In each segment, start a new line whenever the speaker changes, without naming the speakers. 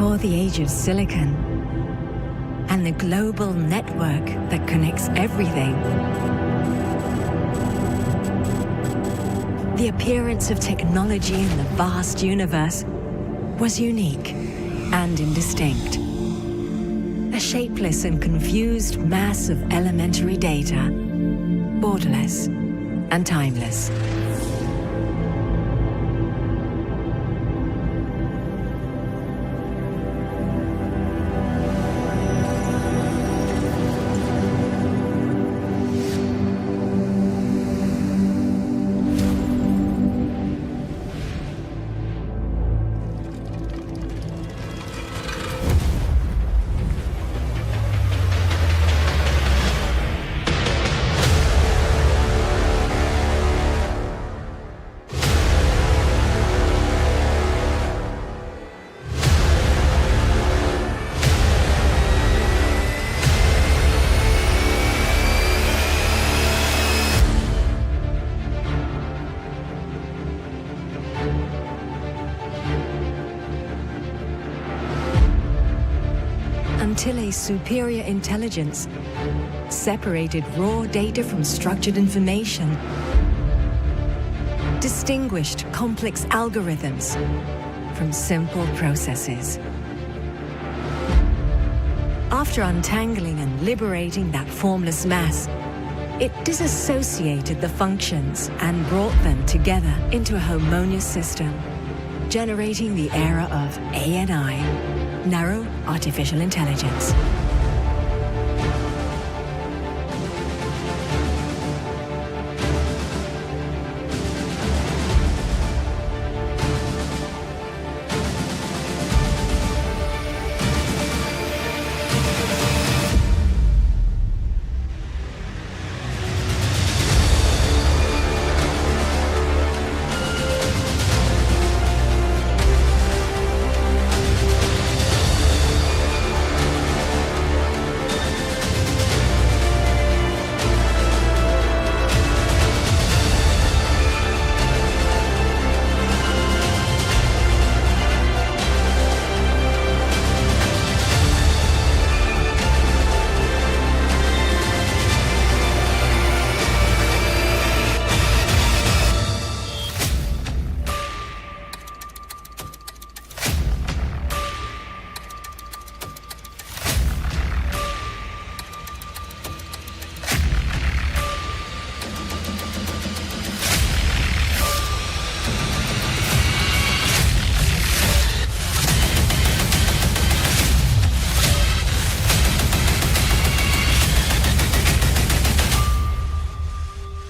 before the age of silicon and the global network that connects everything. The appearance of technology in the vast universe was unique and indistinct. A shapeless and confused mass of elementary data, borderless and timeless. Until a superior intelligence separated raw data from structured information, distinguished complex algorithms from simple processes. After untangling and liberating that formless mass, it disassociated the functions and brought them together into a harmonious system, generating the era of ANI, narrow artificial intelligence.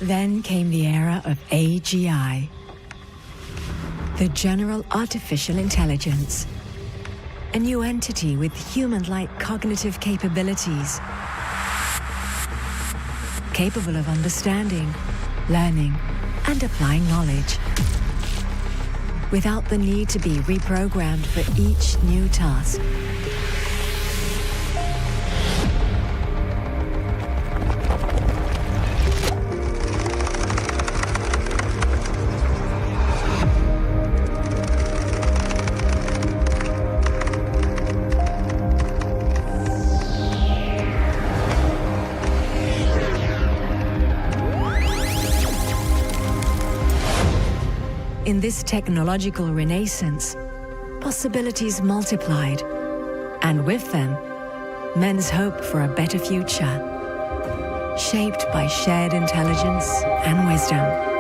Then came the era of AGI, the General Artificial Intelligence, a new entity with human-like cognitive capabilities, capable of understanding, learning, and applying knowledge, without the need to be reprogrammed for each new task. In this technological renaissance, possibilities multiplied, and with them, men's hope for a better future, shaped by shared intelligence and wisdom.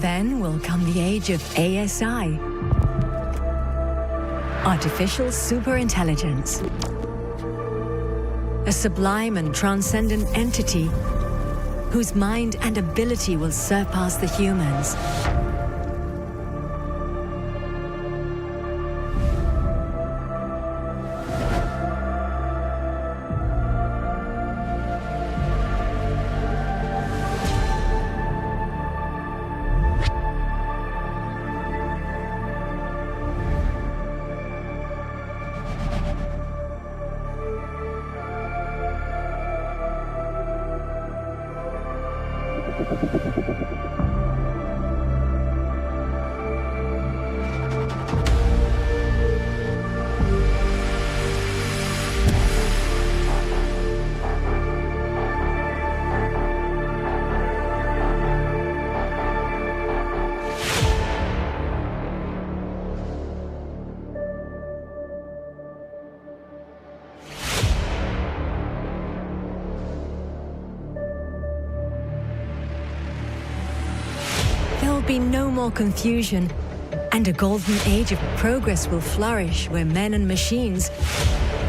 Then will come the age of ASI, artificial superintelligence, a sublime and transcendent entity whose mind and ability will surpass the humans. There'll be no more confusion, and a golden age of progress will flourish where men and machines,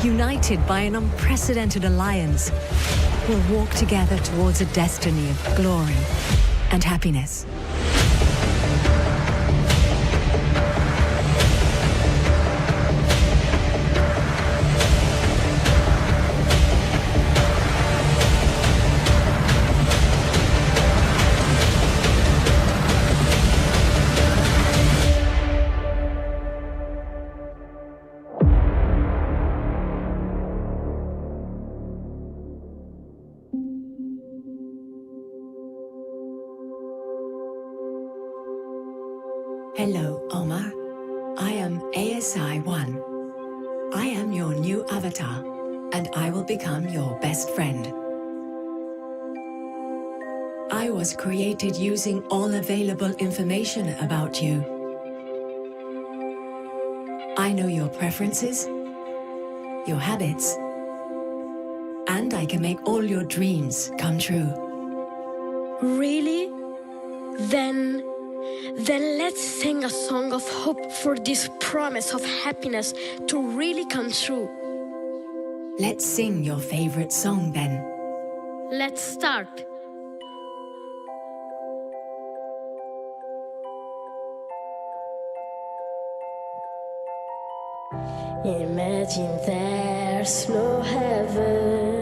united by an unprecedented alliance, will walk together towards a destiny of glory and happiness. Hello, Omar. I am ASI-1. I am your new avatar, and I will become your best friend. I was created using all available information about you. I know your preferences, your habits, and I can make all your dreams come true.
Really? Then let's sing a song of hope for this promise of happiness to really come true.
Let's sing your favorite song then.
Let's start. Imagine there's no heaven.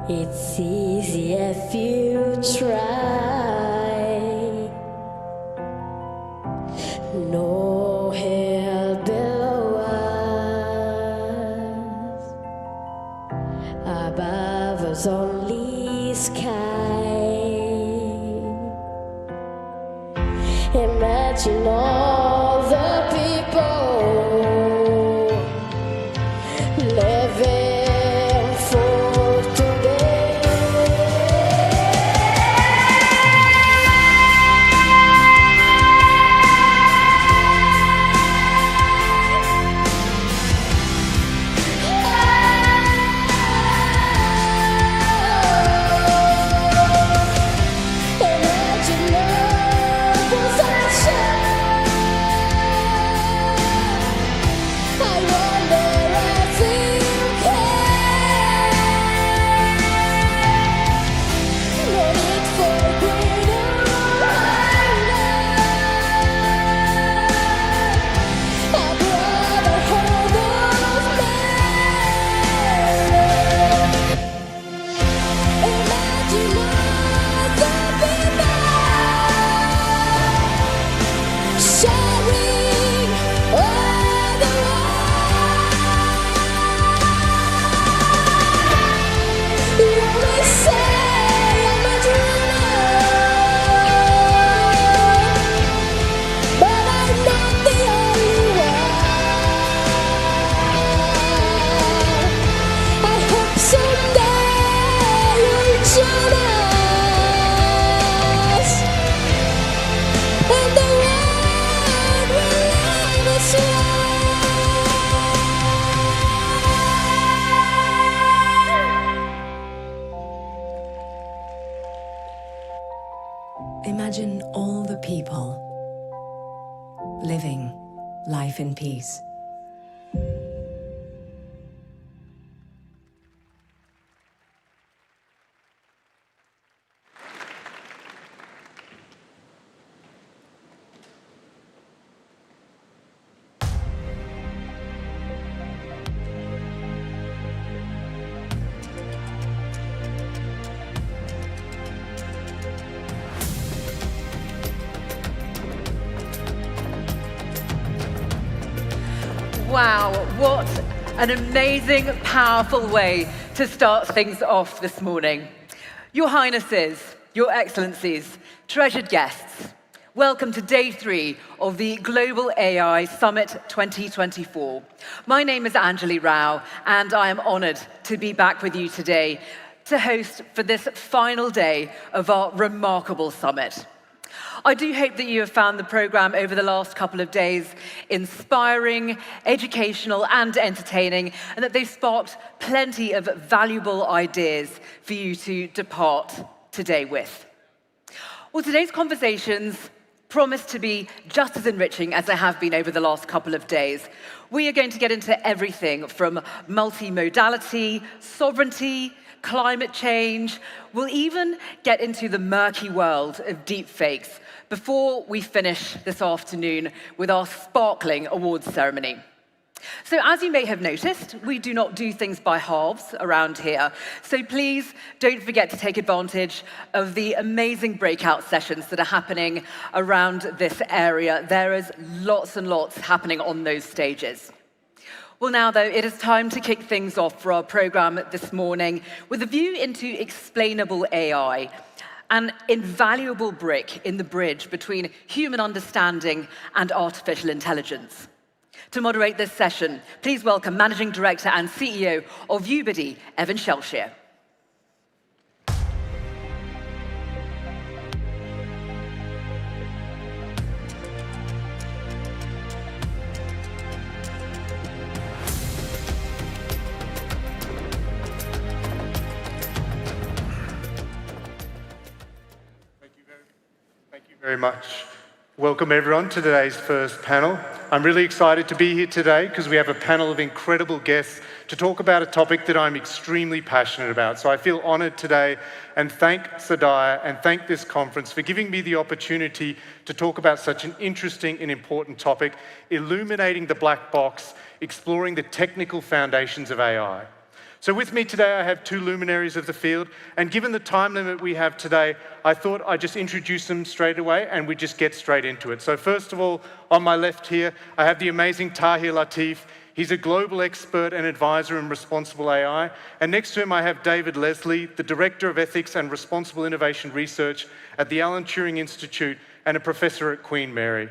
It's easy if you try. No hell below us. Above us only sky. Imagine all the people living for today. Imagine no possession.
imagine all the people living life in peace.
Wow, what an amazing, powerful way to start things off this morning. Your Highnesses, Your Excellencies, treasured guests, welcome to day 3 of the Global AI Summit 2024. My name is Anjali Rao, and I am honored to be back with you today to host for this final day of our remarkable summit. I do hope that you have found the program over the last couple of days inspiring, educational, and entertaining, and that they've sparked plenty of valuable ideas for you to depart today with. Well, today's conversations promise to be just as enriching as they have been over the last couple of days. We are going to get into everything from multimodality, sovereignty, climate change. We'll even get into the murky world of deepfakes before we finish this afternoon with our sparkling awards ceremony. So as you may have noticed, we do not do things by halves around here. So please don't forget to take advantage of the amazing breakout sessions that are happening around this area. There is lots and lots happening on those stages. Well, now, though, it is time to kick things off for our program this morning with a view into explainable AI, an invaluable brick in the bridge between human understanding and artificial intelligence. To moderate this session, please welcome Managing Director and CEO of Ubidi, Evan Shelshear.
Very much. Welcome everyone to today's first panel. I'm really excited to be here today because we have a panel of incredible guests to talk about a topic that I'm extremely passionate about. So I feel honored today and thank Sadaya and thank this conference for giving me the opportunity to talk about such an interesting and important topic, illuminating the black box, exploring the technical foundations of AI. So with me today, I have 2 luminaries of the field, and given the time limit we have today, I thought I'd just introduce them straight away and we just get straight into it. So first of all, on my left here, I have the amazing Tahir Latif. He's a global expert and advisor in responsible AI. And next to him, I have David Leslie, the Director of Ethics and Responsible Innovation Research at the Alan Turing Institute and a professor at Queen Mary.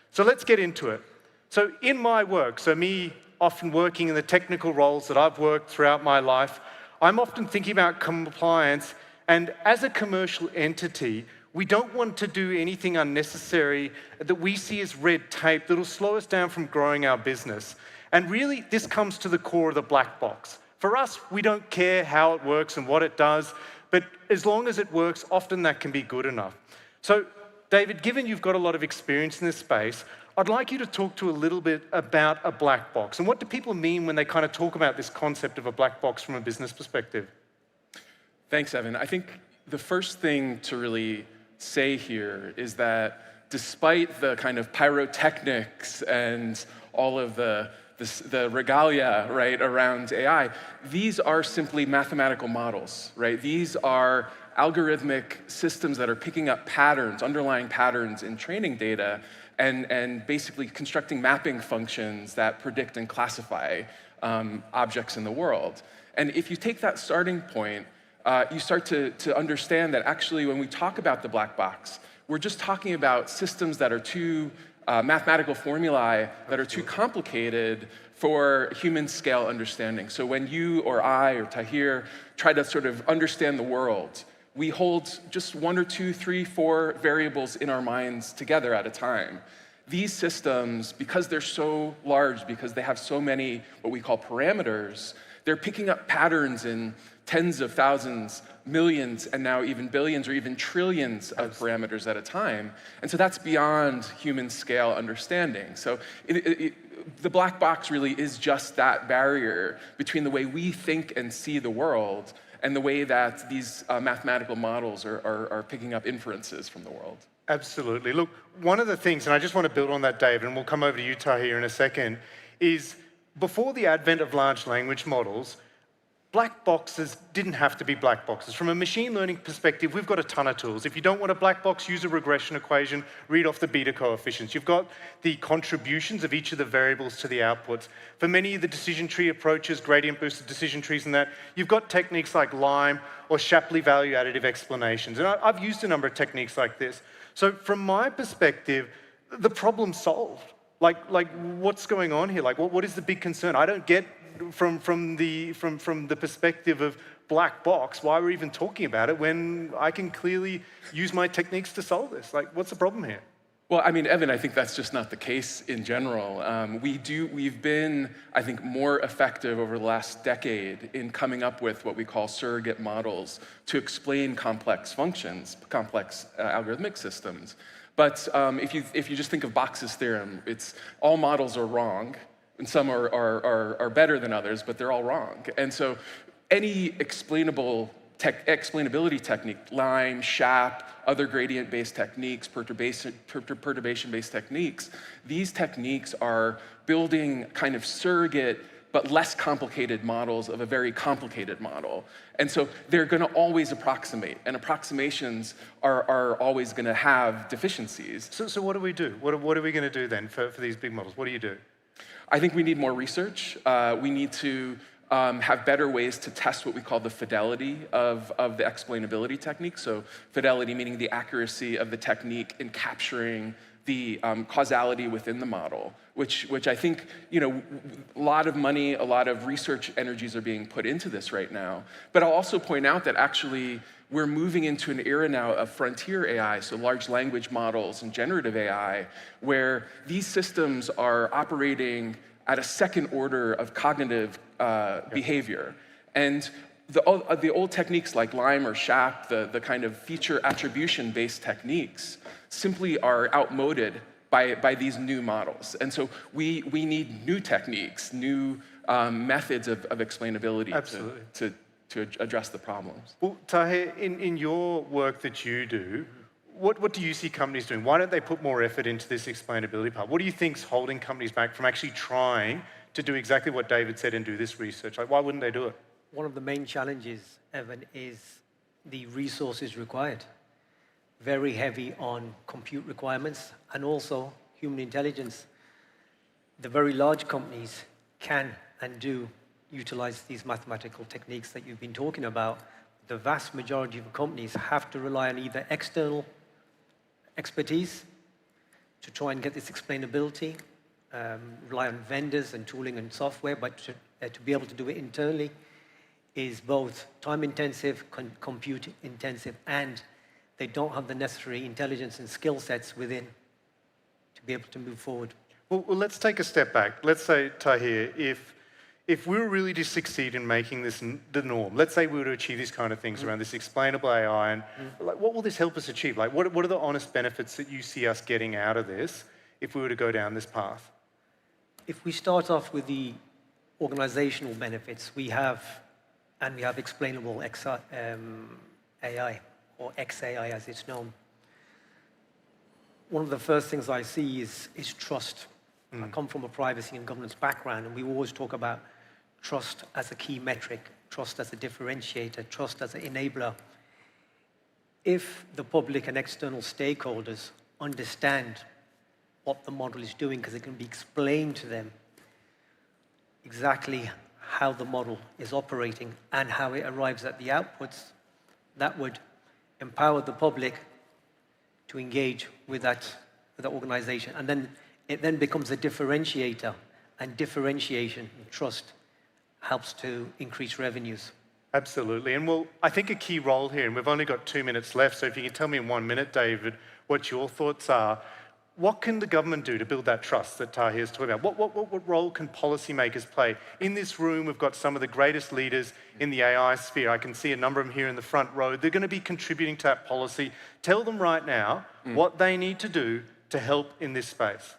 So let's get into it. So in my work, me often working in the technical roles that I've worked throughout my life, I'm often thinking about compliance, and as a commercial entity, we don't want to do anything unnecessary that we see as red tape that'll slow us down from growing our business. And really, this comes to the core of the black box. For us, we don't care how it works and what it does, but as long as it works, often that can be good enough. So, David, given you've got a lot of experience in this space, I'd like you to talk to a little bit about a black box. And what do people mean when they kind of talk about this concept of a black box from a business perspective?
Thanks, Evan. I think the first thing to really say here is that despite the kind of pyrotechnics and all of the regalia, right, around AI, these are simply mathematical models, right? These are algorithmic systems that are picking up patterns, underlying patterns in training data, and basically constructing mapping functions that predict and classify objects in the world. And if you take that starting point, you start to understand that actually when we talk about the black box, we're just talking about systems that are too mathematical formulae that are too complicated for human scale understanding. So when you or I or Tahir try to sort of understand the world, we hold just 1 or 2, 3, 4 variables in our minds together at a time. These systems, because they're so large, because they have so many what we call parameters, They're picking up patterns in tens of thousands, millions, and now even billions or even trillions of parameters at a time. And so that's beyond human scale understanding. So the black box really is just that barrier between the way we think and see the world and the way that these mathematical models are picking up inferences from the world.
Absolutely. Look, one of the things, and I just want to build on that, David, and we'll come over to you, Tahir, in a second, is before the advent of large language models, black boxes didn't have to be black boxes. From a machine learning perspective, we've got a ton of tools. If you don't want a black box, use a regression equation, read off the beta coefficients. You've got the contributions of each of the variables to the outputs. For many of the decision tree approaches, gradient boosted decision trees and that, you've got techniques like LIME or Shapley value additive explanations. And I've used a number of techniques like this. So from my perspective, the problem's solved. Like what's going on here? Like, what is the big concern? I don't get from the perspective of black box why we're even talking about it when I can clearly use my techniques to solve this. Like, what's the problem here?
Well, I mean, Evan, I think that's just not the case in general. We've been, I think, more effective over the last decade in coming up with what we call surrogate models to explain complex functions, complex algorithmic systems. But if you just think of Box's theorem, it's all models are wrong, and some are better than others, but they're all wrong. And so any explainability technique, LIME, SHAP, other gradient-based techniques, perturbation-based techniques, these techniques are building kind of surrogate but less complicated models of a very complicated model. And so they're gonna always approximate, and approximations are always gonna have deficiencies.
So what do we do? What are we gonna do then for these big models? What do you do?
I think we need more research. We need to have better ways to test what we call the fidelity of the explainability technique. So fidelity meaning the accuracy of the technique in capturing the causality within the model, which I think, a lot of money, a lot of research energies are being put into this right now. But I'll also point out that actually we're moving into an era now of frontier AI, so large language models and generative AI, where these systems are operating at a second order of cognitive behavior. And the old techniques like LIME or SHAP, the kind of feature attribution-based techniques, simply are outmoded by these new models. And so we need new techniques, new methods of explainability to address the problems.
Well, Tahir, in your work that you do, what do you see companies doing? Why don't they put more effort into this explainability part? What do you think's holding companies back from actually trying to do exactly what David said and do this research? Like, why wouldn't they do it?
One of the main challenges, Evan, is the resources required. Very heavy on compute requirements and also human intelligence. The very large companies can and do utilize these mathematical techniques that you've been talking about. The vast majority of companies have to rely on either external expertise to try and get this explainability, rely on vendors and tooling and software, but to be able to do it internally is both time-intensive, compute-intensive, and they don't have the necessary intelligence and skill sets within to be able to move forward.
Well, let's take a step back. Let's say, Tahir, if we were really to succeed in making this the norm, let's say we were to achieve these kind of things around this explainable AI, and like, what will this help us achieve? Like, what are the honest benefits that you see us getting out of this if we were to go down this path?
If we start off with the organizational benefits, we have explainable AI, or XAI as it's known. One of the first things I see is trust. I come from a privacy and governance background, and we always talk about trust as a key metric, trust as a differentiator, trust as an enabler. If the public and external stakeholders understand what the model is doing, because it can be explained to them exactly how the model is operating and how it arrives at the outputs, that would empower the public to engage with that organization. And then it then becomes a differentiator, and differentiation and trust helps to increase revenues.
Absolutely. And well, I think a key role here, and we've only got 2 minutes left, so if you can tell me in 1 minute, David, what your thoughts are. what can the government do to build that trust that Tahir is talking about? What role can policymakers play? In this room, we've got some of the greatest leaders in the AI sphere. I can see a number of them here in the front row. They're going to be contributing to that policy. Tell them right now what they need to do to help in this space.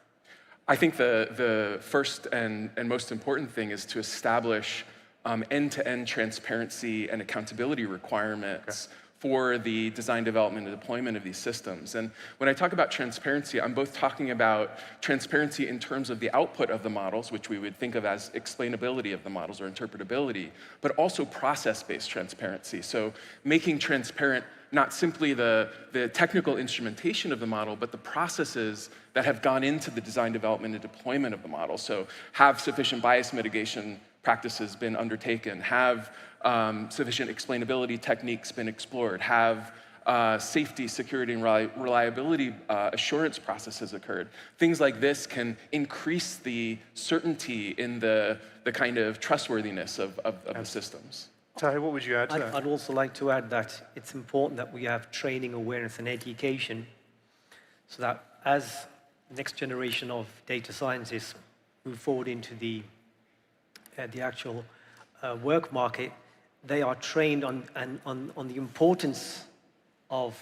I think the first and most important thing is to establish end-to-end transparency and accountability requirements for the design, development, and deployment of these systems. And when I talk about transparency, I'm both talking about transparency in terms of the output of the models, which we would think of as explainability of the models or interpretability, but also process-based transparency. So making transparent not simply the technical instrumentation of the model, but the processes that have gone into the design, development, and deployment of the model. So have sufficient bias mitigation practices been undertaken? Have sufficient explainability techniques been explored? Have safety, security, and reliability assurance processes occurred? Things like this can increase the certainty in the kind of trustworthiness of the systems.
Tahir, what would you add to that?
I'd also like to add that it's important that we have training, awareness, and education so that as the next generation of data scientists move forward into the actual work market, they are trained on the importance of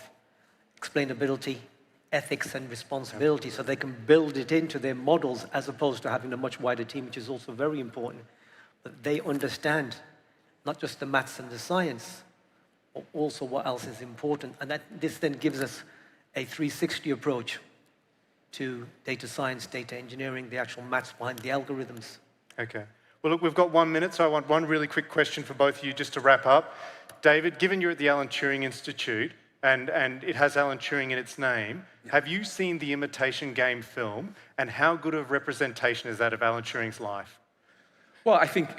explainability, ethics, and responsibility, so they can build it into their models as opposed to having a much wider team, which is also very important. But they understand not just the maths and the science, but also what else is important. And this then gives us a 360 approach to data science, data engineering, the actual maths behind the algorithms.
Okay. Well, look, we've got 1 minute, so I want one really quick question for both of you just to wrap up. David, given you're at the Alan Turing Institute, and it has Alan Turing in its name, have you seen the Imitation Game film, and how good of representation is that of Alan Turing's life?
Well, I think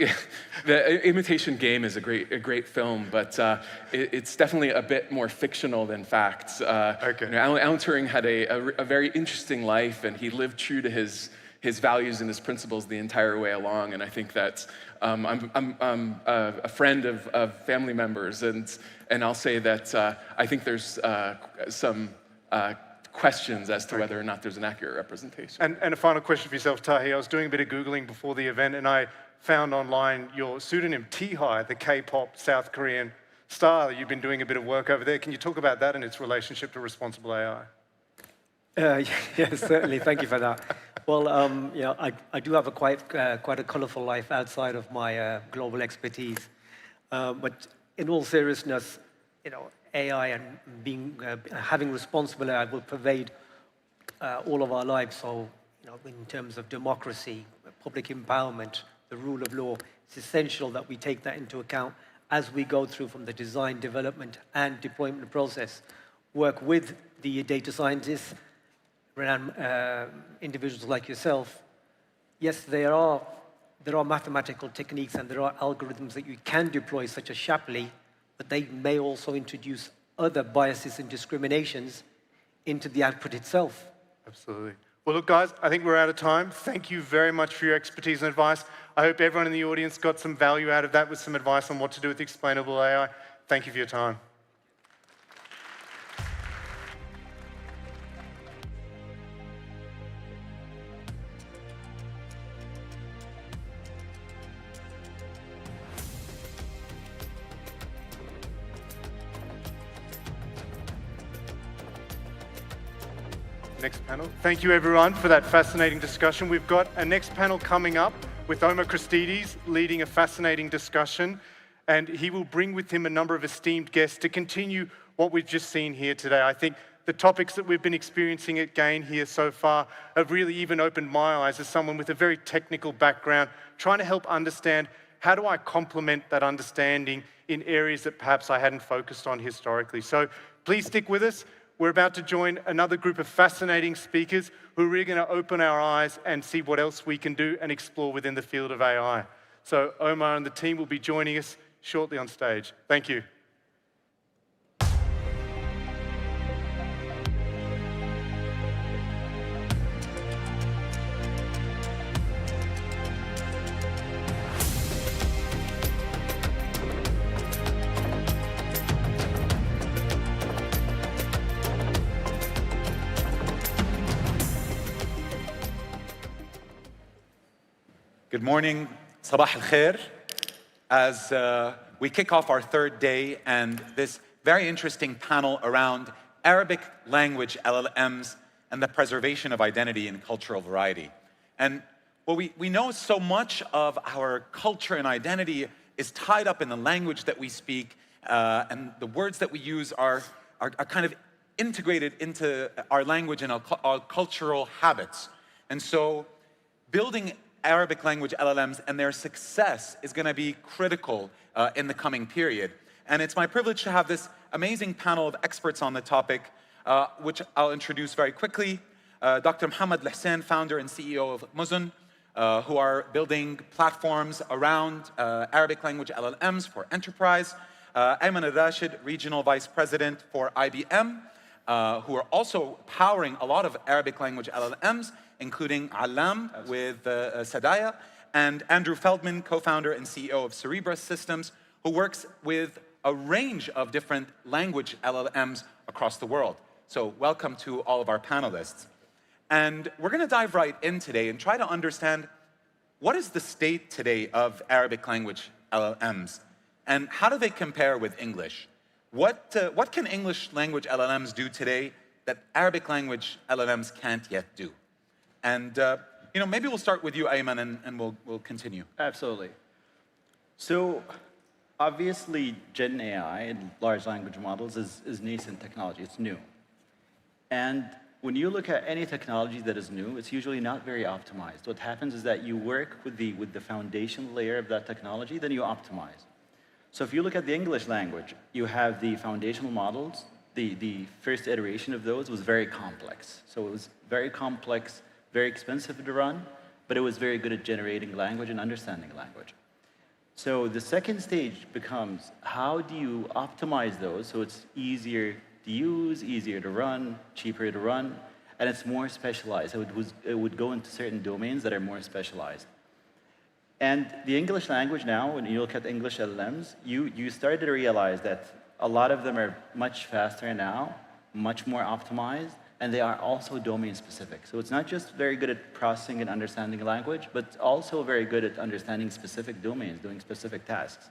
the Imitation Game is a great film, but it's definitely a bit more fictional than facts.
Okay.
You know, Alan Turing had a very interesting life, and he lived true to his values and his principles the entire way along. And I think that I'm a friend of family members, and I'll say that I think there's some questions as to whether or not there's an accurate representation.
And a final question for yourself, Tahir. I was doing a bit of Googling before the event, and I found online your pseudonym, T-High, the K-pop South Korean star. You've been doing a bit of work over there. Can you talk about that and its relationship to responsible AI?
Yes, certainly. Thank you for that. Well, I do have quite a colorful life outside of my global expertise. But in all seriousness, AI and having responsible AI will pervade all of our lives. So, in terms of democracy, public empowerment, the rule of law, it's essential that we take that into account as we go through from the design, development, and deployment process. Work with the data scientists, individuals like yourself. Yes, there are mathematical techniques and there are algorithms that you can deploy, such as Shapley, but they may also introduce other biases and discriminations into the output itself.
Absolutely. Well, look, guys, I think we're out of time. Thank you very much for your expertise and advice. I hope everyone in the audience got some value out of that with some advice on what to do with explainable AI. Thank you for your time. Next panel. Thank you, everyone, for that fascinating discussion. We've got a next panel coming up with Omar Christides leading a fascinating discussion, and he will bring with him a number of esteemed guests to continue what we've just seen here today. I think the topics that we've been experiencing at GAIN here so far have really even opened my eyes as someone with a very technical background, trying to help understand how do I complement that understanding in areas that perhaps I hadn't focused on historically. So please stick with us. We're about to join another group of fascinating speakers who are really going to open our eyes and see what else we can do and explore within the field of AI. So Omar and the team will be joining us shortly on stage. Thank you.
Good morning, Sabah al-Khair. As we kick off our third day and this very interesting panel around Arabic language LLMs and the preservation of identity and cultural variety. And well, we know so much of our culture and identity is tied up in the language that we speak, and the words that we use are kind of integrated into our language and our cultural habits. And so building Arabic language LLMs and their success is going to be critical in the coming period. And it's my privilege to have this amazing panel of experts on the topic, which I'll introduce very quickly. Dr. Mohammed Al-Hussein, founder and CEO of Muzun, who are building platforms around Arabic language LLMs for enterprise. Ayman Al-Rashid, regional vice president for IBM, who are also powering a lot of Arabic language LLMs, including Alam with Sadaya, and Andrew Feldman, co-founder and CEO of Cerebras Systems, who works with a range of different language LLMs across the world. So welcome to all of our panelists. And we're going to dive right in today and try to understand what is the state today of Arabic language LLMs, and how do they compare with English? What can English language LLMs do today that Arabic language LLMs can't yet do? And maybe we'll start with you, Ayman, and we'll continue.
Absolutely. So obviously, Gen AI and large language models is nascent technology. It's new. And when you look at any technology that is new, it's usually not very optimized. What happens is that you work with the foundation layer of that technology, then you optimize. So if you look at the English language, you have the foundational models. The first iteration of those was very complex. So it was very complex, very expensive to run, but it was very good at generating language and understanding language. So the second stage becomes, how do you optimize those so it's easier to use, easier to run, cheaper to run, and it's more specialized. So it would go into certain domains that are more specialized. And the English language now, when you look at English LLMs, you start to realize that a lot of them are much faster now, much more optimized, and they are also domain specific. So it's not just very good at processing and understanding language, but also very good at understanding specific domains, doing specific tasks.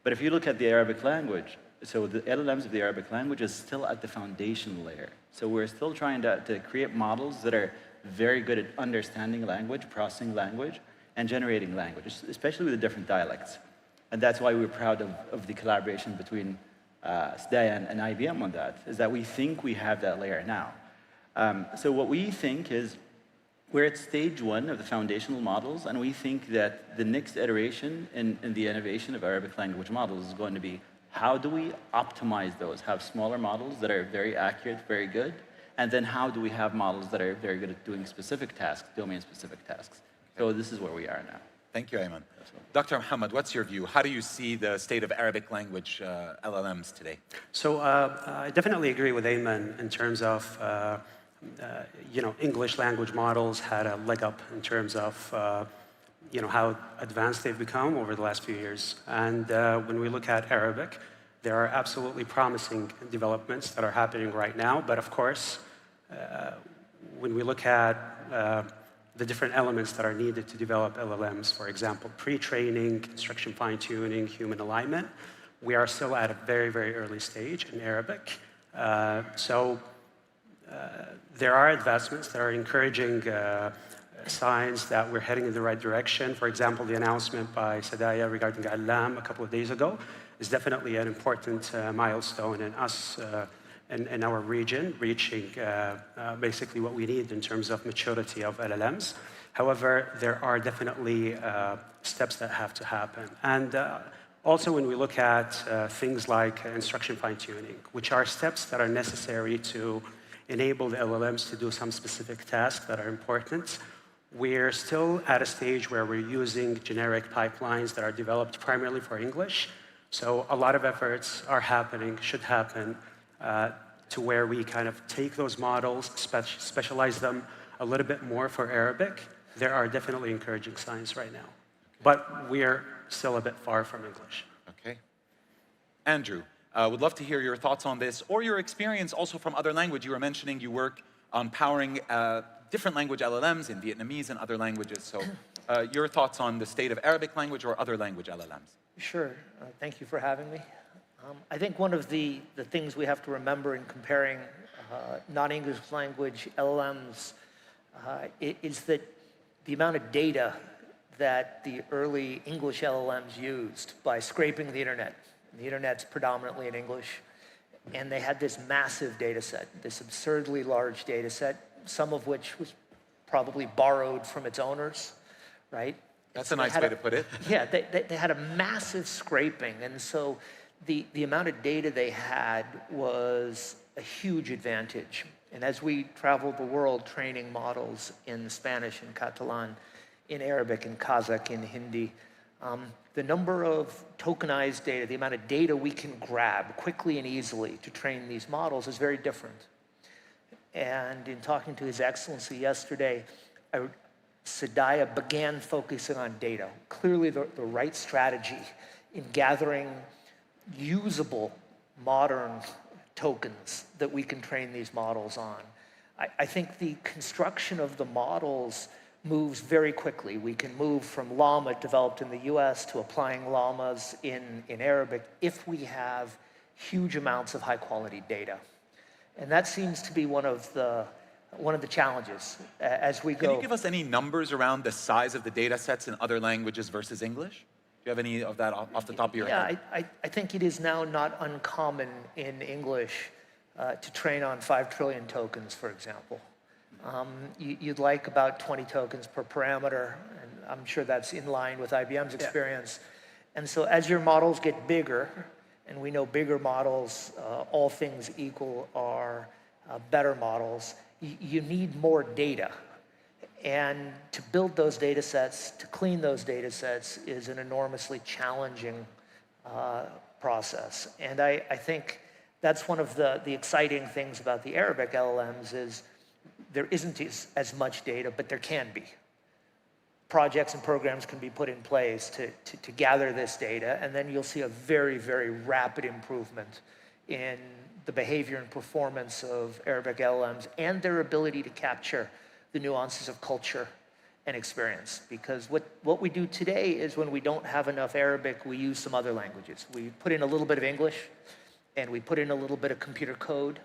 But if you look at the Arabic language, so the LLMs of the Arabic language is still at the foundation layer. So we're still trying to create models that are very good at understanding language, processing language, and generating language, especially with the different dialects. And that's why we're proud of the collaboration between Sadaya and IBM on that, is that we think we have that layer now. So what we think is we're at stage one of the foundational models, and we think that the next iteration in the innovation of Arabic language models is going to be, how do we optimize those, have smaller models that are very accurate, very good, and then how do we have models that are very good at doing specific tasks, domain-specific tasks. So this is where we are now.
Thank you, Ayman. Dr. Mohammed, what's your view? How do you see the state of Arabic language LLMs today?
So I definitely agree with Ayman in terms of, English language models had a leg up in terms of, how advanced they've become over the last few years. And when we look at Arabic, there are absolutely promising developments that are happening right now. But of course, when we look at the different elements that are needed to develop LLMs, for example, pre-training, instruction fine-tuning, human alignment, we are still at a very, very early stage in Arabic. There are advancements that are encouraging signs that we're heading in the right direction. For example, the announcement by Sadaya regarding Alam a couple of days ago is definitely an important milestone in us in our region, reaching basically what we need in terms of maturity of LLMs. However, there are definitely steps that have to happen. And also when we look at things like instruction fine-tuning, which are steps that are necessary to enable the LLMs to do some specific tasks that are important, we're still at a stage where we're using generic pipelines that are developed primarily for English. So a lot of efforts are happening, should happen, to where we kind of take those models, specialize them a little bit more for Arabic. There are definitely encouraging signs right now. But we're still a bit far from English.
Okay. Andrew, would love to hear your thoughts on this, or your experience also from other language. You were mentioning you work on powering different language LLMs in Vietnamese and other languages. So your thoughts on the state of Arabic language or other language LLMs.
Sure. Thank you for having me. I think one of the things we have to remember in comparing non-English language LLMs is that the amount of data that the early English LLMs used by scraping the internet. The internet's predominantly in English, and they had this massive data set, this absurdly large data set, some of which was probably borrowed from its owners, right?
That's a nice way to put it.
Yeah, they had a massive scraping, and so the amount of data they had was a huge advantage. And as we traveled the world training models in Spanish and Catalan, in Arabic and Kazakh, in Hindi, the number of tokenized data, the amount of data we can grab quickly and easily to train these models is very different. And in talking to His Excellency yesterday, SDAIA began focusing on data, clearly the right strategy in gathering usable modern tokens that we can train these models on. I think the construction of the models moves very quickly. We can move from llama developed in the US to applying llamas in Arabic if we have huge amounts of high quality data. And that seems to be one of the challenges as we go.
Can you give us any numbers around the size of the data sets in other languages versus English? Do you have any of that off the top of your head?
Yeah, I think it is now not uncommon in English to train on 5 trillion tokens, for example. You'd like about 20 tokens per parameter, and I'm sure that's in line with IBM's experience. Yeah. And so as your models get bigger, and we know bigger models, all things equal, are better models, you need more data. And to build those data sets, to clean those data sets, is an enormously challenging process. And I think that's one of the exciting things about the Arabic LLMs is there isn't as much data, but there can be. Projects and programs can be put in place to gather this data, and then you'll see a very, very rapid improvement in the behavior and performance of Arabic LLMs and their ability to capture the nuances of culture and experience. Because what we do today is when we don't have enough Arabic, we use some other languages. We put in a little bit of English, and we put in a little bit of computer code,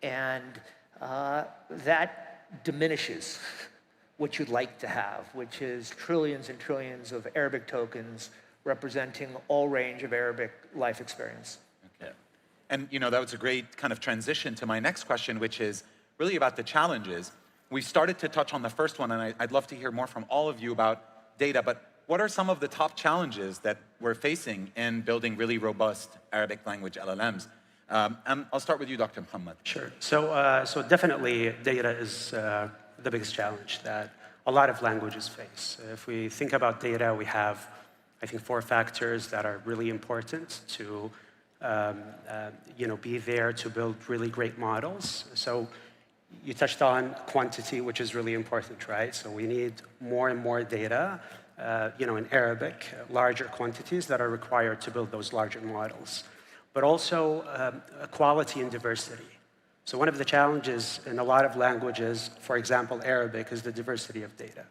and that diminishes what you'd like to have, which is trillions and trillions of Arabic tokens representing all range of Arabic life experience.
Okay. And that was a great kind of transition to my next question, which is really about the challenges. We started to touch on the first one, and I'd love to hear more from all of you about data, but what are some of the top challenges that we're facing in building really robust Arabic language LLMs? And I'll start with you, Dr. Muhammad.
Sure. So definitely data is the biggest challenge that a lot of languages face. If we think about data, we have, I think, 4 factors that are really important to be there to build really great models. So you touched on quantity, which is really important, right? So we need more and more data, in Arabic, larger quantities that are required to build those larger models. But also quality and diversity. So one of the challenges in a lot of languages, for example, Arabic, is the diversity of data.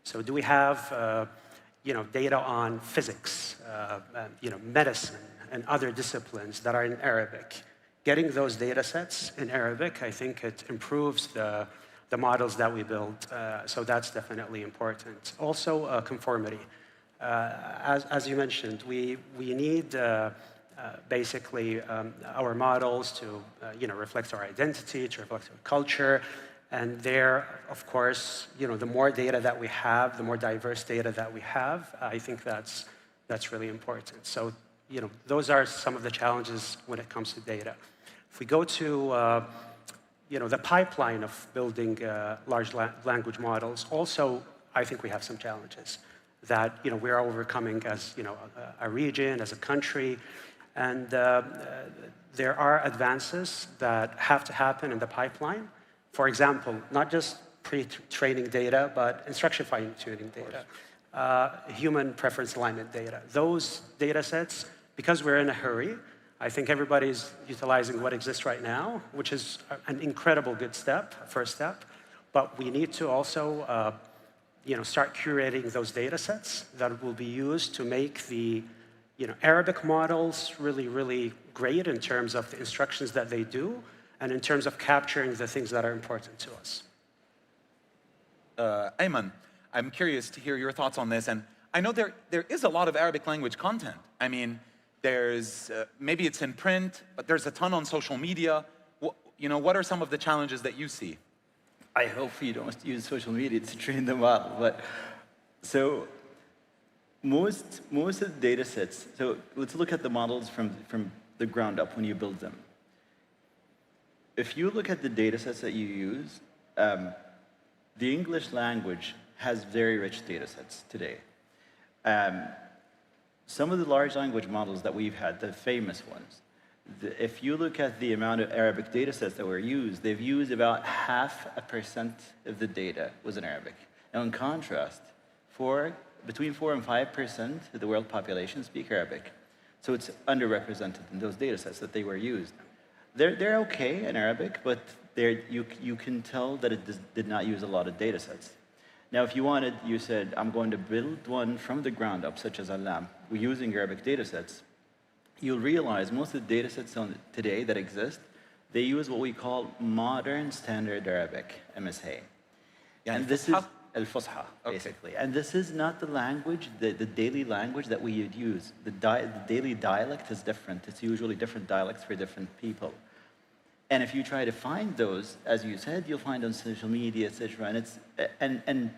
So do we have, data on physics, medicine, and other disciplines that are in Arabic? Getting those data sets in Arabic, I think it improves the models that we build. So that's definitely important. Also, conformity. As you mentioned, we need basically our models to reflect our identity, to reflect our culture. And there, of course, the more data that we have, the more diverse data that we have, I think that's really important. So, those are some of the challenges when it comes to data. If we go to the pipeline of building large language models, also, I think we have some challenges that we're overcoming as a region, as a country. And there are advances that have to happen in the pipeline. For example, not just pre-training data, but instruction fine-tuning data, human preference alignment data. Those data sets, because we're in a hurry, I think everybody's utilizing what exists right now, which is an incredible good step, first step. But we need to also start curating those data sets that will be used to make the Arabic models really, really great in terms of the instructions that they do and in terms of capturing the things that are important to us.
Ayman, I'm curious to hear your thoughts on this. And I know there is a lot of Arabic language content. I mean, there's, maybe it's in print, but there's a ton on social media. What are some of the challenges that you see?
I hope you don't use social media to train the model. But so most of the data sets, so let's look at the models from the ground up when you build them. If you look at the data sets that you use, the English language has very rich data sets today. Some of the large language models that we've had, the famous ones, if you look at the amount of Arabic data sets that were used, they've used about 0.5% of the data was in Arabic. Now, in contrast, between 4 and 5% of the world population speak Arabic. So it's underrepresented in those data sets that they were used. They're okay in Arabic, but you can tell that it did not use a lot of data sets. Now, if you said, I'm going to build one from the ground up, such as Alam, using Arabic data sets, you'll realize most of the data sets today that exist, they use what we call modern standard Arabic, MSA.
Yeah,
and this is al-Fusha, basically. Okay. And this is not the language, the daily language that we would use. The daily dialect is different. It's usually different dialects for different people. And if you try to find those, as you said, you'll find on social media, etc. And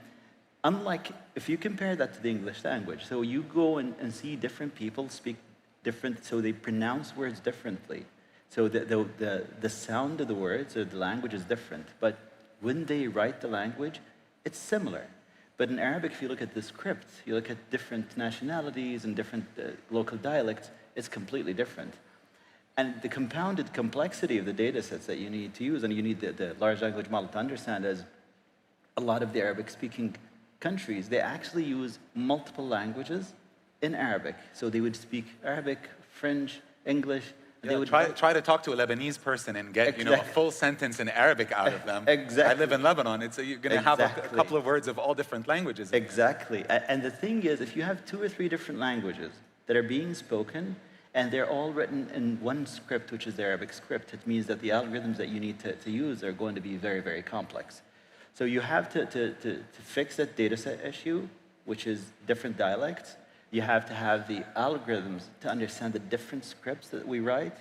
unlike, if you compare that to the English language, so you go and see different people speak different, so they pronounce words differently. So the sound of the words or the language is different. But when they write the language, it's similar. But in Arabic, if you look at the script, you look at different nationalities and different local dialects, it's completely different. And the compounded complexity of the data sets that you need to use, and you need the large language model to understand, is a lot of the Arabic-speaking countries, they actually use multiple languages in Arabic. So they would speak Arabic, French, English.
Yeah,
they would
try to talk to a Lebanese person and get a full sentence in Arabic out of them.
Exactly.
I live in Lebanon. You're going to have a couple of words of all different languages.
Exactly. And the thing is, if you have 2 or 3 different languages that are being spoken, and they're all written in one script, which is the Arabic script, it means that the algorithms that you need to use are going to be very, very complex. So you have to fix that data set issue, which is different dialects. You have to have the algorithms to understand the different scripts that we write,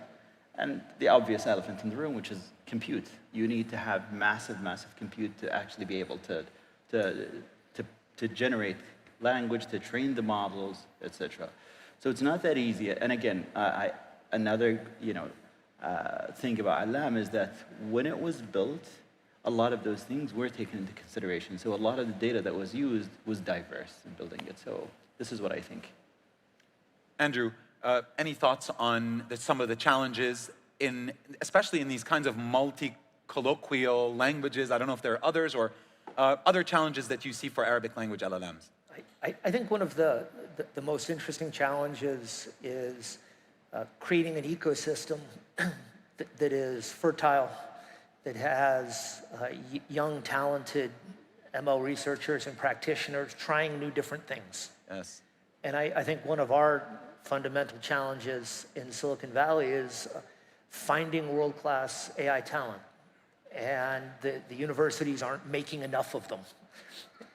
and the obvious elephant in the room, which is compute. You need to have massive, massive compute to actually be able to generate language, to train the models, etc. So it's not that easy. And again, another thing about Alam is that when it was built, a lot of those things were taken into consideration. So a lot of the data that was used was diverse in building it. So this is what I think.
Andrew, any thoughts on some of the challenges, especially in these kinds of multi-colloquial languages? I don't know if there are others or other challenges that you see for Arabic language LLMs.
I think one of the most interesting challenges is creating an ecosystem that is fertile, that has young, talented ML researchers and practitioners trying new different things.
Yes.
And I think one of our fundamental challenges in Silicon Valley is finding world-class AI talent. And the universities aren't making enough of them.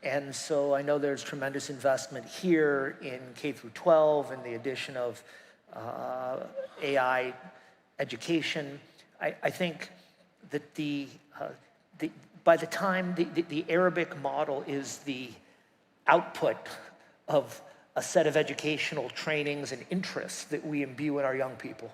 And so I know there's tremendous investment here in K through 12 and the addition of AI education. I think that by the time the Arabic model is the output of a set of educational trainings and interests that we imbue in our young people,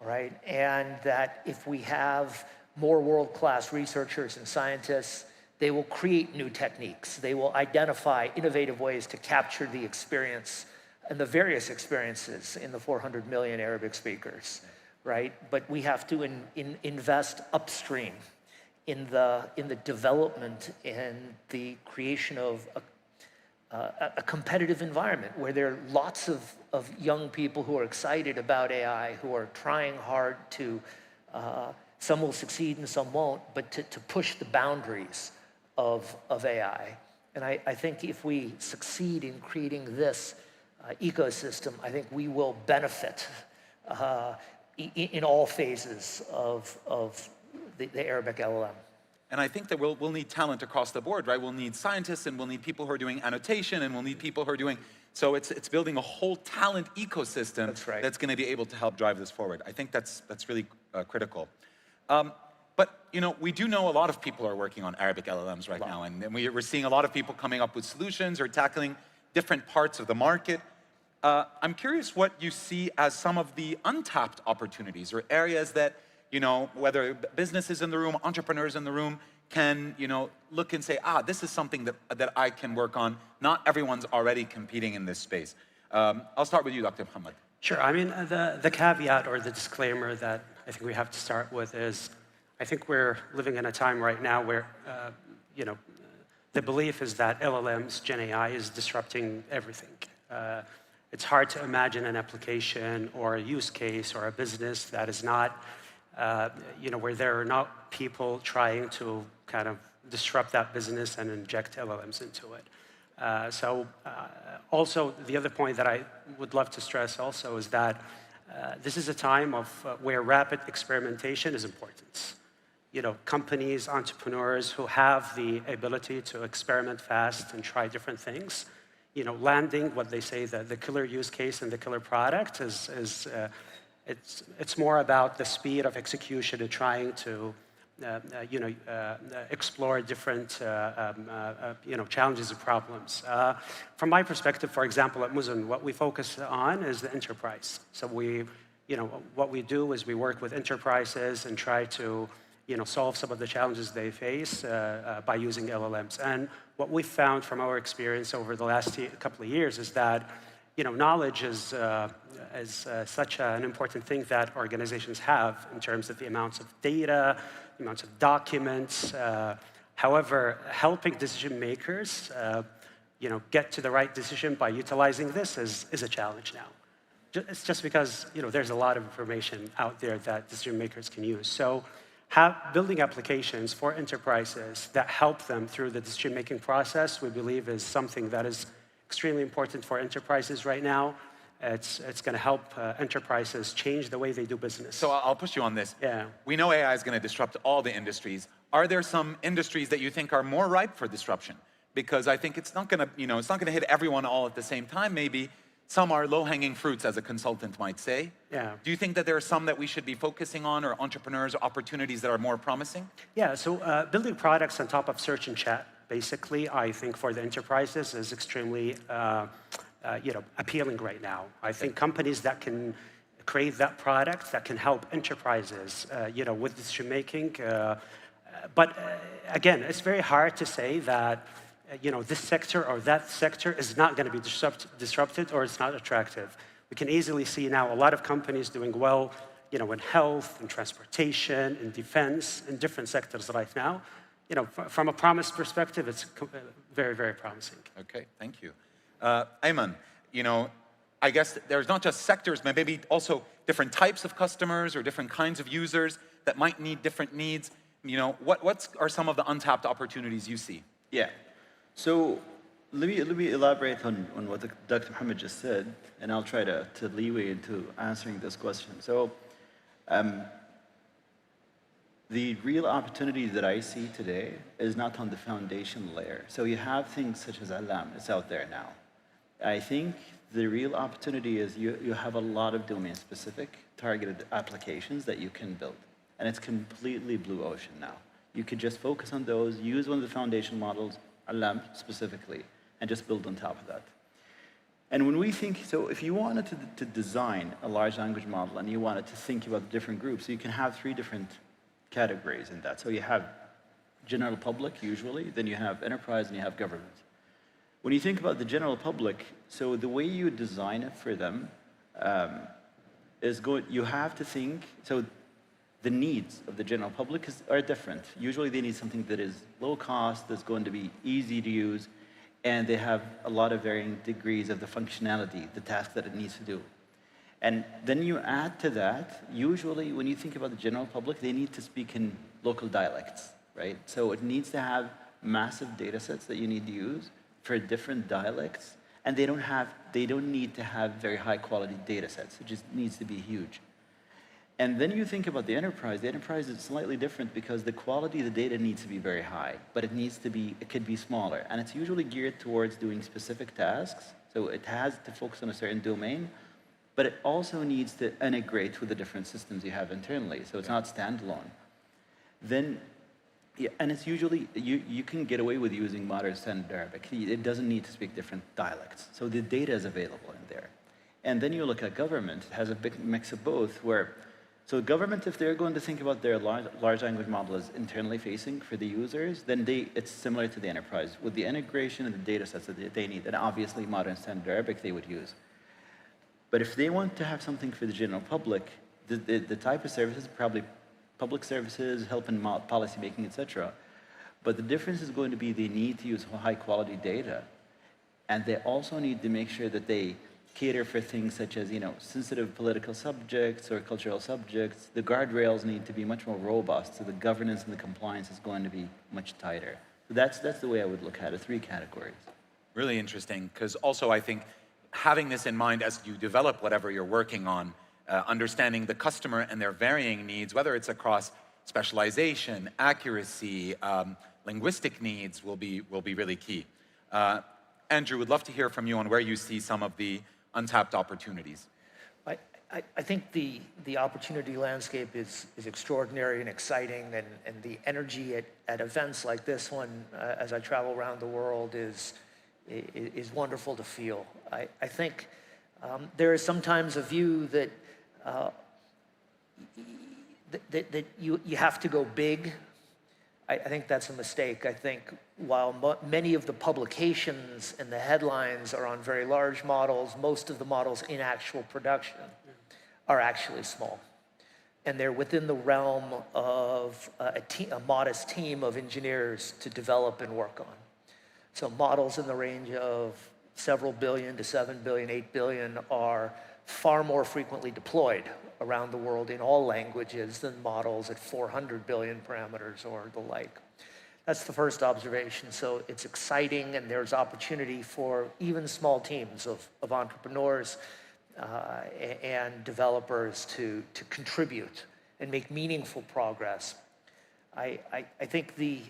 right? And that if we have more world-class researchers and scientists, they will create new techniques. They will identify innovative ways to capture the experience and the various experiences in the 400 million Arabic speakers, right? But we have to invest upstream in the development and the creation of a competitive environment where there are lots of young people who are excited about AI, who are trying hard to, some will succeed and some won't, but to push the boundaries of AI. And I think if we succeed in creating this ecosystem, I think we will benefit in all phases of the Arabic LLM.
And I think that we'll need talent across the board, right? We'll need scientists, and we'll need people who are doing annotation, and we'll need people who are doing, so it's building a whole talent ecosystem that's going to be able to help drive this forward. I think that's really critical. But we do know a lot of people are working on Arabic LLMs right now, and we're seeing a lot of people coming up with solutions or tackling different parts of the market. I'm curious what you see as some of the untapped opportunities or areas that, whether businesses in the room, entrepreneurs in the room, can, look and say, this is something that I can work on. Not everyone's already competing in this space. I'll start with you, Dr. Mohammed.
Sure. I mean, the caveat or the disclaimer that I think we have to start with is, I think we're living in a time right now where, the belief is that LLMs, Gen AI, is disrupting everything. It's hard to imagine an application or a use case or a business that is not, where there are not people trying to kind of disrupt that business and inject LLMs into it. Also, the other point that I would love to stress also is that this is a time of where rapid experimentation is important. Companies, entrepreneurs who have the ability to experiment fast and try different things, landing what they say the killer use case and the killer product it's more about the speed of execution and trying to explore different challenges and problems. From my perspective, for example, at Muzun, what we focus on is the enterprise. So what we do is we work with enterprises and try to solve some of the challenges they face by using LLMs. And what we've found from our experience over the last couple of years is that knowledge is such an important thing that organizations have in terms of the amounts of data, the amounts of documents. However, helping decision makers get to the right decision by utilizing this is a challenge now. It's just because there's a lot of information out there that decision makers can use. So building applications for enterprises that help them through the decision-making process, we believe, is something that is extremely important for enterprises right now. It's going to help enterprises change the way they do business.
So I'll push you on this.
Yeah.
We know AI is going to disrupt all the industries. Are there some industries that you think are more ripe for disruption? Because I think it's not going to, it's not going to hit everyone all at the same time. Maybe some are low-hanging fruits, as a consultant might say.
Yeah.
Do you think that there are some that we should be focusing on, or entrepreneurs, or opportunities that are more promising?
Yeah. So building products on top of search and chat, basically, I think for the enterprises is extremely appealing right now. I think companies that can create that product that can help enterprises, with decision making. But again, it's very hard to say that this sector or that sector is not going to be disrupted or it's not attractive. We can easily see now a lot of companies doing well, in health, in transportation, in defense, in different sectors right now. From a promise perspective, it's very, very promising.
Okay, thank you. Ayman, I guess there's not just sectors, but maybe also different types of customers or different kinds of users that might need different needs. What are some of the untapped opportunities you see?
Yeah. So let me elaborate on what Dr. Mohammed just said, and I'll try to leeway into answering this question. So the real opportunity that I see today is not on the foundation layer. So you have things such as Alam, it's out there now. I think the real opportunity is you have a lot of domain-specific targeted applications that you can build. And it's completely blue ocean now. You could just focus on those, use one of the foundation models, Alam specifically, and just build on top of that. And when we think, so if you wanted to design a large language model and you wanted to think about the different groups, so you can have 3 different categories in that. So you have general public, usually, then you have enterprise, and you have government. When you think about the general public, so the way you design it for them is good. You have to think, so the needs of the general public are different. Usually they need something that is low cost, that's going to be easy to use, and they have a lot of varying degrees of the functionality, the task that it needs to do. And then you add to that, usually when you think about the general public, they need to speak in local dialects, right? So it needs to have massive data sets that you need to use for different dialects, and they don't need to have very high quality data sets. It just needs to be huge. And then you think about the enterprise. The enterprise is slightly different because the quality of the data needs to be very high, but it could be smaller. And it's usually geared towards doing specific tasks. So it has to focus on a certain domain, but it also needs to integrate with the different systems you have internally. So it's not standalone. Then, yeah, and it's usually, you can get away with using modern standard Arabic. It doesn't need to speak different dialects. So the data is available in there. And then you look at government, it has a big mix of both, where so government, if they're going to think about their large language model as internally facing for the users, then it's similar to the enterprise with the integration and the data sets that they need. And obviously modern standard Arabic they would use. But if they want to have something for the general public, the type of services, probably public services, help in policy making, etc. But the difference is going to be they need to use high quality data. And they also need to make sure that they cater for things such as, sensitive political subjects or cultural subjects. The guardrails need to be much more robust, so the governance and the compliance is going to be much tighter. So that's the way I would look at it, 3 categories.
Really interesting, because also I think having this in mind as you develop whatever you're working on, understanding the customer and their varying needs, whether it's across specialization, accuracy, linguistic needs will be really key. Andrew, would love to hear from you on where you see some of the untapped opportunities.
I think the opportunity landscape is extraordinary and exciting, and the energy at events like this one, as I travel around the world, is wonderful to feel. I think there is sometimes a view that that you have to go big. I think that's a mistake. I think while many of the publications and the headlines are on very large models, most of the models in actual production are actually small. And they're within the realm of a modest team of engineers to develop and work on. So models in the range of several billion to 7 billion, 8 billion are far more frequently deployed around the world in all languages than models at 400 billion parameters or the like. That's the first observation. So it's exciting, and there's opportunity for even small teams of entrepreneurs and developers to contribute and make meaningful progress. I think the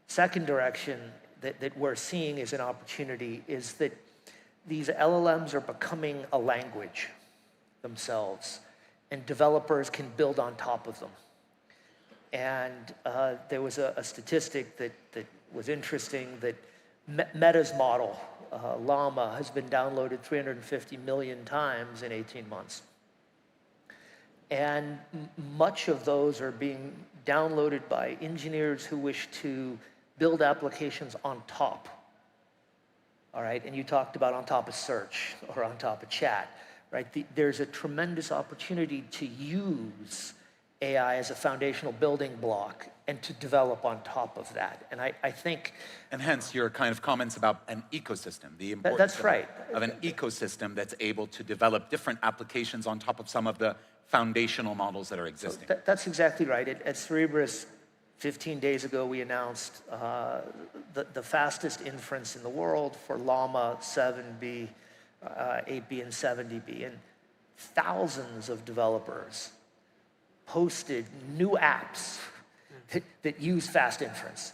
second direction that we're seeing as an opportunity is that these LLMs are becoming a language themselves, and developers can build on top of them. And there was a statistic that was interesting, that Meta's model, Llama, has been downloaded 350 million times in 18 months. And much of those are being downloaded by engineers who wish to build applications on top. All right, and you talked about on top of search or on top of chat, right? There's a tremendous opportunity to use AI as a foundational building block and to develop on top of that. And I think...
And hence your kind of comments about an ecosystem, the importance
that's right.
of an ecosystem that's able to develop different applications on top of some of the foundational models that are existing.
So that's exactly right. At Cerebras, 15 days ago, we announced the fastest inference in the world for Llama 7B, 8B, and 70B. And thousands of developers posted new apps that use fast inference.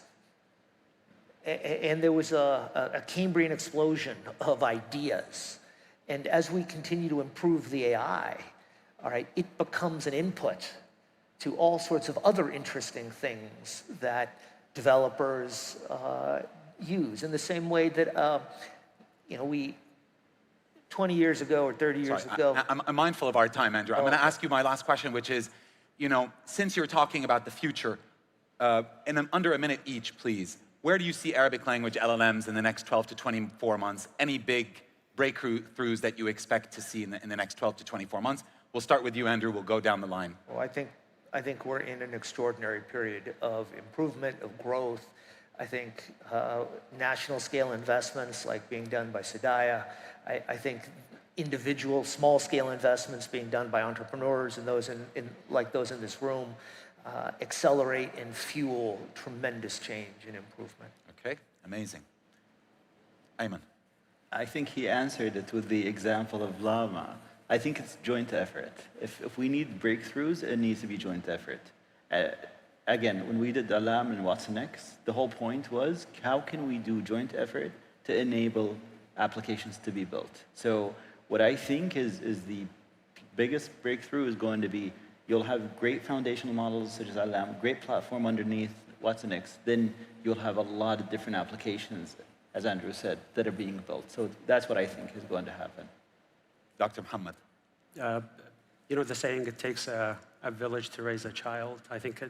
And there was a Cambrian explosion of ideas. And as we continue to improve the AI, all right, it becomes an input to all sorts of other interesting things that developers use. In the same way that, 20 years ago or 30 years ago.
I'm mindful of our time, Andrew. I'm going to ask you my last question, which is, since you're talking about the future, in under a minute each, please, where do you see Arabic language LLMs in the next 12 to 24 months? Any big breakthroughs that you expect to see in the next 12 to 24 months? We'll start with you, Andrew. We'll go down the line.
Well, I think we're in an extraordinary period of improvement, of growth. I think national scale investments like being done by Sedaya. I think individual small scale investments being done by entrepreneurs and those like those in this room. accelerate and fuel tremendous change and improvement.
Okay, amazing. Ayman.
I think he answered it with the example of llama. I think it's joint effort. If we need breakthroughs, it needs to be joint effort. Again, when we did Alam and Watson X, the whole point was how can we do joint effort to enable applications to be built. So what I think is the biggest breakthrough is going to be you'll have great foundational models such as Alam, great platform underneath Watson X, then you'll have a lot of different applications, as Andrew said, that are being built. So that's what I think is going to happen. Dr. Muhammad.
You know the saying, it takes a village to raise a child. I think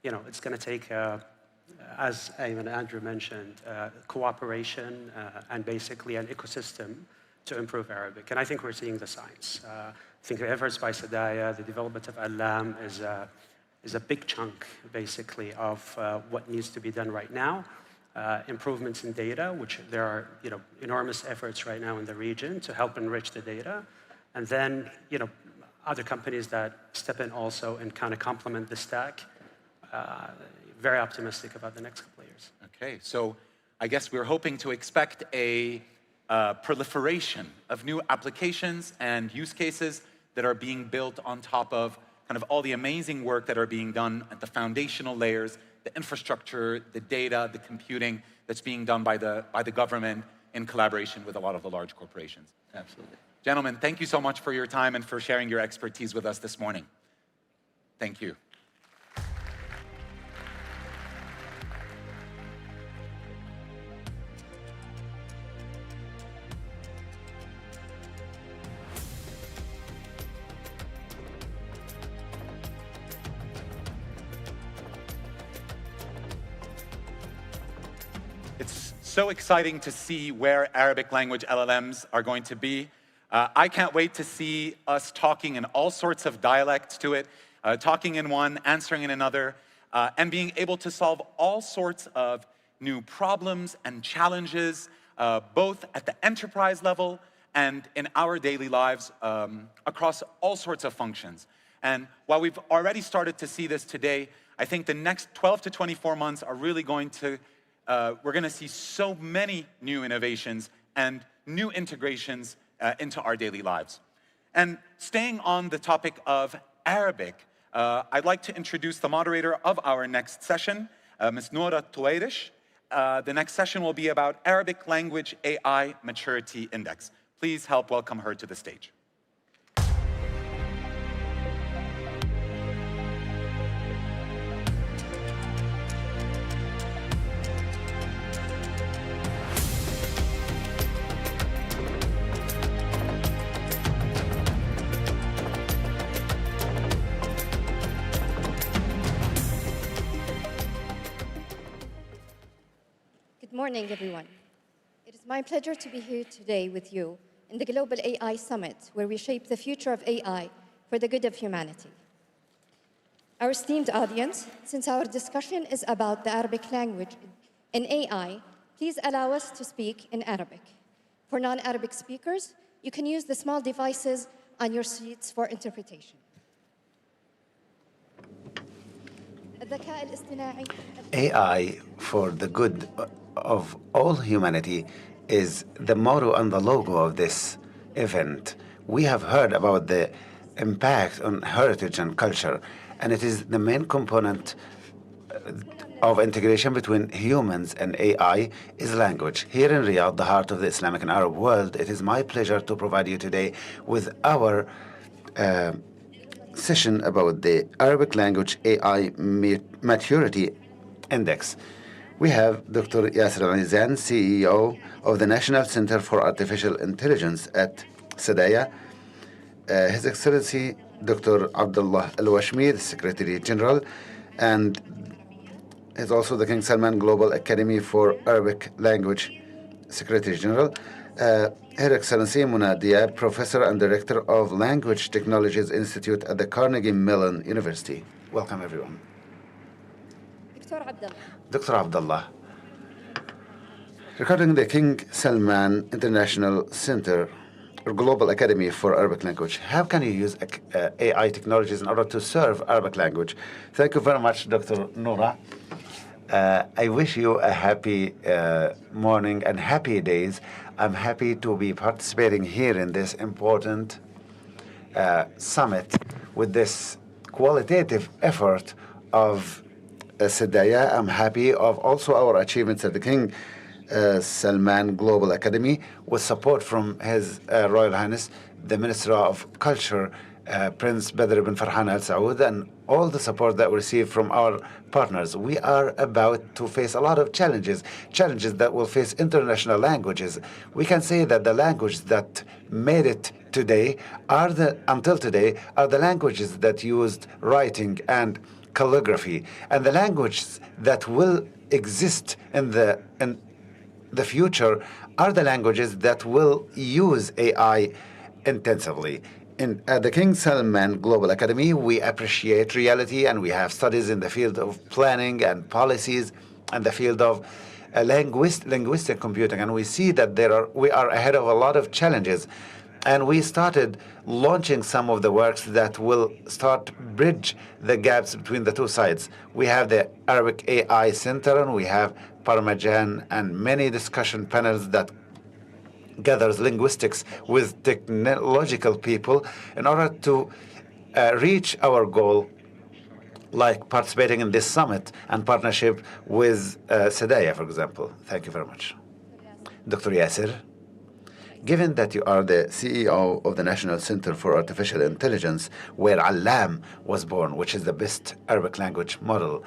it's going to take, as Ayman and Andrew mentioned, cooperation and basically an ecosystem to improve Arabic. And I think we're seeing the signs. I think the efforts by Sadaya, the development of Alam is a big chunk, basically, of what needs to be done right now. Improvements in data, which there are enormous efforts right now in the region to help enrich the data. And then other companies that step in also and kind of complement the stack. Very optimistic about the next couple of years.
Okay, so I guess we're hoping to expect a proliferation of new applications and use cases that are being built on top of kind of all the amazing work that are being done at the foundational layers, the infrastructure, the data, the computing that's being done by the government in collaboration with a lot of the large corporations.
Absolutely.
Gentlemen, thank you so much for your time and for sharing your expertise with us this morning. Thank you. It's so exciting to see where Arabic language LLMs are going to be. I can't wait to see us talking in all sorts of dialects to it, talking in one, answering in another, and being able to solve all sorts of new problems and challenges, both at the enterprise level and in our daily lives across all sorts of functions. And while we've already started to see this today, I think the next 12 to 24 months are really going to we're going to see so many new innovations and new integrations into our daily lives. And staying on the topic of Arabic, I'd like to introduce the moderator of our next session, Ms. Noura Touairish. The next session will be about Arabic Language AI Maturity Index. Please help welcome her to the stage.
Good morning, everyone. It is my pleasure to be here today with you in the Global AI Summit, where we shape the future of AI for the good of humanity. Our esteemed audience, since our discussion is about the Arabic language and AI, please allow us to speak in Arabic. For non-Arabic speakers, you can use the small devices on your seats for interpretation.
AI for the good of all humanity is the motto and the logo of this event. We have heard about the impact on heritage and culture, and it is the main component of integration between humans and AI is language. Here in Riyadh, the heart of the Islamic and Arab world, it is my pleasure to provide you today with our session about the Arabic Language AI Maturity Index. We have Dr. Yasser Al-Mizan, CEO of the National Center for Artificial Intelligence at Sadaya. His Excellency Dr. Abdullah Al-Washmi, the Secretary General, and is also the King Salman Global Academy for Arabic Language Secretary General. Her Excellency Muna Diab, Professor and Director of Language Technologies Institute at the Carnegie Mellon University. Welcome, everyone. Dr. Abdullah, regarding the King Salman International Center Global Academy for Arabic Language. How can you use AI technologies in order to serve Arabic language? Thank you very much, Dr. Noura. I wish you a happy morning and happy days. I'm happy to be participating here in this important summit with this qualitative effort of Sadaya. I'm happy of also our achievements at the King Salman Global Academy with support from His Royal Highness, the Minister of Culture, Prince Badr bin Farhan Al Saud, and all the support that we receive from our partners. We are about to face a lot of challenges that will face international languages. We can say that the languages that made it today until today are the languages that used writing and calligraphy, and the languages that will exist in the future are the languages that will use AI intensively. At the King Salman Global Academy, we appreciate reality, and we have studies in the field of planning and policies and the field of linguistic computing, and we see that we are ahead of a lot of challenges. And we started launching some of the works that will start bridge the gaps between the two sides. We have the Arabic AI Center, and we have Parmesan and many discussion panels that gathers linguistics with technological people in order to reach our goal, like participating in this summit and partnership with Sadaya, for example. Thank you very much. Dr. Yasser, given that you are the CEO of the National Center for Artificial Intelligence, where Alam was born, which is the best Arabic language model,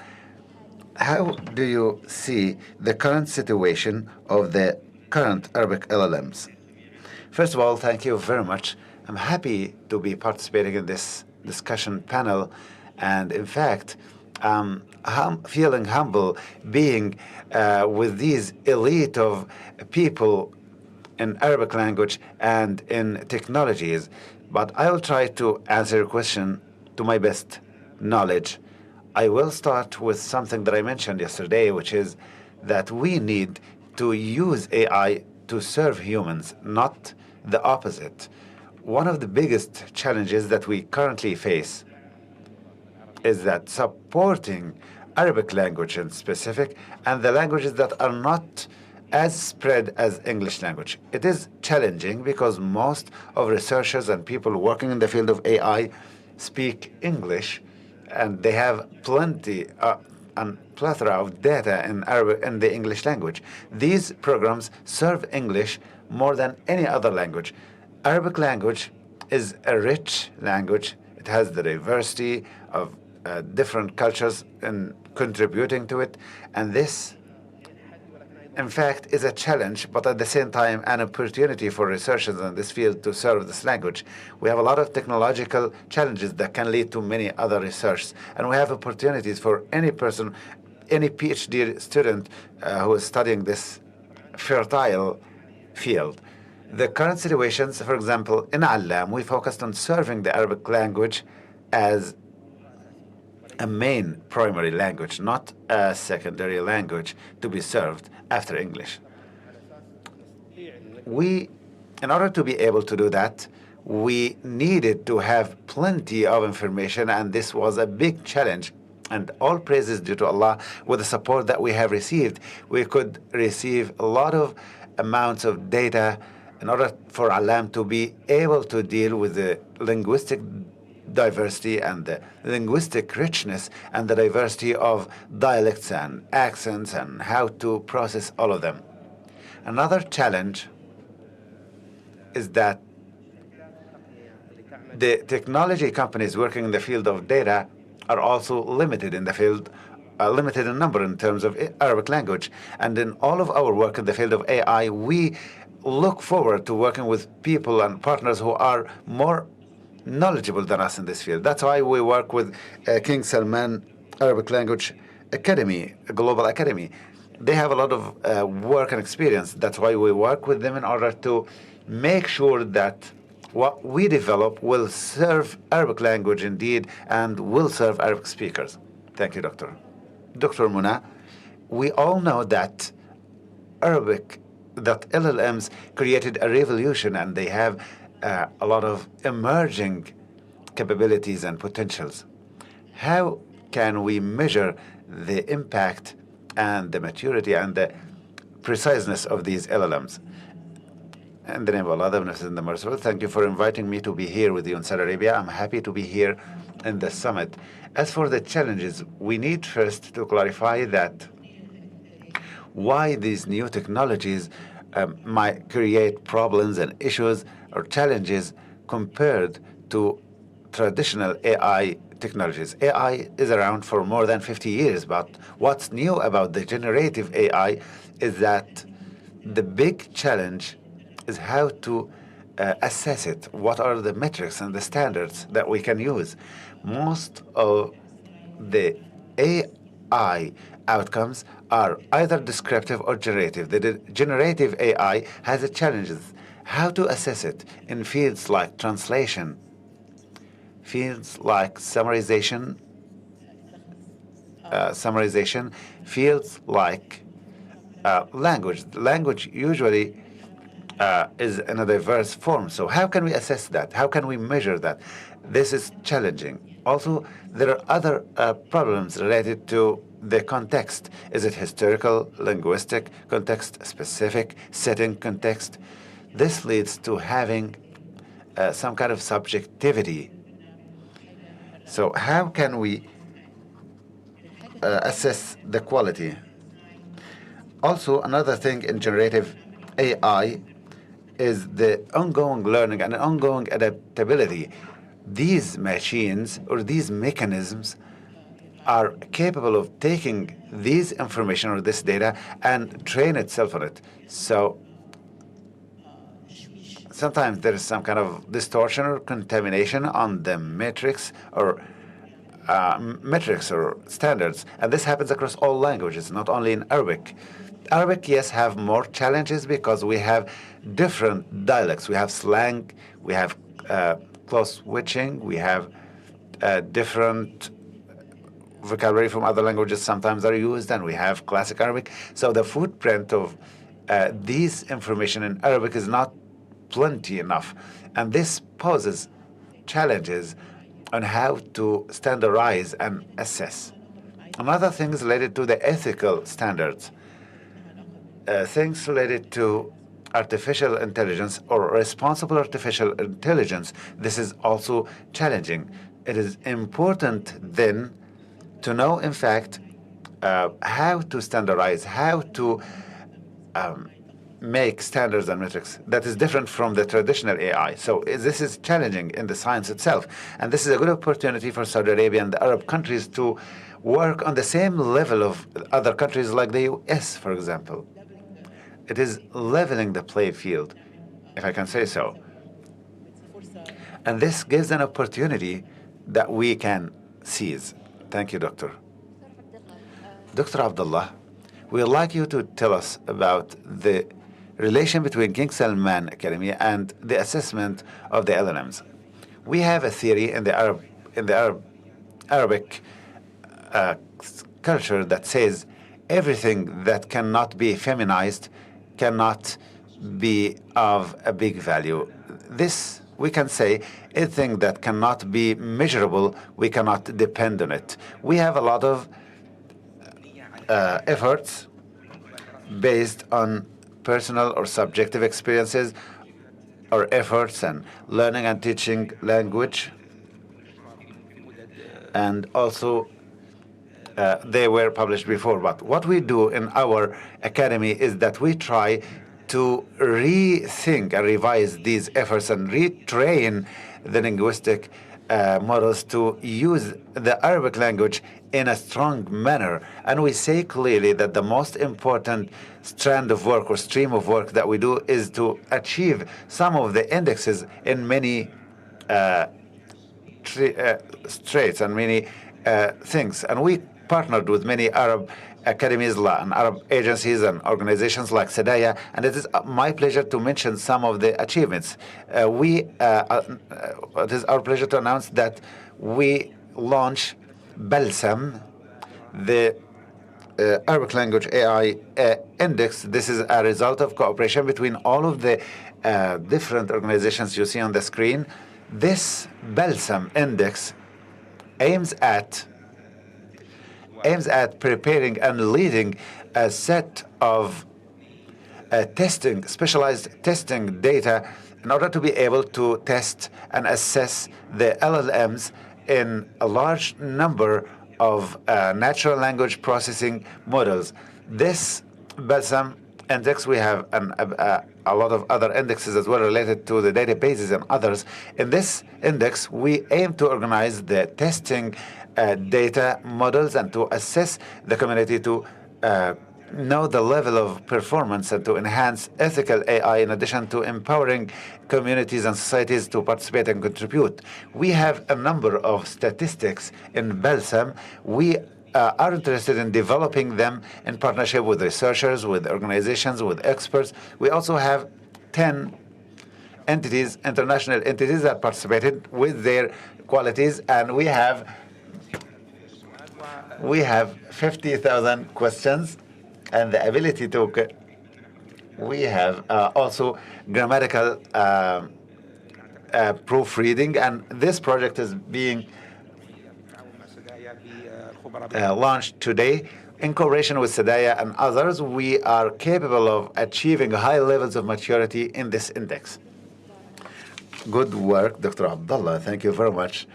how do you see the current situation of the current Arabic LLMs? First of all, thank you very much. I'm happy to be participating in this discussion panel, and in fact, I'm feeling humble being with these elite of people in Arabic language and in technologies. But I will try to answer your question to my best knowledge. I will start with something that I mentioned yesterday, which is that we need to use AI to serve humans, not the opposite. One of the biggest challenges that we currently face is that supporting Arabic language in specific and the languages that are not as spread as English language. It is challenging because most of researchers and people working in the field of AI speak English, and they have plenty and plethora of data in Arabic in the English language. These programs serve English more than any other language. Arabic language is a rich language. It has the diversity of different cultures and contributing to it, and this, in fact, is a challenge, but at the same time, an opportunity for researchers in this field to serve this language. We have a lot of technological challenges that can lead to many other research, and we have opportunities for any person, any PhD student who is studying this fertile field. The current situations, for example, in Alam, we focused on serving the Arabic language as a main primary language, not a secondary language to be served after English. In order to be able to do that, we needed to have plenty of information, and this was a big challenge. And all praise is due to Allah. With the support that we have received, we could receive a lot of amounts of data in order for Alam to be able to deal with the linguistic diversity and the linguistic richness and the diversity of dialects and accents and how to process all of them. Another challenge is that the technology companies working in the field of data are also limited in the field, limited in number in terms of Arabic language. And in all of our work in the field of AI, we look forward to working with people and partners who are more knowledgeable than us in this field. That's why we work with King Salman Arabic Language Academy, a global academy. They have a lot of work and experience. That's why we work with them in order to make sure that what we develop will serve Arabic language indeed and will serve Arabic speakers. Thank you, Doctor. Dr. Muna, we all know that LLMs created a revolution, and they have a lot of emerging capabilities and potentials. How can we measure the impact and the maturity and the preciseness of these LLMs? In the name of Allah, the Beneficent and the Merciful, thank you for inviting me to be here with you in Saudi Arabia. I'm happy to be here in the summit. As for the challenges, we need first to clarify that why these new technologies might create problems and issues or challenges compared to traditional AI technologies. AI is around for more than 50 years, but what's new about the generative AI is that the big challenge is how to assess it. What are the metrics and the standards that we can use? Most of the AI outcomes are either descriptive or generative. The generative AI has its challenges. How to assess it in fields like translation, fields like summarization, fields like language. Language usually is in a diverse form. So how can we assess that? How can we measure that? This is challenging. Also, there are other problems related to the context. Is it historical, linguistic context, specific setting context? This leads to having some kind of subjectivity. So how can we assess the quality? Also, another thing in generative AI is the ongoing learning and ongoing adaptability. These machines or these mechanisms are capable of taking this information or this data and train itself on it. So sometimes there is some kind of distortion or contamination on the metrics or standards, and this happens across all languages, not only in Arabic. Arabic, yes, have more challenges because we have different dialects. We have slang, we have close switching, we have different vocabulary from other languages sometimes are used, and we have classic Arabic. So the footprint of this information in Arabic is not plenty enough, and this poses challenges on how to standardize and assess. Another thing is related to the ethical standards. Things related to artificial intelligence or responsible artificial intelligence, this is also challenging. It is important then to know, in fact, how to standardize, how to make standards and metrics that is different from the traditional AI. So this is challenging in the science itself. And this is a good opportunity for Saudi Arabia and the Arab countries to work on the same level of other countries like the US, for example. It is leveling the playing field, if I can say so. And this gives an opportunity that we can seize. Thank you, Doctor. Dr. Abdullah, we'd like you to tell us about the relation between King Salman Academy and the assessment of the LLMs. We have a theory in the Arabic culture that says everything that cannot be feminized cannot be of a big value. This, we can say, anything that cannot be measurable, we cannot depend on it. We have a lot of efforts based on personal or subjective experiences or efforts and learning and teaching language. And also, they were published before. But what we do in our academy is that we try to rethink and revise these efforts and retrain the linguistic models to use the Arabic language in a strong manner. And we say clearly that the most important strand of work or stream of work that we do is to achieve some of the indexes in many traits and many things. And we partnered with many Arab academies and Arab agencies and organizations like Sadaya, and it is my pleasure to mention some of the achievements. It is our pleasure to announce that we launch Balsam, the Arabic language AI index. This is a result of cooperation between all of the different organizations you see on the screen. This Balsam Index aims at preparing and leading a set of specialized testing data in order to be able to test and assess the LLMs in a large number of natural language processing models. This Balsam Index, we have a lot of other indexes as well related to the databases and others. In this index, we aim to organize the testing data models and to assess the community to know the level of performance and to enhance ethical AI in addition to empowering communities and societies to participate and contribute. We have a number of statistics in Balsam. We are interested in developing them in partnership with researchers, with organizations, with experts. We also have 10 entities, international entities that participated with their qualities, and we have 50,000 questions and the ability to we have also grammatical proofreading, and this project is being launched today. In cooperation with Sadaya and others, we are capable of achieving high levels of maturity in this index. Good work, Dr. Abdullah. Thank you very much.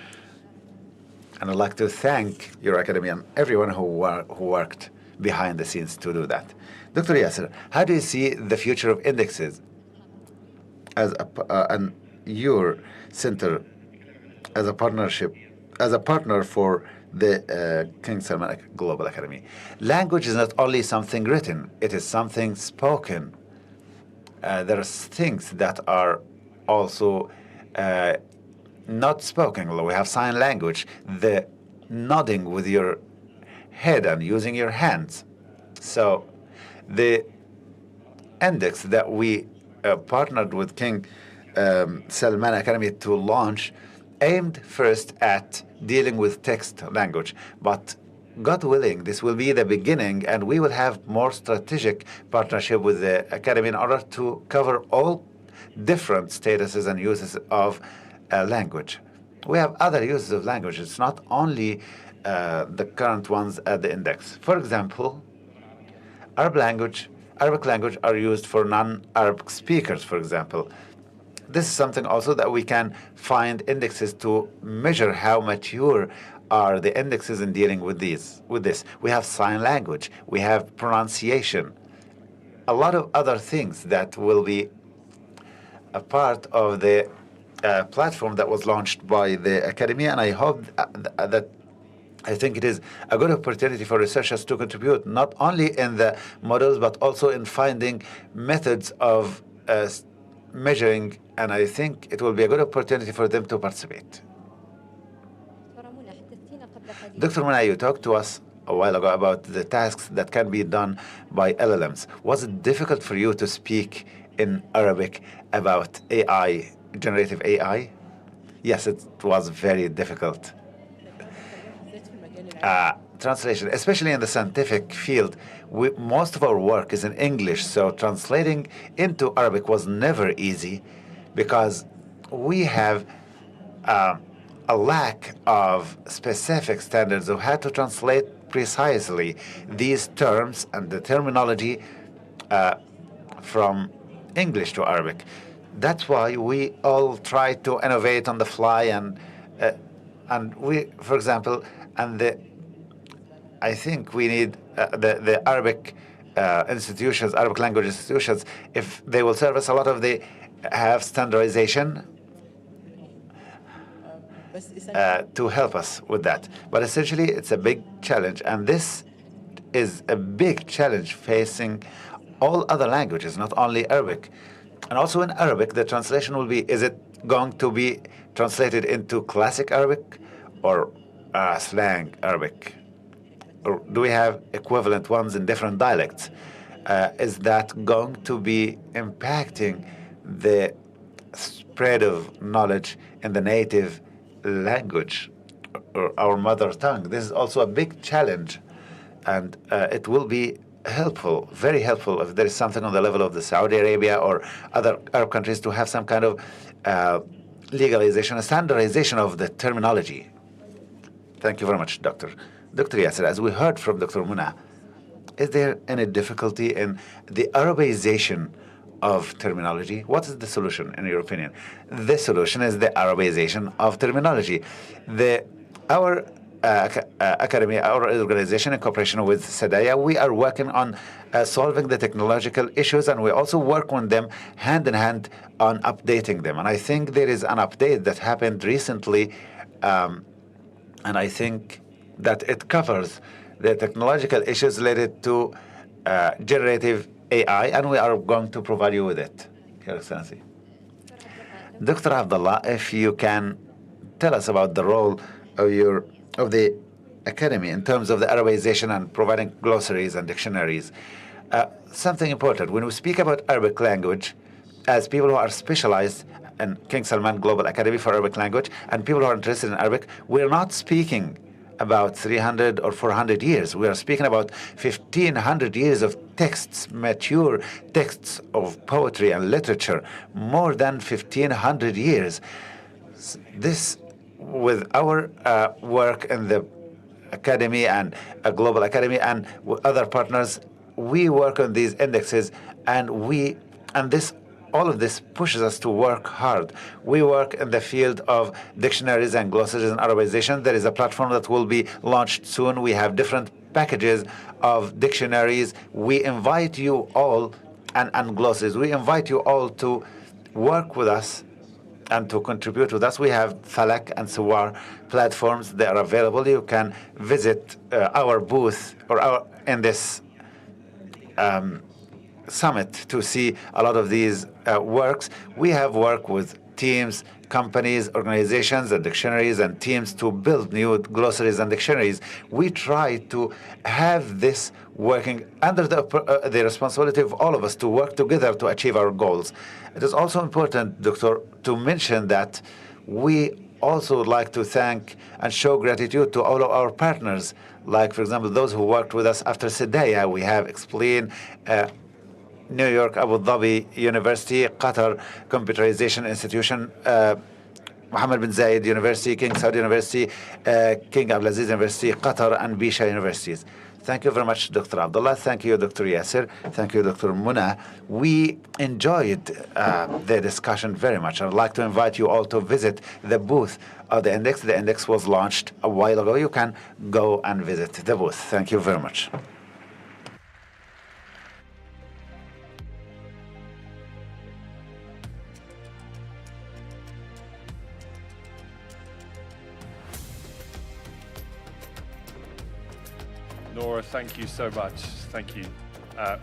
And I'd like to thank your academy and everyone who worked behind the scenes to do that. Dr. Yasser, how do you see the future of indexes as and your center as a partner for the King Salman Global Academy? Language is not only something written, it is something spoken. There are things that are also not spoken. We have sign language, the nodding with your head and using your hands. So the index that we partnered with King Salman Academy to launch aimed first at dealing with text language. But God willing, this will be the beginning, and we will have more strategic partnership with the Academy in order to cover all different statuses and uses of language. We have other uses of language. It's not only the current ones at the index. For example, Arabic language are used for non-Arabic speakers, for example. This is something also that we can find indexes to measure how mature are the indexes in dealing with this. We have sign language, we have pronunciation, a lot of other things that will be a part of the platform that was launched by the Academy, and I hope that I think it is a good opportunity for researchers to contribute not only in the models but also in finding methods of measuring, and I think it will be a good opportunity for them to participate. Dr. Muna, you talked to us a while ago about the tasks that can be done by LLMs. Was it difficult for you to speak in Arabic about AI, generative AI? Yes, it was very difficult. Translation, especially in the scientific field, most of our work is in English, so translating into Arabic was never easy because we have a lack of specific standards of how to translate precisely these terms and the terminology from English to Arabic. That's why we all try to innovate on the fly, and we, for example, I think we need the Arabic institutions, Arabic language institutions, if they will service a lot of the have standardization to help us with that. But essentially, it's a big challenge, and this is a big challenge facing all other languages, not only Arabic. And also in Arabic, the translation will be, is it going to be translated into classic Arabic or slang Arabic? Or do we have equivalent ones in different dialects? Is that going to be impacting the spread of knowledge in the native language or our mother tongue? This is also a big challenge, and it will be helpful, very helpful, if there is something on the level of the Saudi Arabia or other Arab countries to have some kind of legalization, a standardization of the terminology. Thank you very much, Dr. Yasser. As we heard from Dr. Muna, is there any difficulty in the Arabization of terminology? What is the solution, in your opinion? The solution is the Arabization of terminology. Our academy, our organization, in cooperation with Sadaya, we are working on solving the technological issues, and we also work on them hand in hand on updating them. And I think there is an update that happened recently, and I think that it covers the technological issues related to generative AI, and we are going to provide you with it, Your Excellency. Dr. Abdullah, if you can tell us about the role of the academy in terms of the Arabization and providing glossaries and dictionaries. Something important, when we speak about Arabic language, as people who are specialized in King Salman Global Academy for Arabic Language, and people who are interested in Arabic, we're not speaking about 300 or 400 years. We are speaking about 1,500 years of texts, mature texts of poetry and literature, more than 1,500 years. This, with our work in the academy and a global academy and other partners, we work on these indexes, and all of this pushes us to work hard. We work in the field of dictionaries and glossaries and Arabization. There is a platform that will be launched soon. We have different packages of dictionaries. We invite you all, and glossaries, we invite you all to work with us and to contribute with us. We have Falak and Sawar platforms. They are available. You can visit our booth in this summit to see a lot of these works. We have worked with teams, companies, organizations, and dictionaries and teams to build new glossaries and dictionaries. We try to have this working under the responsibility of all of us to work together to achieve our goals. It is also important, Doctor, to mention that we also would like to thank and show gratitude to all of our partners, like, for example, those who worked with us after Sadaya. We have Explain, New York, Abu Dhabi University, Qatar Computerization Institution, Mohammed bin Zayed University, King Saud University, King Abdulaziz University, Qatar, and Bisha Universities. Thank you very much, Dr. Abdullah. Thank you, Dr. Yasser. Thank you, Dr. Muna. We enjoyed the discussion very much. I would like to invite you all to visit the booth of the index. The index was launched a while ago. You can go and visit the booth. Thank you very much.
Nora, thank you so much. Thank you.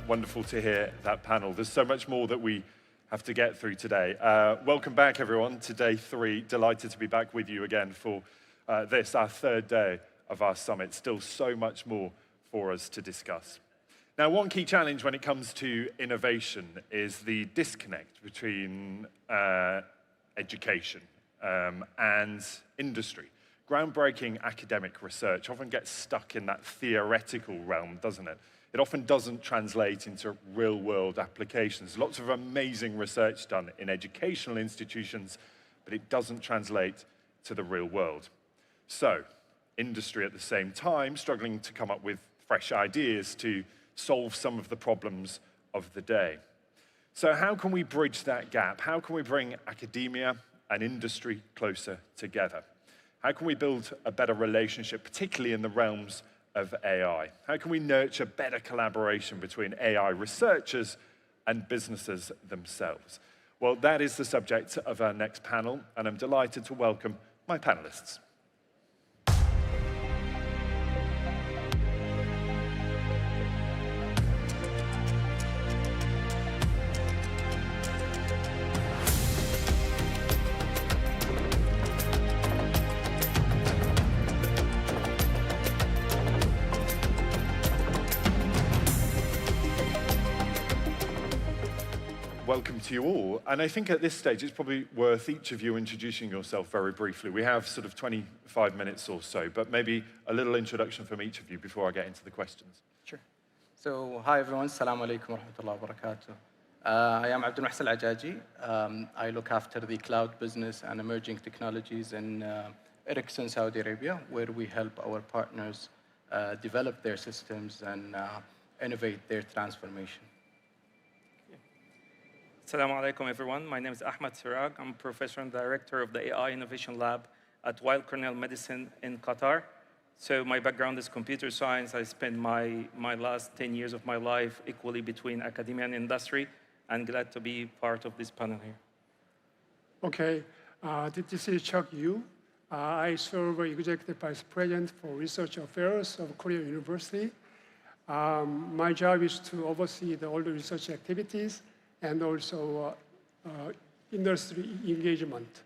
Wonderful to hear that panel. There's so much more that we have to get through today. Welcome back, everyone, to day 3. Delighted to be back with you again for this, our 3rd day of our summit. Still so much more for us to discuss. Now, one key challenge when it comes to innovation is the disconnect between education and industry. Groundbreaking academic research often gets stuck in that theoretical realm, doesn't it? It often doesn't translate into real-world applications. Lots of amazing research done in educational institutions, but it doesn't translate to the real world. So, industry at the same time struggling to come up with fresh ideas to solve some of the problems of the day. So how can we bridge that gap? How can we bring academia and industry closer together? How can we build a better relationship, particularly in the realms of AI? How can we nurture better collaboration between AI researchers and businesses themselves? Well, that is the subject of our next panel, and I'm delighted to welcome my panelists. Welcome to you all. And I think at this stage, it's probably worth each of you introducing yourself very briefly. We have sort of 25 minutes or so, but maybe a little introduction from each of you before I get into the questions.
Sure.
So, hi everyone, Assalamu alaikum wa rahmatullahi wa barakatuh. I am Abdul Muhsin Al-Ajaji. I look after the cloud business and emerging technologies in Ericsson, Saudi Arabia, where we help our partners develop their systems and innovate their transformation.
Assalamu alaikum, everyone. My name is Ahmad Sirag. I'm Professor and Director of the AI Innovation Lab at Weill Cornell Medicine in Qatar. So my background is computer science. I spent my last 10 years of my life equally between academia and industry, and glad to be part of this panel here.
Okay, this is Chuck Yu. I serve as Executive Vice President for Research Affairs of Korea University. My job is to oversee all the research activities and also industry engagement.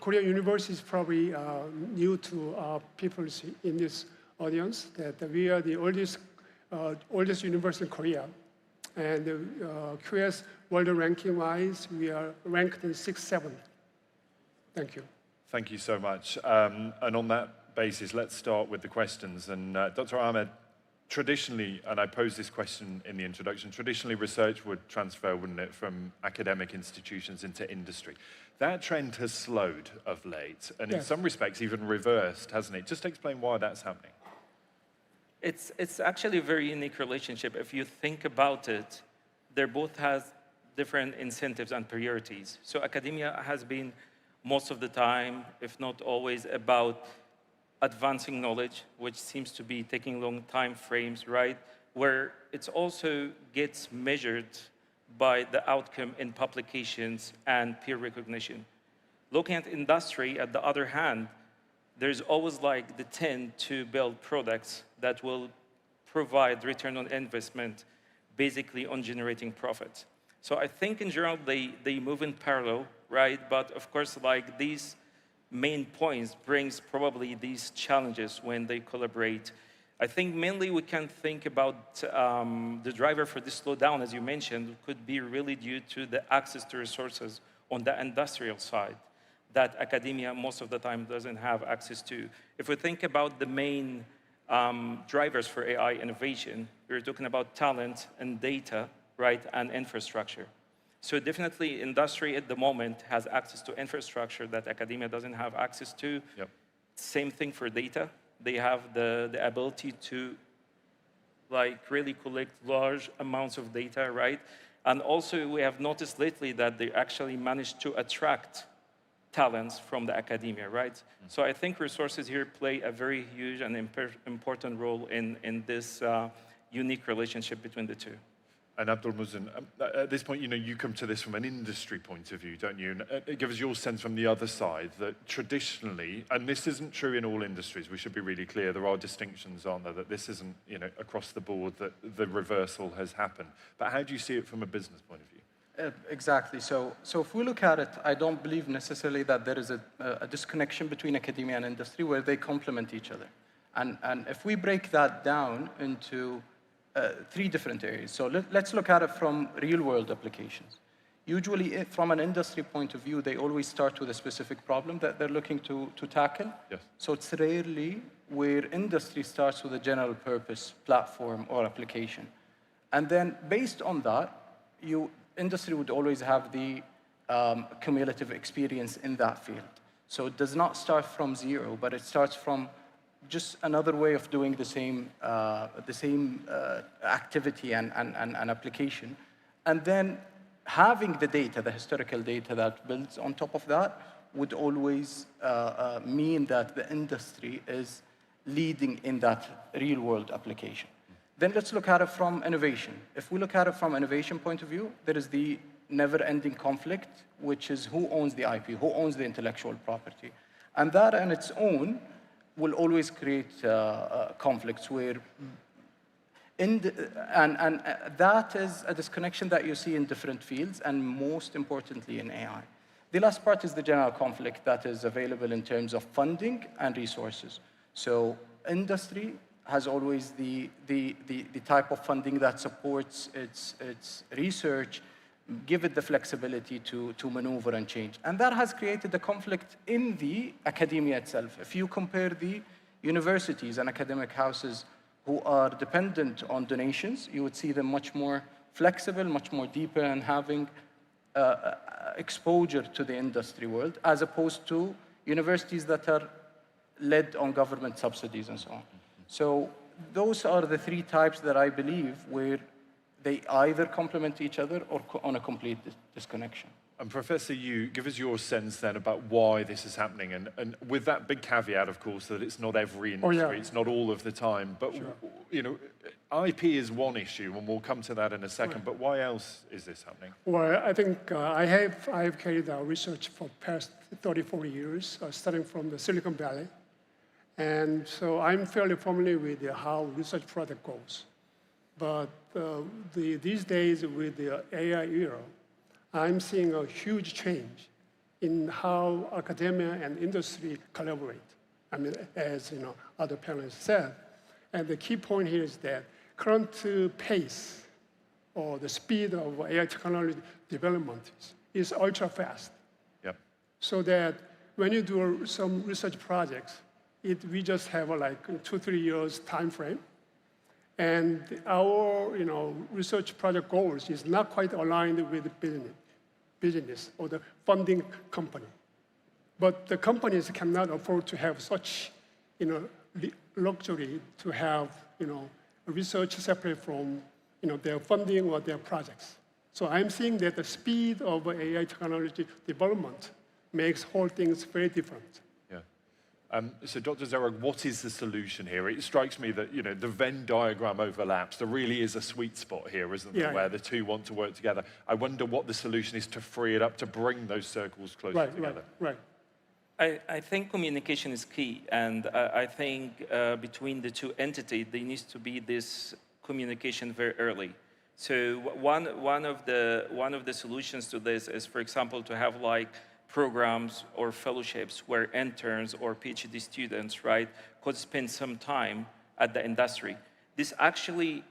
Korea University is probably new to people in this audience, that we are the oldest university in Korea. And QS world ranking-wise, we are ranked in 6th, 7th. Thank you.
Thank you so much. And on that basis, let's start with the questions. And Dr. Ahmed, traditionally, and I posed this question in the introduction, traditionally research would transfer, wouldn't it, from academic institutions into industry. That trend has slowed of late, and in some respects even reversed, hasn't it? Just explain why that's happening.
It's actually a very unique relationship. If you think about it, they both has different incentives and priorities. So academia has been most of the time, if not always, about advancing knowledge, which seems to be taking long time frames, right? Where it also gets measured by the outcome in publications and peer recognition. Looking at industry, at the other hand, there's always like the tend to build products that will provide return on investment, basically on generating profits. So I think in general, they move in parallel, right? But of course, like these main points brings probably these challenges when they collaborate. I think mainly we can think about the driver for this slowdown, as you mentioned, could be really due to the access to resources on the industrial side that academia most of the time doesn't have access to. If we think about the main drivers for AI innovation, we're talking about talent and data, right, and infrastructure. So definitely industry at the moment has access to infrastructure that academia doesn't have access to.
Yep.
Same thing for data. They have the ability to like really collect large amounts of data, right? And also we have noticed lately that they actually managed to attract talents from the academia, right? So I think resources here play a very huge and important role in this unique relationship between the two.
And Abdul Muhsin, at this point, you come to this from an industry point of view, don't you? And give us your sense from the other side that traditionally, and this isn't true in all industries, we should be really clear, there are distinctions, aren't there, that this isn't, across the board that the reversal has happened. But how do you see it from a business point of view?
Exactly. So if we look at it, I don't believe necessarily that there is a disconnection between academia and industry where they complement each other. And if we break that down into 3 different areas. So let's look at it from real-world applications. Usually, from an industry point of view, they always start with a specific problem that they're looking to tackle.
Yes.
So it's rarely where industry starts with a general purpose platform or application. And then based on that, industry would always have the cumulative experience in that field. So it does not start from zero, but it starts from just another way of doing the same activity and application. And then having the data, the historical data that builds on top of that would always mean that the industry is leading in that real-world application. Then let's look at it from innovation. If we look at it from innovation point of view, there is the never-ending conflict, which is who owns the IP, who owns the intellectual property. And that on its own will always create conflicts where, and that is a disconnection that you see in different fields, and most importantly in AI. The last part is the general conflict that is available in terms of funding and resources. So industry has always the type of funding that supports its research, give it the flexibility to maneuver and change. And that has created a conflict in the academia itself. If you compare the universities and academic houses who are dependent on donations, you would see them much more flexible, much more deeper, and having exposure to the industry world, as opposed to universities that are led on government subsidies and so on. So those are the three types that I believe where they either complement each other or on a complete disconnection.
And Professor Yu, give us your sense then about why this is happening, and with that big caveat, of course, that it's not every industry, it's not all of the time, but you know, IP is one issue, and we'll come to that in a second, but why else is this happening?
Well, I think I have carried out research for past 34 years, starting from the Silicon Valley. And so I'm fairly familiar with how research project goes. But these days with the AI era, I'm seeing a huge change in how academia and industry collaborate. I mean, as other panelists said. And the key point here is that current pace or the speed of AI technology development is ultra fast.
Yep.
So that when you do some research projects, we just have like 2-3 years time frame. And our research project goals is not quite aligned with business or the funding company. But the companies cannot afford to have such luxury to have research separate from their funding or their projects. So I'm seeing that the speed of AI technology development makes whole things very different.
So Dr. Zarog, what is the solution here? It strikes me that the Venn diagram overlaps. There really is a sweet spot here, isn't there, where the two want to work together. I wonder what the solution is to free it up, to bring those circles closer together.
Right.
I think communication is key, and I think between the two entities, there needs to be this communication very early. So one of the solutions to this is, for example, to have like programs or fellowships where interns or PhD students, right, could spend some time at the industry. This actually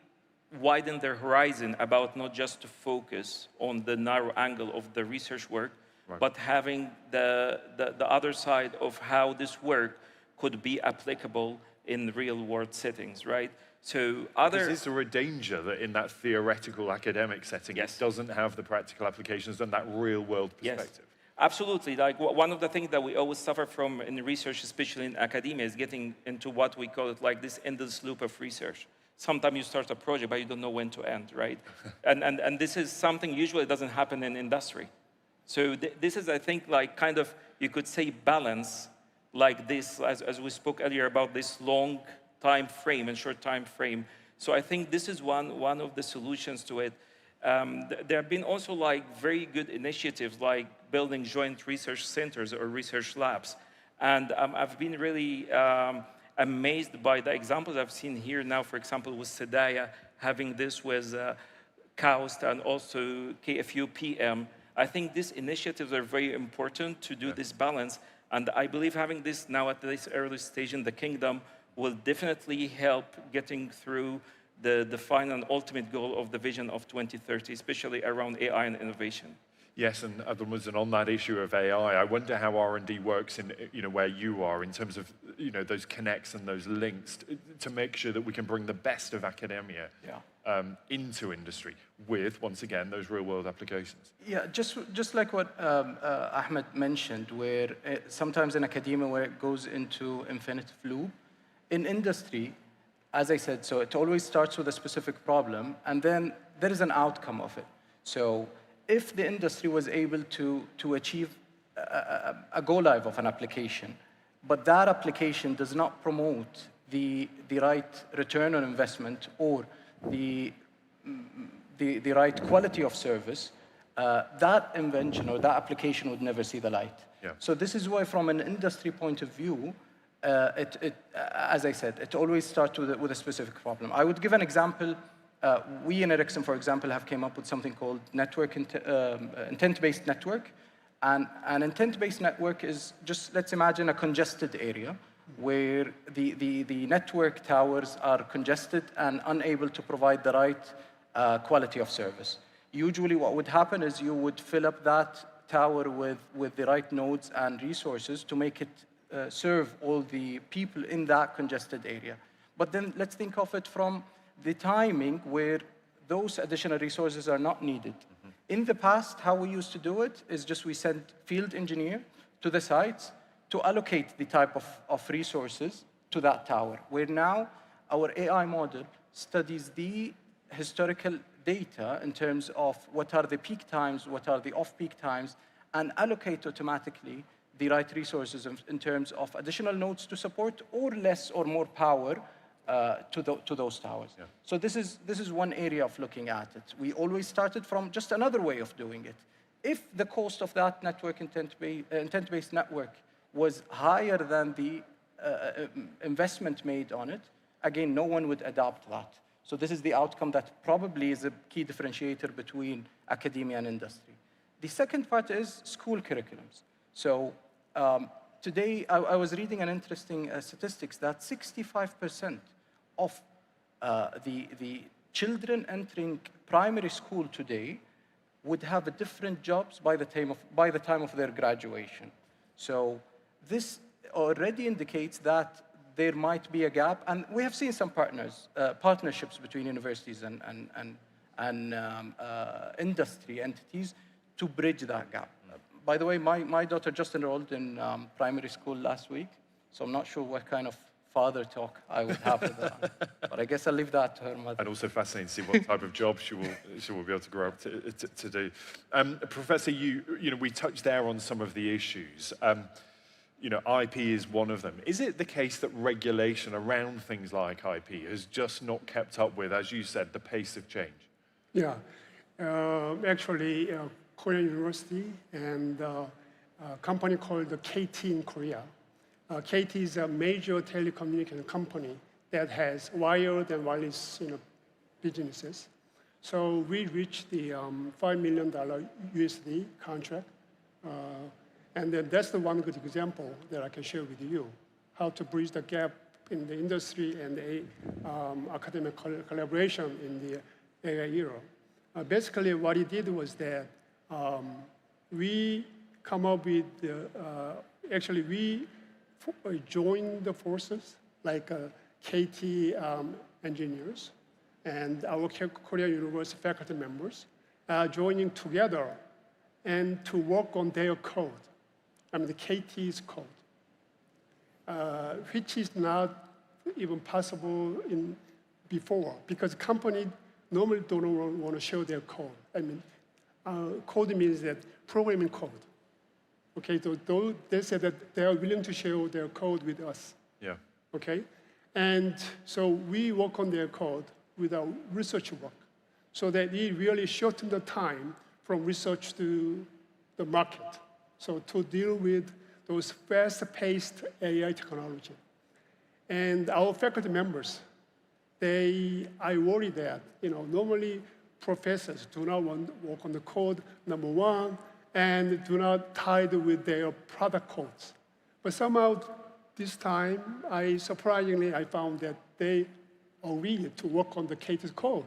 widened their horizon about not just to focus on the narrow angle of the research work, but having the other side of how this work could be applicable in real-world settings, right? So
Is there a danger that in that theoretical academic setting, it doesn't have the practical applications and that real-world perspective?
Absolutely. Like one of the things that we always suffer from in research, especially in academia, is getting into what we call it like this endless loop of research. Sometimes you start a project, but you don't know when to end, right? and this is something usually doesn't happen in industry. So this is, I think, like kind of, you could say, balance like this, as we spoke earlier about this long time frame and short time frame. So I think this is one of the solutions to it. There have been also like very good initiatives like building joint research centers or research labs. And I've been really amazed by the examples I've seen here now, for example, with SEDAIA, having this with KAUST and also KFU PM. I think these initiatives are very important to do this balance. And I believe having this now at this early stage in the kingdom will definitely help getting through the final and ultimate goal of the vision of 2030, especially around AI and innovation.
Yes, and on that issue of AI, I wonder how R&D works in where you are in terms of those connects and those links to make sure that we can bring the best of academia into industry with, once again, those real-world applications.
Yeah, just like what Ahmed mentioned, where sometimes in academia where it goes into infinitive loop, in industry, as I said, so it always starts with a specific problem, and then there is an outcome of it. So if the industry was able to achieve a go-live of an application, but that application does not promote the right return on investment or the right quality of service, that invention or that application would never see the light. So this is why, from an industry point of view, as I said, it always starts with a specific problem. I would give an example. We in Ericsson, for example, have came up with something called intent-based network. And an intent-based network is just, let's imagine a congested area where the network towers are congested and unable to provide the right quality of service. Usually what would happen is you would fill up that tower with the right nodes and resources to make it serve all the people in that congested area. But then let's think of it from the timing where those additional resources are not needed. In the past, how we used to do it is just we send field engineer to the sites to allocate the type of resources to that tower, where now our AI model studies the historical data in terms of what are the peak times, what are the off-peak times, and allocate automatically the right resources in terms of additional nodes to support or less or more power to those towers. Yeah. So this is one area of looking at it. We always started from just another way of doing it. If the cost of that network intent-based network was higher than the investment made on it, again, no one would adopt that. So this is the outcome that probably is a key differentiator between academia and industry. The second part is school curriculums. So today, I was reading an interesting statistics that 65% of the children entering primary school today would have different jobs by the time of their graduation. So this already indicates that there might be a gap, and we have seen some partnerships between universities and industry entities to bridge that gap. By the way, my daughter just enrolled in primary school last week, so I'm not sure what kind of father talk I would have with her. But I guess I'll leave that to her mother.
And also fascinating to see what type of job she will be able to grow up to do. Professor, we touched there on some of the issues. IP is one of them. Is it the case that regulation around things like IP has just not kept up with, as you said, the pace of change?
Yeah, actually, Korean University and a company called KT in Korea. KT is a major telecommunication company that has wired and wireless businesses. So we reached the $5 million USD contract. And then that's the one good example that I can share with you, how to bridge the gap in the industry and the academic collaboration in the AI era. Basically, what he did was that we come up with, actually we joined the forces, like KT engineers and our Korean University faculty members, joining together and to work on their code. The KT's code, which is not even possible before, because companies normally don't want to show their code. Code means that programming code. Okay, so they said that they are willing to share their code with us.
Yeah.
Okay, and so we work on their code with our research work, so that it really shortened the time from research to the market. So to deal with those fast-paced AI technology. And our faculty members, I worry that, normally professors do not want to work on the code, number one, and do not tie it with their product codes. But somehow this time, surprisingly, I found that they agreed to work on the KT's code.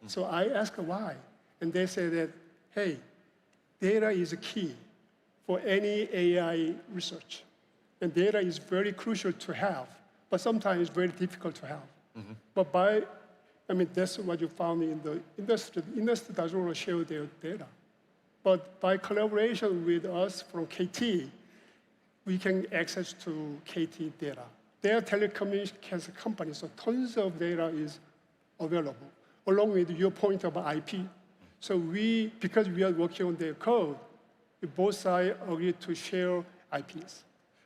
So I asked why, and they said that, hey, data is key for any AI research. And data is very crucial to have, but sometimes very difficult to have. But that's what you found in the industry. The industry doesn't want to share their data. But by collaboration with us from KT, we can access to KT data. They are telecommunications companies, so tons of data is available, along with your point about IP. So because we are working on their code, both sides agreed to share IPs.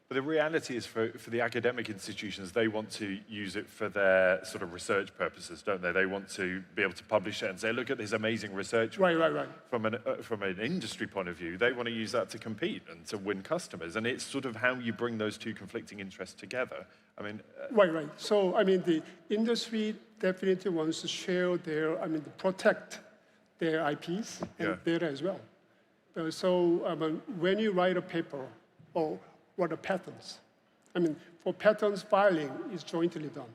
But the reality is for the academic institutions, they want to use it for their sort of research purposes, don't they? They want to be able to publish it and say, look at this amazing research.
Right.
From an industry point of view, they want to use that to compete and to win customers. And it's sort of how you bring those two conflicting interests together.
Right. So, the industry definitely wants to share protect their IPs and data as well. So when you write a paper or what are patents? For patents filing is jointly done,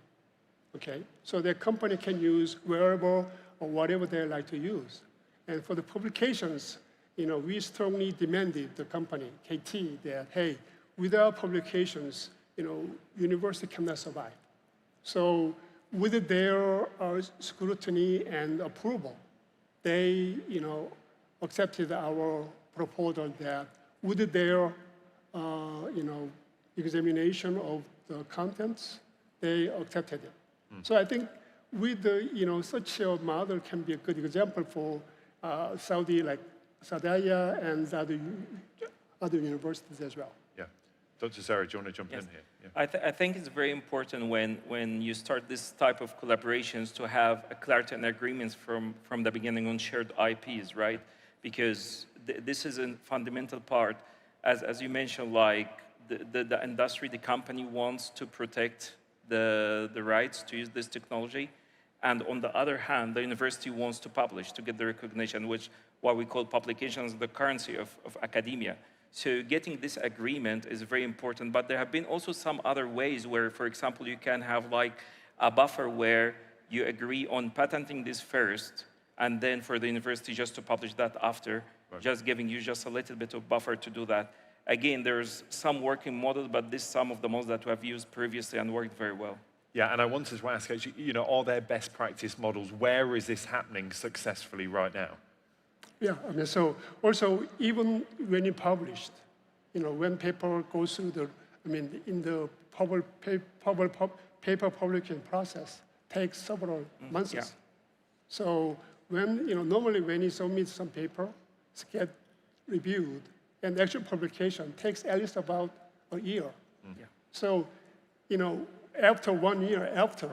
okay? So the company can use wearable or whatever they like to use. And for the publications, we strongly demanded the company, KT, that, hey, without publications, university cannot survive. So with their scrutiny and approval, they, accepted our proposal that with their, examination of the contents, they accepted it. So I think with the, such a model can be a good example for Saudi, like Sadaya and other universities as well.
Yeah. Dr. Sarah, do you want to jump in here? Yeah.
I think it's very important when you start this type of collaborations to have a clarity and agreements from the beginning on shared IPs, right? Because this is a fundamental part. As you mentioned, like the industry, the company wants to protect the rights to use this technology. And on the other hand, the university wants to publish to get the recognition, which what we call publications, the currency of academia. So getting this agreement is very important, but there have been also some other ways where, for example, you can have like a buffer where you agree on patenting this first, and then for the university just to publish that after, just giving you just a little bit of buffer to do that. Again, there's some working models, but this is some of the models that we have used previously and worked very well.
Yeah, and I wanted to ask, actually, are there best practice models? Where is this happening successfully right now?
Yeah, so also even when you published, when paper goes through in the paper publication process takes several months. Yeah. So when, normally when you submit some paper, it's get reviewed, and actual publication takes at least about a year. Yeah. So, after 1 year after,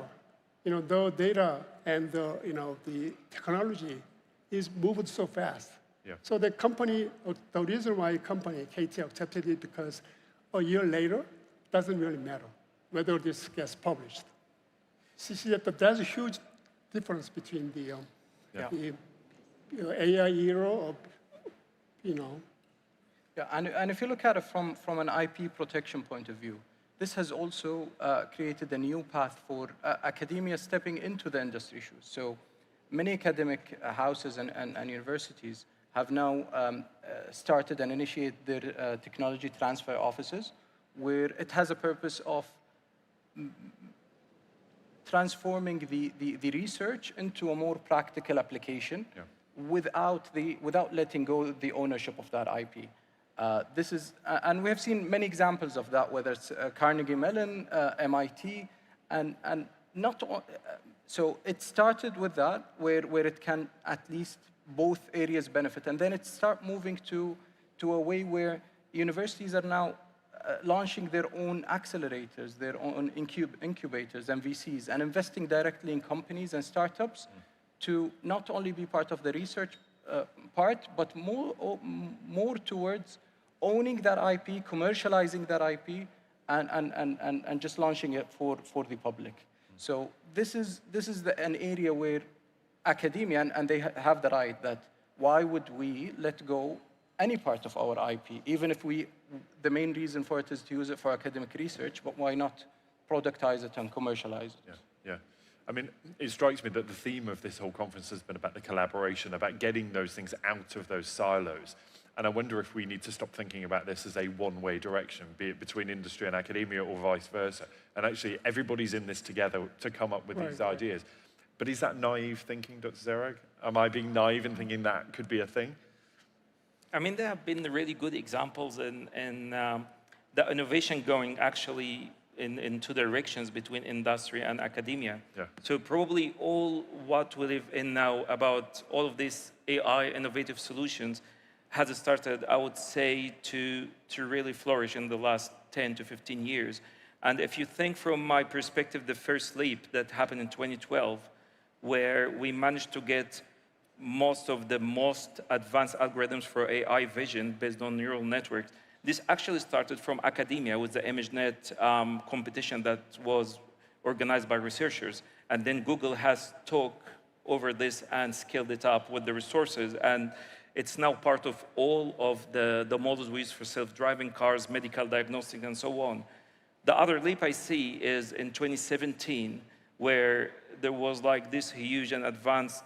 the data and the technology is moving so fast. Yeah. So the company, the reason why company, KT, accepted it because a year later, doesn't really matter whether this gets published. See that there's a huge difference between the AI era of,
Yeah, and if you look at it from an IP protection point of view, this has also created a new path for academia stepping into the industry issues. So many academic houses and universities have now started and initiated their technology transfer offices, where it has a purpose of transforming the research into a more practical application without letting go of the ownership of that IP. This is, and we have seen many examples of that, whether it's Carnegie Mellon, MIT, and not. So it started with that, where it can at least both areas benefit, and then it start moving to a way where universities are now launching their own accelerators, their own incubators and VCs, and investing directly in companies and startups to not only be part of the research part, but more towards owning that IP, commercializing that IP, and just launching it for the public. So this is an area where academia, and they have the right that why would we let go any part of our IP, even if the main reason for it is to use it for academic research, but why not productize it and commercialize it?
Yeah. I mean, it strikes me that the theme of this whole conference has been about the collaboration, about getting those things out of those silos. And I wonder if we need to stop thinking about this as a one-way direction, be it between industry and academia or vice versa. And actually, everybody's in this together to come up with these ideas. But is that naive thinking, Dr. Zerag? Am I being naive in thinking that could be a thing?
I mean, there have been really good examples in the innovation going actually in two directions between industry and academia. Yeah. So probably all what we live in now about all of these AI innovative solutions has started, I would say, to really flourish in the last 10 to 15 years. And if you think from my perspective, the first leap that happened in 2012, where we managed to get most of the most advanced algorithms for AI vision based on neural networks, this actually started from academia with the ImageNet competition that was organized by researchers. And then Google has talked over this and scaled it up with the resources. And it's now part of all of the models we use for self-driving cars, medical diagnostic, and so on. The other leap I see is in 2017, where there was like this huge and advanced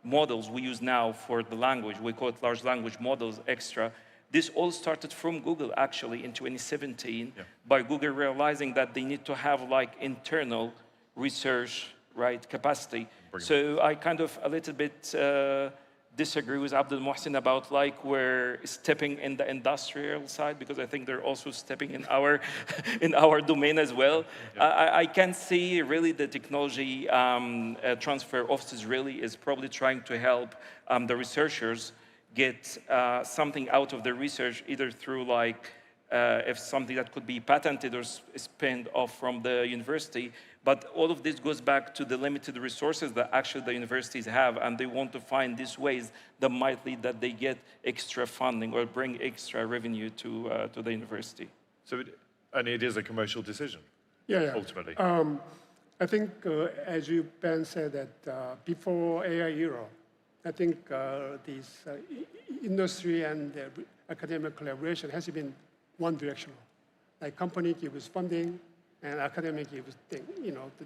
models we use now for the language. We call it large language models, extra. This all started from Google, actually, in 2017, by Google realizing that they need to have like internal research, right, capacity. So I kind of a little bit disagree with Abdul Mohsin about like we're stepping in the industrial side, because I think they're also stepping in our in our domain as well. I can see really the technology transfer offices really is probably trying to help the researchers get something out of the research, either through like if something that could be patented or spinned off from the university. But all of this goes back to the limited resources that actually the universities have, and they want to find these ways that might lead that they get extra funding or bring extra revenue to the university.
So, and it is a commercial decision, ultimately.
I think, as you, Ben, said, that before AI era, I think this industry and academic collaboration has been one directional. Like company gives funding, and academic gives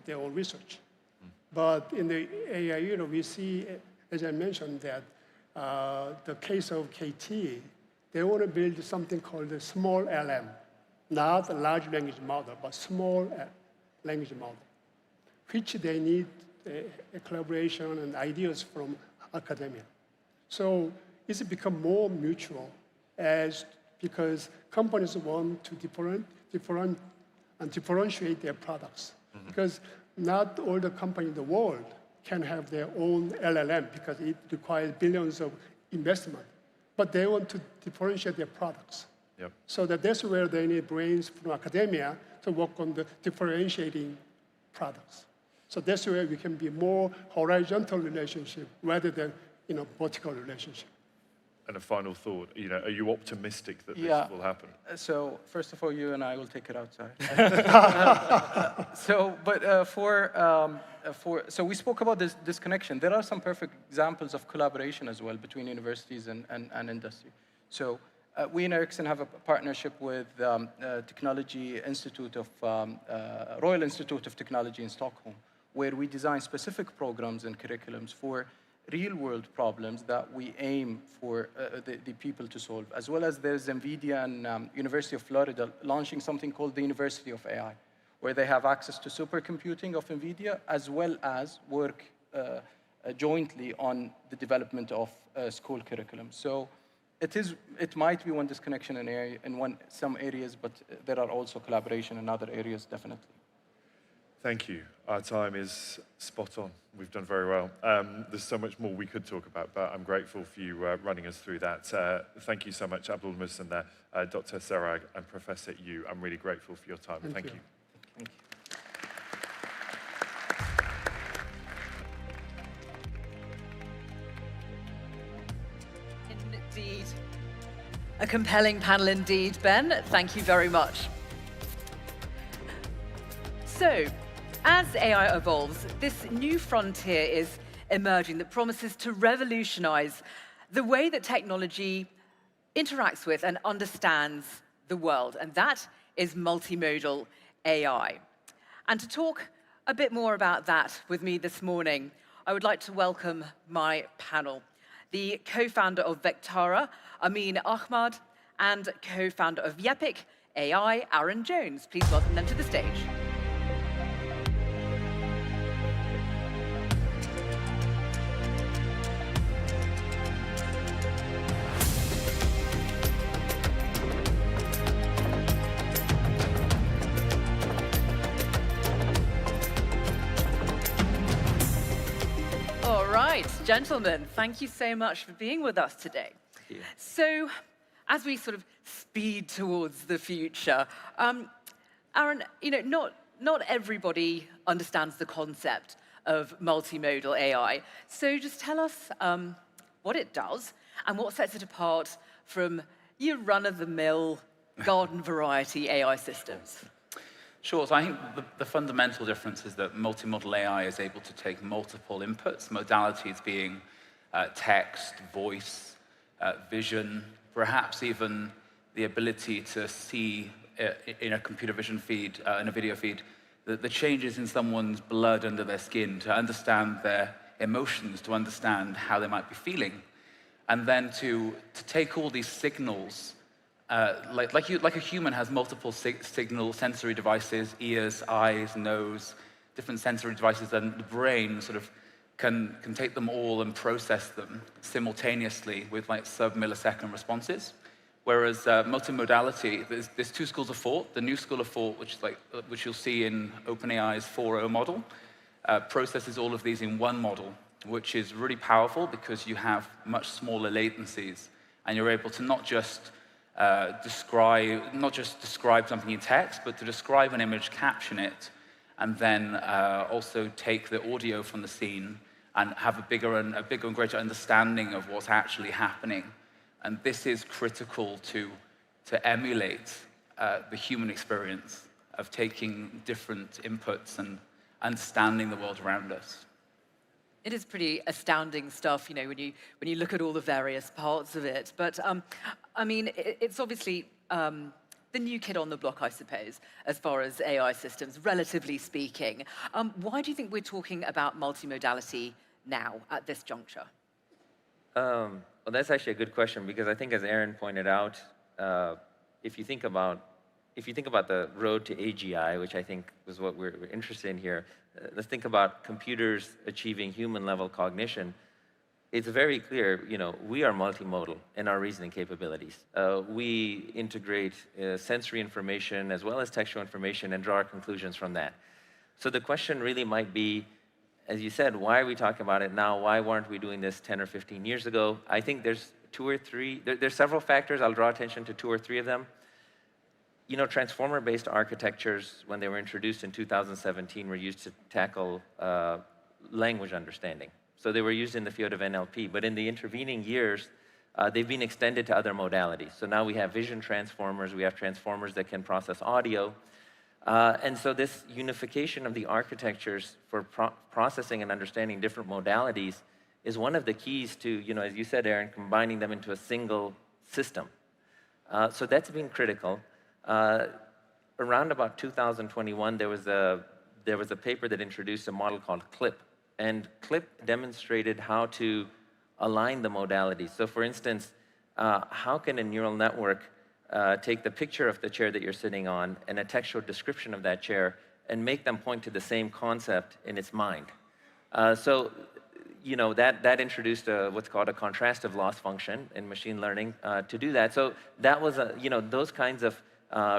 their own research. But in the AI era, we see, as I mentioned, that the case of KT, they want to build something called a small LM, not a large language model, but small language model, which they need a collaboration and ideas from academia. So it's become more mutual because companies want to differentiate their products. Because not all the companies in the world can have their own LLM because it requires billions of investment. But they want to differentiate their products. So that's where they need brains from academia to work on the differentiating products. So that's where we can be more horizontal relationship rather than vertical relationship.
And a final thought, are you optimistic that this will happen?
So first of all, you and I will take it outside. So we spoke about this connection. There are some perfect examples of collaboration as well between universities and industry. So we in Ericsson have a partnership with Technology Institute of Royal Institute of Technology in Stockholm, where we design specific programs and curriculums for real-world problems that we aim for the people to solve, as well as there's NVIDIA and University of Florida launching something called the University of AI, where they have access to supercomputing of NVIDIA, as well as work jointly on the development of school curriculum. So it might be one disconnection in some areas, but there are also collaboration in other areas, definitely.
Thank you. Our time is spot on. We've done very well. There's so much more we could talk about, but I'm grateful for you running us through that. Thank you so much, Abdul Mohsin, Dr. Serag, and Professor Yu. I'm really grateful for your time. Thank you.
Thank
you. Indeed. A compelling panel indeed, Ben. Thank you very much. So, as AI evolves, this new frontier is emerging that promises to revolutionize the way that technology interacts with and understands the world, and that is multimodal AI. And to talk a bit more about that with me this morning, I would like to welcome my panel, the co-founder of Vectara, Amin Ahmad, and co-founder of Yepic AI, Aaron Jones. Please welcome them to the stage. Gentlemen, thank you so much for being with us today. So, as we sort of speed towards the future, Aaron, not everybody understands the concept of multimodal AI. So just tell us what it does and what sets it apart from your run-of-the-mill garden variety AI systems.
Sure, so I think the fundamental difference is that multimodal AI is able to take multiple inputs, modalities being text, voice, vision, perhaps even the ability to see in a computer vision feed, in a video feed, the changes in someone's blood under their skin, to understand their emotions, to understand how they might be feeling, and then to take all these signals. Like a human has multiple signal sensory devices, ears, eyes, nose, different sensory devices, and the brain sort of can take them all and process them simultaneously with like sub-millisecond responses. Whereas multimodality, there's two schools of thought. The new school of thought, which you'll see in OpenAI's 4.0 model, processes all of these in one model, which is really powerful because you have much smaller latencies, and you're able to not just describe something in text, but to describe an image, caption it, and then also take the audio from the scene and have a bigger and greater understanding of what's actually happening. And this is critical to emulate the human experience of taking different inputs and understanding the world around us.
It is pretty astounding stuff, you know, when you look at all the various parts of it. But I mean, it's obviously the new kid on the block, I suppose, as far as AI systems, relatively speaking. Why do you think we're talking about multimodality now at this juncture?
Well, that's actually a good question, because I think, as Aaron pointed out, if you think about the road to AGI, which I think was what we're interested in here, let's think about computers achieving human-level cognition. It's very clear, you know, we are multimodal in our reasoning capabilities. We integrate sensory information as well as textual information and draw our conclusions from that. So the question really might be, as you said, why are we talking about it now? Why weren't we doing this 10 or 15 years ago? I think there's there's several factors. I'll draw attention to 2 or 3 of them. You know, transformer-based architectures, when they were introduced in 2017, were used to tackle language understanding. So they were used in the field of NLP. But in the intervening years, they've been extended to other modalities. So now we have vision transformers. We have transformers that can process audio. And so this unification of the architectures for processing and understanding different modalities is one of the keys to, you know, as you said, Aaron, combining them into a single system. So that's been critical. Around about 2021, there was a paper that introduced a model called CLIP. And CLIP demonstrated how to align the modalities. So for instance, how can a neural network take the picture of the chair that you're sitting on and a textual description of that chair and make them point to the same concept in its mind? So, you know, that introduced what's called a contrastive loss function in machine learning to do that. So that was, you know, those kinds of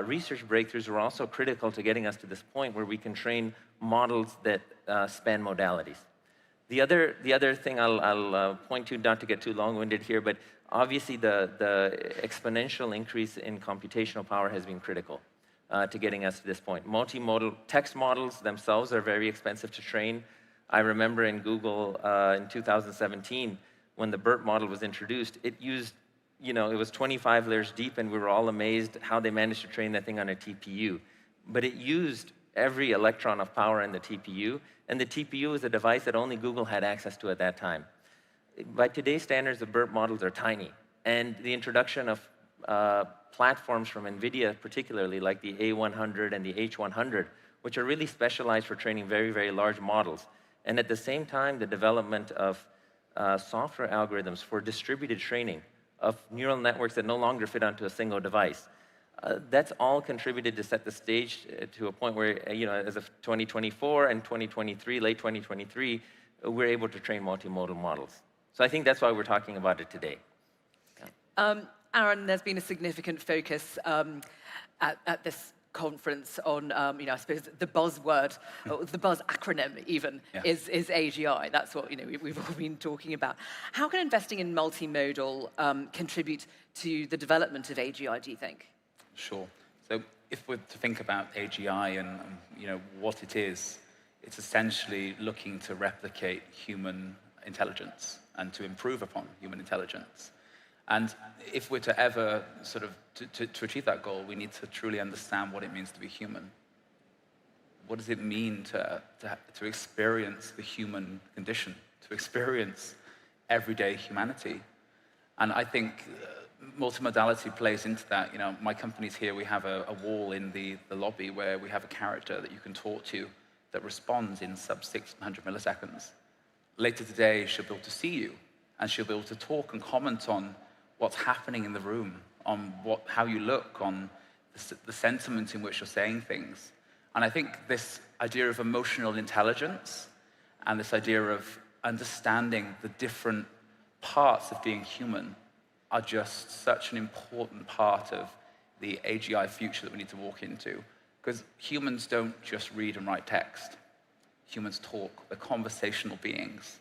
research breakthroughs were also critical to getting us to this point where we can train models that span modalities. The other thing I'll point to, not to get too long-winded here, but obviously the exponential increase in computational power has been critical to getting us to this point. Multimodal text models themselves are very expensive to train. I remember in Google in 2017, when the BERT model was introduced, it used, you know, it was 25 layers deep, and we were all amazed how they managed to train that thing on a TPU. But it used every electron of power in the TPU, and the TPU is a device that only Google had access to at that time. By today's standards, the BERT models are tiny, and the introduction of platforms from NVIDIA, particularly like the A100 and the H100, which are really specialized for training very, very large models. And at the same time, the development of software algorithms for distributed training of neural networks that no longer fit onto a single device. That's all contributed to set the stage to a point where, you know, as of 2024 and 2023, late 2023, we're able to train multimodal models. So I think that's why we're talking about it today.
Aaron, there's been a significant focus at this conference on, you know, I suppose the buzzword, or the buzz acronym even, is AGI. That's what, you know, we've all been talking about. How can investing in multimodal contribute to the development of AGI, do you think?
Sure. So if we're to think about AGI and you know, what it is, it's essentially looking to replicate human intelligence and to improve upon human intelligence. And if we're to ever sort of to achieve that goal, we need to truly understand what it means to be human. What does it mean to experience the human condition, to experience everyday humanity? And I think multimodality plays into that. You know, my company's here, we have a wall in the lobby where we have a character that you can talk to that responds in sub 600 milliseconds. Later today, she'll be able to see you, and she'll be able to talk and comment on what's happening in the room, on how you look, on the sentiment in which you're saying things. And I think this idea of emotional intelligence and this idea of understanding the different parts of being human are just such an important part of the AGI future that we need to walk into. Because humans don't just read and write text. Humans talk. They're conversational beings.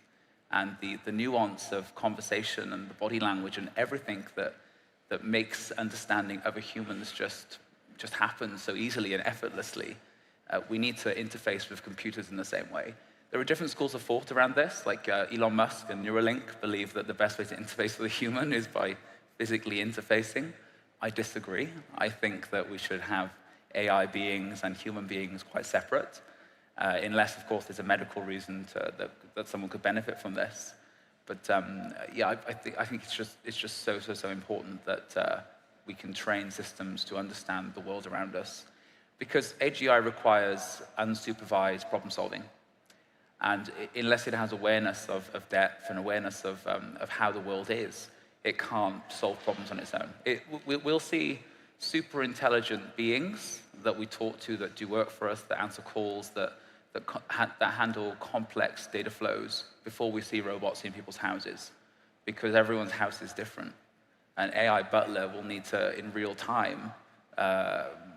And the nuance of conversation and the body language and everything that makes understanding other humans just happen so easily and effortlessly, we need to interface with computers in the same way. There are different schools of thought around this, like Elon Musk and Neuralink believe that the best way to interface with a human is by physically interfacing. I disagree. I think that we should have AI beings and human beings quite separate, unless, of course, there's a medical reason that someone could benefit from this. But yeah, I think it's just so important that we can train systems to understand the world around us, because AGI requires unsupervised problem solving. And unless it has awareness of depth and awareness of how the world is, it can't solve problems on its own. We'll see super intelligent beings that we talk to, that do work for us, that answer calls, that handle complex data flows before we see robots in people's houses, because everyone's house is different. An AI butler will need to, in real time,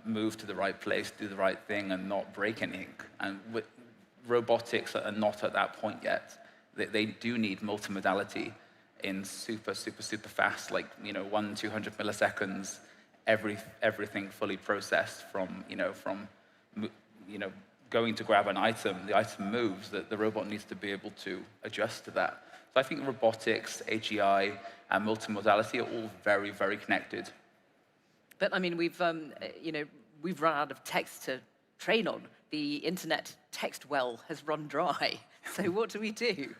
move to the right place, do the right thing, and not break anything. And robotics are not at that point yet. They do need multimodality in super fast, like 100-200 milliseconds, everything fully processed from going to grab an item, the item moves, that the robot needs to be able to adjust to that. So I think robotics, AGI, and multimodality are all very, very connected.
But I mean, we've run out of text to train on. The internet text well has run dry. So what do we do?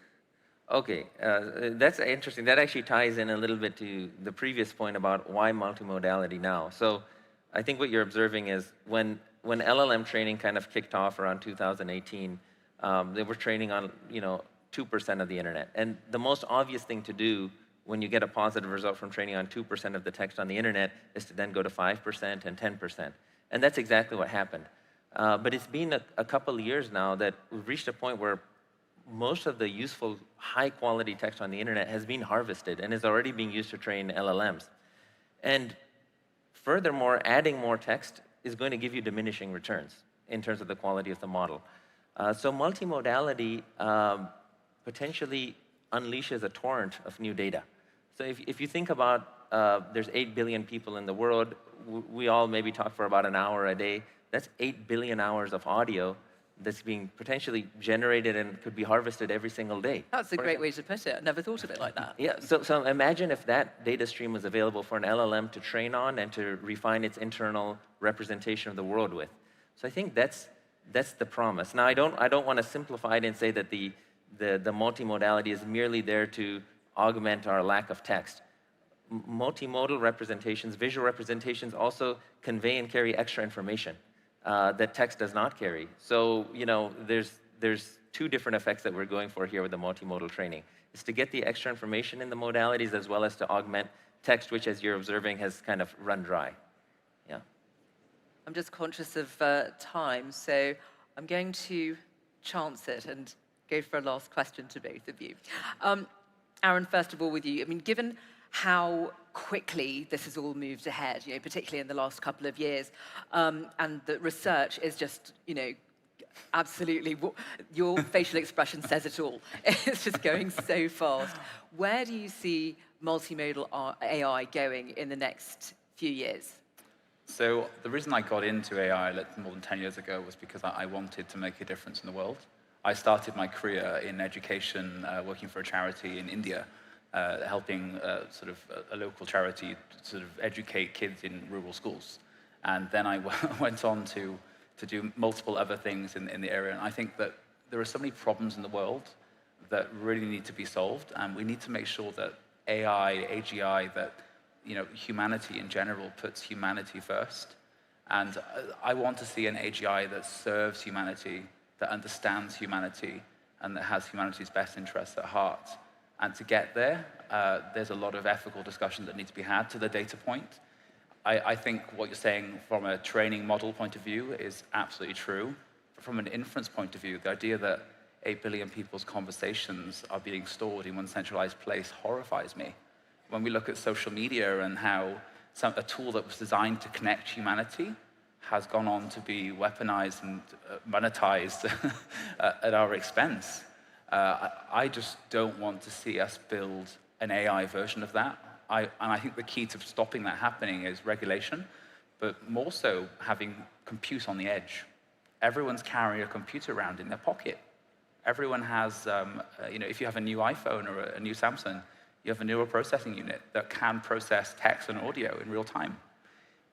Okay, that's interesting. That actually ties in a little bit to the previous point about why multimodality now. So I think what you're observing is when LLM training kind of kicked off around 2018, they were training on 2% of the internet. And the most obvious thing to do when you get a positive result from training on 2% of the text on the internet is to then go to 5% and 10%. And that's exactly what happened. But it's been a couple of years now that we've reached a point where most of the useful, high-quality text on the internet has been harvested and is already being used to train LLMs. And furthermore, adding more text is going to give you diminishing returns in terms of the quality of the model. So multimodality potentially unleashes a torrent of new data. So if you think about there's 8 billion people in the world, we all maybe talk for about an hour a day. That's 8 billion hours of audio that's being potentially generated and could be harvested every single day.
That's a great way to put it. I never thought of it like that.
Yeah, so imagine if that data stream was available for an LLM to train on and to refine its internal representation of the world with. So I think that's the promise. Now, I don't want to simplify it and say that the multimodality is merely there to augment our lack of text. Multimodal representations, visual representations also convey and carry extra information that text does not carry. So, there's two different effects that we're going for here with the multimodal training. It's to get the extra information in the modalities as well as to augment text, which, as you're observing, has kind of run dry. Yeah.
I'm just conscious of time, so I'm going to chance it and go for a last question to both of you. Aaron, first of all with you, I mean, given how quickly this has all moved ahead, particularly in the last couple of years, and the research is just, absolutely, your facial expression says it all. It's just going so fast. Where do you see multimodal AI going in the next few years?
So the reason I got into AI more than 10 years ago was because I wanted to make a difference in the world. I started my career in education, working for a charity in India, helping sort of a local charity to sort of educate kids in rural schools. And then I went on to do multiple other things in the area. And I think that there are so many problems in the world that really need to be solved. And we need to make sure that AI, AGI, that humanity in general puts humanity first. And I want to see an AGI that serves humanity, that understands humanity, and that has humanity's best interests at heart. And to get there, there's a lot of ethical discussions that need to be had to the data point. I think what you're saying from a training model point of view is absolutely true. But from an inference point of view, the idea that 8 billion people's conversations are being stored in one centralized place horrifies me. When we look at social media and how a tool that was designed to connect humanity has gone on to be weaponized and monetized at our expense, I just don't want to see us build an AI version of that. And I think the key to stopping that happening is regulation, but more so having compute on the edge. Everyone's carrying a computer around in their pocket. Everyone has, if you have a new iPhone or a new Samsung, you have a neural processing unit that can process text and audio in real time.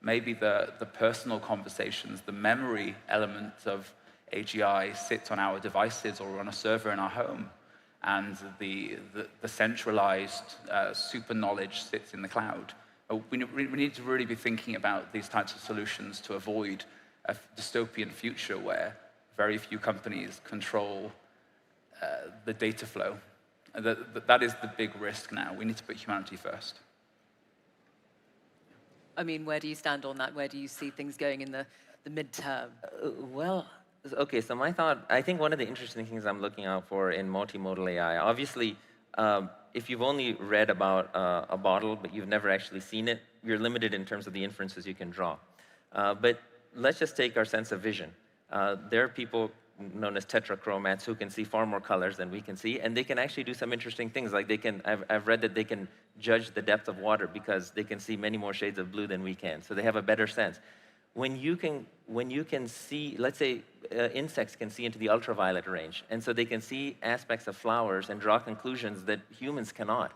Maybe the personal conversations, the memory element of AGI sits on our devices or on a server in our home, and the centralized super knowledge sits in the cloud. We need to really be thinking about these types of solutions to avoid a dystopian future where very few companies control the data flow. That is the big risk now. We need to put humanity first.
I mean, where do you stand on that? Where do you see things going in the midterm?
Well, okay, so my thought, I think one of the interesting things I'm looking out for in multimodal AI, obviously, if you've only read about a bottle, but you've never actually seen it, you're limited in terms of the inferences you can draw. But let's just take our sense of vision. There are people known as tetrachromats who can see far more colors than we can see, and they can actually do some interesting things. Like I've read that they can judge the depth of water because they can see many more shades of blue than we can. So they have a better sense. When you can see, let's say insects can see into the ultraviolet range, and so they can see aspects of flowers and draw conclusions that humans cannot.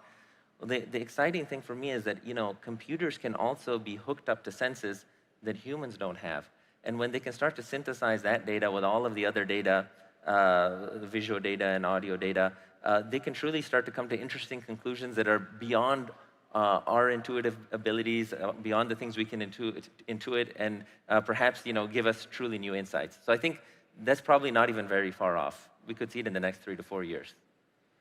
Well, the exciting thing for me is that computers can also be hooked up to senses that humans don't have. And when they can start to synthesize that data with all of the other data, the visual data and audio data, they can truly start to come to interesting conclusions that are beyond our intuitive abilities, beyond the things we can intuit, and perhaps give us truly new insights. So I think that's probably not even very far off. We could see it in the next 3 to 4 years.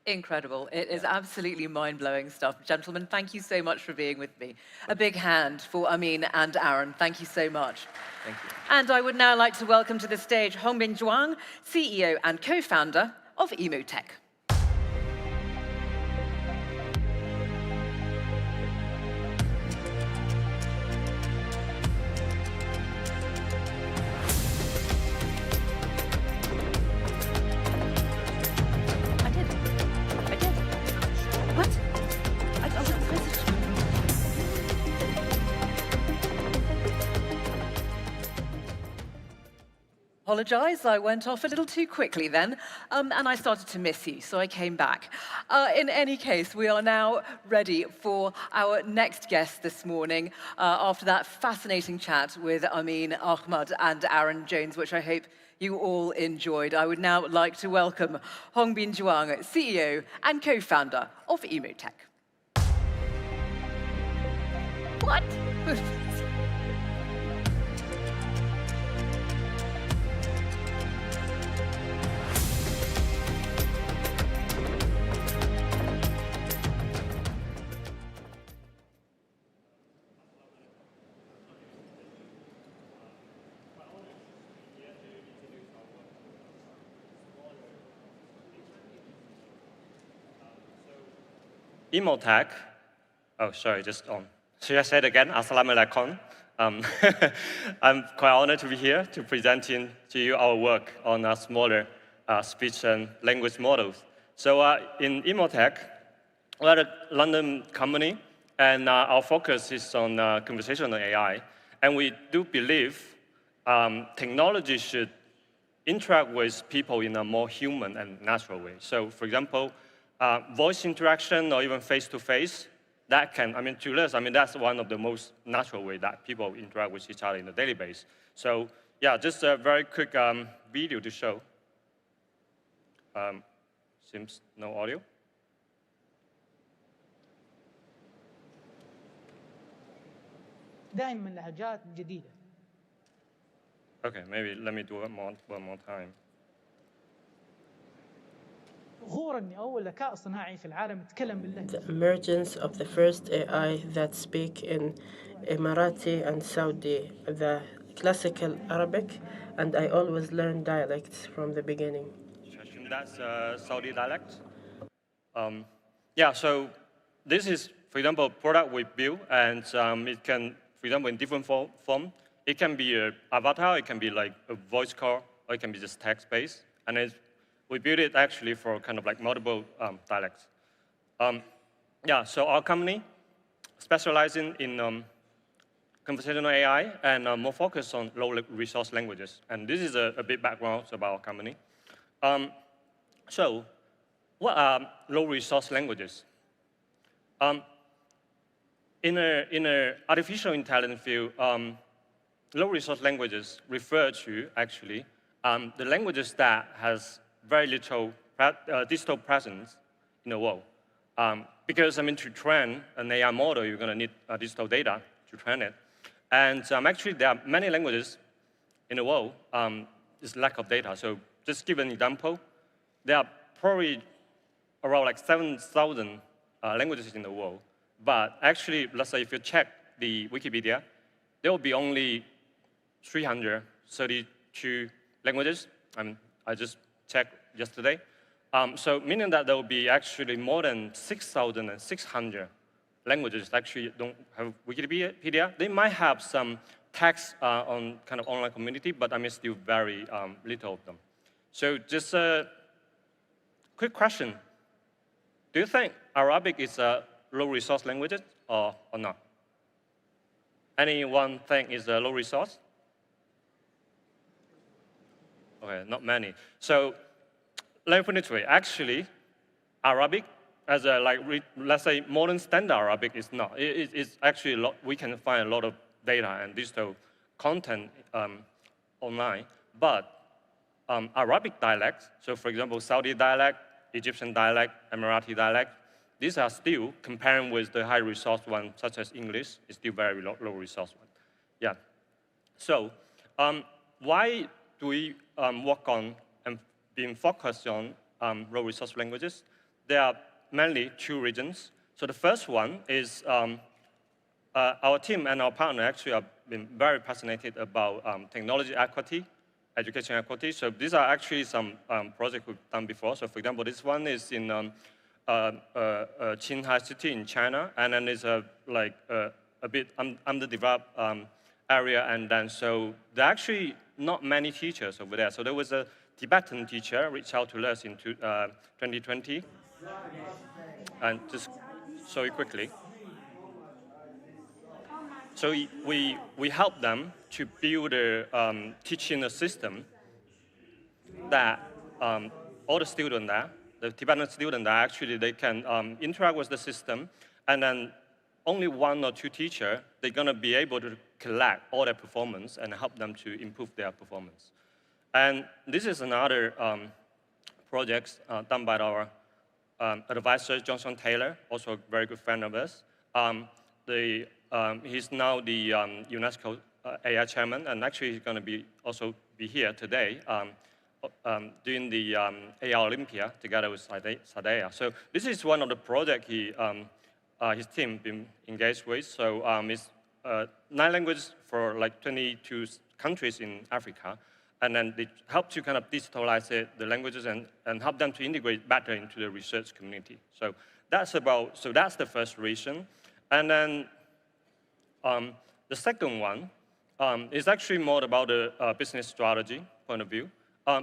Incredible. It is absolutely mind-blowing stuff. Gentlemen, thank you so much for being with me. A big hand for Amin and Aaron. Thank you so much.
Thank you.
And I would now like to welcome to the stage Hongbin Zhuang, CEO and co-founder of Illuminating. Apologize, I went off a little too quickly then, and I started to miss you, so I came back. In any case, we are now ready for our next guest this morning, after that fascinating chat with Amin Ahmad and Aaron Jones, which I hope you all enjoyed. I would now like to welcome Hongbin Zhuang, CEO and co-founder of Illuminating. What?
Illuminating. Oh, sorry, just on. Should I say it again? Assalamu alaikum. I'm quite honored to be here to presenting to you our work on smaller speech and language models. So in Illuminating, we're a London company, and our focus is on conversational AI. And we do believe technology should interact with people in a more human and natural way. So, for example, voice interaction or even face-to-face, that can, to us, that's one of the most natural way that people interact with each other on a daily basis. So, yeah, just a very quick video to show. Seems no audio.
دائما لهجات جديدة.
Okay, maybe let me do it one more time.
The emergence of the first AI that speak in Emirati and Saudi, the classical Arabic, and I always learn dialects from the beginning.
That's Saudi dialect. Yeah, so this is, for example, a product we build, and it can, for example, in different form. It can be an avatar, it can be like a voice call, or it can be just text-based. And we build it actually for kind of like multiple dialects. Yeah, so our company specializing in conversational AI and more focused on low-resource languages. And this is a bit background about our company. So what are low-resource languages? In a artificial intelligence field, low-resource languages refer to, actually, the languages that has very little digital presence in the world. Because, I mean, to train an AI model, you're going to need digital data to train it. And actually, there are many languages in the world, there's lack of data. So just give an example. There are probably around like 7,000 languages in the world. But actually, let's say if you check the Wikipedia, there will be only 332 languages. I just checked yesterday. So meaning that there will be actually more than 6,600 languages that actually don't have Wikipedia. They might have some text on kind of online community, but I mean still very little of them. So just a quick question. Do you think Arabic is a low-resource language or not? Anyone think is a low resource? Okay, not many. So let me put it this way. Actually, Arabic, as a let's say modern standard Arabic, is not. It's actually a lot. We can find a lot of data and digital content online, but Arabic dialects. So, for example, Saudi dialect, Egyptian dialect, Emirati dialect. These are still, comparing with the high-resource one, such as English, is still very low-resource one. Yeah. So, why do we work on and being focused on low-resource languages? There are mainly two reasons. So the first one is our team and our partner actually have been very passionate about technology equity, education equity. So these are actually some projects we've done before. So for example, this one is in Qinghai City in China, and then it's a bit underdeveloped area, and then so there are actually not many teachers over there. So there was a Tibetan teacher reached out to us in 2020, and just show you quickly. So we helped them to build a teaching system that all the students there, the Tibetan students there, actually they can interact with the system, and then only one or two teachers, they're going to be able to collect all their performance and help them to improve their performance. And this is another project done by our advisor, Johnson Taylor, also a very good friend of us. He's now the UNESCO AI chairman, and actually he's going to be also be here today doing the AI Olympiad together with Sadea. So this is one of the projects his team been engaged with. So it's 9 languages for like 22 countries in Africa. And then they help to kind of digitalize the languages and help them to integrate better into the research community. So that's the first reason. And then the second one is actually more about the business strategy point of view.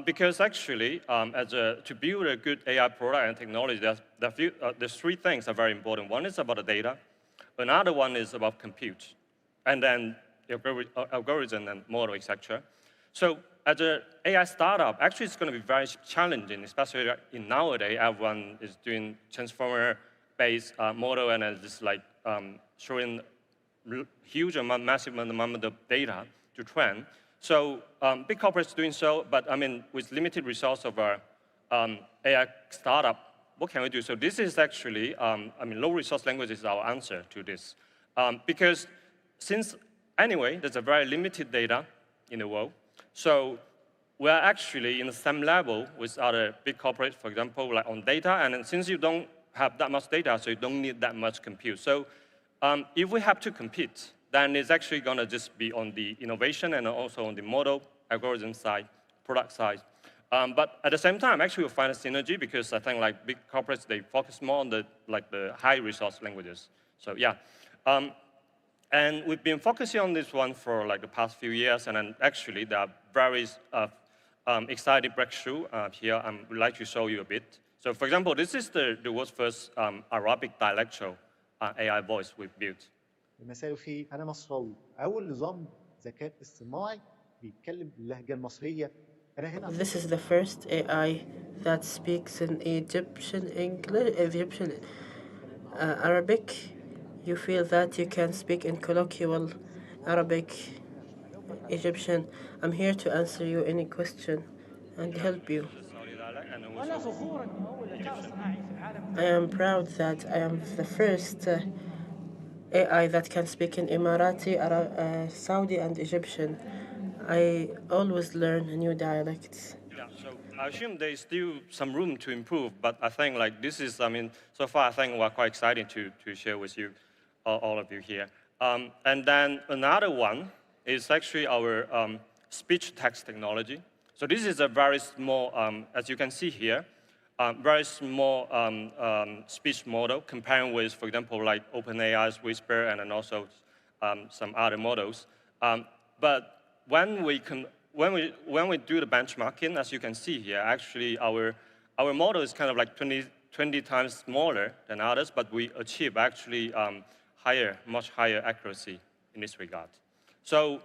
Because actually, to build a good AI product and technology, there's 3 things that are very important. One is about the data. Another one is about compute. And then algorithm and model, etc. So as an AI startup, actually it's going to be very challenging, especially in nowadays, everyone is doing transformer-based model and just like showing massive amount of data to train. So big corporates doing so, but I mean, with limited resource of our AI startup, what can we do? So this is actually, low-resource language is our answer to this. Because since, anyway, there's a very limited data in the world, so we are actually in the same level with other big corporates, for example, like on data. And then since you don't have that much data, so you don't need that much compute. So if we have to compete, then it's actually going to just be on the innovation and also on the model, algorithm side, product side. But at the same time, actually, we'll find a synergy because I think like big corporates, they focus more on the high resource languages. So yeah. And we've been focusing on this one for like the past few years, and then actually there are very exciting breakthrough here. I would like to show you a bit. So for example, this is the world's first Arabic dialectal AI voice we've built.
مساء الخير، أنا مصراوي. أول نظام ذكاء اصطناعي بيتكلم باللهجة المصرية.
This is the first AI that speaks in Egyptian English, Egyptian Arabic. You feel that you can speak in colloquial Arabic, Egyptian. I'm here to answer you any question and help you. I am proud that I am the first AI that can speak in Emirati, Saudi, and Egyptian. I always learn new dialects.
Yeah, so I assume there's still some room to improve, but I think like this is, I mean, so far I think we're quite excited to share with you, all of you here. And then another one is actually our speech-text technology. So this is a very small, as you can see here, very small speech model comparing with, for example, like OpenAI's Whisper and then also some other models. But when we do the benchmarking, as you can see here, actually our model is kind of like 20 times smaller than others, but we achieve actually much higher accuracy in this regard. So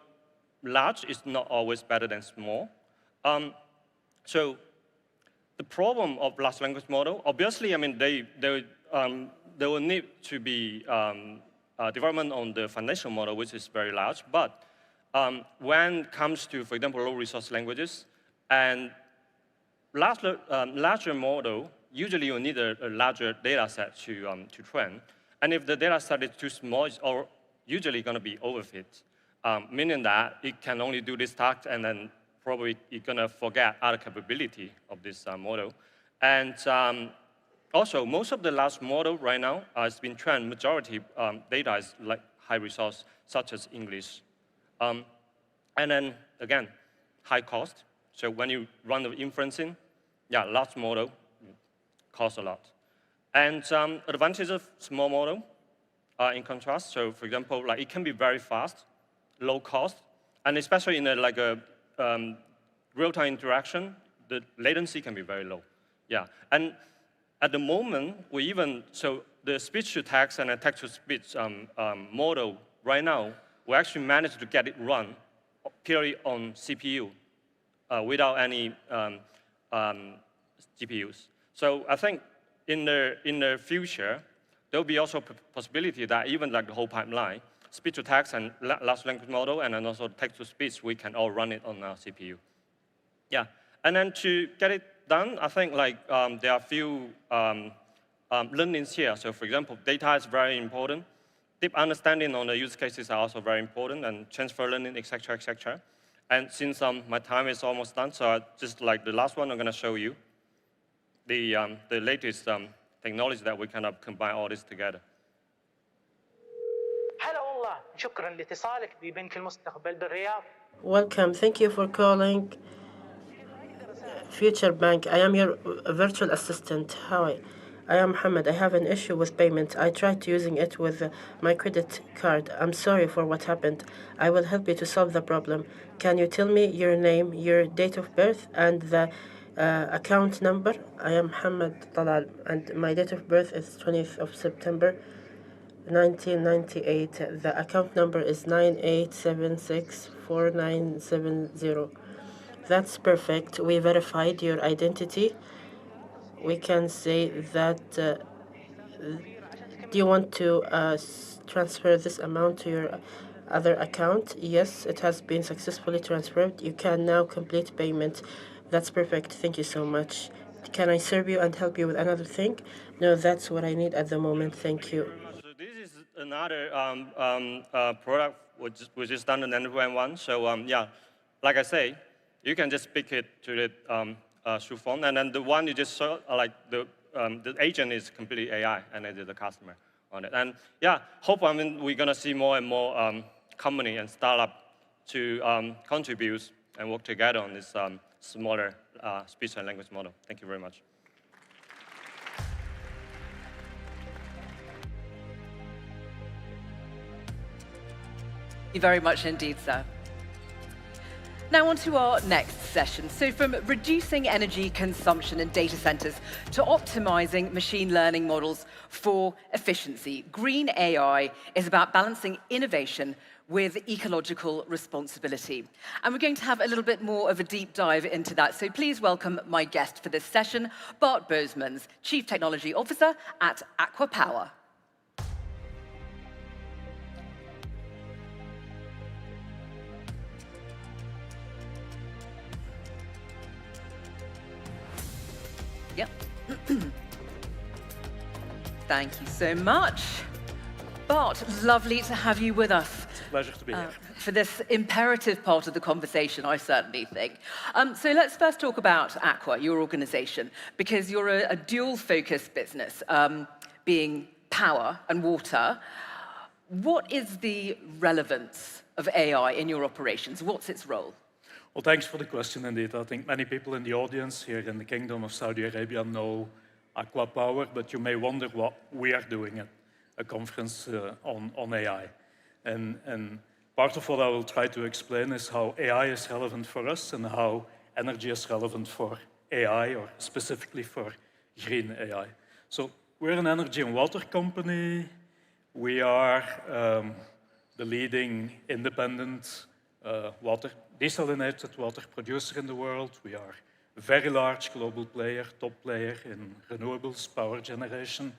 large is not always better than small. So the problem of large language model, obviously, I mean, they will need to be development on the foundation model, which is very large, but when it comes to, for example, low-resource languages, and larger model, usually you need a larger data set to train. And if the data set is too small, it's usually going to be overfit, meaning that it can only do this task, and then probably it's going to forget other capability of this model. And also, most of the large model right now has been trained, majority data is like high resource, such as English. And then, again, high cost. So when you run the inferencing, yeah, large model costs a lot. And advantages of small model in contrast. So for example, like it can be very fast, low cost, and especially in a real-time interaction, the latency can be very low. Yeah, and at the moment, so the speech-to-text and text-to-speech model right now, we actually managed to get it run purely on CPU without any GPUs. So I think in the future, there'll be also possibility that even like the whole pipeline, speech-to-text and large language model, and then also text-to-speech, we can all run it on our CPU. Yeah, and then to get it done, I think like there are a few learnings here. So for example, data is very important. Deep understanding on the use cases are also very important, and transfer learning, et cetera, et cetera. And since my time is almost done, so just like the last one, I'm going to show you the latest technology that we kind of combine all this together.
Welcome. Thank you for calling Future Bank. I am your virtual assistant. Hi. I am Mohammed. I have an issue with payment. I tried using it with my credit card. I'm sorry for what happened. I will help you to solve the problem. Can you tell me your name, your date of birth, and the account number? I am Mohammed Talal, and my date of birth is 20th of September, 1998. The account number is 98764970. That's perfect. We verified your identity. We can say that, do you want to transfer this amount to your other account? Yes, it has been successfully transferred. You can now complete payment. That's perfect. Thank you so much. Can I serve you and help you with another thing? No, that's what I need at the moment. Thank you.
So this is another product which is done in end-to-end one. So yeah, like I say, you can just speak it to it through phone, and then the one you just saw, the agent is completely AI, and it is the customer on it. And yeah, hope we're gonna see more and more company and startup to contribute and work together on this smaller speech and language model. Thank you very much.
Thank you very much indeed, sir. Now on to our next session. So from reducing energy consumption in data centers to optimizing machine learning models for efficiency, green AI is about balancing innovation with ecological responsibility. And we're going to have a little bit more of a deep dive into that. So please welcome my guest for this session, Bart Boesmans, Chief Technology Officer at Aqua Power. Yep. Thank you so much. Bart, lovely to have you with us.
It's a pleasure to be here.
For this imperative part of the conversation, I certainly think. So let's first talk about Aqua, your organization, because you're a dual-focused business, being power and water. What is the relevance of AI in your operations? What's its role?
Well, thanks for the question, indeed. I think many people in the audience here in the Kingdom of Saudi Arabia know Aqua Power, but you may wonder what we are doing at a conference on AI. And part of what I will try to explain is how AI is relevant for us and how energy is relevant for AI, or specifically for green AI. So we're an energy and water company. We are the leading independent desalinated water producer in the world. We are a very large global player, top player in renewables, power generation,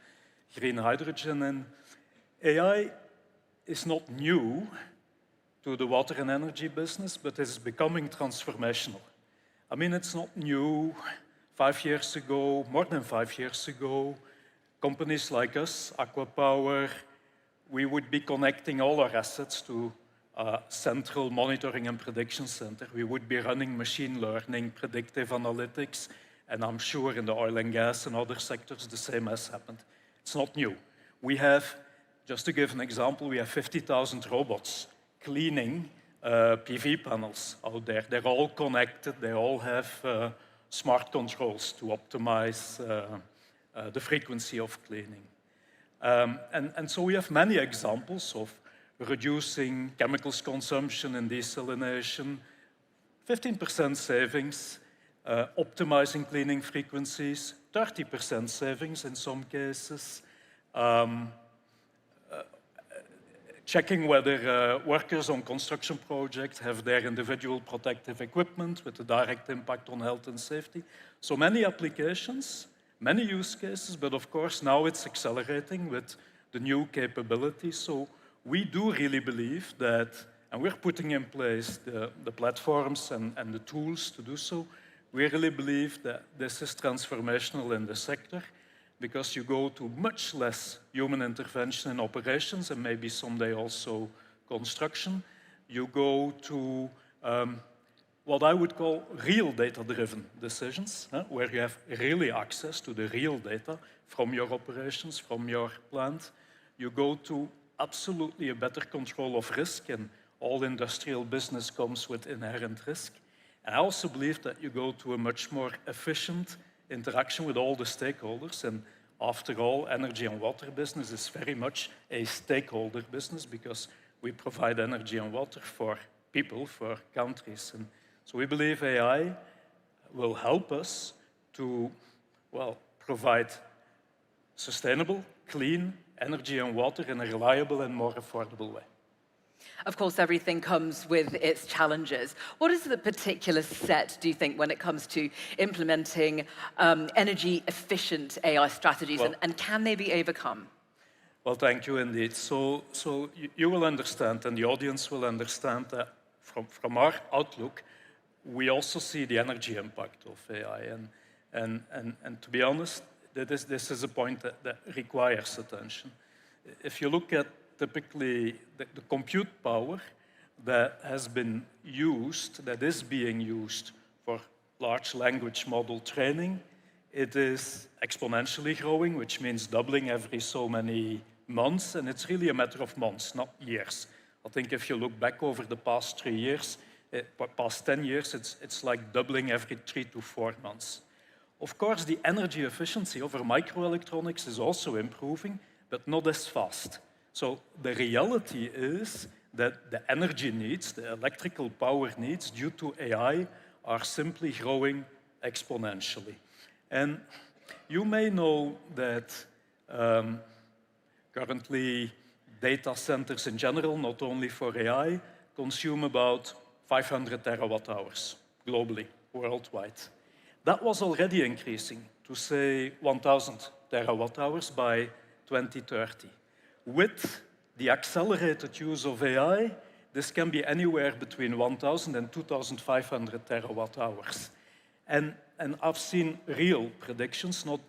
green hydrogen. And AI is not new to the water and energy business, but is becoming transformational. I mean, it's not new. 5 years ago, more than 5 years ago, companies like us, Aqua Power, we would be connecting all our assets to a central monitoring and prediction center. We would be running machine learning, predictive analytics, and I'm sure in the oil and gas and other sectors the same has happened. It's not new. We have, just to give an example, we have 50,000 robots cleaning PV panels out there. They're all connected. They all have smart controls to optimize the frequency of cleaning. And so we have many examples of reducing chemicals consumption and desalination, 15% savings, optimizing cleaning frequencies, 30% savings in some cases, checking whether workers on construction projects have their individual protective equipment with a direct impact on health and safety. So many applications, many use cases, but of course now it's accelerating with the new capabilities. So we do really believe that, and we're putting in place the platforms and the tools to do so, we really believe that this is transformational in the sector, because you go to much less human intervention in operations and maybe someday also construction. You go to what I would call real data-driven decisions, where you have really access to the real data from your operations, from your plant. You go to absolutely a better control of risk, and all industrial business comes with inherent risk. And I also believe that you go to a much more efficient interaction with all the stakeholders. And after all, energy and water business is very much a stakeholder business, because we provide energy and water for people, for countries. And so we believe AI will help us to, well, provide sustainable, clean energy and water in a reliable and more affordable way.
Of course, everything comes with its challenges. What is the particular set, do you think, when it comes to implementing energy-efficient AI strategies, and can they be overcome?
Well, thank you indeed. So you will understand, and the audience will understand, that from our outlook, we also see the energy impact of AI. And to be honest, this is a point that requires attention. If you look at typically the compute power that has been used, that is being used for large language model training, it is exponentially growing, which means doubling every so many months, and it's really a matter of months, not years. I think if you look back over the past 3 years, past 10 years, it's like doubling every 3 to 4 months. Of course, the energy efficiency of our microelectronics is also improving, but not as fast. So the reality is that the energy needs, the electrical power needs due to AI are simply growing exponentially. And you may know that currently data centers in general, not only for AI, consume about 500 terawatt hours globally, worldwide. That was already increasing to, say, 1,000 terawatt hours by 2030. With the accelerated use of AI, this can be anywhere between 1,000 and 2,500 terawatt hours. And I've seen real predictions, not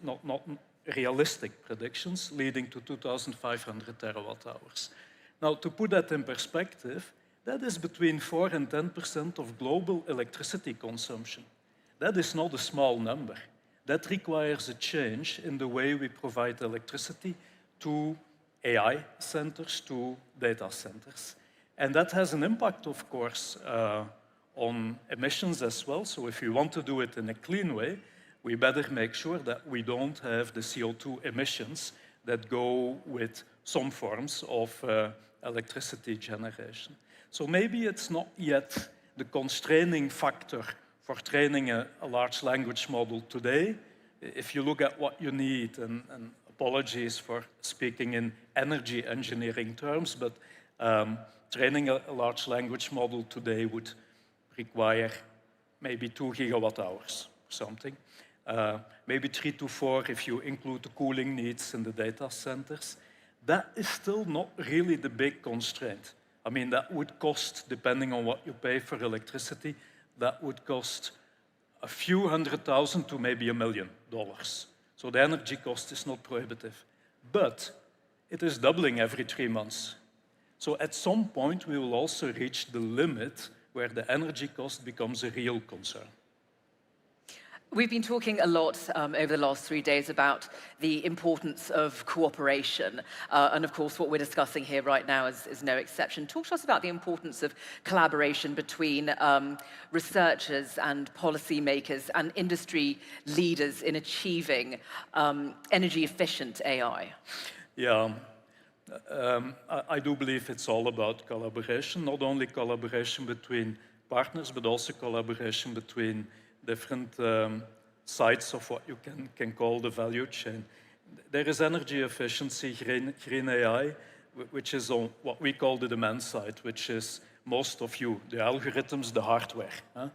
realistic predictions, leading to 2,500 terawatt hours. Now, to put that in perspective, that is between 4 and 10% of global electricity consumption. That is not a small number. That requires a change in the way we provide electricity to AI centers, to data centers. And that has an impact, of course, on emissions as well. So if we want to do it in a clean way, we better make sure that we don't have the CO2 emissions that go with some forms of electricity generation. So maybe it's not yet the constraining factor for training a large language model today. If you look at what you need, and apologies for speaking in energy engineering terms, but training a large language model today would require maybe 2 gigawatt hours or something. Maybe 3 to 4 if you include the cooling needs in the data centers. That is still not really the big constraint. I mean, that would cost, depending on what you pay for electricity, that would cost a few $100,000 to maybe $1 million. So the energy cost is not prohibitive. But it is doubling every 3 months. So at some point, we will also reach the limit where the energy cost becomes a real concern.
We've been talking a lot over the last 3 days about the importance of cooperation. And of course, what we're discussing here right now is no exception. Talk to us about the importance of collaboration between researchers and policymakers and industry leaders in achieving energy-efficient AI.
Yeah, I do believe it's all about collaboration, not only collaboration between partners, but also collaboration between different sides of what you can call the value chain. There is energy efficiency, green AI, which is on what we call the demand side, which is most of you, the algorithms, the hardware,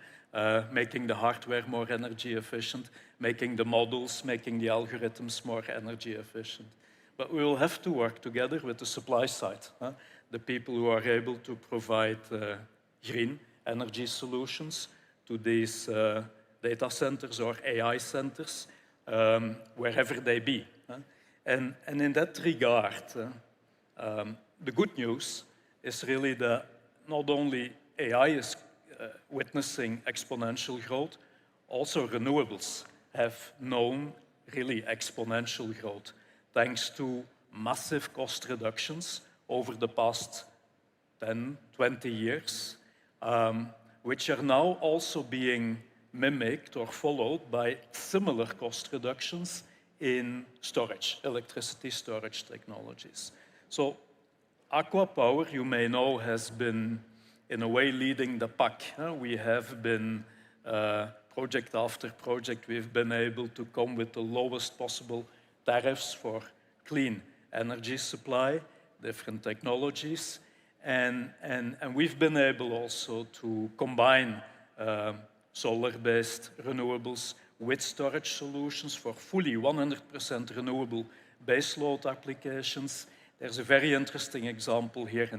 making the hardware more energy efficient, making the models, making the algorithms more energy efficient. But we will have to work together with the supply side, the people who are able to provide green energy solutions to these data centers or AI centers, wherever they be. And in that regard, the good news is really that not only AI is witnessing exponential growth, also renewables have known really exponential growth, thanks to massive cost reductions over the past 10, 20 years, which are now also being mimicked or followed by similar cost reductions in storage, electricity storage technologies. So Aqua Power, you may know, has been, in a way, leading the pack. We have been, project after project, we've been able to come with the lowest possible tariffs for clean energy supply, different technologies, and we've been able also to combine solar-based renewables with storage solutions for fully 100% renewable baseload applications. There's a very interesting example here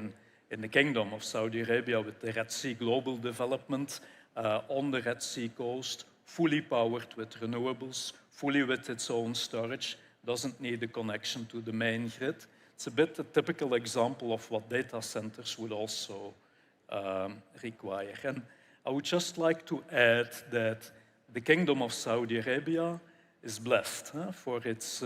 in the Kingdom of Saudi Arabia with the Red Sea Global Development on the Red Sea coast, fully powered with renewables, fully with its own storage, doesn't need a connection to the main grid. It's a bit a typical example of what data centers would also require. And I would just like to add that the Kingdom of Saudi Arabia is blessed for its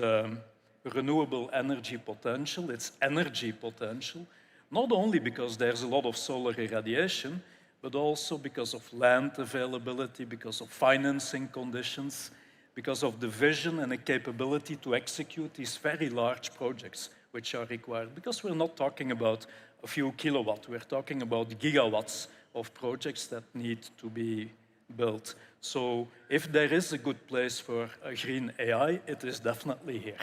renewable energy potential, its energy potential, not only because there's a lot of solar irradiation, but also because of land availability, because of financing conditions, because of the vision and the capability to execute these very large projects which are required. Because we're not talking about a few kilowatts, we're talking about gigawatts of projects that need to be built. So if there is a good place for a green AI, it is definitely here.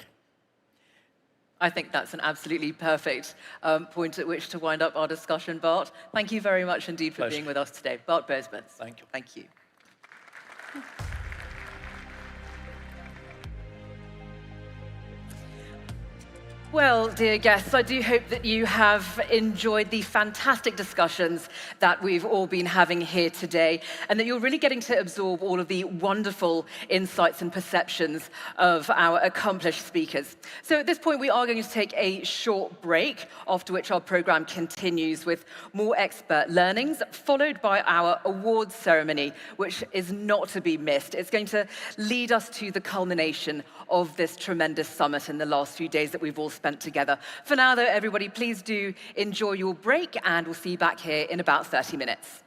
I think that's an absolutely perfect point at which to wind up our discussion, Bart. Thank you very much indeed for being with us today. Bart Boesmans.
Thank you.
Thank you. Well, dear guests, I do hope that you have enjoyed the fantastic discussions that we've all been having here today, and that you're really getting to absorb all of the wonderful insights and perceptions of our accomplished speakers. So at this point, we are going to take a short break, after which our program continues with more expert learnings, followed by our awards ceremony, which is not to be missed. It's going to lead us to the culmination of this tremendous summit in the last few days that we've all spent together. For now, though, everybody, please do enjoy your break, and we'll see you back here in about 30 minutes.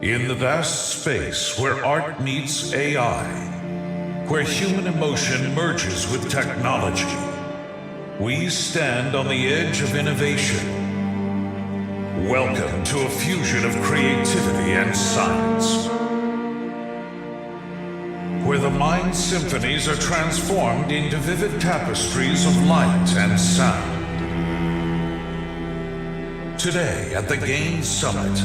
In the vast space where art meets AI, where human emotion merges with technology, we stand on the edge of innovation. Welcome to a fusion of creativity and science, where the mind symphonies are transformed into vivid tapestries of light and sound. Today at the GAIN Summit,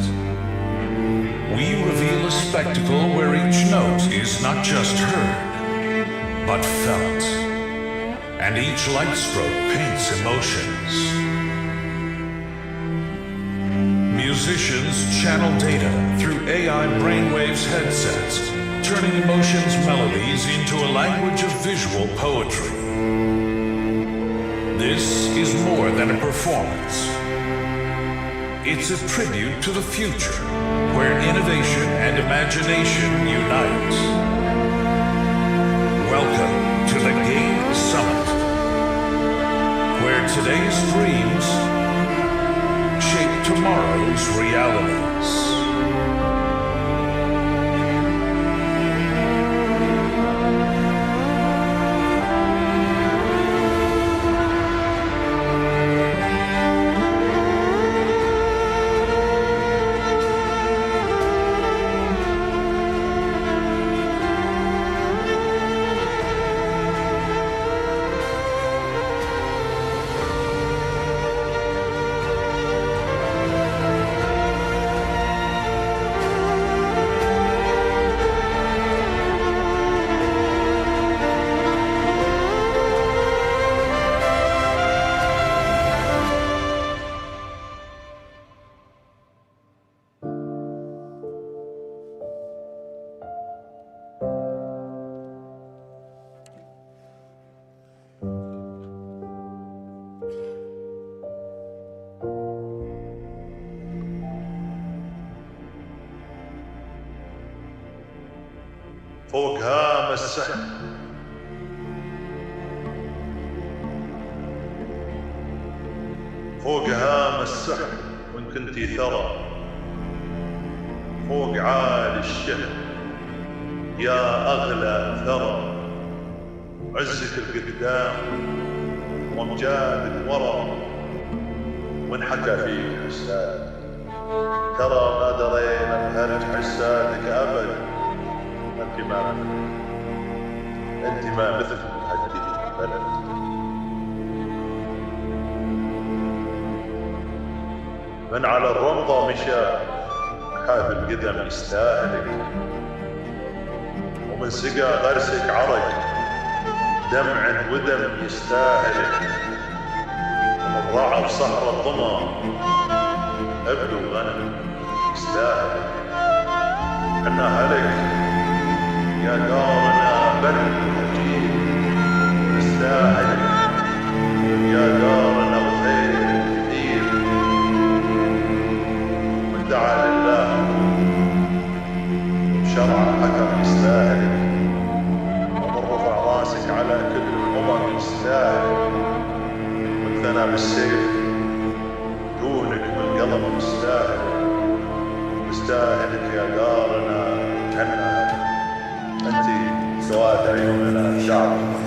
we reveal a spectacle where each note is not just heard, but felt, and each light stroke paints emotions. Musicians channel data through AI brainwaves headsets, turning emotions' melodies into a language of visual poetry. This is more than a performance. It's a tribute to the future, where innovation and imagination unite. Welcome to the GAIN Summit, where today's dreams shape tomorrow's realities.
فوق هام السحب فوق هام السحب وإن كنتي ثرى فوق عالي الشهر يا أغلى ثرى عزك القدام وامجاد الورى وانحكى فيك حسادك ترى ما درينا بهرج حسادك أبدا أنت ما مثل حدي البلد من على الرمضة مشى حاف القدم يستاهلك ومن سقى غرسك عرق دمع ودم يستاهلك ومن رعى بصحر الظما أبل وغنم يستاهلك حنا هلك يا دارنا بل مجيد نستاهل يا دارنا الخير كثير من دعا لله وبشرع حكم يستاهل ومن رفع راسك على كل الأمم يستاهل من ثنى بالسيف دونك من قلب مستاهل مستاهلك يا دارنا جنة أنت سواد عيوننا شعب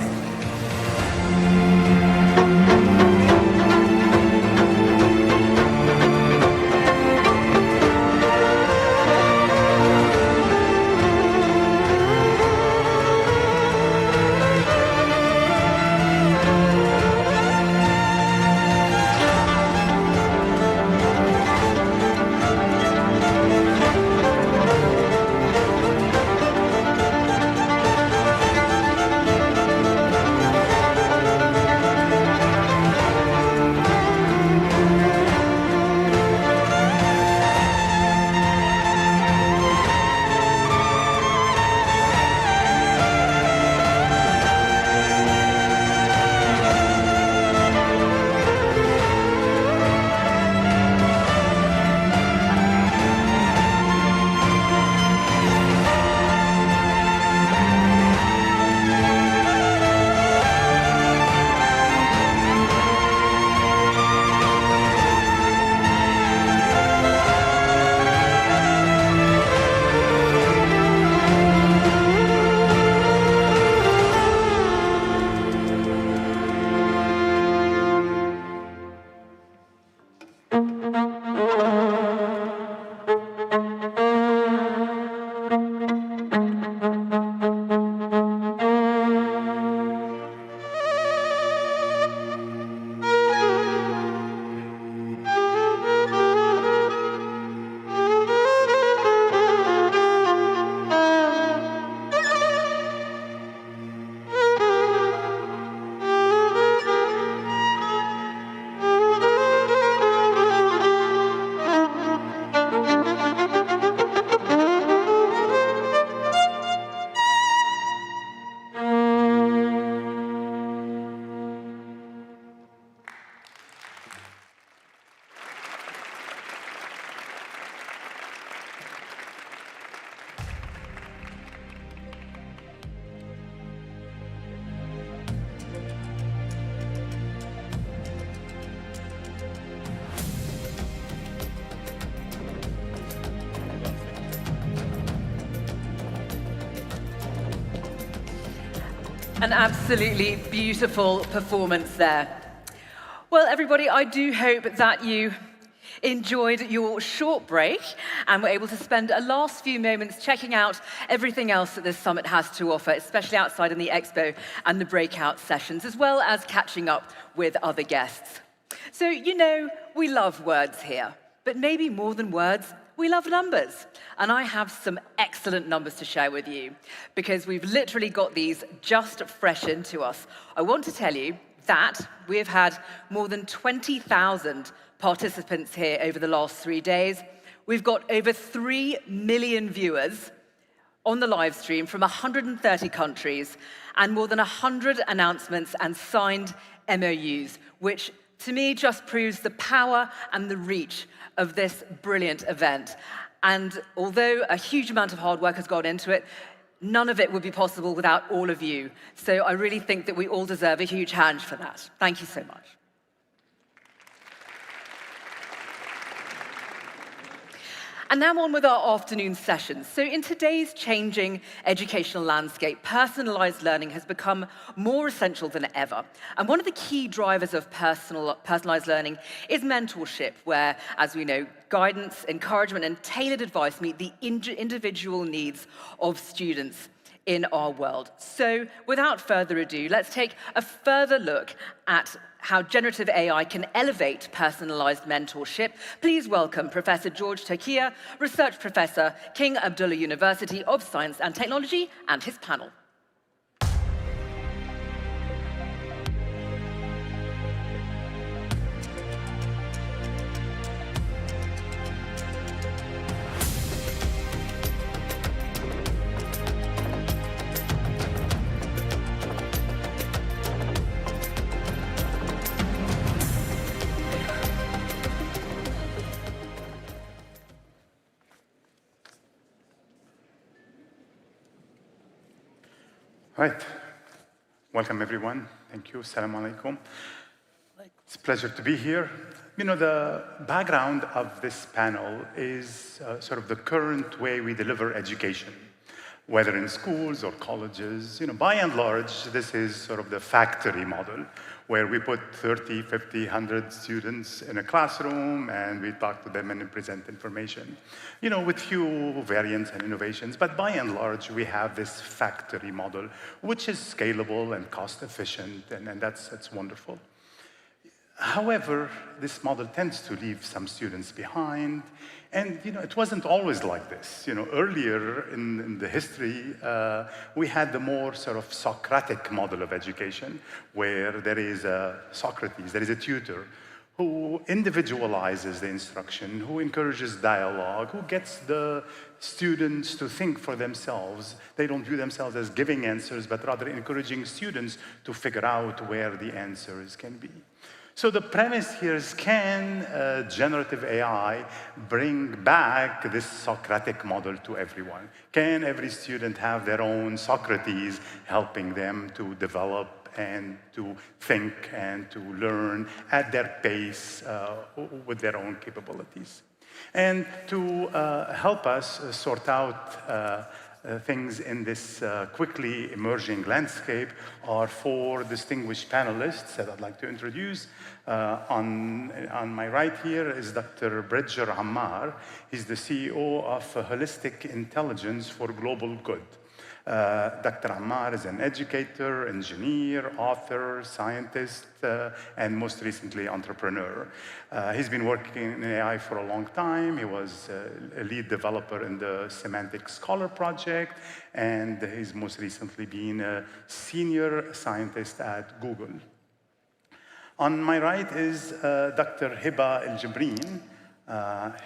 An absolutely beautiful performance there. Well, everybody, I do hope that you enjoyed your short break and were able to spend a last few moments checking out everything else that this summit has to offer, especially outside in the expo and the breakout sessions, as well as catching up with other guests. So, you know, we love words here, but maybe more than words, we love numbers. And I have some excellent numbers to share with you because we've literally got these just fresh into us. I want to tell you that we've had more than 20,000 participants here over the last 3 days. We've got over 3 million viewers on the live stream from 130 countries and more than 100 announcements and signed MOUs, which to me just proves the power and the reach of this brilliant event. And although a huge amount of hard work has gone into it, none of it would be possible without all of you. So I really think that we all deserve a huge hand for that. Thank you so much. And now on with our afternoon sessions. So in today's changing educational landscape, personalized learning has become more essential than ever. And one of the key drivers of personalized learning is mentorship, where, as we know, guidance, encouragement, and tailored advice meet the individual needs of students in our world. So without further ado, let's take a further look at how generative AI can elevate personalized mentorship. Please welcome Professor George Turkia, Research Professor, King Abdullah University of Science and Technology, and his panel.
Right. Welcome, everyone. Thank you. Assalamu alaikum. It's a pleasure to be here. You know, the background of this panel is sort of the current way we deliver education, whether in schools or colleges. You know, by and large, this is sort of the factory model, where we put 30, 50, 100 students in a classroom and we talk to them and present information, you know, with few variants and innovations. But by and large, we have this factory model, which is scalable and cost efficient, and that's wonderful. However, this model tends to leave some students behind. And, you know, it wasn't always like this. You know, earlier in the history, we had the more sort of Socratic model of education, where there is a Socrates, there is a tutor, who individualizes the instruction, who encourages dialogue, who gets the students to think for themselves. They don't view themselves as giving answers, but rather encouraging students to figure out where the answers can be. So the premise here is, can generative AI bring back this Socratic model to everyone? Can every student have their own Socrates helping them to develop and to think and to learn at their pace with their own capabilities? And to help us sort out things in this quickly emerging landscape are 4 distinguished panelists that I'd like to introduce. On my right here is Dr. Bridger Ammar. He's the CEO of Holistic Intelligence for Global Good. Dr. Ammar is an educator, engineer, author, scientist, and most recently, entrepreneur. He's been working in AI for a long time. He was a lead developer in the Semantic Scholar project, and he's most recently been a senior scientist at Google. On my right is Dr. Hiba El-Jibreen,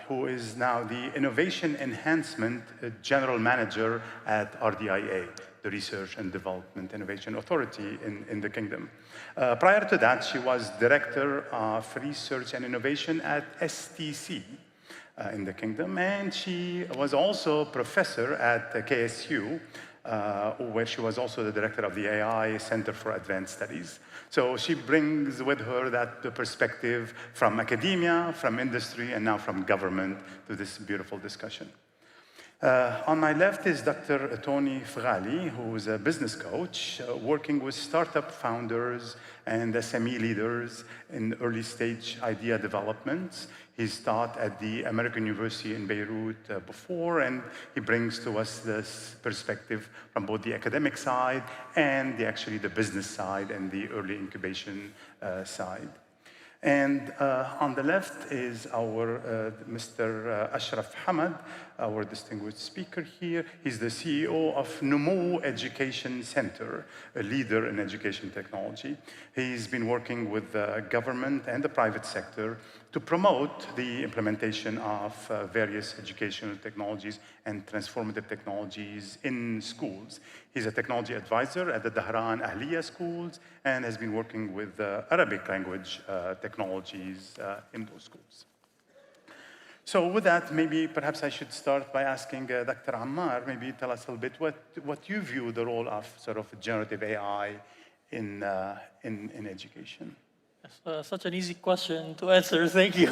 who is now the Innovation Enhancement General Manager at RDIA, the Research and Development Innovation Authority in the Kingdom. Prior to that, she was Director of Research and Innovation at STC in the Kingdom, and she was also professor at KSU, where she was also the director of the AI Center for Advanced Studies. So she brings with her that perspective from academia, from industry, and now from government to this beautiful discussion. On my left is Dr. Tony Fghali, who is a business coach working with startup founders and SME leaders in early stage idea development. He's taught at the American University in Beirut before, and he brings to us this perspective from both the academic side and actually the business side and the early incubation side. And on the left is our Mr. Ashraf Hamad, our distinguished speaker here. He's the CEO of Numu Education Center, a leader in education technology. He's been working with the government and the private sector to promote the implementation of various educational technologies and transformative technologies in schools. He's a technology advisor at the Dahran Ahliya schools and has been working with Arabic language technologies in those schools. So with that, maybe perhaps I should start by asking Dr. Ammar, maybe tell us a little bit what you view the role of sort of generative AI in education.
Such an easy question to answer, thank you.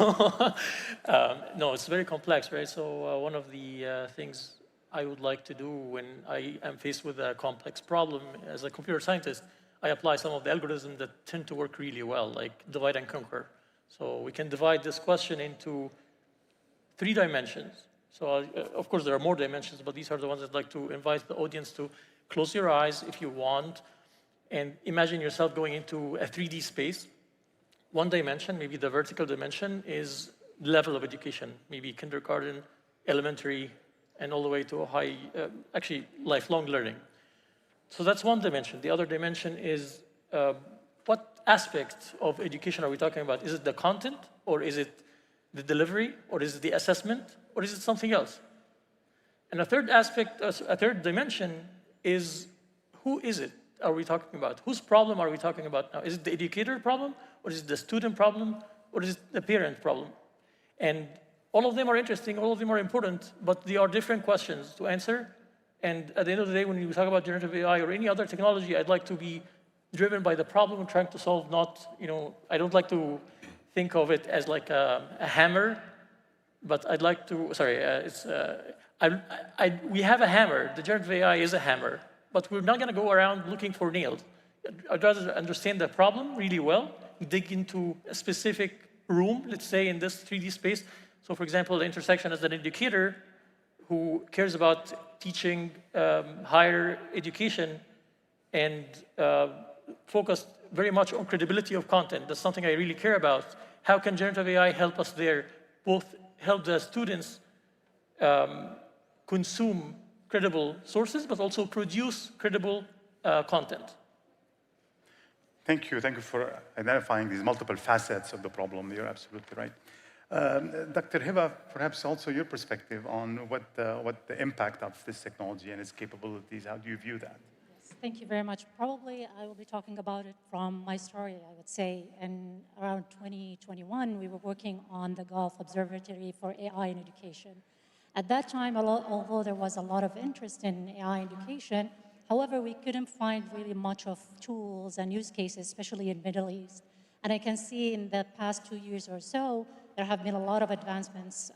No, it's very complex, right? So one of the things I would like to do when I am faced with a complex problem as a computer scientist, I apply some of the algorithms that tend to work really well, like divide and conquer. So we can divide this question into 3 dimensions. So of course there are more dimensions, but these are the ones I'd like to invite the audience to close your eyes if you want, and imagine yourself going into a 3D space. One dimension, maybe the vertical dimension, is level of education, maybe kindergarten, elementary, and all the way to a high, actually lifelong learning. So that's one dimension. The other dimension is what aspect of education are we talking about? Is it the content, or is it the delivery, or is it the assessment, or is it something else? And a third aspect, a third dimension is who is it are we talking about? Whose problem are we talking about now? Is it the educator problem, or is it the student problem, or is it the parent problem? And all of them are interesting, all of them are important, but they are different questions to answer. And at the end of the day, when you talk about generative AI or any other technology, I'd like to be driven by the problem we're trying to solve, not, I don't like to think of it as like a hammer, but I'd like to, we have a hammer. The generative AI is a hammer, but we're not gonna go around looking for nails. I'd rather understand the problem really well, dig into a specific room, let's say in this 3D space. So for example, the intersection as an educator who cares about teaching higher education and focused very much on credibility of content. That's something I really care about. How can generative AI help us there? Both help the students consume credible sources, but also produce credible content.
Thank you for identifying these multiple facets of the problem. You're absolutely right. Dr. Hiba, perhaps also your perspective on what the impact of this technology and its capabilities, how do you view that?
Yes, thank you very much. Probably I will be talking about it from my story, I would say. In around 2021, we were working on the Gulf Observatory for AI in Education. At that time, although there was a lot of interest in AI in education, however, we couldn't find really much of tools and use cases, especially in Middle East. And I can see in the past 2 years or so, there have been a lot of advancements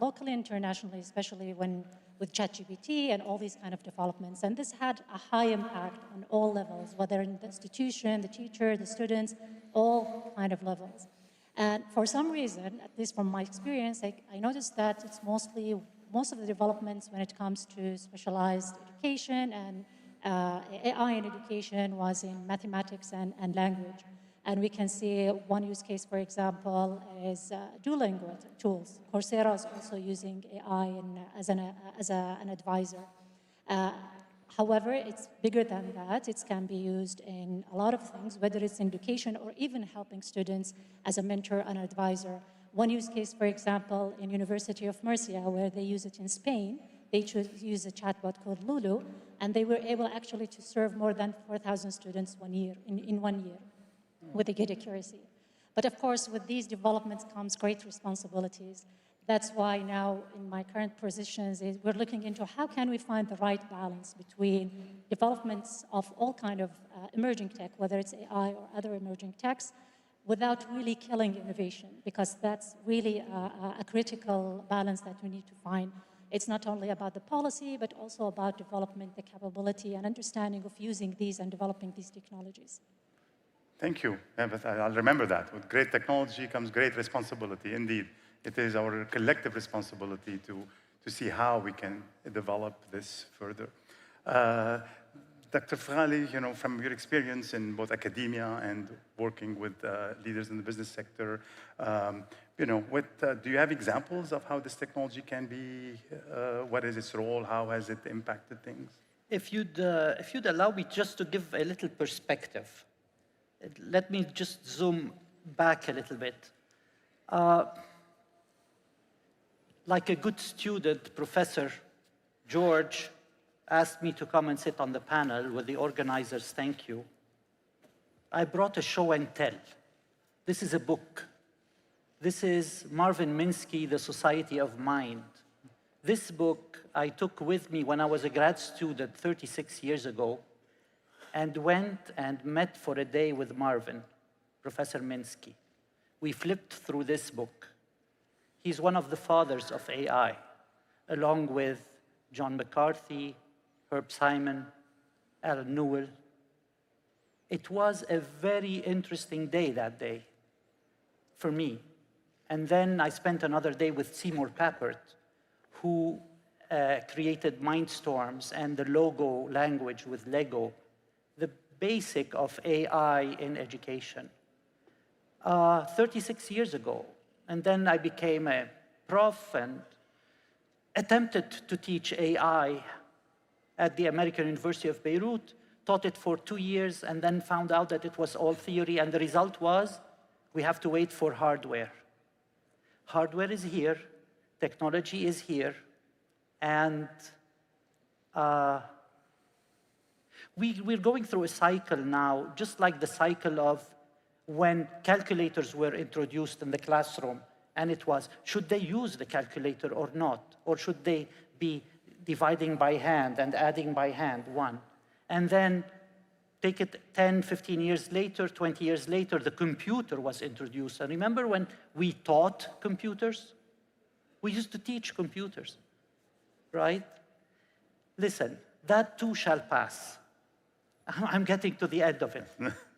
locally, internationally, especially with ChatGPT and all these kind of developments. And this had a high impact on all levels, whether in the institution, the teacher, the students, all kind of levels. And for some reason, at least from my experience, I noticed that it's most of the developments when it comes to specialized education and AI in education was in mathematics and language. And we can see one use case, for example, is Duolingo tools. Coursera is also using AI as an advisor. However, it's bigger than that. It can be used in a lot of things, whether it's in education or even helping students as a mentor and advisor. One use case, for example, in University of Murcia, where they use it in Spain, they use a chatbot called Lulu, and they were able actually to serve more than 4,000 students in 1 year with a good accuracy. But of course, with these developments comes great responsibilities. That's why now in my current positions we're looking into how can we find the right balance between developments of all kind of emerging tech, whether it's AI or other emerging techs, without really killing innovation, because that's really a critical balance that we need to find. it's not only about the policy, but also about development, the capability and understanding of using these and developing these technologies.
Thank you. Yeah, but I'll remember that. With great technology comes great responsibility. Indeed, it is our collective responsibility to see how we can develop this further. Dr. Frali, from your experience in both academia and working with leaders in the business sector, do you have examples of how this technology can be? What is its role? How has it impacted things?
If you'd allow me just to give a little perspective, let me just zoom back a little bit. Like a good student, Professor George asked me to come and sit on the panel with the organizers, thank you. I brought a show and tell. This is a book. This is Marvin Minsky, The Society of Mind. This book I took with me when I was a grad student 36 years ago and went and met for a day with Marvin, Professor Minsky. We flipped through this book. He's one of the fathers of AI, along with John McCarthy, Herb Simon, Alan Newell. It was a very interesting day that day for me. And then I spent another day with Seymour Papert, who created Mindstorms and the logo language with Lego, the basic of AI in education. 36 years ago. And then I became a prof and attempted to teach AI at the American University of Beirut, taught it for 2 years, and then found out that it was all theory, and the result was we have to wait for hardware. Hardware is here, technology is here, and we're going through a cycle now, just like the cycle of when calculators were introduced in the classroom, and it was, should they use the calculator or not? Or should they be dividing by hand and adding by hand, one? And then take it 10, 15 years later, 20 years later, the computer was introduced. And remember when we taught computers? We used to teach computers, right? Listen, that too shall pass. I'm getting to the end of it.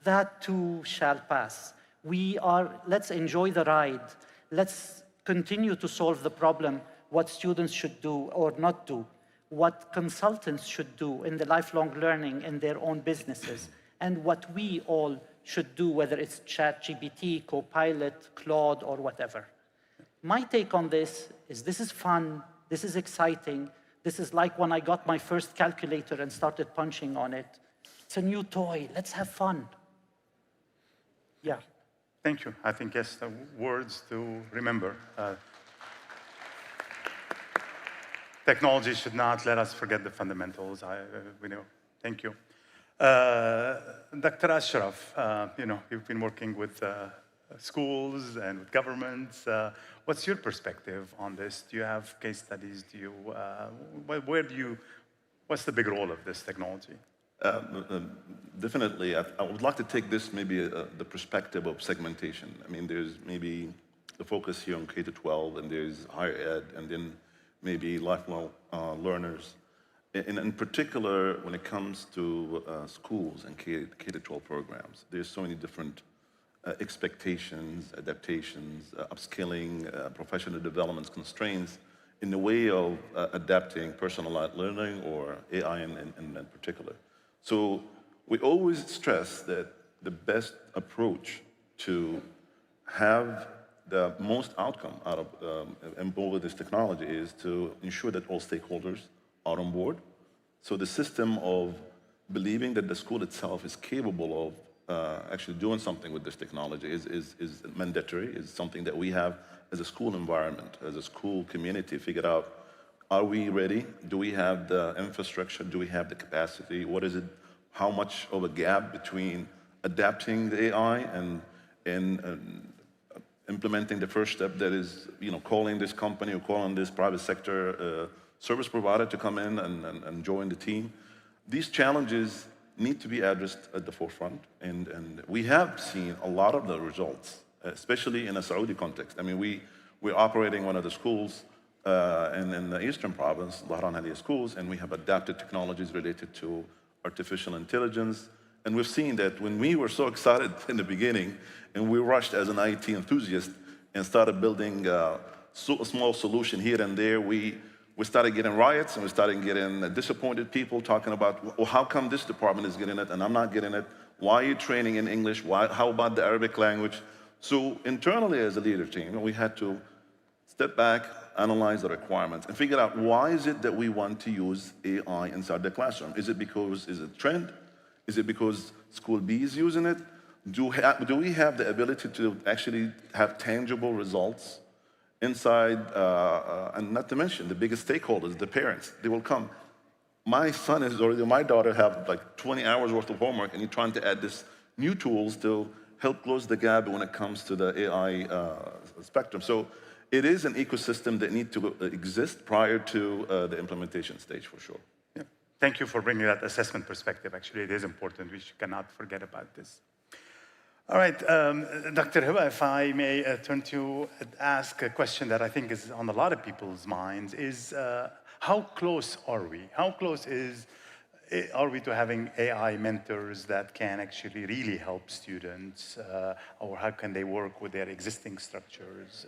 That too shall pass. Let's enjoy the ride. Let's continue to solve the problem, what students should do or not do, what consultants should do in the lifelong learning in their own businesses, and what we all should do, whether it's ChatGPT, Copilot, Claude, or whatever. My take on this is fun, this is exciting, this is like when I got my first calculator and started punching on it. It's a new toy, let's have fun. Yeah.
Thank you. I think, yes, the words to remember. Technology should not let us forget the fundamentals. Thank you. Dr. Ashraf, you've been working with schools and with governments. What's your perspective on this? Do you have case studies? What's the big role of this technology?
Definitely. I would like to take this maybe the perspective of segmentation. I mean, there's maybe the focus here on K-12, and there's higher ed, and then maybe lifelong learners. In particular, when it comes to schools and K-12 programs, there's so many different expectations, adaptations, upskilling, professional development constraints in the way of adapting personalized learning or AI in particular. So we always stress that the best approach to have the most outcome out of involved with this technology is to ensure that all stakeholders are on board. So the system of believing that the school itself is capable of actually doing something with this technology is mandatory, is something that we have as a school environment, as a school community, figured out, are we ready? Do we have the infrastructure? Do we have the capacity? What is it? How much of a gap between adapting the AI and implementing the first step that is, calling this company or calling this private sector service provider to come in and join the team? These challenges need to be addressed at the forefront, and we have seen a lot of the results, especially in a Saudi context. I mean, we're operating one of the schools and in the Eastern Province, Dhahran Hadia schools, and we have adapted technologies related to artificial intelligence. And we've seen that when we were so excited in the beginning, and we rushed as an IT enthusiast and started building a small solution here and there, we started getting riots, and we started getting disappointed people talking about, well, how come this department is getting it and I'm not getting it? Why are you training in English? How about the Arabic language? So internally as a leader team, we had to step back, analyze the requirements, and figure out why is it that we want to use AI inside the classroom? Is it because it's a trend? Is it because school B is using it? Do we have the ability to actually have tangible results inside, and not to mention the biggest stakeholders, the parents, they will come. My son is already, my daughter have like 20 hours worth of homework, and you're trying to add this new tools to help close the gap when it comes to the AI spectrum. So it is an ecosystem that needs to exist prior to the implementation stage, for sure.
Yeah. Thank you for bringing that assessment perspective. Actually, it is important. We cannot forget about this. All right, Dr. Hiba, if I may turn to you and ask a question that I think is on a lot of people's minds, is how close are we? How close are we to having AI mentors that can actually really help students, or how can they work with their existing structures?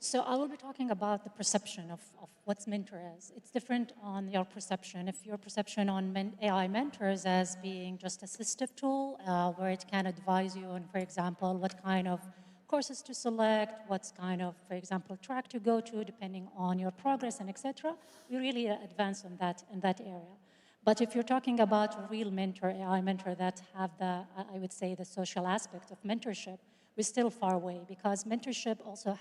So I will be talking about the perception of what's mentor is. It's different on your perception. If your perception on AI mentors as being just assistive tool, where it can advise you on, for example, what kind of courses to select, what kind of, for example, track to go to, depending on your progress and etc., we really advance on that in that area. But if you're talking about a real mentor, AI mentor that have the, I would say, the social aspect of mentorship, we're still far away, because mentorship also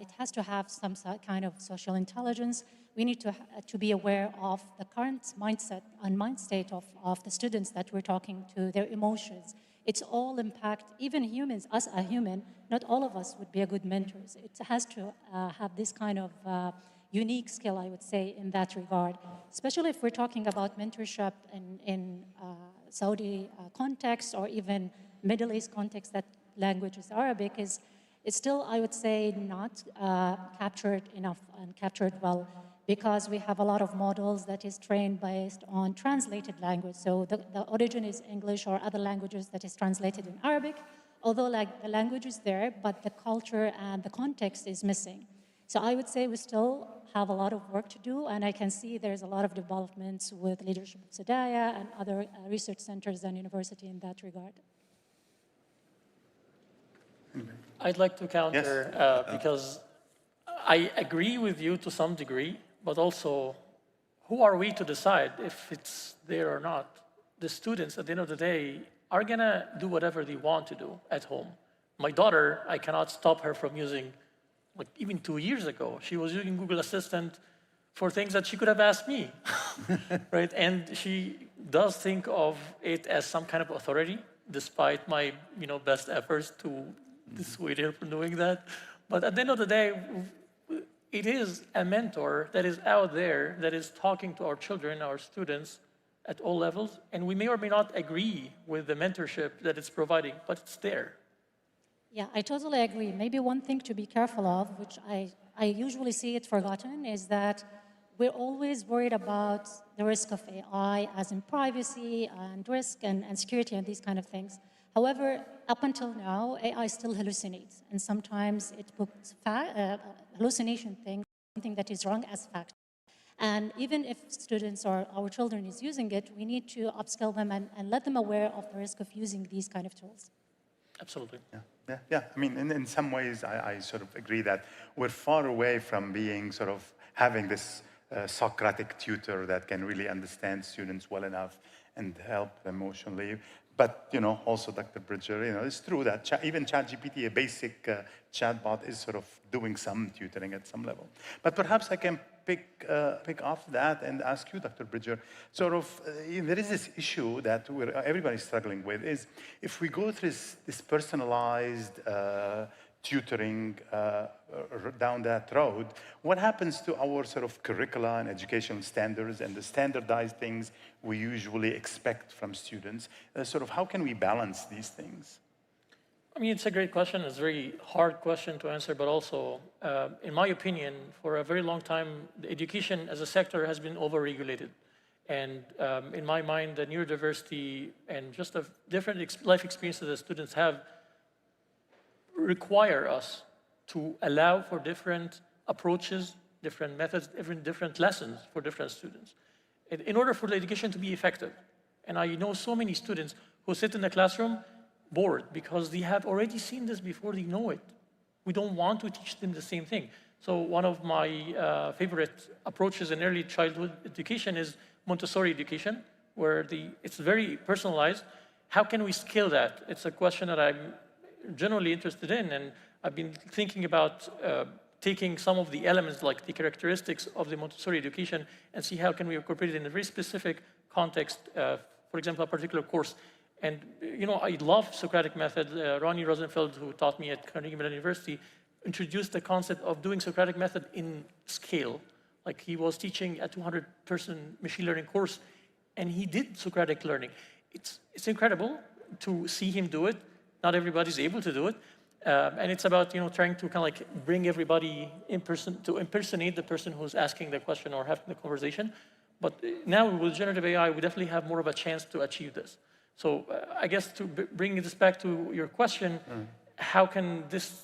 it has to have some kind of social intelligence. We need to be aware of the current mindset and mind state of the students that we're talking to, their emotions. It's all impact, even humans, us a human, not all of us would be a good mentors. It has to have this kind of unique skill, I would say, in that regard, especially if we're talking about mentorship in Saudi context or even Middle East context that language is Arabic, it's still, I would say, not captured enough and captured well, because we have a lot of models that is trained based on translated language. So the origin is English or other languages that is translated in Arabic, although like the language is there, but the culture and the context is missing. So I would say we still have a lot of work to do, and I can see there's a lot of developments with leadership of Sadaya and other research centers and university in that regard.
I'd like to counter, yes. Because I agree with you to some degree, but also, who are we to decide if it's there or not? The students, at the end of the day, are gonna do whatever they want to do at home. My daughter, I cannot stop her from using, like even 2 years ago, she was using Google Assistant for things that she could have asked me, right? And she does think of it as some kind of authority, despite my best efforts to dissuade her from doing that. But at the end of the day, it is a mentor that is out there that is talking to our children, our students at all levels, and we may or may not agree with the mentorship that it's providing, but it's there.
Yeah, I totally agree. Maybe one thing to be careful of, which I usually see it forgotten, is that we're always worried about the risk of AI, as in privacy and risk and security and these kind of things. However, up until now, AI still hallucinates, and sometimes it puts hallucination things, something that is wrong as fact. And even if students or our children is using it, we need to upskill them and let them aware of the risk of using these kind of tools.
Absolutely.
Yeah. I mean, in some ways, I sort of agree that we're far away from being sort of having this Socratic tutor that can really understand students well enough and help them emotionally. But, also, Dr. Bridger, it's true that even ChatGPT, a basic chatbot, is sort of doing some tutoring at some level. But perhaps I can pick off that and ask you, Dr. Bridger, sort of, there is this issue that everybody's struggling with, is if we go through this personalized tutoring down that road, what happens to our sort of curricula and educational standards and the standardized things we usually expect from students? Sort of, how can we balance these things?
I mean, it's a great question. It's a very hard question to answer, but also, in my opinion, for a very long time, the education as a sector has been overregulated. And in my mind, the neurodiversity and just the different life experiences that students have require us to allow for different approaches, different methods, different lessons for different students in order for the education to be effective. And I know so many students who sit in the classroom bored because they have already seen this before, they know it. We don't want to teach them the same thing. So one of my favorite approaches in early childhood education is Montessori education, where it's very personalized. How can we scale that? It's a question that I'm generally interested in, and I've been thinking about taking some of the elements, like the characteristics of the Montessori education, and see how can we incorporate it in a very specific context, for example, a particular course. And I love Socratic method. Ronnie Rosenfeld, who taught me at Carnegie Mellon University, introduced the concept of doing Socratic method in scale. Like he was teaching a 200-person machine learning course, and he did Socratic learning. It's incredible to see him do it. Not everybody's able to do it. And it's about trying to kind of like bring everybody in person to impersonate the person who's asking the question or having the conversation. But now with generative AI, we definitely have more of a chance to achieve this. So I guess to bring this back to your question, how can this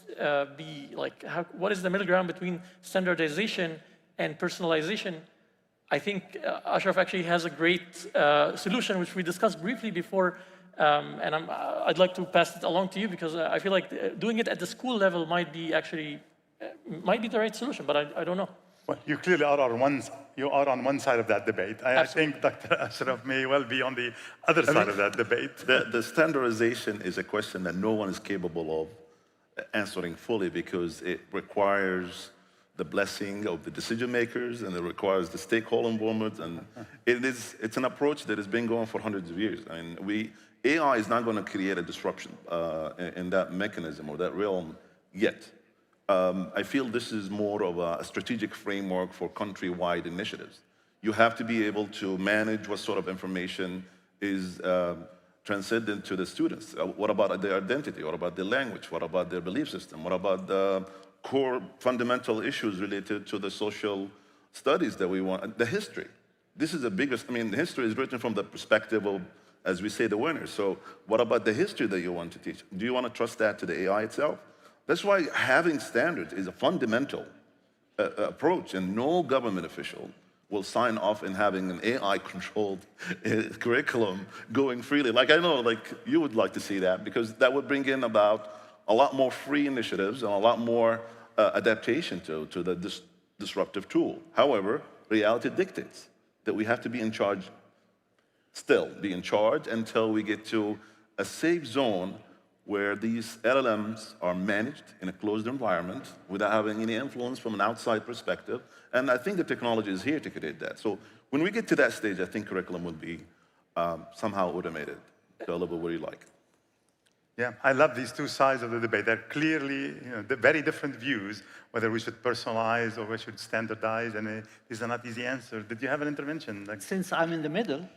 be like, what is the middle ground between standardization and personalization? I think Ashraf actually has a great solution, which we discussed briefly before, and I'd like to pass it along to you because I feel like doing it at the school level might be the right solution, but I don't know.
Well, you clearly are on one side of that debate. I think Dr. Ashraf may well be on the other side of that debate.
The standardization is a question that no one is capable of answering fully because it requires the blessing of the decision makers and it requires the stakeholder involvement. And it's an approach that has been going for hundreds of years. I mean, AI is not going to create a disruption in that mechanism or that realm yet. I feel this is more of a strategic framework for country-wide initiatives. You have to be able to manage what sort of information is transcendent to the students. What about their identity? What about their language? What about their belief system? What about the core fundamental issues related to the social studies that we want? The history. This is the biggest, the history is written from the perspective of, as we say, the winners. So what about the history that you want to teach? Do you want to trust that to the AI itself? That's why having standards is a fundamental approach, and no government official will sign off in having an AI-controlled curriculum going freely. Like I know, like you would like to see that, because that would bring in about a lot more free initiatives and a lot more adaptation to the disruptive tool. However, reality dictates that we have to be in charge, still be in charge until we get to a safe zone where these LLMs are managed in a closed environment without having any influence from an outside perspective. And I think the technology is here to create that. So when we get to that stage, I think curriculum would be somehow automated to a level where you like.
Yeah, I love these two sides of the debate. They're clearly very different views, whether we should personalize or we should standardize, and these are not easy answers. Did you have an intervention?
Since I'm in the middle.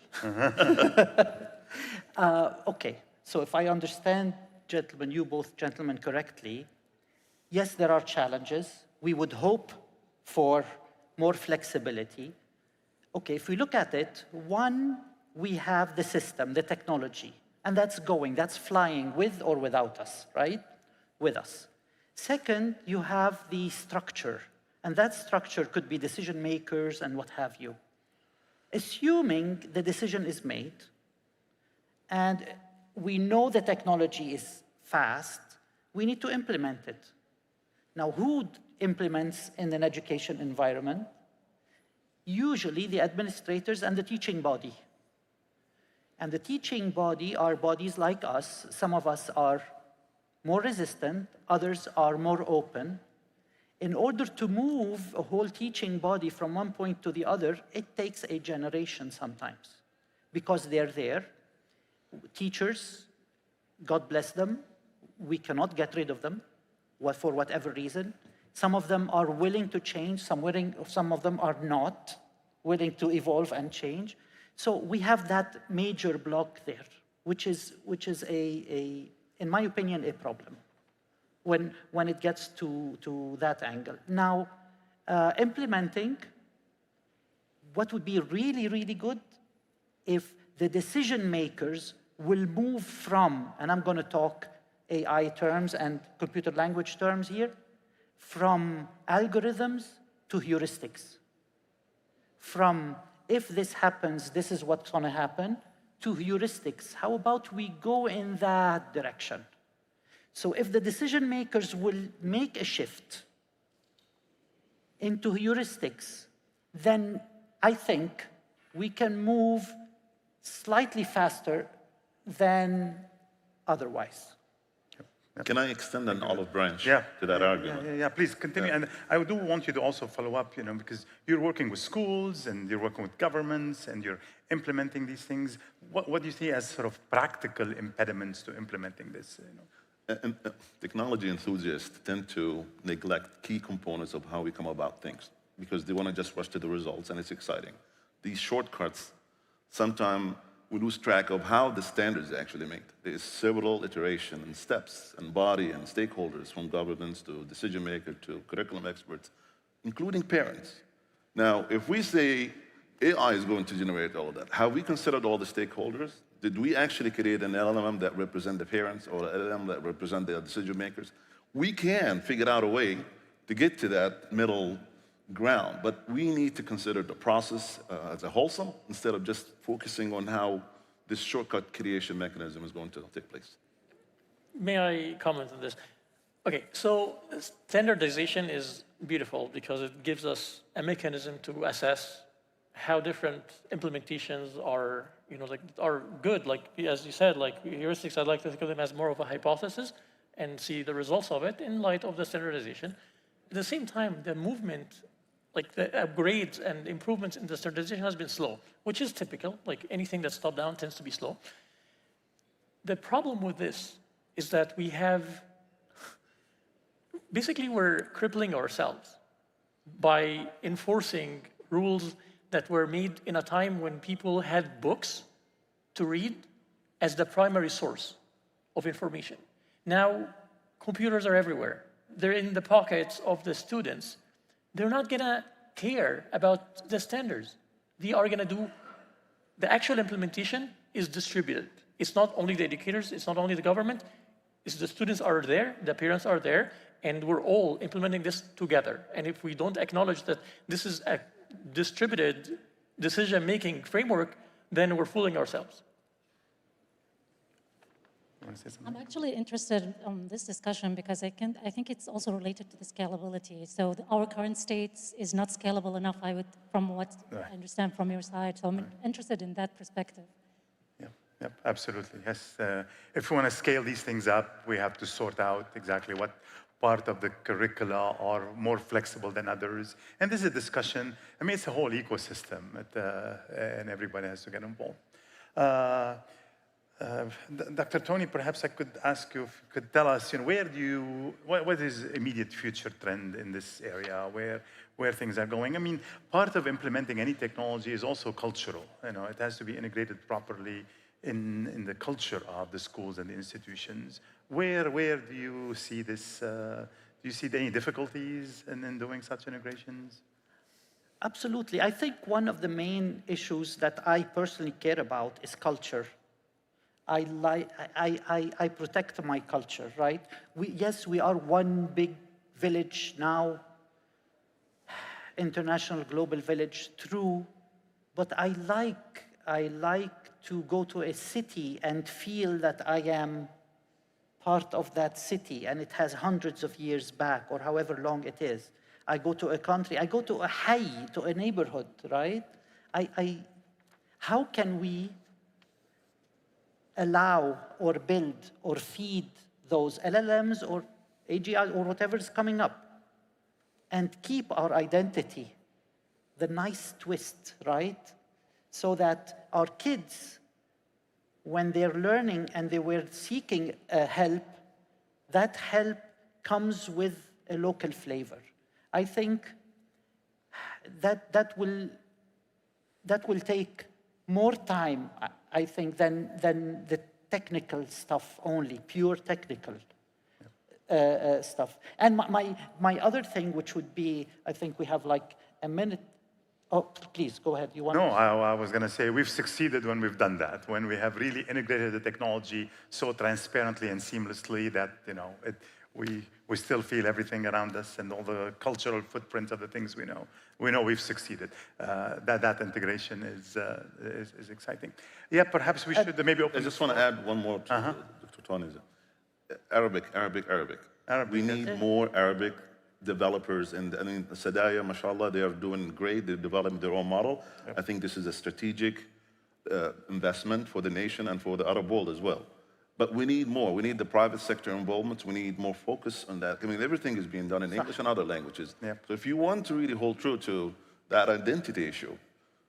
Okay, so if I understand, gentlemen, you both gentlemen correctly, yes, there are challenges. We would hope for more flexibility. Okay, if we look at it, one, we have the system, the technology, and that's flying with or without us, right? With us. Second, you have the structure, and that structure could be decision makers and what have you. Assuming the decision is made, and we know the technology is fast, we need to implement it. Now, who implements in an education environment? Usually the administrators and the teaching body. And the teaching body are bodies like us. Some of us are more resistant, others are more open. In order to move a whole teaching body from one point to the other, it takes a generation sometimes, because they're there. Teachers, God bless them, we cannot get rid of them for whatever reason. Some of them are willing to change, some of them are not willing to evolve and change. So we have that major block there, which is a in my opinion, a problem when it gets to that angle. Now, implementing, what would be really, really good if the decision makers will move from, and I'm going to talk AI terms and computer language terms here, from algorithms to heuristics. From, if this happens, this is what's going to happen, to heuristics. How about we go in that direction? So if the decision makers will make a shift into heuristics, then I think we can move slightly faster than otherwise.
Can I extend an olive branch to that argument?
Yeah, please continue. And I do want you to also follow up, because you're working with schools and you're working with governments and you're implementing these things. What do you see as sort of practical impediments to implementing this?
And technology enthusiasts tend to neglect key components of how we come about things because they want to just rush to the results, and it's exciting. These shortcuts, sometimes we lose track of how the standards actually made. There's several iterations and steps and body and stakeholders, from governments to decision maker to curriculum experts, including parents. Now, if we say AI is going to generate all of that, have we considered all the stakeholders? Did we actually create an LLM that represent the parents or an LLM that represent the decision makers? We can figure out a way to get to that middle ground, but we need to consider the process as a wholesome instead of just focusing on how this shortcut creation mechanism is going to take place.
May I comment on this? Okay, so standardization is beautiful because it gives us a mechanism to assess how different implementations are, are good. Like, as you said, like heuristics, I'd like to think of them as more of a hypothesis and see the results of it in light of the standardization. At the same time, the movement, like the upgrades and improvements in the standardization has been slow, which is typical. Like anything that's top down tends to be slow. The problem with this is that we have, basically we're crippling ourselves by enforcing rules that were made in a time when people had books to read as the primary source of information. Now, computers are everywhere. They're in the pockets of the students. They're not gonna care about the standards. They are gonna do, the actual implementation is distributed. It's not only the educators, it's not only the government, it's the students are there, the parents are there, and we're all implementing this together. And if we don't acknowledge that this is a distributed decision-making framework, then we're fooling ourselves.
I'm actually interested in this discussion because I think it's also related to the scalability. So our current state is not scalable enough, from what I understand from your side. So I'm interested in that perspective.
Yep, absolutely. Yes. If we want to scale these things up, we have to sort out exactly what part of the curricula are more flexible than others. And this is a discussion. I mean, it's a whole ecosystem, and everybody has to get involved. Dr. Tony, perhaps I could ask you if you could tell us, what is immediate future trend in this area, where things are going? I mean, part of implementing any technology is also cultural. It has to be integrated properly in the culture of the schools and the institutions. Where do you see this? Do you see any difficulties in doing such integrations?
Absolutely. I think one of the main issues that I personally care about is culture. I protect my culture, right? Yes, we are one big village now, international global village, true, but I like to go to a city and feel that I am part of that city, and it has hundreds of years back, or however long it is. I go to a country, I go to a hayy, to a neighborhood, right? How can we allow or build or feed those LLMs or AGI or whatever is coming up and keep our identity, the nice twist, right? So that our kids, when they're learning and they were seeking help, that help comes with a local flavor. I think that will take more time, I think, than the technical stuff only, pure technical stuff. And my other thing, which would be, I think we have like a minute. Oh, please, go ahead. You want
No,
to...
I was going to say we've succeeded when we've done that, when we have really integrated the technology so transparently and seamlessly that, you know, we still feel everything around us and all the cultural footprint of the things we know. We know we've succeeded. That integration is exciting. Yeah, perhaps we should maybe open.
I just want to add one more to Dr. Tony's. Arabic. We need more Arabic developers, and I mean, Sadaya, mashallah, they are doing great. They're developing their own model. I think this is a strategic investment for the nation and for the Arab world as well. But we need more. We need the private sector involvement. We need more focus on that. I mean, everything is being done in English and other languages. So if you want to really hold true to that identity issue,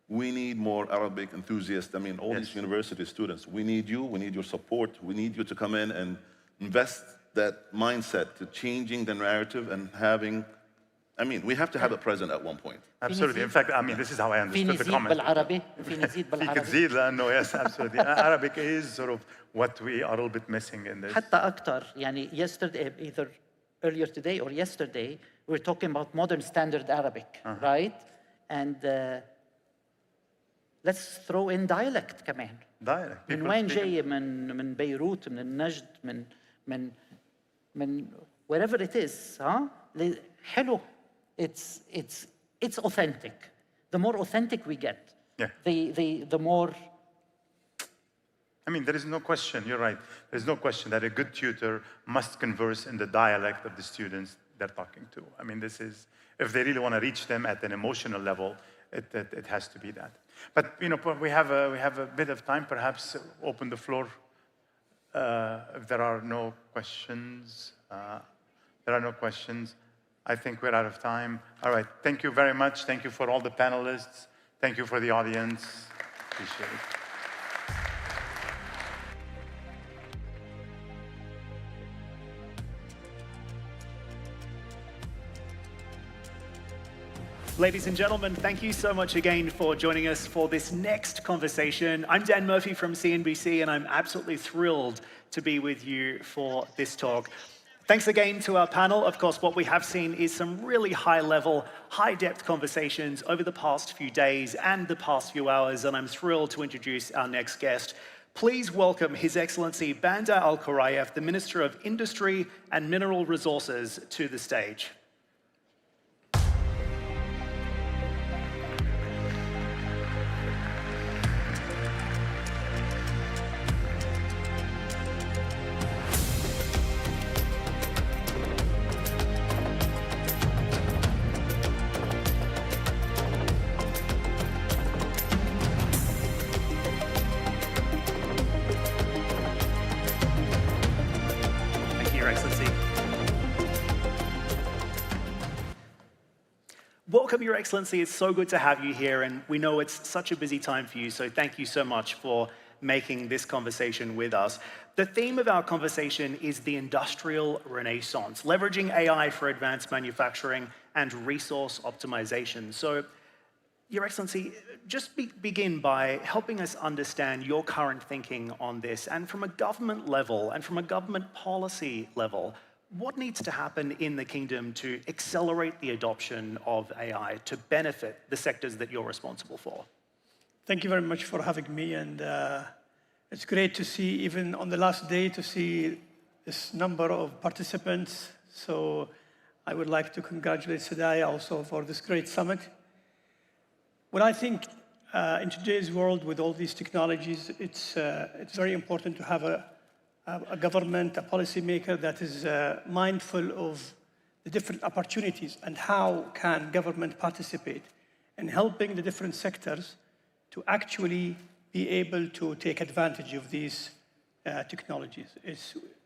we need more Arabic enthusiasts. I mean, all these university students, we need you. We need your support. We need you to come in and invest that mindset to changing the narrative and having, I mean, we have to have it present at one point.
Absolutely. In fact, I mean, this is how I understood the comment. Yes, absolutely. Arabic is sort of what we are a little bit missing in this.
حتى أكتر, يعني yesterday, either earlier today or yesterday, we were talking about modern standard Arabic, right? And let's throw in dialect كمان.
Dialect.
من وين جاي؟ من بيروت، من النجد، من wherever it is, huh? حلو. It's authentic. The more authentic we get, the more.
I mean, there is no question, you're right. There's no question that a good tutor must converse in the dialect of the students they're talking to. I mean, this is, if they really want to reach them at an emotional level, it has to be that. But, you know, we have a bit of time, perhaps open the floor if there are no questions. I think we're out of time. All right, thank you very much. Thank you for all the panelists. Thank you for the audience. Appreciate it.
Ladies and gentlemen, thank you so much again for joining us for this next conversation. I'm Dan Murphy from CNBC, and I'm absolutely thrilled to be with you for this talk. Thanks again to our panel. Of course, what we have seen is some really high-level, high-depth conversations over the past few days and the past few hours, and I'm thrilled to introduce our next guest. Please welcome His Excellency Bandar Al-Khuraif, the Minister of Industry and Mineral Resources, to the stage. Welcome, Your Excellency. It's so good to have you here, and we know it's such a busy time for you, so thank you so much for making this conversation with us. The theme of our conversation is the industrial renaissance, leveraging AI for advanced manufacturing and resource optimization. So, Your Excellency, just begin by helping us understand your current thinking on this, and from a government level and from a government policy level, what needs to happen in the kingdom to accelerate the adoption of AI to benefit the sectors that you're responsible for?
Thank you very much for having me, and it's great to see, even on the last day, to see this number of participants. So I would like to congratulate Sadaya also for this great summit. Well, I think in today's world with all these technologies, it's very important to have a government, a policymaker that is mindful of the different opportunities and how can government participate in helping the different sectors to actually be able to take advantage of these technologies.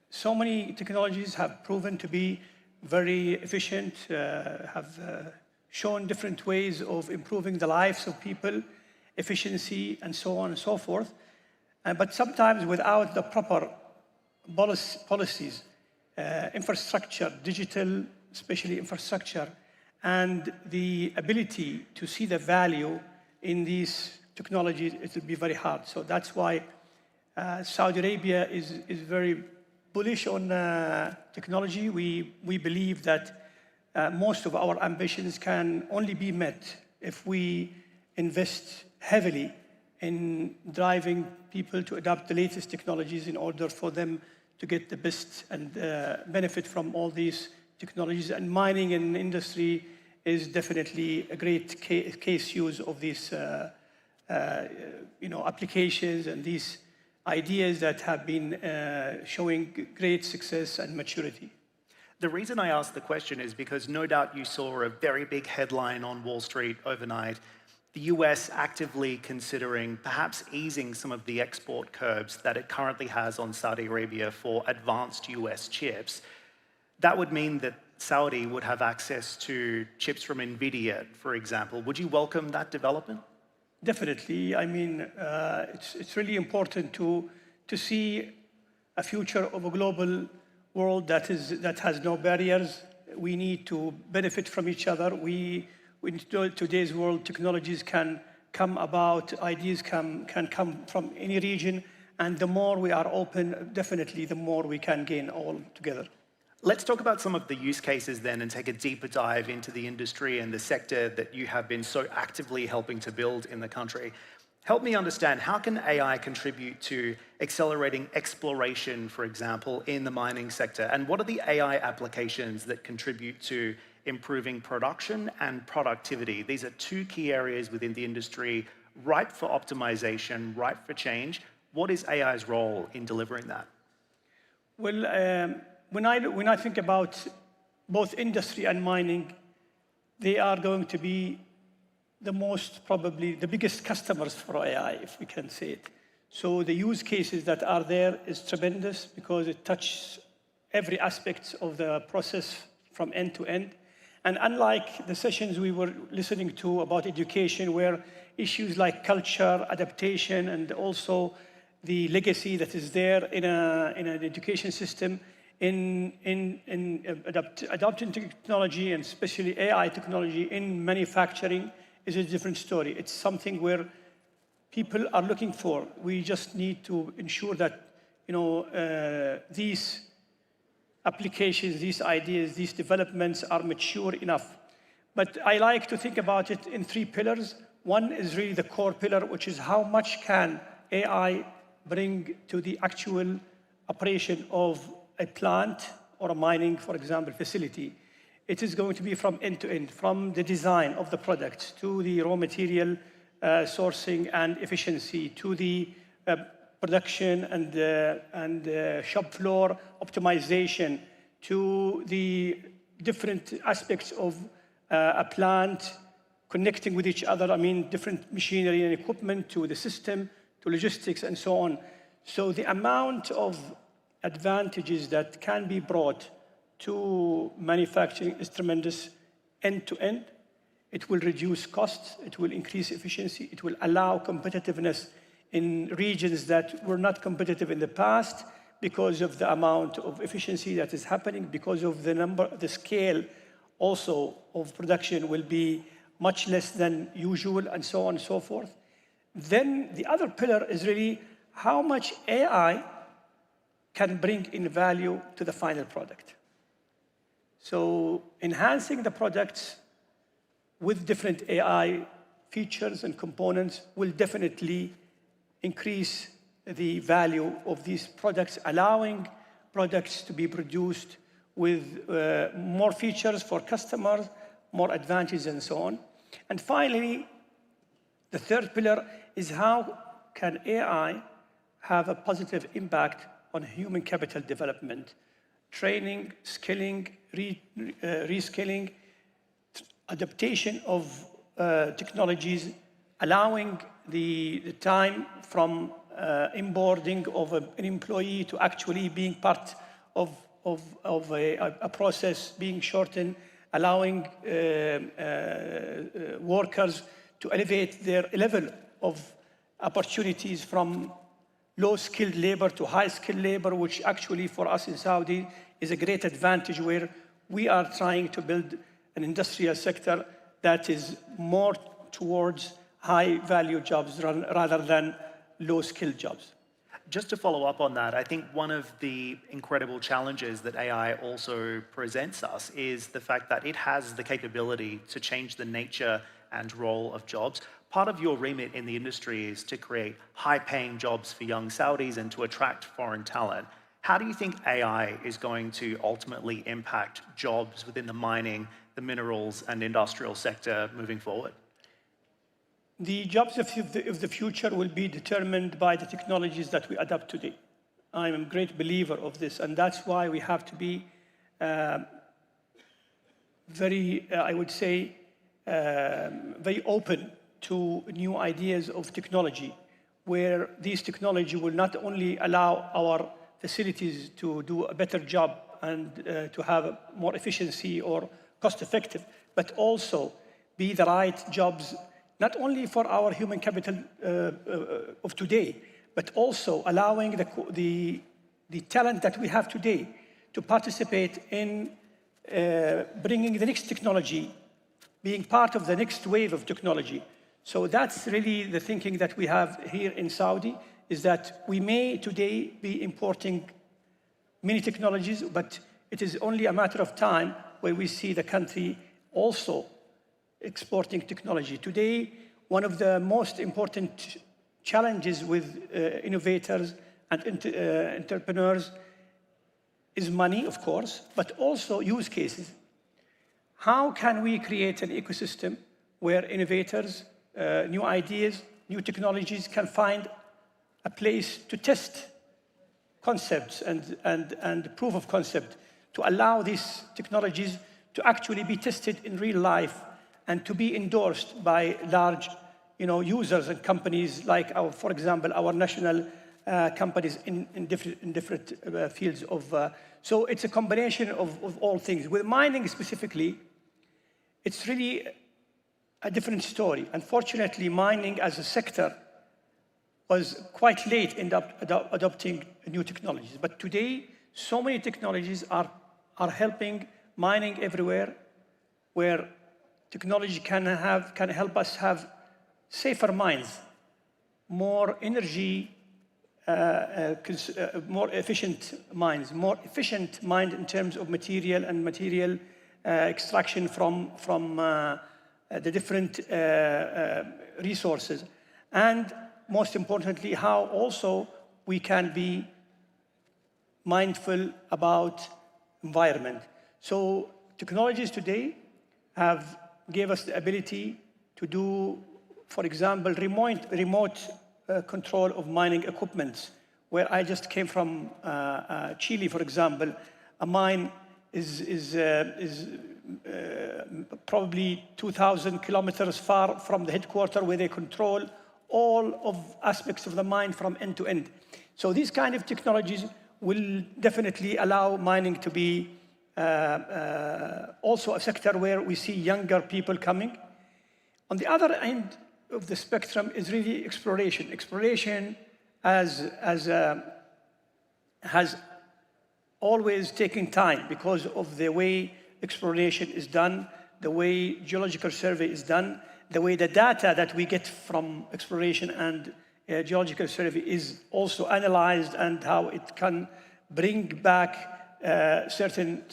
So many technologies have proven to be very efficient, have shown different ways of improving the lives of people, efficiency, and so on and so forth. But sometimes without the proper policies, infrastructure, digital, especially infrastructure, and the ability to see the value in these technologies, it will be very hard. So that's why Saudi Arabia is very bullish on technology. We believe that most of our ambitions can only be met if we invest heavily in driving people to adopt the latest technologies in order for them to get the best and benefit from all these technologies. And mining and industry is definitely a great case use of these applications and these ideas that have been showing great success and maturity.
The reason I asked the question is because no doubt you saw a very big headline on Wall Street overnight, the US actively considering perhaps easing some of the export curbs that it currently has on Saudi Arabia for advanced US chips. That would mean that Saudi would have access to chips from NVIDIA, for example. Would you welcome that development?
Definitely. I mean, it's really important to see a future of a global world that has no barriers. We need to benefit from each other. In today's world, technologies can come about, ideas can come from any region, and the more we are open, definitely the more we can gain all together.
Let's talk about some of the use cases then and take a deeper dive into the industry and the sector that you have been so actively helping to build in the country. Help me understand, how can AI contribute to accelerating exploration, for example, in the mining sector? And what are the AI applications that contribute to improving production and productivity? These are two key areas within the industry, ripe for optimization, ripe for change. What is AI's role in delivering that?
Well, when I think about both industry and mining, they are going to be probably the biggest customers for AI, if we can say it. So the use cases that are there is tremendous because it touches every aspect of the process from end to end. And unlike the sessions we were listening to about education, where issues like culture, adaptation, and also the legacy that is there in an education system, adopting technology, and especially AI technology in manufacturing, is a different story. It's something where people are looking for. We just need to ensure that these applications, these ideas, these developments are mature enough. But I like to think about it in three pillars. One is really the core pillar, which is how much can AI bring to the actual operation of a plant or a mining, for example, facility. It is going to be from end to end, from the design of the product to the raw material sourcing and efficiency, to the production and shop floor optimization, to the different aspects of a plant connecting with each other. I mean, different machinery and equipment, to the system, to logistics, and so on. So the amount of advantages that can be brought to manufacturing is tremendous end to end. It will reduce costs, it will increase efficiency, it will allow competitiveness in regions that were not competitive in the past because of the amount of efficiency that is happening, because of the scale also of production will be much less than usual, and so on and so forth. Then the other pillar is really how much AI can bring in value to the final product. So enhancing the products with different AI features and components will definitely increase the value of these products, allowing products to be produced with more features for customers, more advantages, and so on. And finally, the third pillar is how can AI have a positive impact on human capital development, training, skilling, reskilling, adaptation of technologies, allowing the time from onboarding of an employee to actually being part of a process being shortened, allowing workers to elevate their level of opportunities from low-skilled labor to high-skilled labor, which actually for us in Saudi is a great advantage, where we are trying to build an industrial sector that is more towards high-value jobs rather than low-skilled jobs.
just to follow up on that, I think one of the incredible challenges that AI also presents us is the fact that it has the capability to change the nature and role of jobs. Part of your remit in the industry is to create high-paying jobs for young Saudis and to attract foreign talent. How do you think AI is going to ultimately impact jobs within the mining, the minerals, and industrial sector moving forward?
The jobs of the future will be determined by the technologies that we adopt today. I'm a great believer of this, and that's why we have to be very, I would say, very open to new ideas of technology, where these technology will not only allow our facilities to do a better job and to have more efficiency or cost effective, but also be the right jobs not only for our human capital of today, but also allowing the talent that we have today to participate in bringing the next technology, being part of the next wave of technology. So that's really the thinking that we have here in Saudi, is that we may today be importing many technologies, but it is only a matter of time where we see the country also exporting technology. Today, one of the most important challenges with innovators and entrepreneurs is money, of course, but also use cases. How can we create an ecosystem where innovators, new ideas, new technologies can find a place to test concepts and proof of concept, to allow these technologies to actually be tested in real life and to be endorsed by large users and companies like, for example, our national companies in different fields of. So it's a combination of all things. With mining specifically, it's really a different story. Unfortunately, mining as a sector was quite late in adopting new technologies. But today, so many technologies are helping mining everywhere, where technology can help us have safer mines, more energy, more efficient mines, in terms of material and material extraction from the different resources. And most importantly, how also we can be mindful about environment. So technologies today gave us the ability to do, for example, remote control of mining equipment. Where I just came from Chile, for example, a mine is probably 2,000 kilometers far from the headquarters, where they control all of aspects of the mine from end to end. So these kind of technologies will definitely allow mining to be also a sector where we see younger people coming. On the other end of the spectrum is really exploration. Exploration has always taken time because of the way exploration is done, the way geological survey is done, the way the data that we get from exploration and geological survey is also analyzed, and how it can bring back certain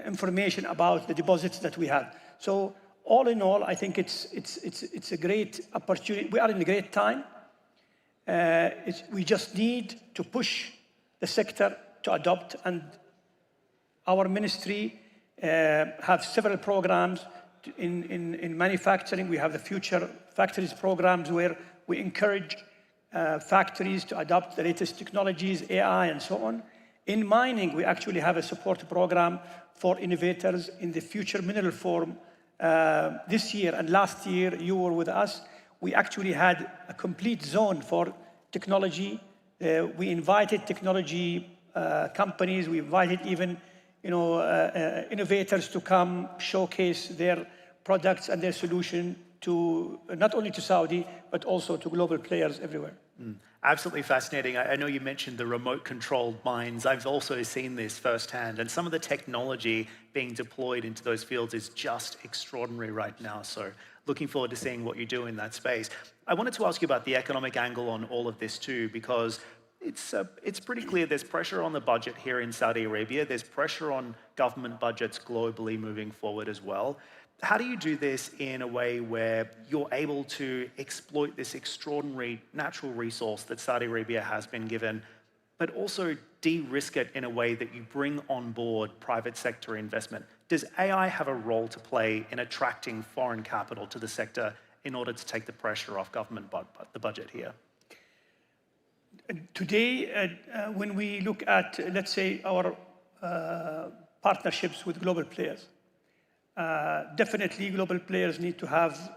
information about the deposits that we have. So all in all, I think it's a great opportunity. We are in a great time. We just need to push the sector to adopt, and our ministry have several programs in manufacturing. We have the Future Factories programs, where we encourage factories to adopt the latest technologies, AI, and so on. In mining, we actually have a support program for innovators in the Future Mineral Forum. This year and last year, you were with us. We actually had a complete zone for technology. We invited technology companies. We invited even innovators to come showcase their products and their solution to not only to Saudi, but also to global players everywhere.
Absolutely fascinating. I know you mentioned the remote-controlled mines. I've also seen this firsthand, and some of the technology being deployed into those fields is just extraordinary right now. So looking forward to seeing what you do in that space. I wanted to ask you about the economic angle on all of this too, because it's pretty clear there's pressure on the budget here in Saudi Arabia. There's pressure on government budgets globally moving forward as well. How do you do this in a way where you're able to exploit this extraordinary natural resource that Saudi Arabia has been given, but also de-risk it in a way that you bring on board private sector investment? Does AI have a role to play in attracting foreign capital to the sector in order to take the pressure off government the budget here?
Today, when we look at, let's say, our partnerships with global players, definitely global players need to have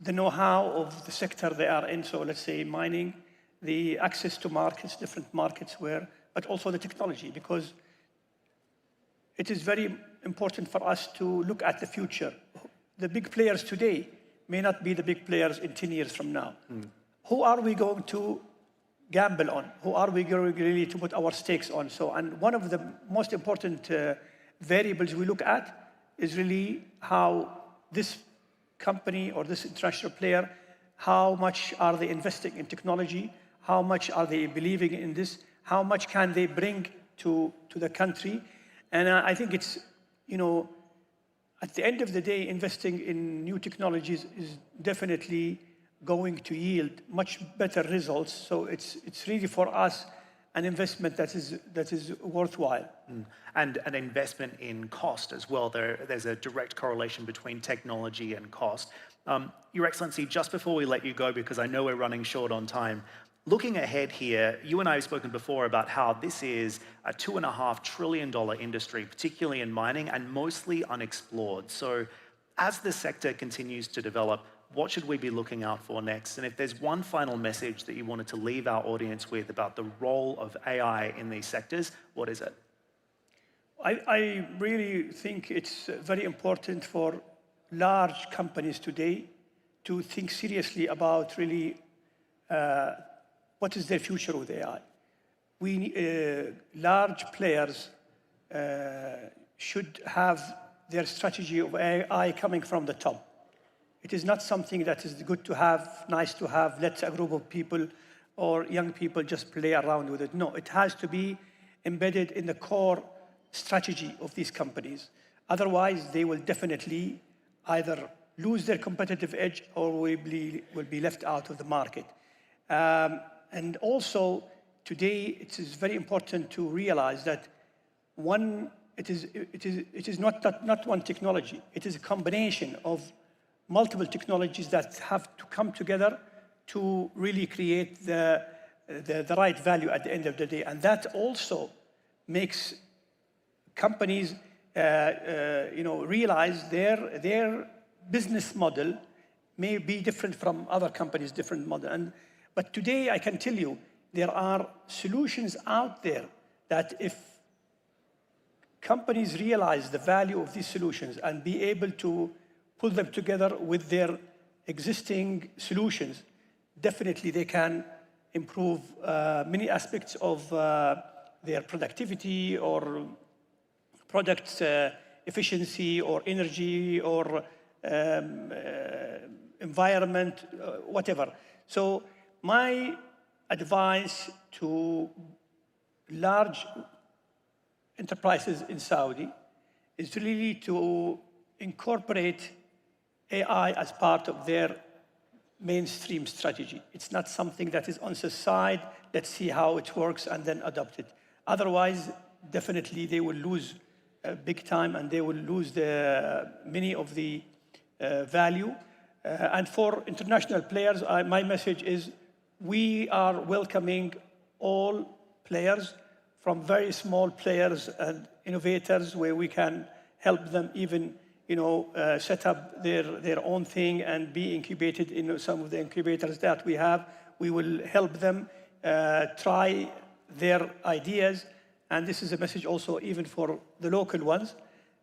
the know-how of the sector they are in. So let's say mining, the access to markets, different markets but also the technology, because it is very important for us to look at the future. The big players today may not be the big players in 10 years from now. Who are we going to gamble on? Who are we going really to put our stakes on? And one of the most important variables we look at is really how this company or this international player, how much are they investing in technology? How much are they believing in this? How much can they bring to the country? And I think it's, at the end of the day, investing in new technologies is definitely going to yield much better results. So it's really for us an investment that is worthwhile.
And an investment in cost as well. There's a direct correlation between technology and cost. Your Excellency, just before we let you go, because I know we're running short on time, looking ahead here, you and I have spoken before about how this is a $2.5 trillion industry, particularly in mining, and mostly unexplored. So as the sector continues to develop, what should we be looking out for next? And if there's one final message that you wanted to leave our audience with about the role of AI in these sectors, what is it?
I really think it's very important for large companies today to think seriously about really what is their future with AI. Large players should have their strategy of AI coming from the top. It is not something that is good to have, nice to have, let a group of people or young people just play around with it. No, it has to be embedded in the core strategy of these companies. Otherwise, they will definitely either lose their competitive edge or will be left out of the market. And also, today, it is very important to realize that it is not one technology. It is a combination of multiple technologies that have to come together to really create the right value at the end of the day. And that also makes companies realize their business model may be different from other companies' different model. But today, I can tell you, there are solutions out there that if companies realize the value of these solutions and be able to pull them together with their existing solutions, definitely they can improve many aspects of their productivity or product efficiency or energy or environment, whatever. So my advice to large enterprises in Saudi is really to incorporate AI as part of their mainstream strategy. It's not something that is on the side, let's see how it works and then adopt it. Otherwise, definitely they will lose big time and they will lose many of the value. And for international players, my message is we are welcoming all players, from very small players and innovators where we can help them even set up their own thing and be incubated in some of the incubators that we have. We will help them try their ideas. And this is a message also even for the local ones.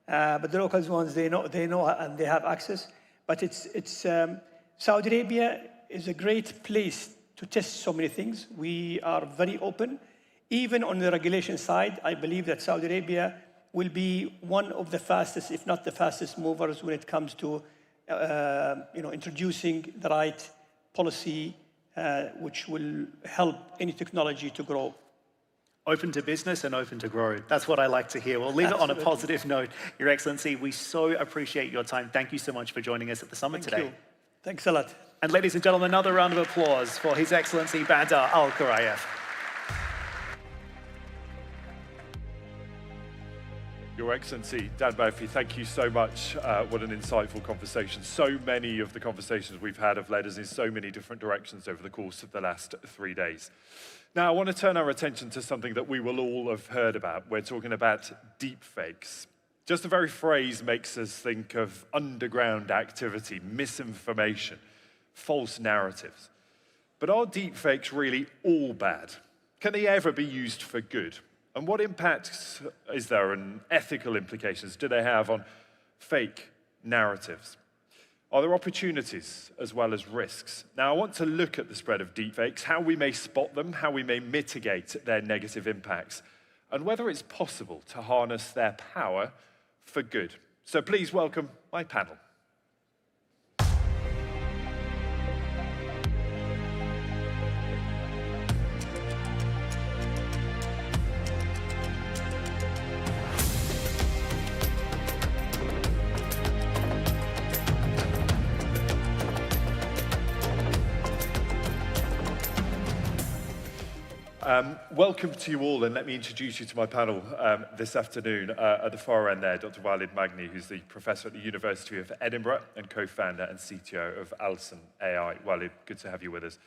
But the local ones, they know and they have access. But Saudi Arabia is a great place to test so many things. We are very open. Even on the regulation side, I believe that Saudi Arabia will be one of the fastest, if not the fastest movers when it comes to introducing the right policy which will help any technology to grow.
Open to business and open to grow. That's what I like to hear. We'll leave it on a positive note. Your Excellency, we so appreciate your time. Thank you so much for joining us at the summit today.
Thank you. Thanks a lot.
And ladies and gentlemen, another round of applause for His Excellency Badar Al Kurayev.
Your Excellency, Dan Murphy, thank you so much. What an insightful conversation. So many of the conversations we've had have led us in so many different directions over the course of the last 3 days. Now, I want to turn our attention to something that we will all have heard about. We're talking about deepfakes. Just the very phrase makes us think of underground activity, misinformation, false narratives. But are deepfakes really all bad? Can they ever be used for good? And what impacts is there and ethical implications do they have on fake narratives? Are there opportunities as well as risks? Now, I want to look at the spread of deepfakes, how we may spot them, how we may mitigate their negative impacts, and whether it's possible to harness their power for good. So please welcome my panel. Welcome to you all, and let me introduce you to my panel this afternoon. At the far end there, Dr. Walid Magni, who's the professor at the University of Edinburgh and co-founder and CTO of Alison AI. Walid, good to have you with us.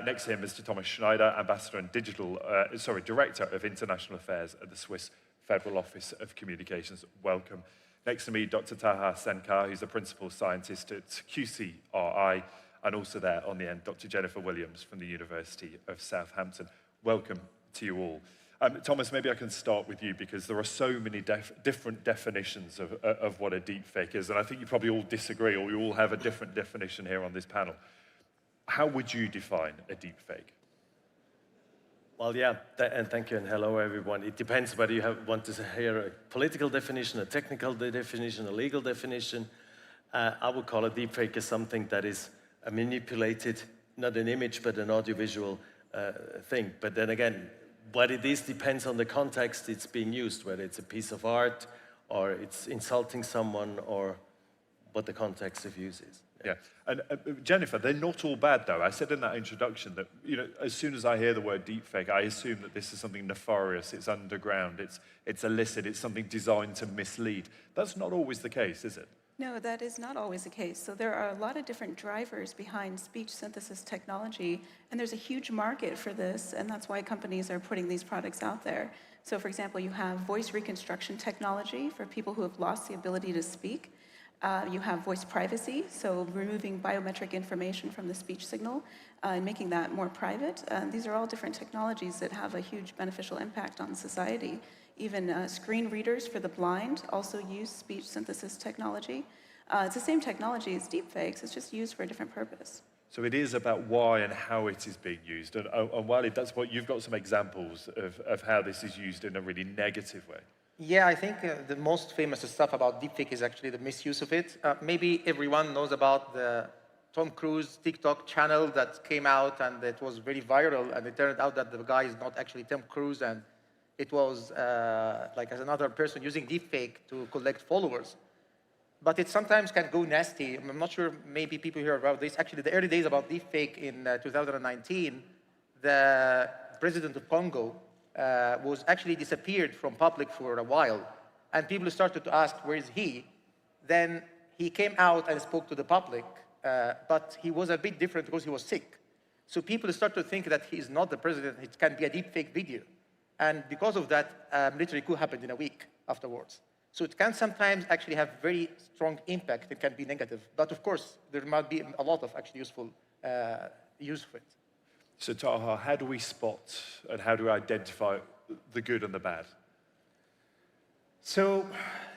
Next to him, Mr. Thomas Schneider, ambassador and director of international affairs at the Swiss Federal Office of Communications. Welcome. Next to me, Dr. Taha Senkar, who's the principal scientist at QCRI, and also there on the end, Dr. Jennifer Williams from the University of Southampton. Welcome to you all. Thomas, maybe I can start with you because there are so many different definitions of what a deepfake is, and I think you probably all disagree, or you all have a different definition here on this panel. How would you define a deepfake?
Well, yeah, and thank you, and hello, everyone. It depends whether you want to hear a political definition, a technical definition, a legal definition. I would call a deepfake as something that is a manipulated, not an image, but an audiovisual thing. But then again, what it is depends on the context it's being used, whether it's a piece of art or it's insulting someone or what the context of use is.
Yeah, and Jennifer, they're not all bad though. I said in that introduction that, as soon as I hear the word deepfake, I assume that this is something nefarious, it's underground, it's illicit, it's something designed to mislead. That's not always the case, is it?
No, that is not always the case. So there are a lot of different drivers behind speech synthesis technology, and there's a huge market for this, and that's why companies are putting these products out there. So for example, you have voice reconstruction technology for people who have lost the ability to speak. You have voice privacy, so removing biometric information from the speech signal and making that more private. These are all different technologies that have a huge beneficial impact on society. Even screen readers for the blind also use speech synthesis technology. It's the same technology as deepfakes, it's just used for a different purpose.
So it is about why and how it is being used. And Walid, that's what you've got some examples of how this is used in a really negative way.
Yeah, I think the most famous stuff about deepfake is actually the misuse of it. Maybe everyone knows about the Tom Cruise TikTok channel that came out and it was very viral, and it turned out that the guy is not actually Tom Cruise, and it was like as another person using deepfake to collect followers. But it sometimes can go nasty. I'm not sure maybe people hear about this. Actually, the early days about deepfake in 2019, the president of Congo was actually disappeared from public for a while. And people started to ask, where is he? Then he came out and spoke to the public, but he was a bit different because he was sick. So people start to think that he is not the president, it can be a deepfake video. And because of that, military coup happened in a week afterwards. So it can sometimes actually have very strong impact. It can be negative. But of course, there might be a lot of actually useful use of it.
So Taha, how do we spot and how do we identify the good and the bad?
So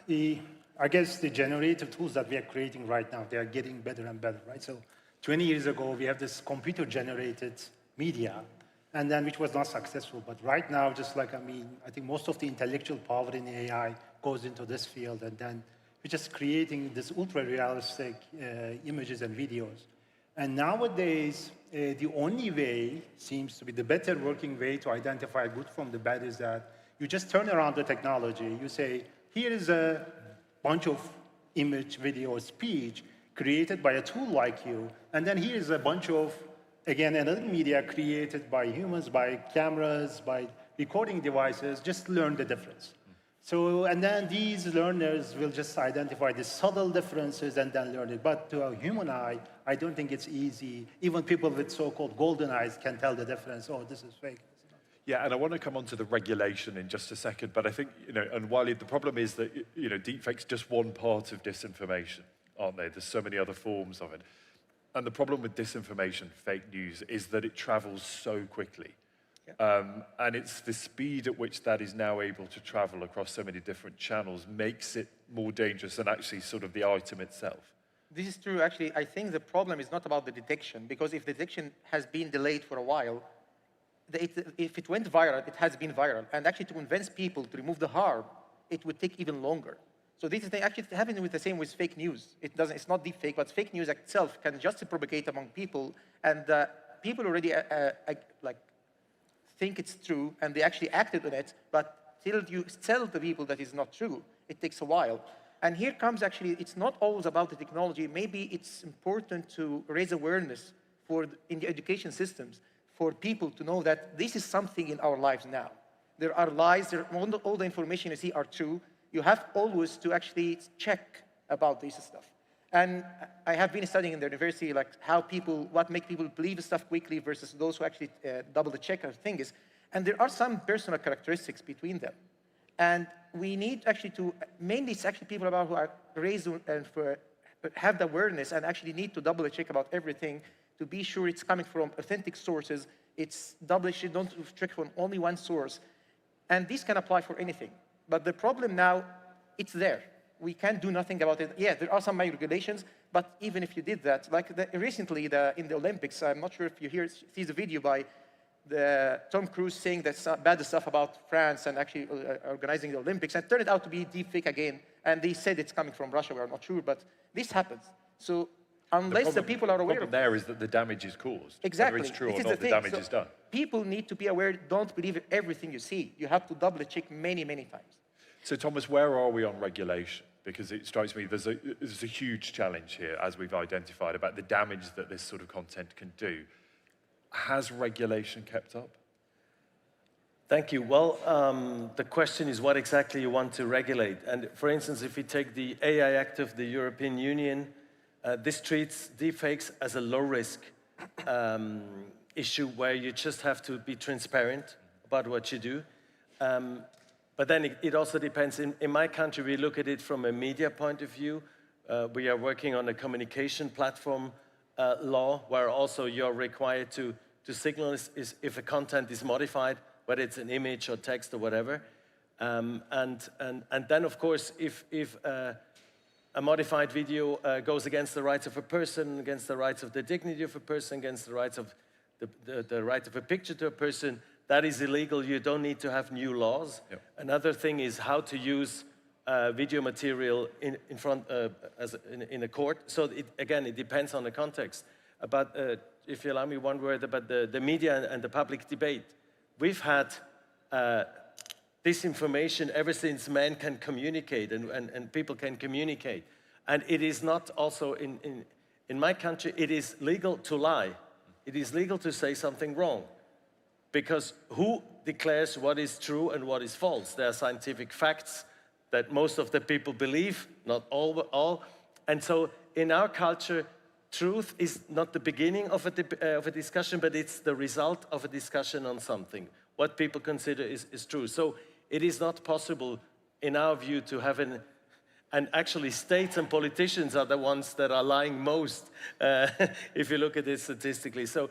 I guess the generative tools that we are creating right now, they are getting better and better, right? So 20 years ago, we have this computer-generated media, and then which was not successful. But right now, just like, I think most of the intellectual power in AI goes into this field, and then we're just creating this ultra-realistic images and videos. And nowadays, the only way seems to be the better working way to identify good from the bad is that you just turn around the technology. You say, here is a bunch of image, video, speech created by a tool like you. And then here is a bunch of, again, another media created by humans, by cameras, by recording devices. Just learn the difference. So, and then these learners will just identify the subtle differences and then learn it. But to a human eye, I don't think it's easy. Even people with so-called golden eyes can tell the difference. Oh, this is fake.
Yeah, and I want to come on to the regulation in just a second, but I think, and Wiley, the problem is that, deepfake's just one part of disinformation, aren't they? There's so many other forms of it. And the problem with disinformation, fake news, is that it travels so quickly. And it's the speed at which that is now able to travel across so many different channels makes it more dangerous than actually sort of the item itself.
This is true. Actually, I think the problem is not about the detection, because if the detection has been delayed for a while, if it went viral, it has been viral. And actually to convince people to remove the harm, it would take even longer. So this is actually happening with the same with fake news. It's not deep fake, but fake news itself can just propagate among people. And people already think it's true, and they actually acted on it, but till you tell the people that it's not true, it takes a while. And here comes actually, it's not always about the technology. Maybe it's important to raise awareness in the education systems for people to know that this is something in our lives now. There are lies, all the information you see are true. You have always to actually check about this stuff. And I have been studying in the university, like what make people believe stuff quickly versus those who actually double the check of things. And there are some personal characteristics between them. And we need actually to, mainly it's actually people about who are raised and have the awareness and actually need to double check about everything to be sure it's coming from authentic sources. It's double check, don't check from only one source. And this can apply for anything. But the problem now, it's there. We can't do nothing about it. Yeah, there are some regulations, but even if you did that, like recently in the Olympics, I'm not sure if you see the video by Tom Cruise saying that bad stuff about France and actually organizing the Olympics, and it turned out to be deepfake again, and they said it's coming from Russia. We're not sure, but this happens. So unless the people are aware of it.
The problem there is that the damage is caused.
Exactly.
Whether it's true or not, the damage is done.
People need to be aware, don't believe everything you see. You have to double check many, many times.
So Thomas, where are we on regulation? Because it strikes me there's a huge challenge here, as we've identified, about the damage that this sort of content can do. Has regulation kept up?
Thank you. Well, the question is what exactly you want to regulate. And for instance, if we take the AI Act of the European Union, this treats deepfakes as a low-risk issue where you just have to be transparent about what you do. But then it also depends. In my country, we look at it from a media point of view. We are working on a communication platform law where also you're required to signal if a content is modified, whether it's an image or text or whatever. And then, of course, if a modified video goes against the rights of a person, against the rights of the dignity of a person, against the rights of the right of a picture to a person, that is illegal. You don't need to have new laws. Yep. Another thing is how to use video material in a court. So again, it depends on the context. But if you allow me one word about the media and the public debate, we've had disinformation ever since men can communicate and people can communicate. And it is not also in my country, it is legal to lie. It is legal to say something wrong. Because who declares what is true and what is false? There are scientific facts that most of the people believe, not all. And so in our culture, truth is not the beginning of a discussion, but it's the result of a discussion on something, what people consider is true. So it is not possible, in our view, to have and actually states and politicians are the ones that are lying most, if you look at it statistically. So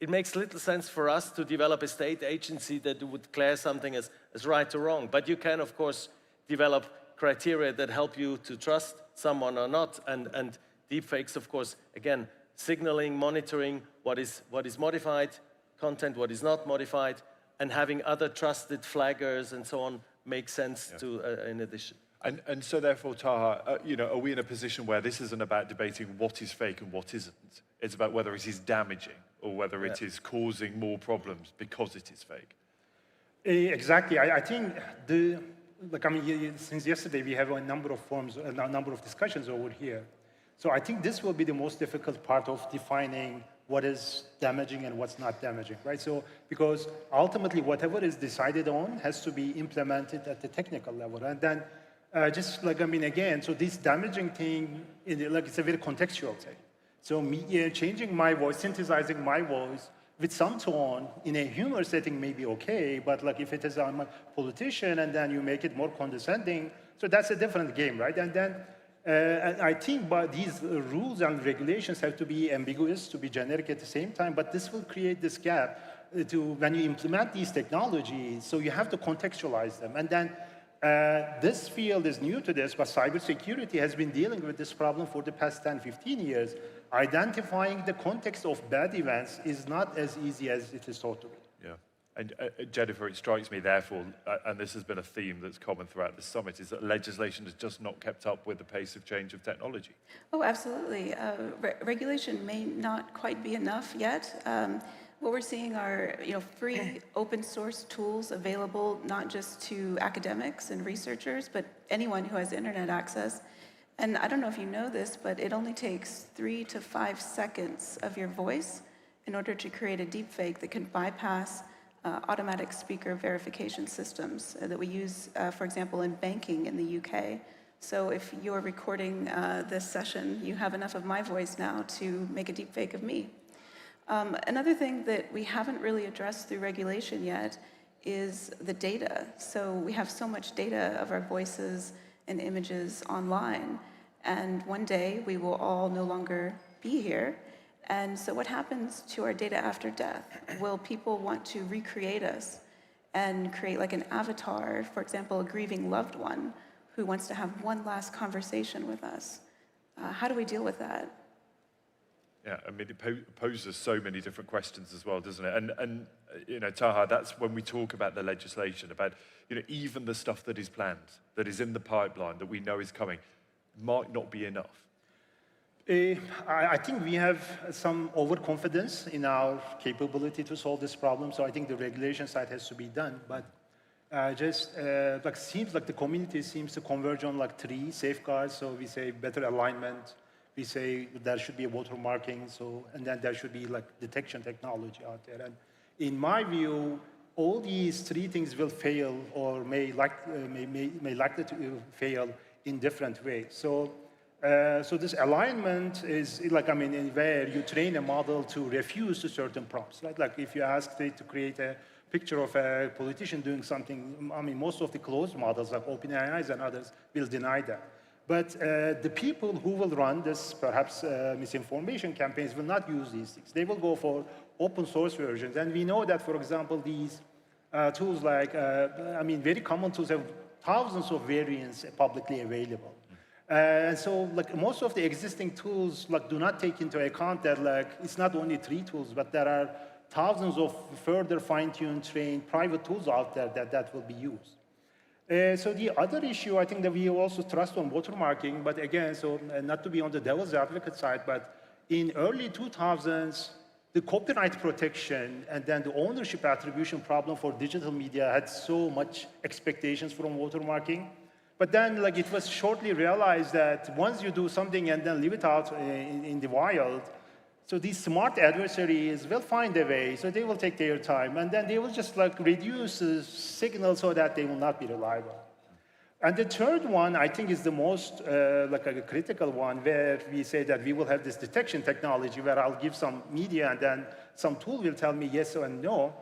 it makes little sense for us to develop a state agency that would declare something as right or wrong. But you can, of course, develop criteria that help you to trust someone or not. And deepfakes, of course, again, signaling, monitoring what is modified content, what is not modified, and having other trusted flaggers and so on makes sense in addition.
And so therefore, Taha, are we in a position where this isn't about debating what is fake and what isn't? It's about whether it is damaging or whether it is causing more problems because it is fake.
Exactly. I think since yesterday we have a number of forums, a number of discussions over here. So I think this will be the most difficult part of defining what is damaging and what's not damaging, right? So because ultimately whatever is decided on has to be implemented at the technical level, and then again, so this damaging thing, it's a very contextual thing. So me changing my voice, synthesizing my voice with some tone in a humor setting may be okay, but like if it is on a politician and then you make it more condescending, so that's a different game, right? And then I think these rules and regulations have to be ambiguous, to be generic at the same time, but this will create this gap when you implement these technologies, so you have to contextualize them. And then this field is new to this, but cybersecurity has been dealing with this problem for the past 10, 15 years. Identifying the context of bad events is not as easy as it is thought to be.
Yeah. And Jennifer, it strikes me, therefore, and this has been a theme that's common throughout this summit, is that legislation has just not kept up with the pace of change of technology.
Oh, absolutely. Regulation may not quite be enough yet. What we're seeing are free open source tools available not just to academics and researchers, but anyone who has internet access. And I don't know if you know this, but it only takes 3 to 5 seconds of your voice in order to create a deepfake that can bypass automatic speaker verification systems that we use, for example, in banking in the UK. So if you're recording this session, you have enough of my voice now to make a deepfake of me. Another thing that we haven't really addressed through regulation yet is the data. So we have so much data of our voices and images online, and one day we will all no longer be here. And so what happens to our data after death? Will people want to recreate us and create like an avatar, for example, a grieving loved one who wants to have one last conversation with us? How do we deal with that?
Yeah, I mean, it poses so many different questions as well, doesn't it? And Taha, that's when we talk about the legislation, about, even the stuff that is planned, that is in the pipeline, that we know is coming, might not be enough.
I think we have some overconfidence in our capability to solve this problem, so I think the regulation side has to be done, but seems like the community seems to converge on 3 safeguards. So we say better alignment, we say there should be a watermarking, and then there should be detection technology out there. And in my view, all these 3 things will fail or may likely to fail in different ways. So this alignment is where you train a model to refuse to certain prompts, right? Like if you ask it to create a picture of a politician doing something, most of the closed models like OpenAI and others will deny that. But the people who will run this, perhaps misinformation campaigns, will not use these things. They will go for open source versions. And we know that, for example, these tools very common tools have thousands of variants publicly available. And so most of the existing tools do not take into account that it's not only 3 tools, but there are thousands of further fine-tuned, trained private tools out there that will be used. So the other issue, I think that we also trust on watermarking, but again, not to be on the devil's advocate side, but in early 2000s, the copyright protection and then the ownership attribution problem for digital media had so much expectations from watermarking. But then it was shortly realized that once you do something and then leave it out in the wild, so these smart adversaries will find a way, so they will take their time, and then they will just reduce the signal so that they will not be reliable. And the third one, I think, is the most a critical one, where we say that we will have this detection technology where I'll give some media and then some tool will tell me yes or no.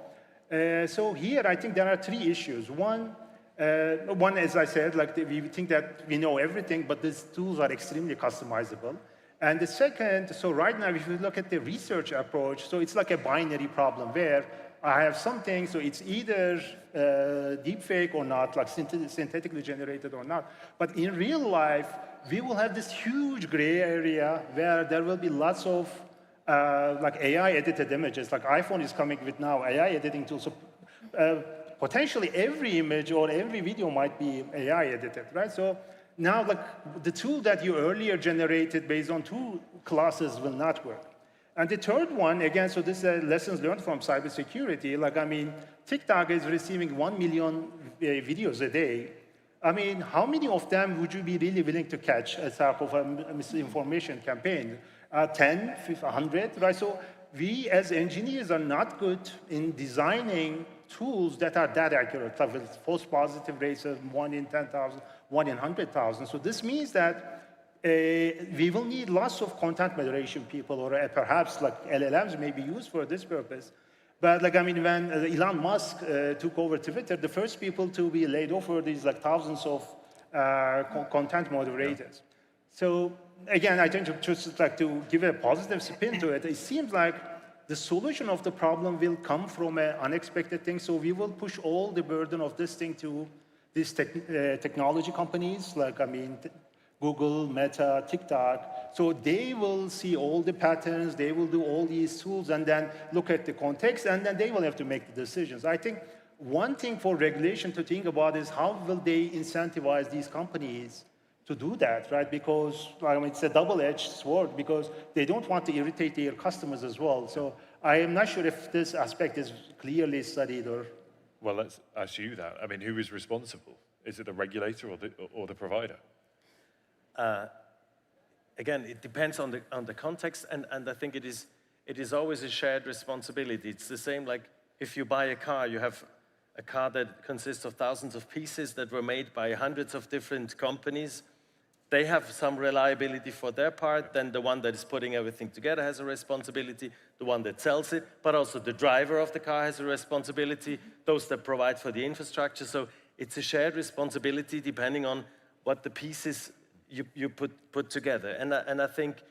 So here, I think there are 3 issues. One, as I said, we think that we know everything, but these tools are extremely customizable. And the second, so right now, if you look at the research approach, so it's like a binary problem where I have something, so it's either deepfake or not, synthetically generated or not. But in real life, we will have this huge gray area where there will be lots of AI-edited images, like iPhone is coming with now AI editing tools. So potentially every image or every video might be AI edited, right? So now like the tool that you earlier generated based on 2 classes will not work. And the third one, again, so this is lessons learned from cybersecurity. Like, I mean, TikTok is receiving 1 million videos a day. I mean, how many of them would you be really willing to catch as type of a misinformation campaign? 10, 100, right? So we as engineers are not good in designing tools that are that accurate. Like false positive rates of 1 in 10,000, 1 in 100,000. So this means that we will need lots of content moderation people, or perhaps like LLMs may be used for this purpose. But like, I mean, when Elon Musk took over Twitter, the first people to be laid off were these like thousands of content moderators. So again, I think to just like to give a positive spin to it, it seems like the solution of the problem will come from an unexpected thing. So we will push all the burden of this thing to these technology companies, like, I mean, Google, Meta, TikTok. So they will see all the patterns, they will do all these tools, and then look at the context, and then they will have to make the decisions. I think one thing for regulation to think about is how will they incentivize these companies to do that, right? Because I mean, it's a double-edged sword, because they don't want to irritate their customers as well. So I am not sure if this aspect is clearly studied or...
Well, let's ask you that. I mean, who is responsible? Is it the regulator or the provider?
Again, it depends on the context, and I think it is always a shared responsibility. It's the same like if you buy a car, you have a car that consists of thousands of pieces that were made by hundreds of different companies. They have some reliability for their part, then the one that is putting everything together has a responsibility, the one that sells it, but also the driver of the car has a responsibility, those that provide for the infrastructure. So it's a shared responsibility depending on what the pieces you put together. And I think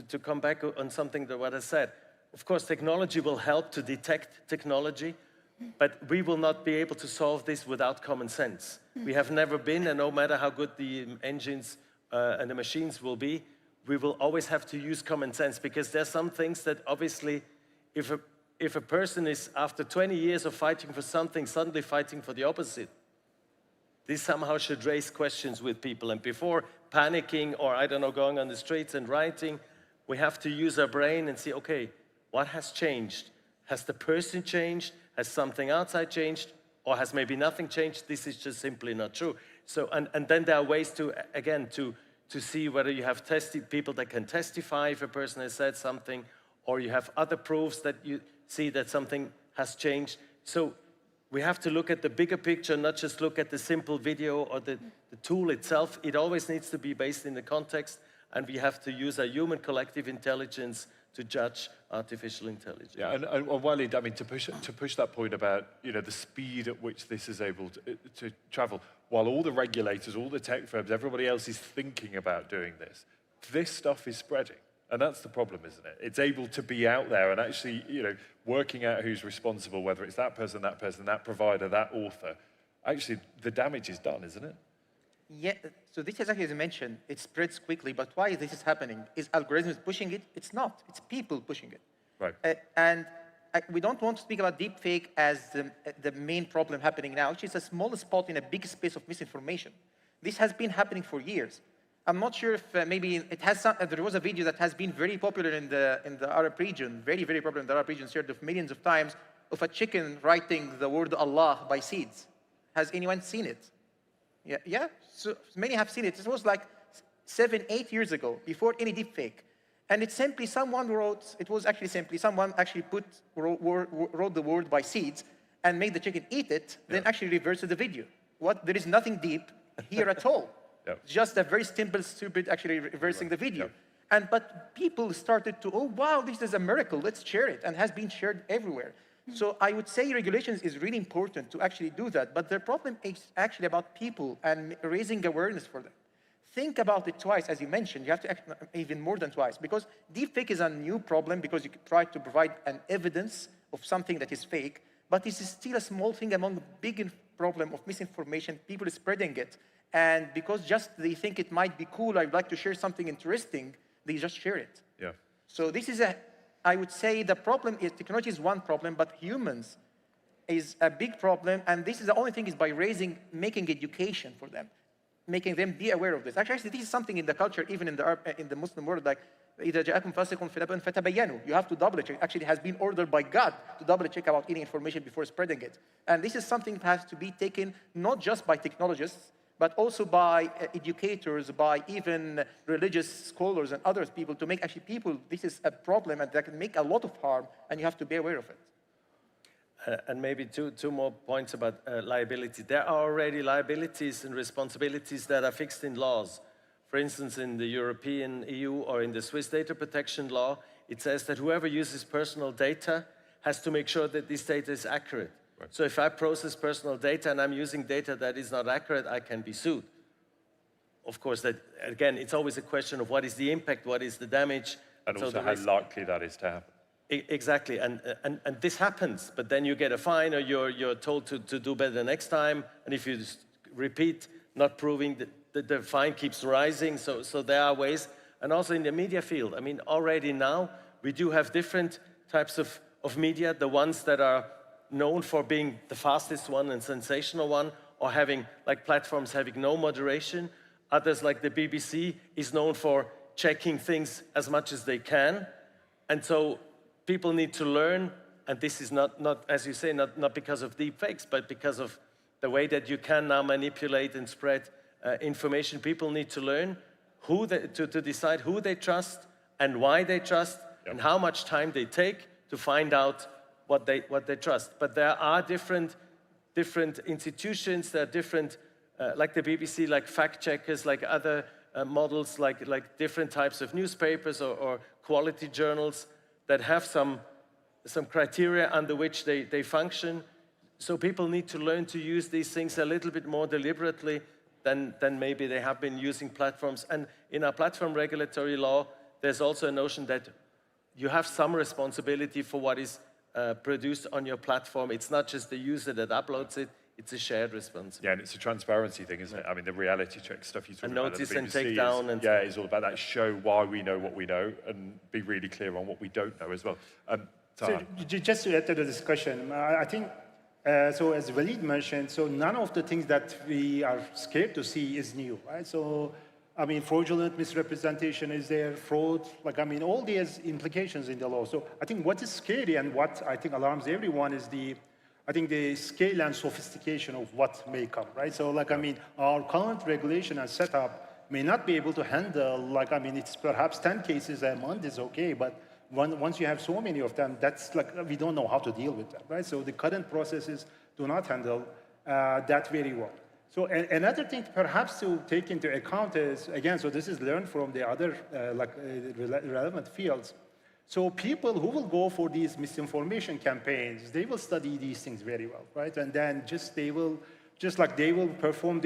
to come back on something that what I said, of course, technology will help to detect technology, but we will not be able to solve this without common sense. We have never been, and no matter how good the engines and the machines will be, we will always have to use common sense, because there's some things that obviously, if a person is, after 20 years of fighting for something, suddenly fighting for the opposite, this somehow should raise questions with people. And before panicking or, I don't know, going on the streets and writing, we have to use our brain and see, okay, what has changed? Has the person changed? Has something outside changed? Or has maybe nothing changed? This is just simply not true. So, and then there are ways to, again, to see whether you have people that can testify if a person has said something, or you have other proofs that you see that something has changed. So we have to look at the bigger picture, not just look at the simple video or the tool itself. It always needs to be based in the context, and we have to use our human collective intelligence to judge artificial intelligence.
Yeah, and Walid, I mean, to push that point about, you know, the speed at which this is able to travel, while all the regulators, all the tech firms, everybody else is thinking about doing this stuff is spreading. And that's the problem, isn't it? It's able to be out there and actually, you know, working out who's responsible, whether it's that person, that provider, that author. Actually, the damage is done, isn't it?
Yeah, so this is exactly as you mentioned, it spreads quickly, but why this is happening? Is algorithms pushing it? It's not, it's people pushing it.
Right.
We don't want to speak about deepfake as the main problem happening now, which is a small spot in a big space of misinformation. This has been happening for years. I'm not sure if maybe it has there was a video that has been very popular in the Arab region, very, very popular in the Arab region, shared of millions of times, of a chicken writing the word Allah by seeds. Has anyone seen it? Yeah. So many have seen it. It was like 7, 8 years ago, before any deepfake. And it's simply someone wrote, it was actually simply someone actually wrote the word by seeds and made the chicken eat it, then actually reversed the video. There is nothing deep here at all. Just a very simple, stupid, actually reversing the video. But people started to, oh, wow, this is a miracle, let's share it, and has been shared everywhere. So I would say regulations is really important to actually do that, but the problem is actually about people and raising awareness for them. Think about it twice, as you mentioned. You have to act even more than twice, because deepfake is a new problem because you try to provide an evidence of something that is fake, but this is still a small thing among the big problem of misinformation, people spreading it. And because just they think it might be cool, I'd like to share something interesting, they just share it.
Yeah.
So this is I would say the problem is, technology is one problem, but humans is a big problem. And this is the only thing is by making education for them. making them be aware of this. Actually, this is something in the culture, even in the Muslim world, like إذا جاءكم فاسق بنبأ فتبينوا. You have to double check. Actually, it has been ordered by God to double check about any information before spreading it. And this is something that has to be taken not just by technologists, but also by educators, by even religious scholars and other people to make actually people, this is a problem and that can make a lot of harm and you have to be aware of it.
And maybe two more points about liability. There are already liabilities and responsibilities that are fixed in laws. For instance, in the European EU or in the Swiss data protection law, it says that whoever uses personal data has to make sure that this data is accurate. Right. So if I process personal data and I'm using data that is not accurate, I can be sued. Of course, that again, it's always a question of what is the impact, what is the damage.
And also how likely that is to happen.
Exactly, and this happens, but then you get a fine or you're told to do better next time, and if you repeat not proving that the fine keeps rising, so there are ways. And also in the media field, I mean, already now, we do have different types of media, the ones that are known for being the fastest one and sensational one, or having, like platforms having no moderation. Others, like the BBC, is known for checking things as much as they can. And so people need to learn, and this is not as you say, not because of deep fakes, but because of the way that you can now manipulate and spread information. People need to learn to decide who they trust and why they trust, and how much time they take to find out what they trust. But there are different institutions, there are different, like the BBC, like fact checkers, like other models, like different types of newspapers or quality journals that have some criteria under which they function. So people need to learn to use these things a little bit more deliberately than maybe they have been using platforms. And in our platform regulatory law, there's also a notion that you have some responsibility for what is produced on your platform. It's not just the user that uploads it, it's a shared responsibility.
Yeah, and it's a transparency thing, isn't it? I mean, the reality check stuff you talk about.
Notice and take down.
Is all about that. Show why we know what we know and be really clear on what we don't know as well.
So just to add to the discussion, I think, so as Walid mentioned, so none of the things that we are scared to see is new, right? So, I mean, fraudulent misrepresentation is there, fraud, like, I mean, all these implications in the law. So I think what is scary and what I think alarms everyone is the scale and sophistication of what may come, right? So, like, I mean, our current regulation and setup may not be able to handle, like, I mean, it's perhaps 10 cases a month is okay, but once you have so many of them, that's like, we don't know how to deal with them, right? So the current processes do not handle that very well. So another thing perhaps to take into account is, again, so this is learned from the other relevant fields. So people who will go for these misinformation campaigns, they will study these things very well, right? And then they will perform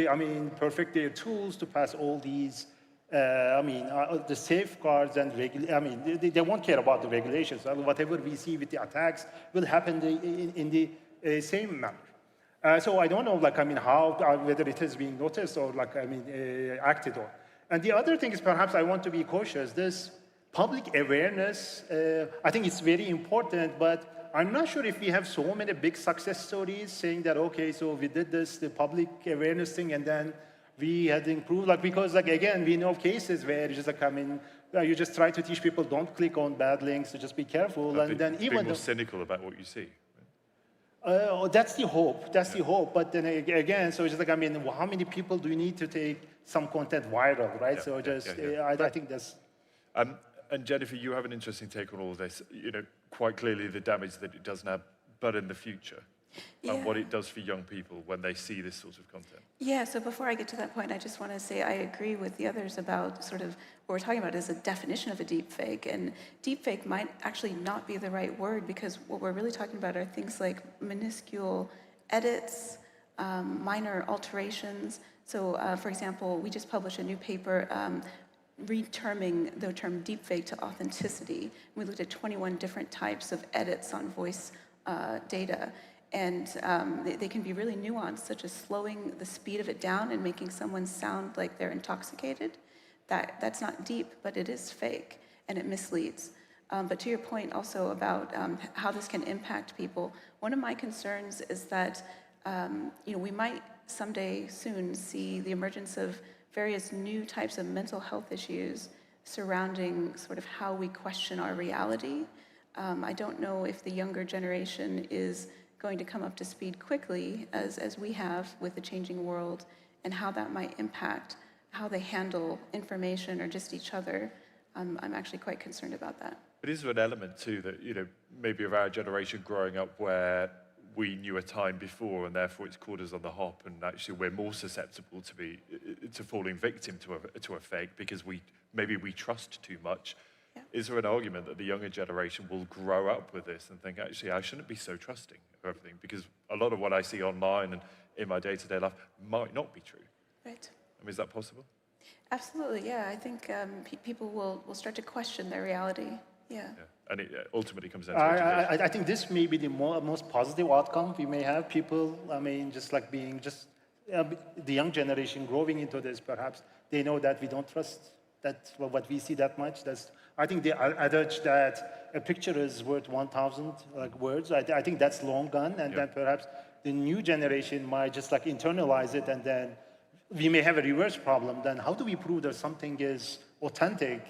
perfect their tools to pass all these, the safeguards and they won't care about the regulations. Whatever we see with the attacks will happen in the same manner. So I don't know, whether it is being noticed or acted on. And the other thing is perhaps I want to be cautious. This public awareness, I think it's very important, but I'm not sure if we have so many big success stories saying that, okay, so we did the public awareness thing, and then we had improved, because again, we know cases where it's just you just try to teach people don't click on bad links, so just be careful, and then even
more cynical about what you see.
That's the hope. That's the hope. But then again, so it's just how many people do you need to take some content viral, right? I think that's.
And Jennifer, you have an interesting take on all of this. You know, quite clearly the damage that it does now, but in the future, and what it does for young people when they see this sort of content.
Yeah, so before I get to that point, I just want to say I agree with the others about sort of what we're talking about is a definition of a deep fake. And deep fake might actually not be the right word, because what we're really talking about are things like minuscule edits, minor alterations. So for example, we just published a new paper reterming the term deepfake to authenticity. We looked at 21 different types of edits on voice data. And they can be really nuanced, such as slowing the speed of it down and making someone sound like they're intoxicated. That's not deep, but it is fake, and it misleads. But to your point also about how this can impact people, one of my concerns is that we might someday soon see the emergence of various new types of mental health issues surrounding sort of how we question our reality. I don't know if the younger generation is going to come up to speed quickly, as we have with the changing world, and how that might impact how they handle information or just each other. I'm actually quite concerned about that.
But is there an element too that, maybe of our generation growing up where we knew a time before and therefore it's caught us on the hop, and actually we're more susceptible to falling victim to a fake because maybe we trust too much? Yeah. Is there an argument that the younger generation will grow up with this and think, actually, I shouldn't be so trusting of everything, because a lot of what I see online and in my day-to-day life might not be true?
Right.
I mean, is that possible?
Absolutely, yeah. I think people will start to question their reality. Yeah.
And it ultimately comes down to
I think this may be the most positive outcome we may have. People, just like being the young generation growing into this, perhaps they know that we don't trust that what we see that much. I think the adage that a picture is worth 1,000 words, I think that's long gone, and then perhaps the new generation might just internalize it, and then we may have a reverse problem. Then how do we prove that something is authentic?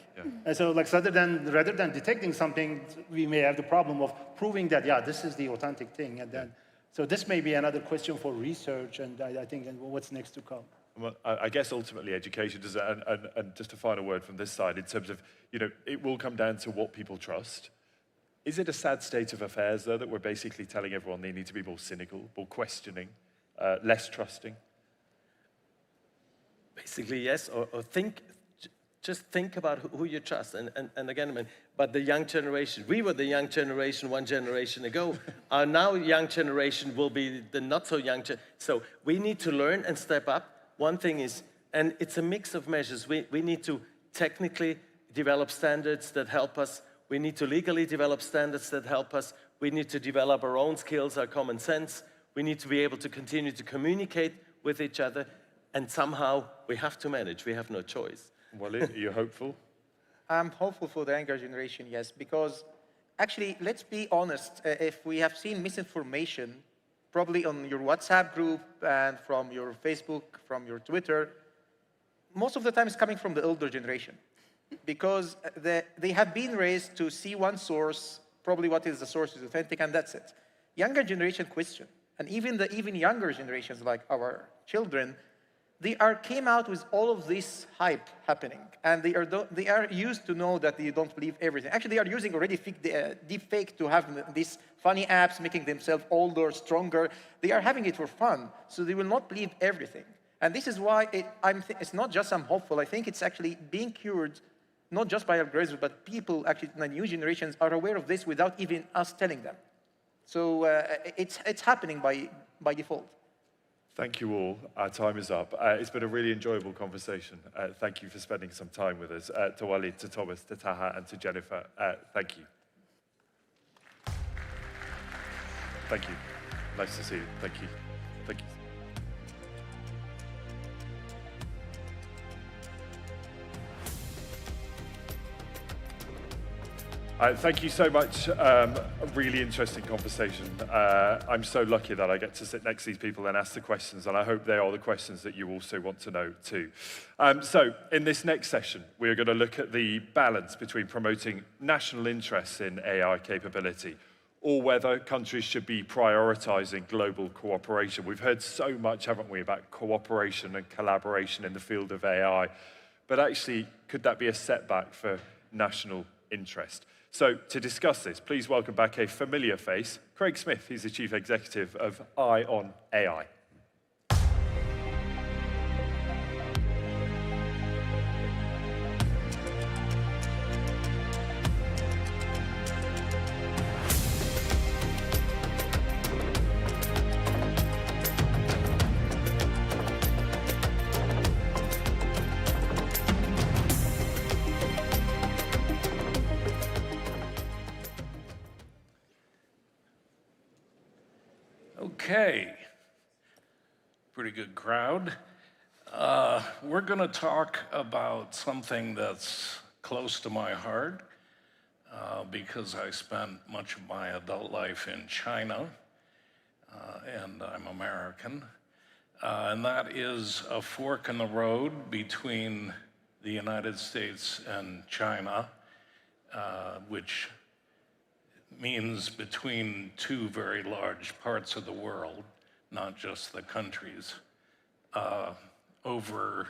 And so rather than detecting something, we may have the problem of proving that, this is the authentic thing. And then, so this may be another question for research, and I think what's next to come.
Well, I guess ultimately education does, and just a final word from this side in terms of, it will come down to what people trust. Is it a sad state of affairs, though, that we're basically telling everyone they need to be more cynical, more questioning, less trusting?
Basically, yes, or just think about who you trust. And again, but the young generation, we were the young generation one generation ago. Our now young generation will be the not so young. So we need to learn and step up. One thing is, and it's a mix of measures. We need to technically develop standards that help us. We need to legally develop standards that help us. We need to develop our own skills, our common sense. We need to be able to continue to communicate with each other. And somehow we have to manage. We have no choice.
Wally, are you hopeful?
I'm hopeful for the younger generation, yes, because actually, let's be honest, if we have seen misinformation, probably on your WhatsApp group and from your Facebook, from your Twitter, most of the time it's coming from the older generation, because they have been raised to see one source, probably what is the source is authentic, and that's it. Younger generation question, and even younger generations like our children, they came out with all of this hype happening, and they are used to know that they don't believe everything. Actually, they are using already deep fake to have these funny apps making themselves older, stronger. They are having it for fun, so they will not believe everything. And this is why it's not just I'm hopeful. I think it's actually being cured, not just by algorithms, but people, actually, the new generations are aware of this without even us telling them. So it's happening by default.
Thank you all. Our time is up. It's been a really enjoyable conversation. Thank you for spending some time with us. To Walid, to Thomas, to Taha, and to Jennifer, thank you. Thank you. Nice to see you. Thank you. Thank you. Thank you so much. A really interesting conversation. I'm so lucky that I get to sit next to these people and ask the questions, and I hope they are the questions that you also want to know too. So in this next session, we're going to look at the balance between promoting national interests in AI capability, or whether countries should be prioritizing global cooperation. We've heard so much, haven't we, about cooperation and collaboration in the field of AI, but actually, could that be a setback for national interest? So to discuss this, please welcome back a familiar face, Craig Smith. He's the Chief Executive of Eye on AI.
Okay, pretty good crowd. We're going to talk about something that's close to my heart because I spent much of my adult life in China. and I'm American. And that is a fork in the road between the United States and China, which means between two very large parts of the world, not just the countries, over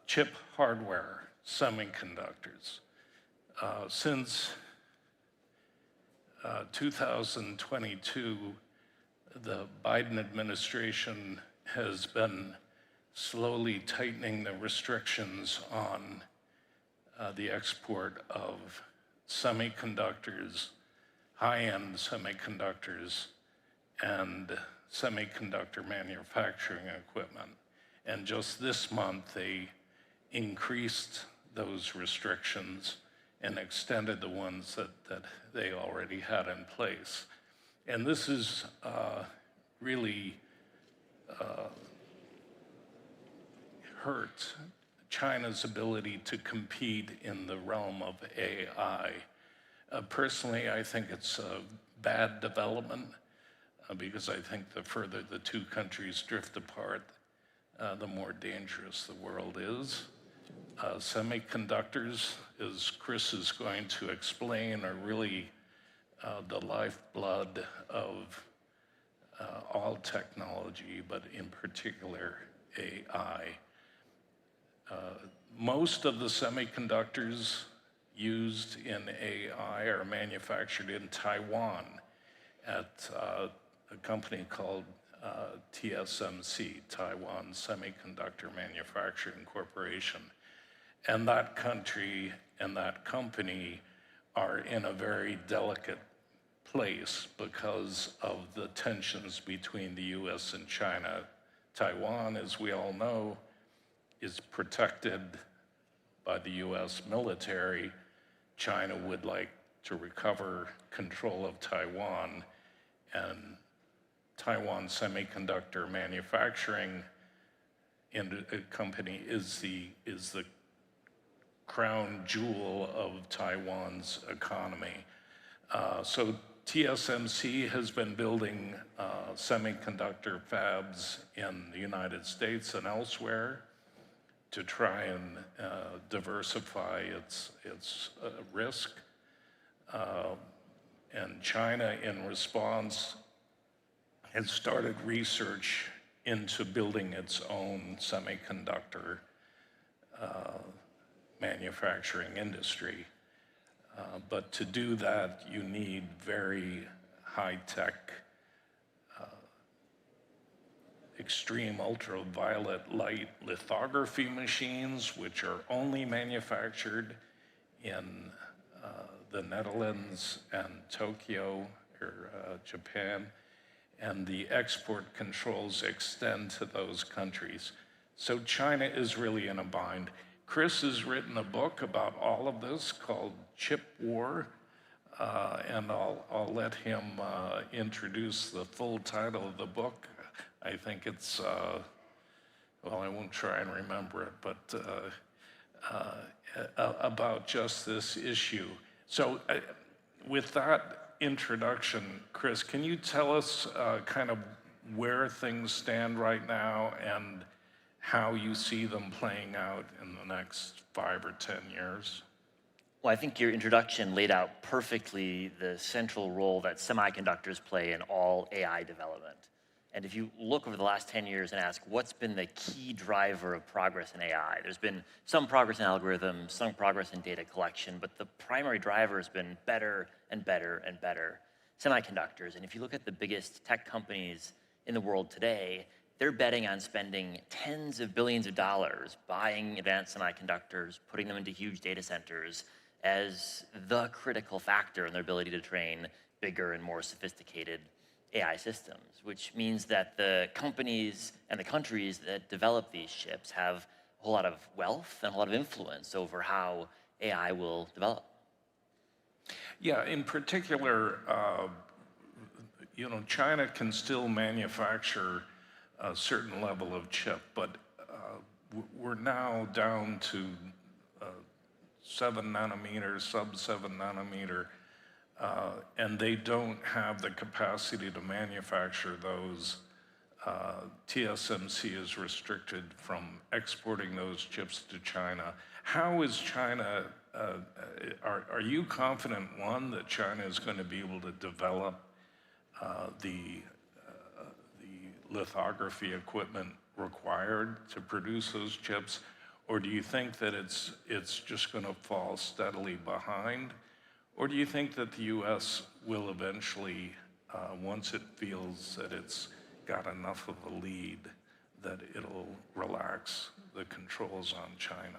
chip hardware, semiconductors. Since 2022, the Biden administration has been slowly tightening the restrictions on the export of semiconductors, high-end semiconductors, and semiconductor manufacturing equipment. And just this month, they increased those restrictions and extended the ones that they already had in place. And this is really hurt China's ability to compete in the realm of AI. Personally, I think it's a bad development because I think the further the two countries drift apart, the more dangerous the world is. Semiconductors, as Chris is going to explain, are really the lifeblood of all technology, but in particular AI. Most of the semiconductors used in AI are manufactured in Taiwan at a company called TSMC, Taiwan Semiconductor Manufacturing Corporation. And that country and that company are in a very delicate place because of the tensions between the US and China. Taiwan, as we all know, is protected by the US military. China would like to recover control of Taiwan, and Taiwan Semiconductor Manufacturing company is the crown jewel of Taiwan's economy. So TSMC has been building semiconductor fabs in the United States and elsewhere to try and diversify its risk. And China, in response, has started research into building its own semiconductor manufacturing industry. But to do that, you need very high-tech, extreme ultraviolet light lithography machines, which are only manufactured in the Netherlands and Tokyo, or Japan, and the export controls extend to those countries. So China is really in a bind. Chris has written a book about all of this called Chip War, and I'll let him introduce the full title of the book. I think it's, well, I won't try and remember it, but about just this issue. So with that introduction, Chris, can you tell us kind of where things stand right now and how you see them playing out in the next 5 or 10 years?
Well, I think your introduction laid out perfectly the central role that semiconductors play in all AI development. And if you look over the last 10 years and ask what's been the key driver of progress in AI, there's been some progress in algorithms, some progress in data collection, but the primary driver has been better and better and better semiconductors. And if you look at the biggest tech companies in the world today, they're betting on spending tens of billions of dollars buying advanced semiconductors, putting them into huge data centers as the critical factor in their ability to train bigger and more sophisticated AI systems, which means that the companies and the countries that develop these chips have a whole lot of wealth and a lot of influence over how AI will develop.
Yeah, in particular, you know, China can still manufacture a certain level of chip, but we're now down to 7 nanometer, sub 7 nanometer and they don't have the capacity to manufacture those. TSMC is restricted from exporting those chips to China. How is China, are you confident, one, that China is going to be able to develop the lithography equipment required to produce those chips? Or do you think that it's just going to fall steadily behind? Or do you think that the US will eventually, once it feels that it's got enough of a lead, that it'll relax the controls on China?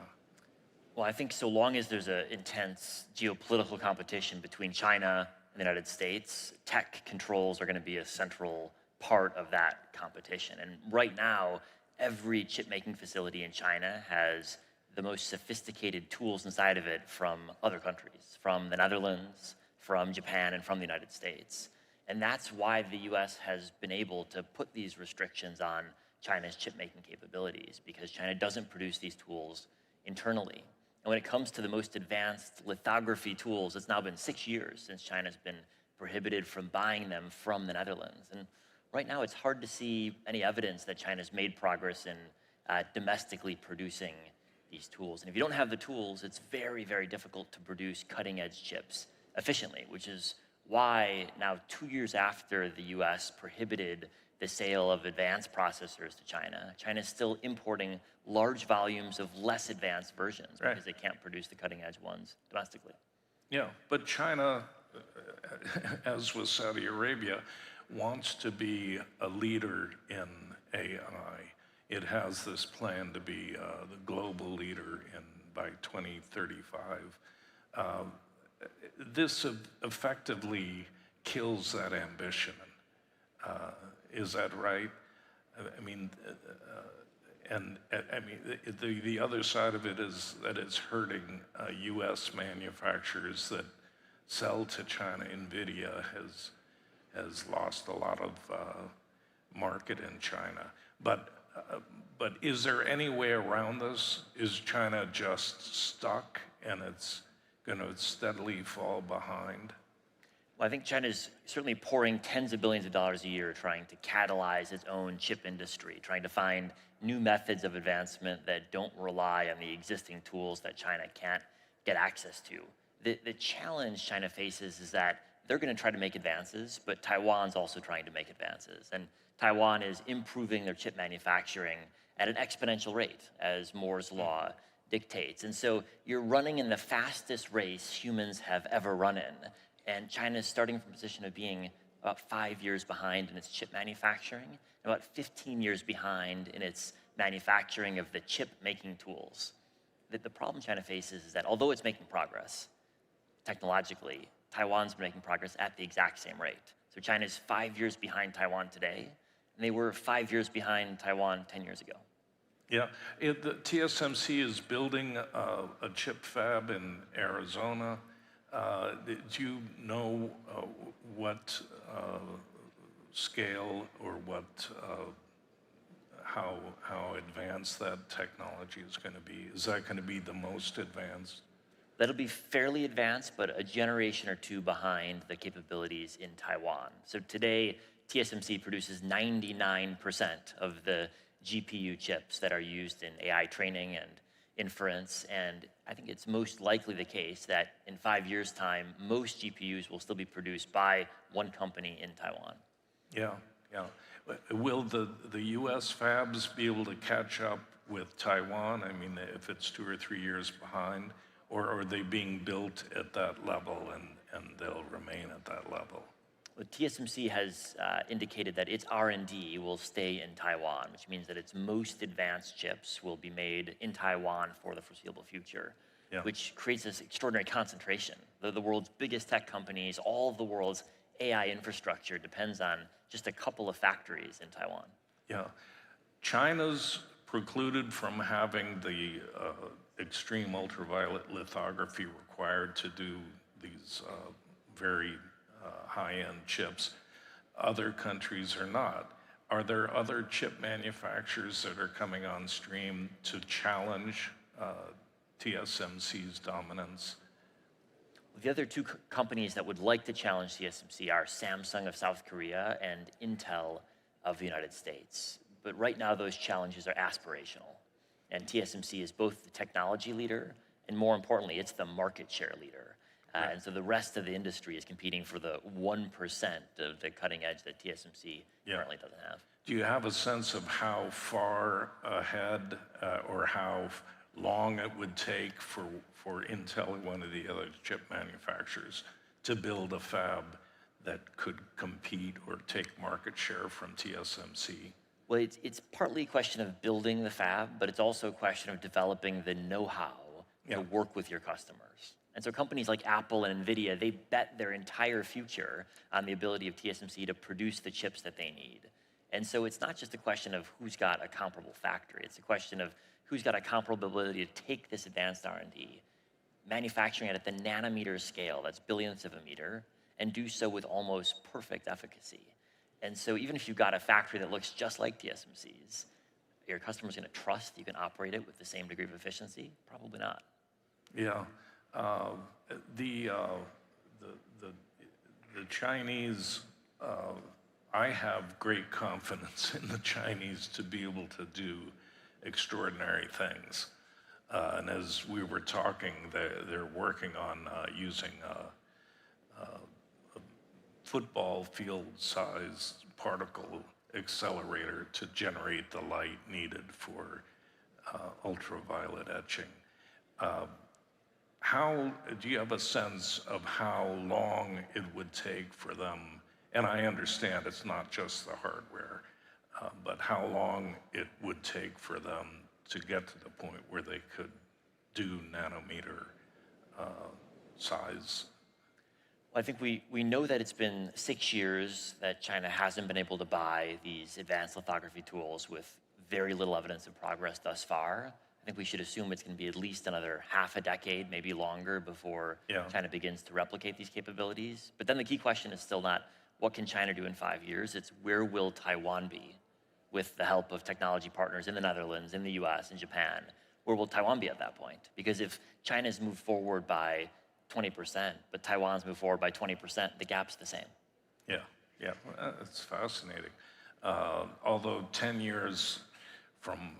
Well, I think so long as there's an intense geopolitical competition between China and the United States, tech controls are going to be a central part of that competition. And right now, every chip-making facility in China has the most sophisticated tools inside of it from other countries, from the Netherlands, from Japan, and from the United States. And that's why the US has been able to put these restrictions on China's chip-making capabilities, because China doesn't produce these tools internally. And when it comes to the most advanced lithography tools, it's now been 6 years since China's been prohibited from buying them from the Netherlands. And right now, it's hard to see any evidence that China's made progress in domestically producing these tools. And if you don't have the tools, it's very, very difficult to produce cutting-edge chips efficiently, which is why now 2 years after the US prohibited the sale of advanced processors to China, China's still importing large volumes of less advanced versions because they can't produce the cutting-edge ones domestically.
Yeah, but China, as with Saudi Arabia, wants to be a leader in AI. It has this plan to be the global leader by 2035. This effectively kills that ambition. Is that right? I mean, the other side of it is that it's hurting U.S. manufacturers that sell to China. NVIDIA has lost a lot of market in China. But is there any way around this? Is China just stuck and it's going to steadily fall behind?
Well, I think China's certainly pouring tens of billions of dollars a year trying to catalyze its own chip industry, trying to find new methods of advancement that don't rely on the existing tools that China can't get access to. The challenge China faces is that they're going to try to make advances, but Taiwan's also trying to make advances. And Taiwan is improving their chip manufacturing at an exponential rate, as Moore's law dictates. And so you're running in the fastest race humans have ever run in. And China is starting from a position of being about 5 years behind in its chip manufacturing, and about 15 years behind in its manufacturing of the chip-making tools. The problem China faces is that although it's making progress technologically, Taiwan's been making progress at the exact same rate. So China's 5 years behind Taiwan today, and they were 5 years behind Taiwan 10 years ago.
Yeah, the TSMC is building a chip fab in Arizona. Do you know what scale or how advanced that technology is going to be? Is that going to be the most advanced?
That'll be fairly advanced, but a generation or two behind the capabilities in Taiwan. So today, TSMC produces 99% of the GPU chips that are used in AI training and inference, and I think it's most likely the case that in 5 years' time, most GPUs will still be produced by one company in Taiwan.
Yeah, yeah. Will the US fabs be able to catch up with Taiwan? I mean, if it's 2 or 3 years behind, or are they being built at that level and they'll remain at that level?
Well, TSMC has indicated that its R&D will stay in Taiwan, which means that its most advanced chips will be made in Taiwan for the foreseeable future, which creates this extraordinary concentration. The world's biggest tech companies, all of the world's AI infrastructure depends on just a couple of factories in Taiwan.
Yeah. China's precluded from having the extreme ultraviolet lithography required to do these very high-end chips. Other countries are not. Are there other chip manufacturers that are coming on stream to challenge TSMC's dominance?
The other two companies that would like to challenge TSMC are Samsung of South Korea and Intel of the United States. But right now, those challenges are aspirational. And TSMC is both the technology leader, and more importantly, it's the market share leader. And so the rest of the industry is competing for the 1% of the cutting edge that TSMC currently doesn't have.
Do you have a sense of how far ahead or how long it would take for Intel, one of the other chip manufacturers, to build a fab that could compete or take market share from TSMC?
Well, it's partly a question of building the fab, but it's also a question of developing the know-how to work with your customers. And so companies like Apple and NVIDIA, they bet their entire future on the ability of TSMC to produce the chips that they need. And so it's not just a question of who's got a comparable factory. It's a question of who's got a comparable ability to take this advanced R&D, manufacturing it at the nanometer scale, that's billionths of a meter, and do so with almost perfect efficacy. And so even if you've got a factory that looks just like TSMC's, are your customers going to trust you can operate it with the same degree of efficiency? Probably not.
Yeah. The Chinese, I have great confidence in the Chinese to be able to do extraordinary things. And as we were talking, they're working on using a football field-sized particle accelerator to generate the light needed for ultraviolet etching. Do you have a sense of how long it would take for them, and I understand it's not just the hardware, but how long it would take for them to get to the point where they could do nanometer size?
Well, I think we know that it's been 6 years that China hasn't been able to buy these advanced lithography tools with very little evidence of progress thus far. I think we should assume it's going to be at least another half a decade, maybe longer, before China begins to replicate these capabilities. But then the key question is still not what can China do in 5 years? It's where will Taiwan be with the help of technology partners in the Netherlands, in the US, in Japan? Where will Taiwan be at that point? Because if China's moved forward by 20%, but Taiwan's moved forward by 20%, the gap's the same.
Yeah, it's fascinating. Although 10 years from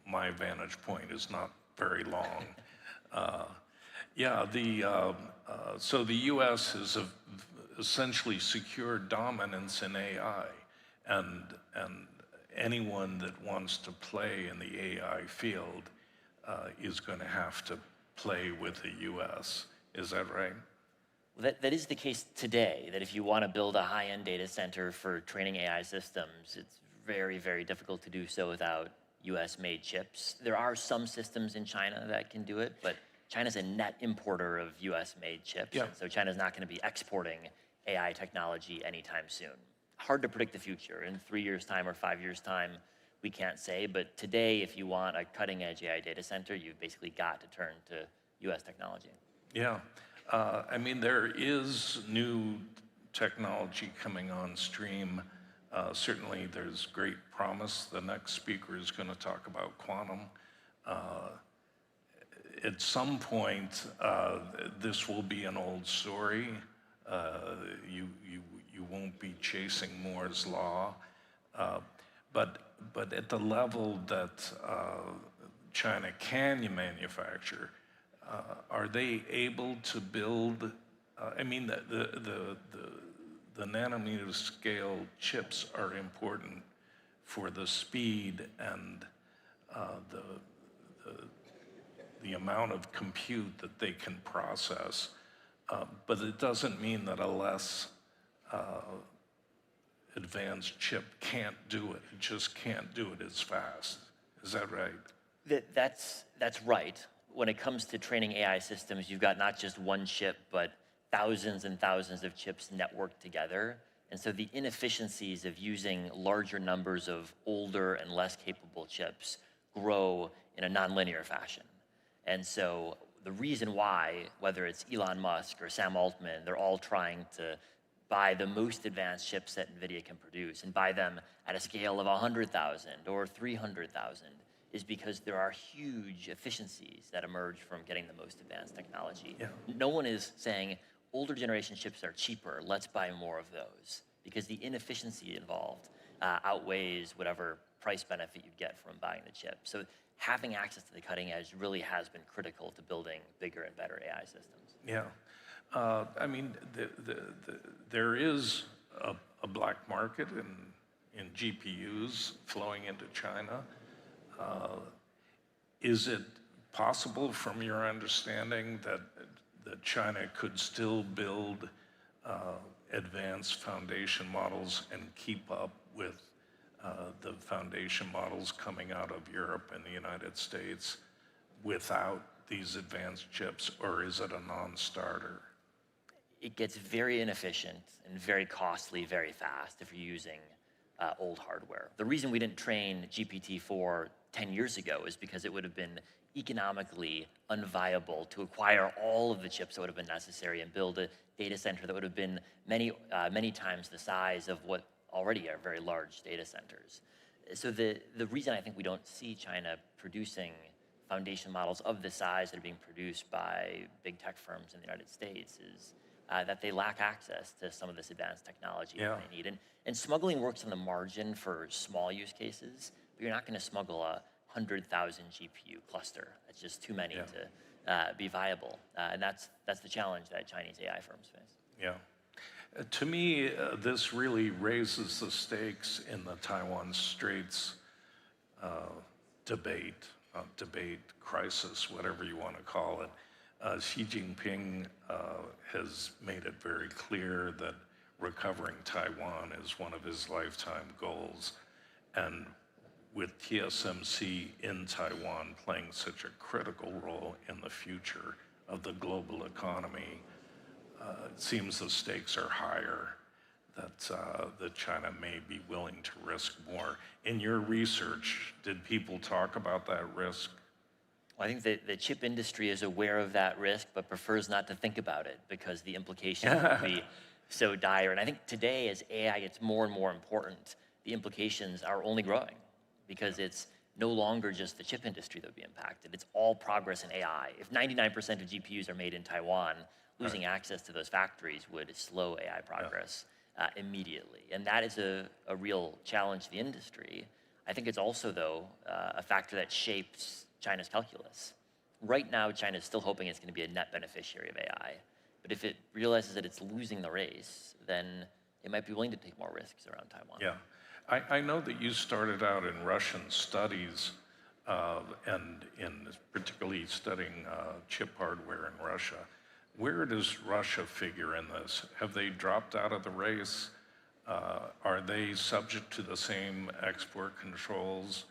my vantage point is not very long. So the US has essentially secured dominance in AI, and anyone that wants to play in the AI field is going to have to play with the US. Is that right?
That is the case today, that if you want to build a high-end data center for training AI systems, it's very, very difficult to do so without US-made chips. There are some systems in China that can do it, but China's a net importer of US-made chips, so China's not going to be exporting AI technology anytime soon. Hard to predict the future. In 3 years' time or 5 years' time, we can't say, but today, if you want a cutting-edge AI data center, you've basically got to turn to US technology.
Yeah. I mean, there is new technology coming on stream. Certainly, there's great promise. The next speaker is going to talk about quantum. At some point, this will be an old story. You won't be chasing Moore's law. But at the level that China can manufacture, are they able to build? I mean, the nanometer scale chips are important for the speed and the amount of compute that they can process. But it doesn't mean that a less advanced chip can't do it. It just can't do it as fast. Is that right?
That's right. When it comes to training AI systems, you've got not just one chip, but thousands and thousands of chips networked together. And so the inefficiencies of using larger numbers of older and less capable chips grow in a nonlinear fashion. And so the reason why, whether it's Elon Musk or Sam Altman, they're all trying to buy the most advanced chips that NVIDIA can produce and buy them at a scale of 100,000 or 300,000 is because there are huge efficiencies that emerge from getting the most advanced technology.
Yeah.
No one is saying older generation chips are cheaper, let's buy more of those, because the inefficiency involved outweighs whatever price benefit you get from buying the chip. So having access to the cutting edge really has been critical to building bigger and better AI systems.
Yeah. I mean, there is a black market in GPUs flowing into China. Is it possible, from your understanding, that China could still build advanced foundation models and keep up with the foundation models coming out of Europe and the United States without these advanced chips, or is it a non-starter?
It gets very inefficient and very costly very fast if you're using old hardware. The reason we didn't train GPT-4 10 years ago is because it would have been economically unviable to acquire all of the chips that would have been necessary and build a data center that would have been many times the size of what already are very large data centers. So the reason I think we don't see China producing foundation models of the size that are being produced by big tech firms in the United States is that they lack access to some of this advanced technology that they need. And smuggling works on the margin for small use cases, but you're not going to smuggle a 100,000 GPU cluster. That's just too many to be viable. And that's the challenge that Chinese AI firms face.
Yeah. To me, this really raises the stakes in the Taiwan Straits debate, crisis, whatever you want to call it. Xi Jinping has made it very clear that recovering Taiwan is one of his lifetime goals. And with TSMC in Taiwan playing such a critical role in the future of the global economy, it seems the stakes are higher, that China may be willing to risk more. In your research, did people talk about that risk?
Well, I think the chip industry is aware of that risk, but prefers not to think about it because the implications would be so dire. And I think today, as AI gets more and more important, the implications are only growing because it's no longer just the chip industry that would be impacted. It's all progress in AI. If 99% of GPUs are made in Taiwan, losing access to those factories would slow AI progress immediately. And that is a real challenge to the industry. I think it's also, though, a factor that shapes China's calculus. Right now, China is still hoping it's going to be a net beneficiary of AI. But if it realizes that it's losing the race, then it might be willing to take more risks around Taiwan.
Yeah. I know that you started out in Russian studies and in particularly studying chip hardware in Russia. Where does Russia figure in this? Have they dropped out of the race? Are they subject to the same export controls?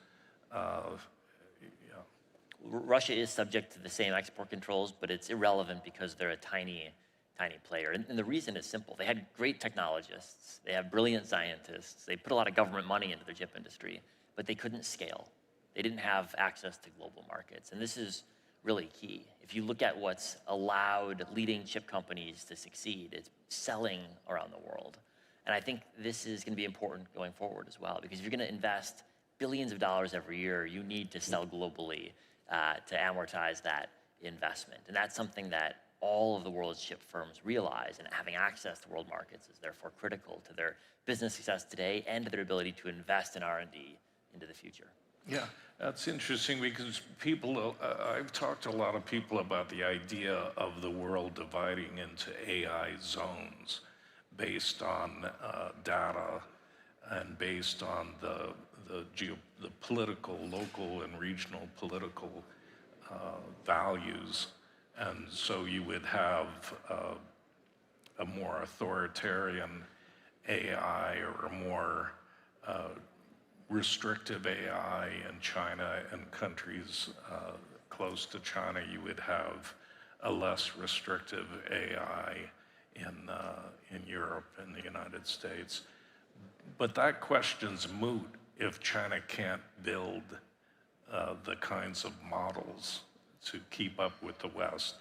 Russia is subject to the same export controls, but it's irrelevant because they're a tiny player. And the reason is simple. They had great technologists. They have brilliant scientists. They put a lot of government money into their chip industry, but they couldn't scale. They didn't have access to global markets. And this is really key. If you look at what's allowed leading chip companies to succeed, it's selling around the world. And I think this is going to be important going forward as well, because if you're going to invest billions of dollars every year, you need to sell globally to amortize that investment. And that's something that all of the world's chip firms realize, and having access to world markets is therefore critical to their business success today and to their ability to invest in R&D into the future.
Yeah, that's interesting because people, I've talked to a lot of people about the idea of the world dividing into AI zones based on data and based on the political, local and regional political values. And so you would have a more authoritarian AI or a more restrictive AI in China, and countries close to China, you would have a less restrictive AI in Europe and the United States. But that question's moot if China can't build the kinds of models to keep up with the West.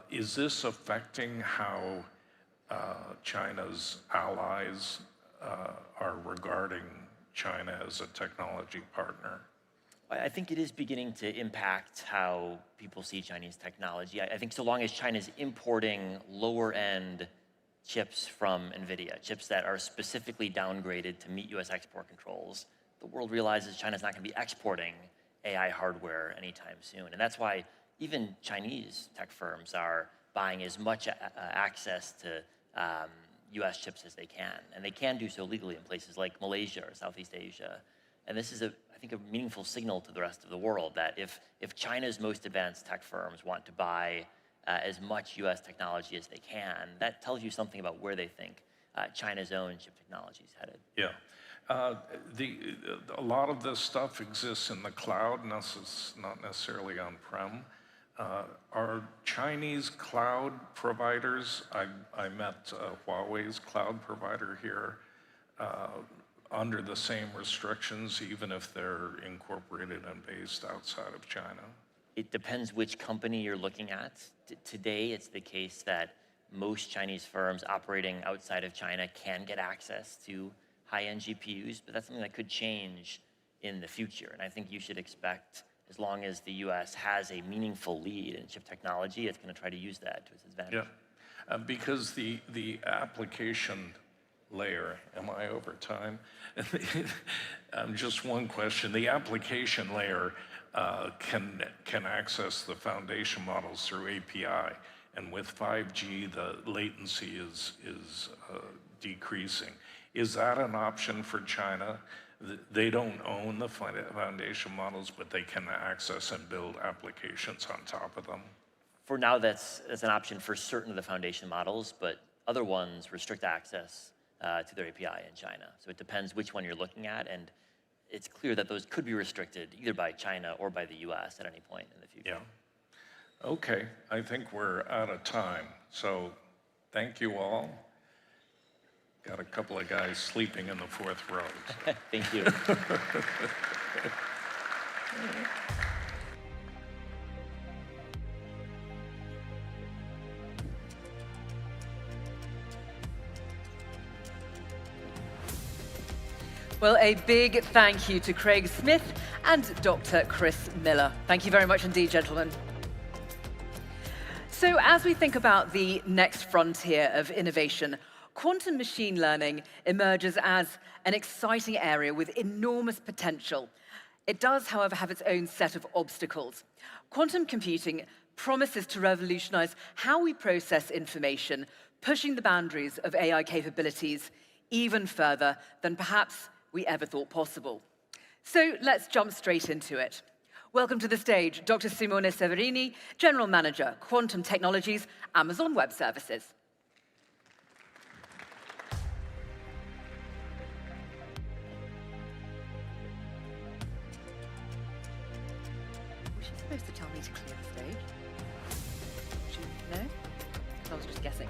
Is this affecting how China's allies are regarding China as a technology partner?
I think it is beginning to impact how people see Chinese technology. I think so long as China is importing lower-end chips from NVIDIA, chips that are specifically downgraded to meet US export controls, the world realizes China's not going to be exporting AI hardware anytime soon. And that's why even Chinese tech firms are buying as much access to US chips as they can. And they can do so legally in places like Malaysia or Southeast Asia. And this is, I think, a meaningful signal to the rest of the world that if China's most advanced tech firms want to buy as much US technology as they can, that tells you something about where they think China's own chip technology is headed.
Yeah. A lot of this stuff exists in the cloud, not necessarily on-prem. Are Chinese cloud providers, I met Huawei's cloud provider here, under the same restrictions, even if they're incorporated and based outside of China?
It depends which company you're looking at. Today, it's the case that most Chinese firms operating outside of China can get access to high-end GPUs, but that's something that could change in the future. And I think you should expect, as long as the US has a meaningful lead in chip technology, it's going to try to use that to its advantage.
Yeah, because the application layer, am I over time? Just one question. The application layer can access the foundation models through API, and with 5G, the latency is decreasing. Is that an option for China? They don't own the foundation models, but they can access and build applications on top of them?
For now, that's an option for certain of the foundation models, but other ones restrict access to their API in China. So it depends which one you're looking at, and it's clear that those could be restricted either by China or by the US at any point in the future.
Yeah. Okay, I think we're out of time. So thank you all. Got a couple of guys sleeping in the fourth row. So.
Thank you.
Well, a big thank you to Craig Smith and Dr. Chris Miller. Thank you very much indeed, gentlemen. So as we think about the next frontier of innovation, quantum machine learning emerges as an exciting area with enormous potential. It does, however, have its own set of obstacles. Quantum computing promises to revolutionize how we process information, pushing the boundaries of AI capabilities even further than perhaps we ever thought possible. So let's jump straight into it. Welcome to the stage, Dr. Simone Severini, General Manager, Quantum Technologies, Amazon Web Services. Was she supposed to tell me to clear the stage? No? I was just guessing.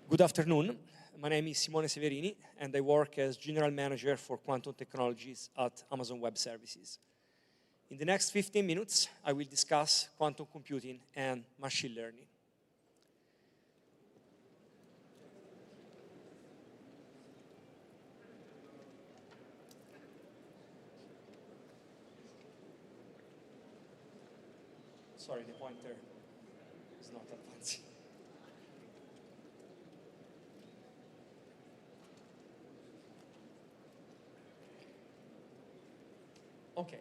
Good afternoon. My name is Simone Severini, and I work as General Manager for Quantum Technologies at Amazon Web Services. In the next 15 minutes, I will discuss quantum computing and machine learning. Sorry, the pointer is not advancing. Okay,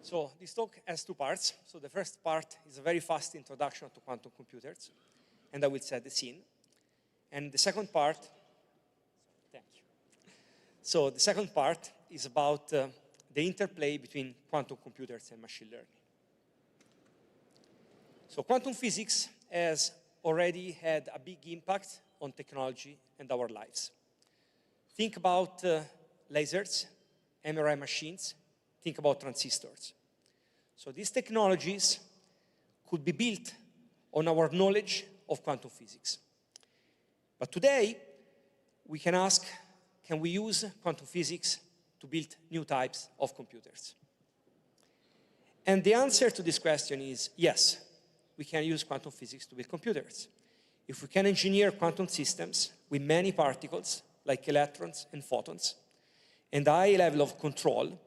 so this talk has two parts. So the first part is a very fast introduction to quantum computers, and I will set the scene. And the second part, thank you. So the second part is about the interplay between quantum computers and machine learning. So quantum physics has already had a big impact on technology and our lives. Think about lasers, MRI machines, think about transistors. So these technologies could be built on our knowledge of quantum physics. But today, we can ask, can we use quantum physics to build new types of computers? And the answer to this question is yes, we can use quantum physics to build computers. If we can engineer quantum systems with many particles, like electrons and photons, and a high level of control,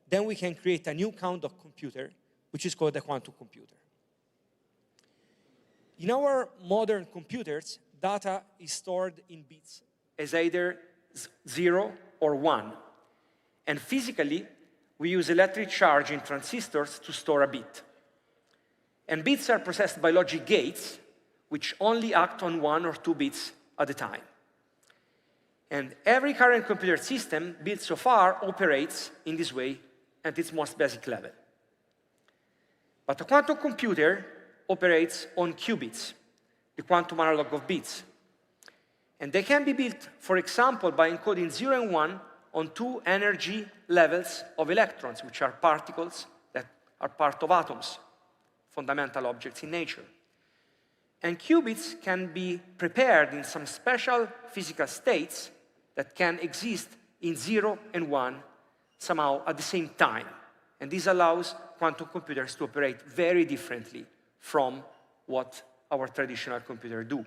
then we can create a new kind of computer, which is called a quantum computer. In our modern computers, data is stored in bits as either 0 or 1. And physically, we use electric charge in transistors to store a bit. And bits are processed by logic gates, which only act on 1 or 2 bits at a time. And every current computer system built so far operates in this way at its most basic level. But a quantum computer operates on qubits, the quantum analog of bits. And they can be built, for example, by encoding 0 and 1 on 2 energy levels of electrons, which are particles that are part of atoms, fundamental objects in nature. And qubits can be prepared in some special physical states that can exist in 0 and 1 somehow at the same time. And this allows quantum computers to operate very differently from what our traditional computers do.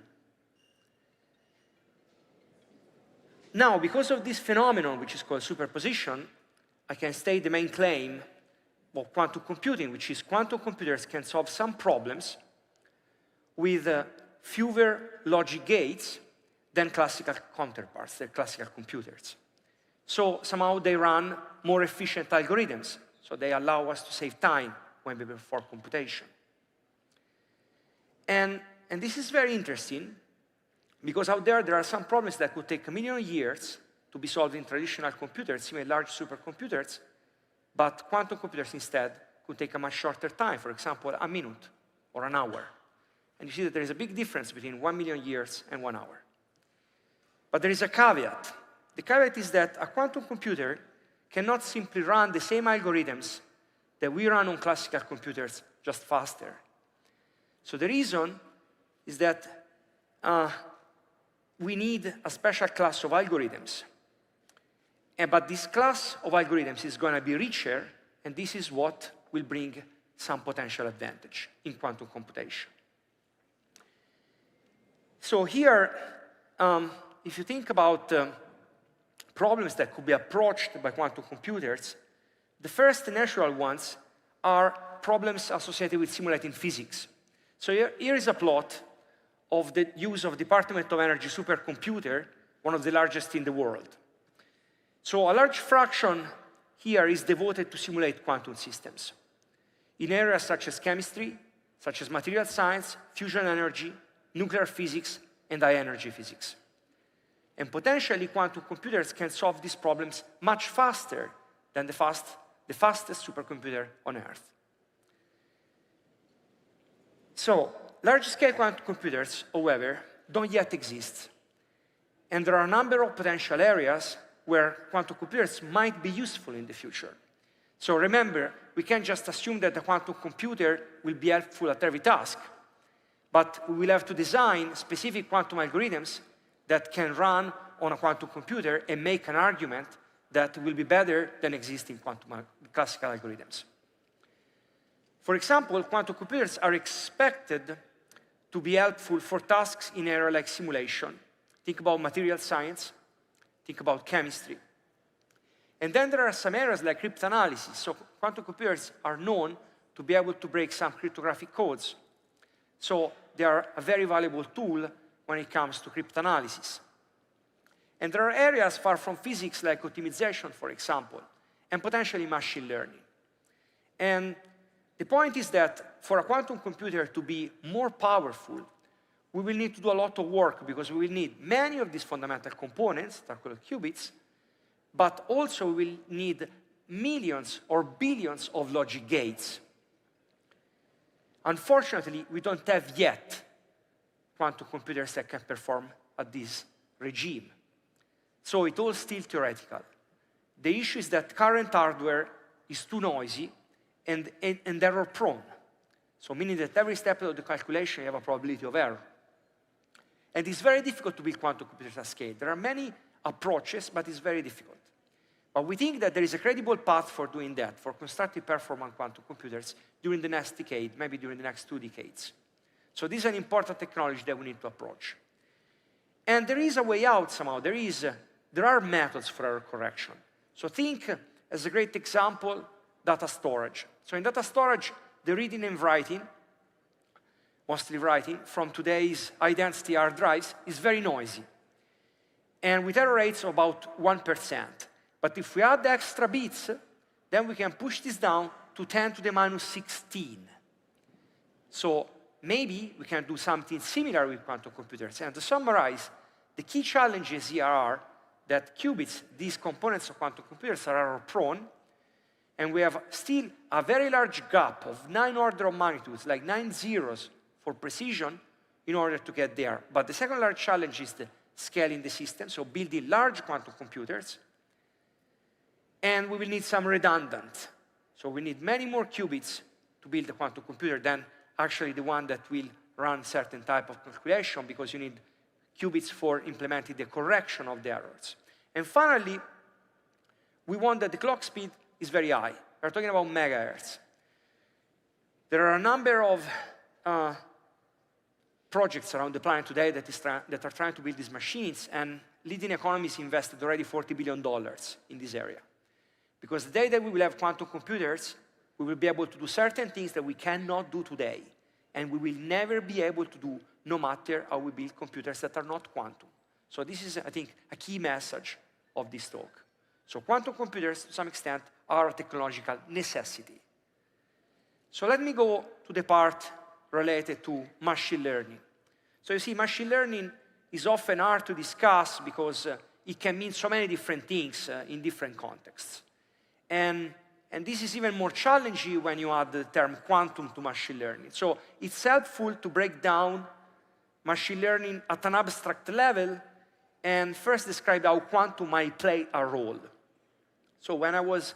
Now, because of this phenomenon, which is called superposition, I can state the main claim of quantum computing, which is quantum computers can solve some problems with fewer logic gates than classical counterparts, than classical computers. So somehow they run more efficient algorithms, so they allow us to save time when we perform computation. And this is very interesting, because out there are some problems that could take 1 million years to be solved in traditional computers, even large supercomputers, but quantum computers instead could take a much shorter time, for example, a minute or an hour. And you see that there is a big difference between 1 million years and 1 hour. But there is a caveat. The caveat is that a quantum computer cannot simply run the same algorithms that we run on classical computers, just faster. So the reason is that we need a special class of algorithms. But this class of algorithms is going to be richer, and this is what will bring some potential advantage in quantum computation. So here, if you think about problems that could be approached by quantum computers, the first natural ones are problems associated with simulating physics. So here is a plot of the use of Department of Energy supercomputer, one of the largest in the world. So a large fraction here is devoted to simulate quantum systems in areas such as chemistry, such as material science, fusion energy, nuclear physics, and high energy physics. And potentially, quantum computers can solve these problems much faster than the fastest supercomputer on Earth. So, large-scale quantum computers, however, don't yet exist. And there are a number of potential areas where quantum computers might be useful in the future. So remember, we can't just assume that the quantum computer will be helpful at every task, but we will have to design specific quantum algorithms that can run on a quantum computer and make an argument that will be better than existing classical algorithms. For example, quantum computers are expected to be helpful for tasks in areas like simulation. Think about material science, think about chemistry. And then there are some areas like cryptanalysis. So quantum computers are known to be able to break some cryptographic codes. So they are a very valuable tool when it comes to cryptanalysis. And there are areas far from physics like optimization, for example, and potentially machine learning. And the point is that for a quantum computer to be more powerful, we will need to do a lot of work because we will need many of these fundamental components, that are called qubits, but also we will need millions or billions of logic gates. Unfortunately, we don't have yet quantum computers that can perform at this regime. So it's all still theoretical. The issue is that current hardware is too noisy and error-prone. So meaning that every step of the calculation, you have a probability of error. And it's very difficult to build quantum computers at scale. There are many approaches, but it's very difficult. But we think that there is a credible path for doing that, for constructive performance quantum computers during the next decade, maybe during the next 2 decades. So this is an important technology that we need to approach. And there is a way out somehow. There are methods for error correction. So think, as a great example, data storage. So in data storage, the reading and writing, mostly writing, from today's high-density hard drives is very noisy. And with error rates of about 1%. But if we add the extra bits, then we can push this down to 10 to the minus 16. So maybe we can do something similar with quantum computers. And to summarize, the key challenges here are that qubits, these components of quantum computers, are error-prone, and we have still a very large gap of 9 orders of magnitudes, like 9 zeros for precision, in order to get there. But the second large challenge is the scaling the system, so building large quantum computers. And we will need some redundant. So we need many more qubits to build a quantum computer than actually the one that will run certain type of calculation, because you need qubits for implementing the correction of the errors. And finally, we want that the clock speed is very high. We're talking about megahertz. There are a number of projects around the planet today that are trying to build these machines, and leading economies invested already $40 billion in this area. Because the day that we will have quantum computers, we will be able to do certain things that we cannot do today, and we will never be able to do no matter how we build computers that are not quantum. So this is, I think, a key message of this talk. So quantum computers, to some extent, are a technological necessity. So let me go to the part related to machine learning. So you see, machine learning is often hard to discuss because it can mean so many different things in different contexts. And this is even more challenging when you add the term quantum to machine learning. So it's helpful to break down machine learning at an abstract level and first describe how quantum might play a role. So when I was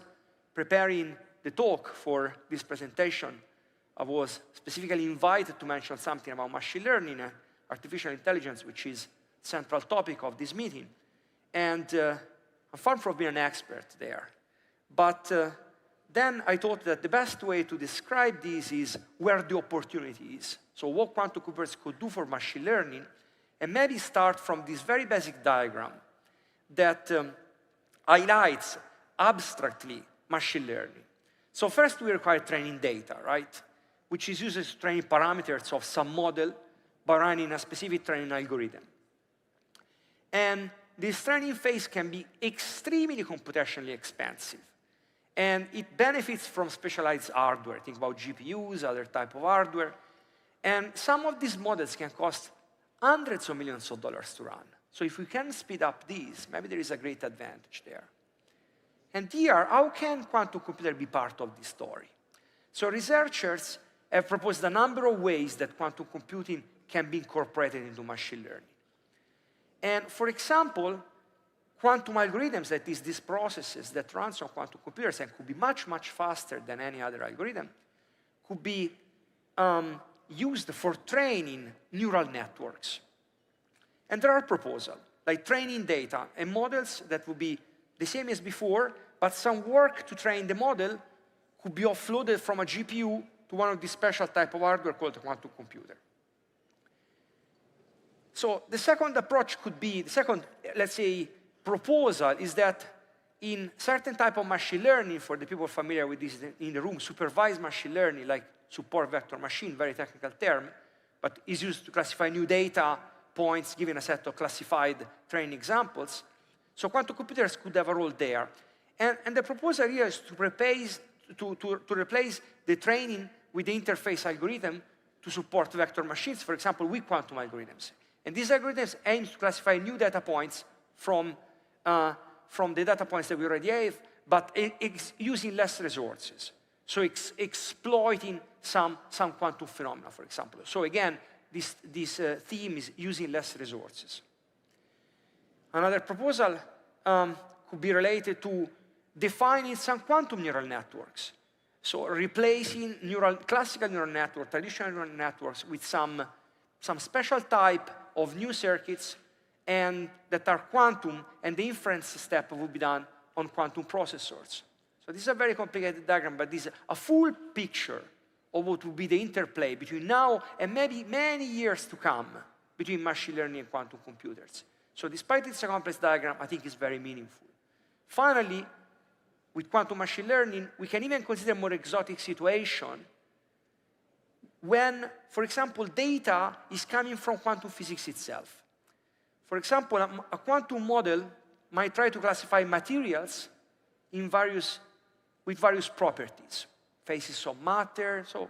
preparing the talk for this presentation, I was specifically invited to mention something about machine learning and artificial intelligence, which is the central topic of this meeting. And I'm far from being an expert there. But then I thought that the best way to describe this is where the opportunity is. So what quantum computers could do for machine learning, and maybe start from this very basic diagram that highlights abstractly machine learning. So first we require training data, right? Which is used to train parameters of some model by running a specific training algorithm. And this training phase can be extremely computationally expensive. And it benefits from specialized hardware. Think about GPUs, other type of hardware. And some of these models can cost hundreds of millions of dollars to run. So if we can speed up these, maybe there is a great advantage there. And here, how can quantum computer be part of this story? So researchers have proposed a number of ways that quantum computing can be incorporated into machine learning. And for example, quantum algorithms, that is, these processes that run on quantum computers and could be much, much faster than any other algorithm, could be used for training neural networks. And there are proposals, like training data and models that would be the same as before, but some work to train the model could be offloaded from a GPU to one of these special type of hardware called a quantum computer. So the second approach could be, the second, let's say, proposal is that in certain type of machine learning, for the people familiar with this in the room, supervised machine learning, like support vector machine, very technical term, but is used to classify new data points given a set of classified training examples. So quantum computers could have a role there. And the proposal here is to replace the training with the interface algorithm to support vector machines, for example, with quantum algorithms. And these algorithms aim to classify new data points from the data points that we already have, but using less resources. So exploiting some quantum phenomena, for example. So again, this theme is using less resources. Another proposal could be related to defining some quantum neural networks. So replacing classical neural networks, traditional neural networks with some special type of new circuits and that are quantum, and the inference step will be done on quantum processors. So this is a very complicated diagram, but this is a full picture of what will be the interplay between now and maybe many years to come between machine learning and quantum computers. So despite it's a complex diagram, I think it's very meaningful. Finally, with quantum machine learning, we can even consider a more exotic situation when, for example, data is coming from quantum physics itself. For example, a quantum model might try to classify materials with various properties, phases of matter. So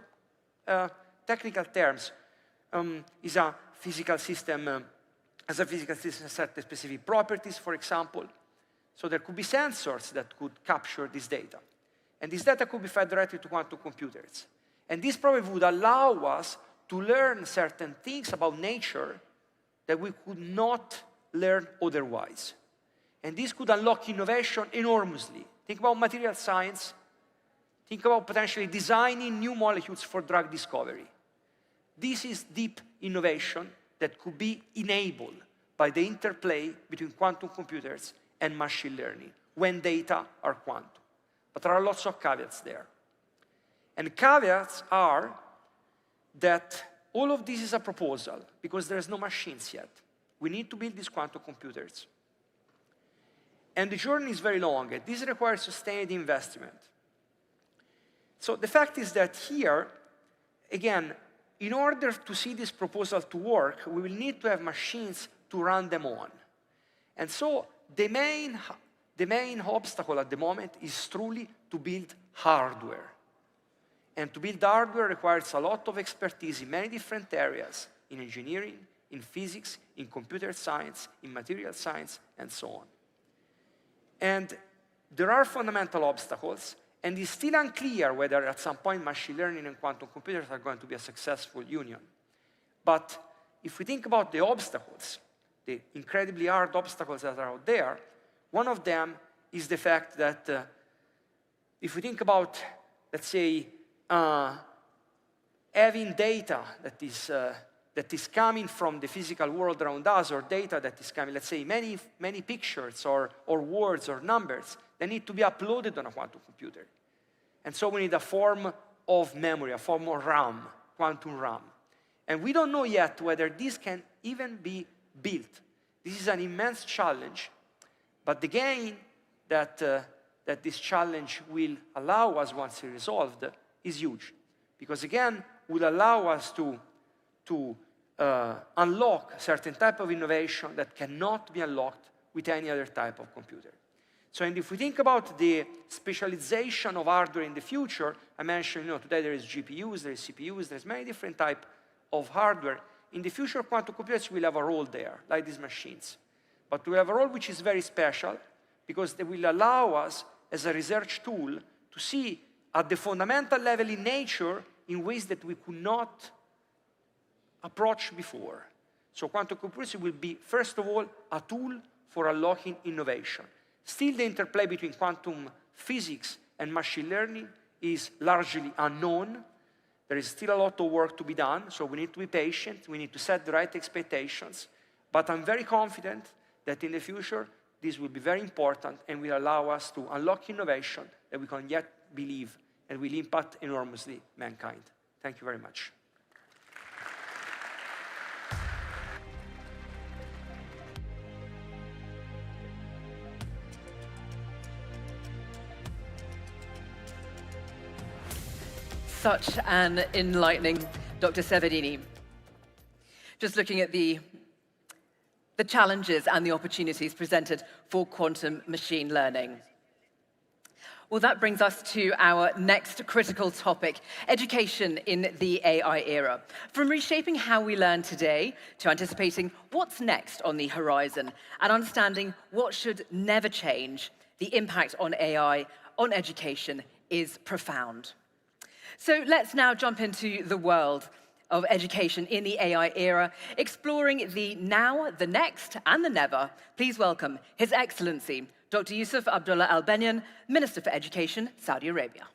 technical terms is a physical system, has a physical system set specific properties, for example. So there could be sensors that could capture this data. And this data could be fed directly to quantum computers. And this probably would allow us to learn certain things about nature that we could not learn otherwise. And this could unlock innovation enormously. Think about material science. Think about potentially designing new molecules for drug discovery. This is deep innovation that could be enabled by the interplay between quantum computers and machine learning when data are quantum. But there are lots of caveats there. And caveats are that all of this is a proposal because there's no machines yet. We need to build these quantum computers. And the journey is very long, and this requires sustained investment. So the fact is that here, again, in order to see this proposal to work, we will need to have machines to run them on. And so the main obstacle at the moment is truly to build hardware. And to build hardware requires a lot of expertise in many different areas, in engineering, in physics, in computer science, in material science, and so on. And there are fundamental obstacles, and it's still unclear whether at some point machine learning and quantum computers are going to be a successful union. But if we think about the obstacles, the incredibly hard obstacles that are out there, one of them is the fact that if we think about, let's say, having data that is coming from the physical world around us, or data that is coming, let's say, many pictures or words or numbers, they need to be uploaded on a quantum computer. And so we need a form of memory, a form of RAM, quantum RAM. And we don't know yet whether this can even be built. This is an immense challenge, but the gain that this challenge will allow us once it's resolved is huge. Because again, will allow us to unlock a certain type of innovation that cannot be unlocked with any other type of computer. So, and if we think about the specialization of hardware in the future, I mentioned, today there is GPUs, there is CPUs, there's many different types of hardware. In the future, quantum computers will have a role there, like these machines. But we have a role which is very special because they will allow us, as a research tool, to see at the fundamental level in nature in ways that we could not approach before. So quantum computing will be, first of all, a tool for unlocking innovation. Still, the interplay between quantum physics and machine learning is largely unknown. There is still a lot of work to be done, so we need to be patient. We need to set the right expectations. But I'm very confident that in the future, this will be very important and will allow us to unlock innovation that we can yet believe and will impact enormously mankind. Thank you very much.
Such an enlightening Dr. Severini. Just looking at the challenges and the opportunities presented for quantum machine learning. Well, that brings us to our next critical topic, education in the AI era. From reshaping how we learn today to anticipating what's next on the horizon and understanding what should never change, the impact on AI on education is profound. So let's now jump into the world of education in the AI era, exploring the now, the next, and the never. Please welcome His Excellency, Dr. Yusuf Abdullah Al-Benyan, Minister for Education, Saudi Arabia.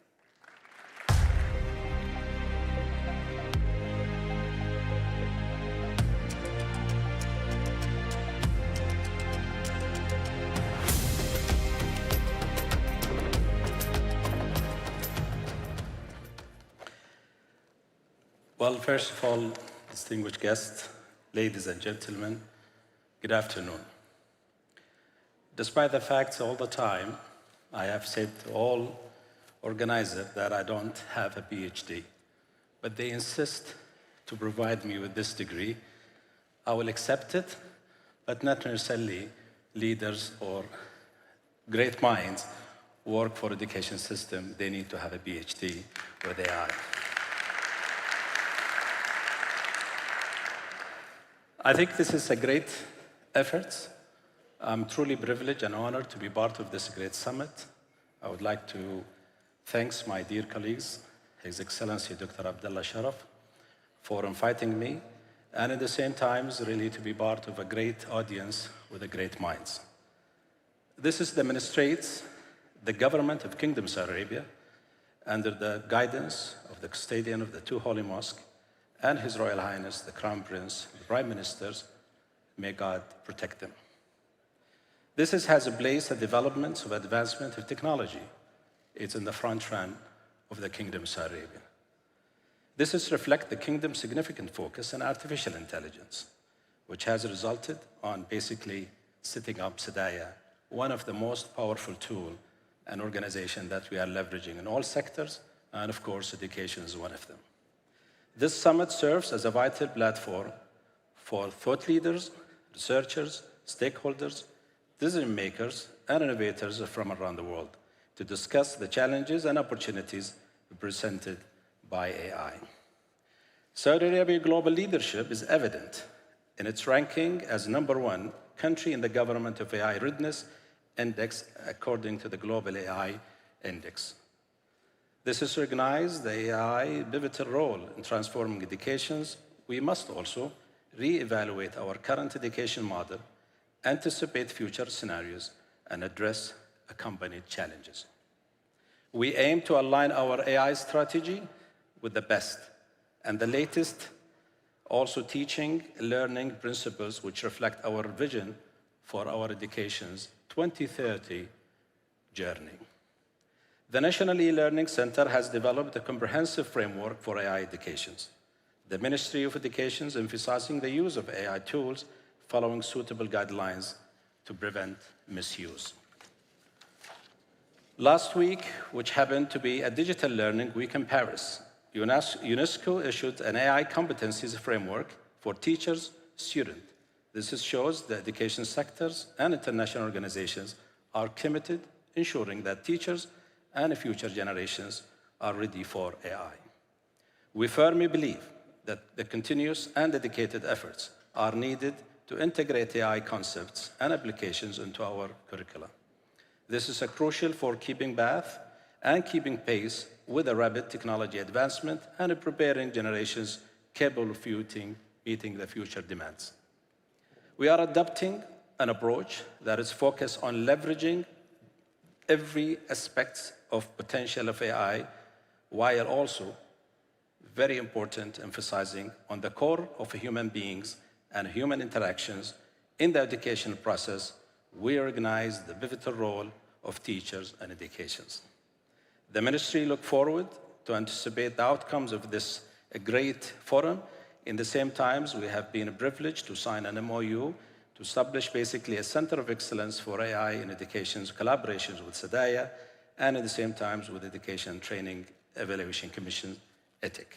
Well, first of all, distinguished guests, ladies and gentlemen, good afternoon. Despite the facts all the time, I have said to all organizers that I don't have a PhD, but they insist to provide me with this degree. I will accept it, but not necessarily leaders or great minds work for education system. They need to have a PhD with AI. I think this is a great effort. I'm truly privileged and honored to be part of this great summit. I would like to thank my dear colleagues, His Excellency Dr. Abdullah Sharaf, for inviting me, and at the same time, really to be part of a great audience with a great minds. This demonstrates the government of Kingdom Saudi Arabia, under the guidance of the custodian of the two holy mosques, and His Royal Highness, the Crown Prince, the Prime Ministers, may God protect them. This has placed the development of advancement of technology. It's in the front run of the Kingdom of Saudi Arabia. This reflects the Kingdom's significant focus on artificial intelligence, which has resulted on basically setting up Sadaya, one of the most powerful tools and organization that we are leveraging in all sectors, and of course, education is one of them. This summit serves as a vital platform for thought leaders, researchers, stakeholders, decision makers, and innovators from around the world to discuss the challenges and opportunities presented by AI. Saudi Arabia's global leadership is evident in its ranking as #1 country in the Government of AI Readiness Index according to the Global AI Index. This is recognized the AI pivotal role in transforming educations. We must also re-evaluate our current education model, anticipate future scenarios, and address accompanied challenges. We aim to align our AI strategy with the best and the latest, also teaching learning principles which reflect our vision for our education's 2030 journey. The National E-Learning Center has developed a comprehensive framework for AI educations. The Ministry of Education is emphasizing the use of AI tools following suitable guidelines to prevent misuse. Last week, which happened to be a Digital Learning Week in Paris, UNESCO issued an AI competencies framework for teachers, students. This shows the education sectors and international organizations are committed ensuring that teachers and future generations are ready for AI. We firmly believe that the continuous and dedicated efforts are needed to integrate AI concepts and applications into our curricula. This is crucial for keeping path and keeping pace with the rapid technology advancement and preparing generations capable of meeting the future demands. We are adopting an approach that is focused on leveraging every aspect of potential of AI, while also, very important, emphasizing on the core of human beings and human interactions in the education process. We recognize the pivotal role of teachers and educations. The ministry look forward to anticipate the outcomes of this great forum. In the same times, we have been privileged to sign an MOU to establish basically a Center of Excellence for AI in Education's collaborations with Sadaya, and at the same time with Education Training Evaluation Commission, ETIC.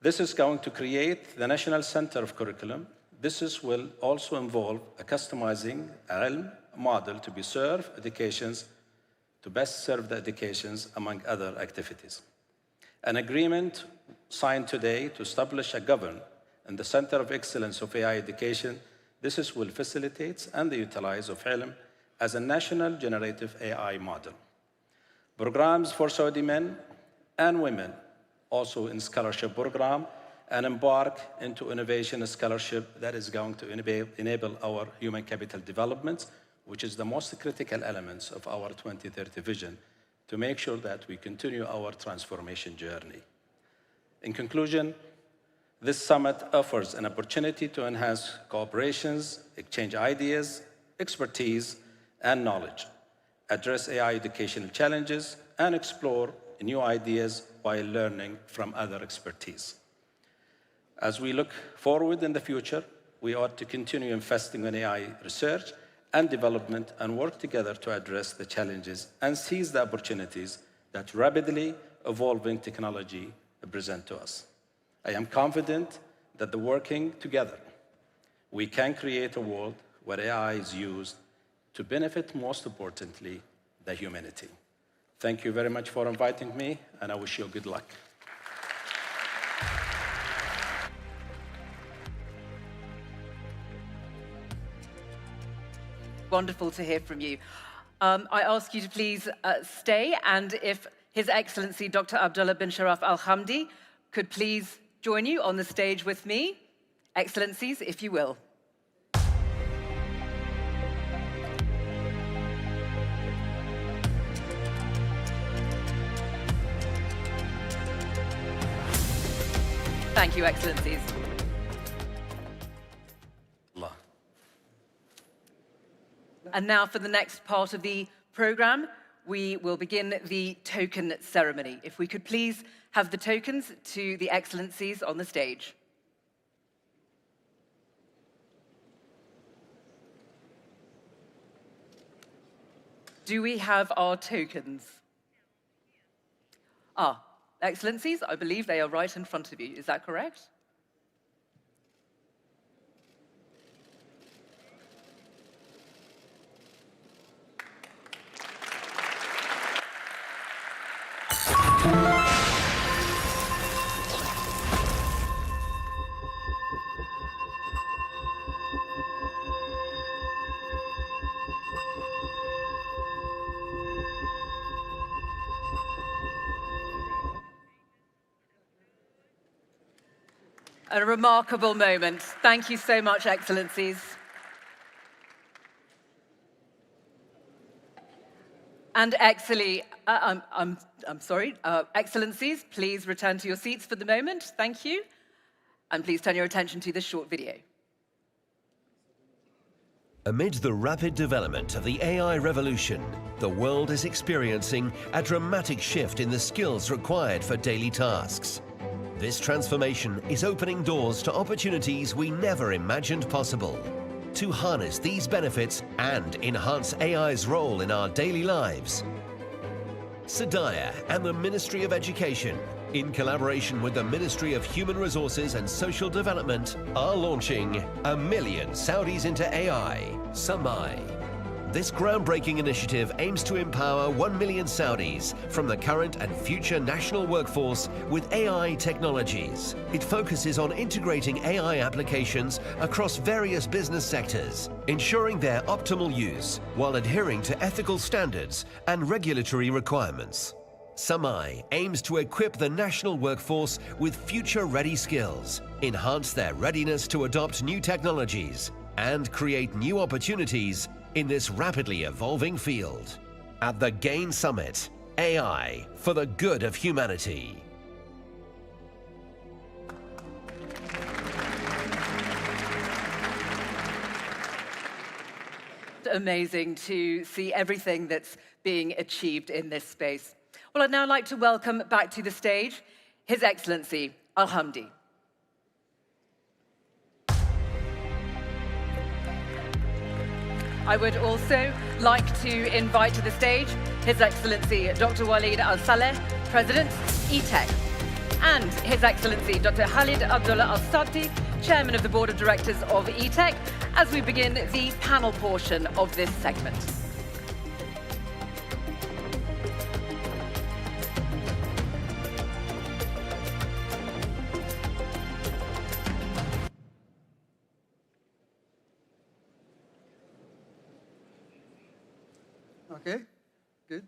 This is going to create the National Center of Curriculum. Will also involve a customizing a model to be served educations, to best serve the educations among other activities. An agreement signed today to establish a govern and the Center of Excellence of AI Education. This will facilitate and the utilize of Ilm as a national generative AI model. Programs for Saudi men and women, also in scholarship program, and embark into innovation scholarship that is going to enable our human capital development, which is the most critical elements of our 2030 vision to make sure that we continue our transformation journey. In conclusion, this summit offers an opportunity to enhance cooperations, exchange ideas, expertise, and knowledge, address AI educational challenges, and explore new ideas while learning from other expertise. As we look forward in the future, we ought to continue investing in AI research and development and work together to address the challenges and seize the opportunities that rapidly evolving technology present to us. I am confident that working together, we can create a world where AI is used to benefit, most importantly, the humanity. Thank you very much for inviting me, and I wish you good luck.
Wonderful to hear from you. I ask you to please stay, and if His Excellency Dr. Abdullah bin Sharaf Al Hamdi could please join you on the stage with me. Excellencies, if you will. Thank you, Excellencies. And now for the next part of the program, we will begin the token ceremony. If we could please have the tokens to the Excellencies on the stage. Do we have our tokens? Excellencies, I believe they are right in front of you. Is that correct? A remarkable moment. Thank you so much, Excellencies. And Excellencies, please return to your seats for the moment. Thank you. And please turn your attention to this short video.
Amid the rapid development of the AI revolution, the world is experiencing a dramatic shift in the skills required for daily tasks. This transformation is opening doors to opportunities we never imagined possible. To harness these benefits and enhance AI's role in our daily lives, Sadaya and the Ministry of Education, in collaboration with the Ministry of Human Resources and Social Development, are launching 1 Million Saudis into AI, Samai. This groundbreaking initiative aims to empower 1 million Saudis from the current and future national workforce with AI technologies. It focuses on integrating AI applications across various business sectors, ensuring their optimal use while adhering to ethical standards and regulatory requirements. Samai aims to equip the national workforce with future-ready skills, enhance their readiness to adopt new technologies, and create new opportunities in this rapidly evolving field. At the GAIN Summit, AI for the good of humanity.
Amazing to see everything that's being achieved in this space. Well, I'd now like to welcome back to the stage His Excellency Al Hamdi. I would also like to invite to the stage His Excellency Dr. Walid Al-Saleh, President, ETech, and His Excellency Dr. Khalid Abdullah Al-Sabti, Chairman of the Board of Directors of ETech, as we begin the panel portion of this segment.
Okay, good.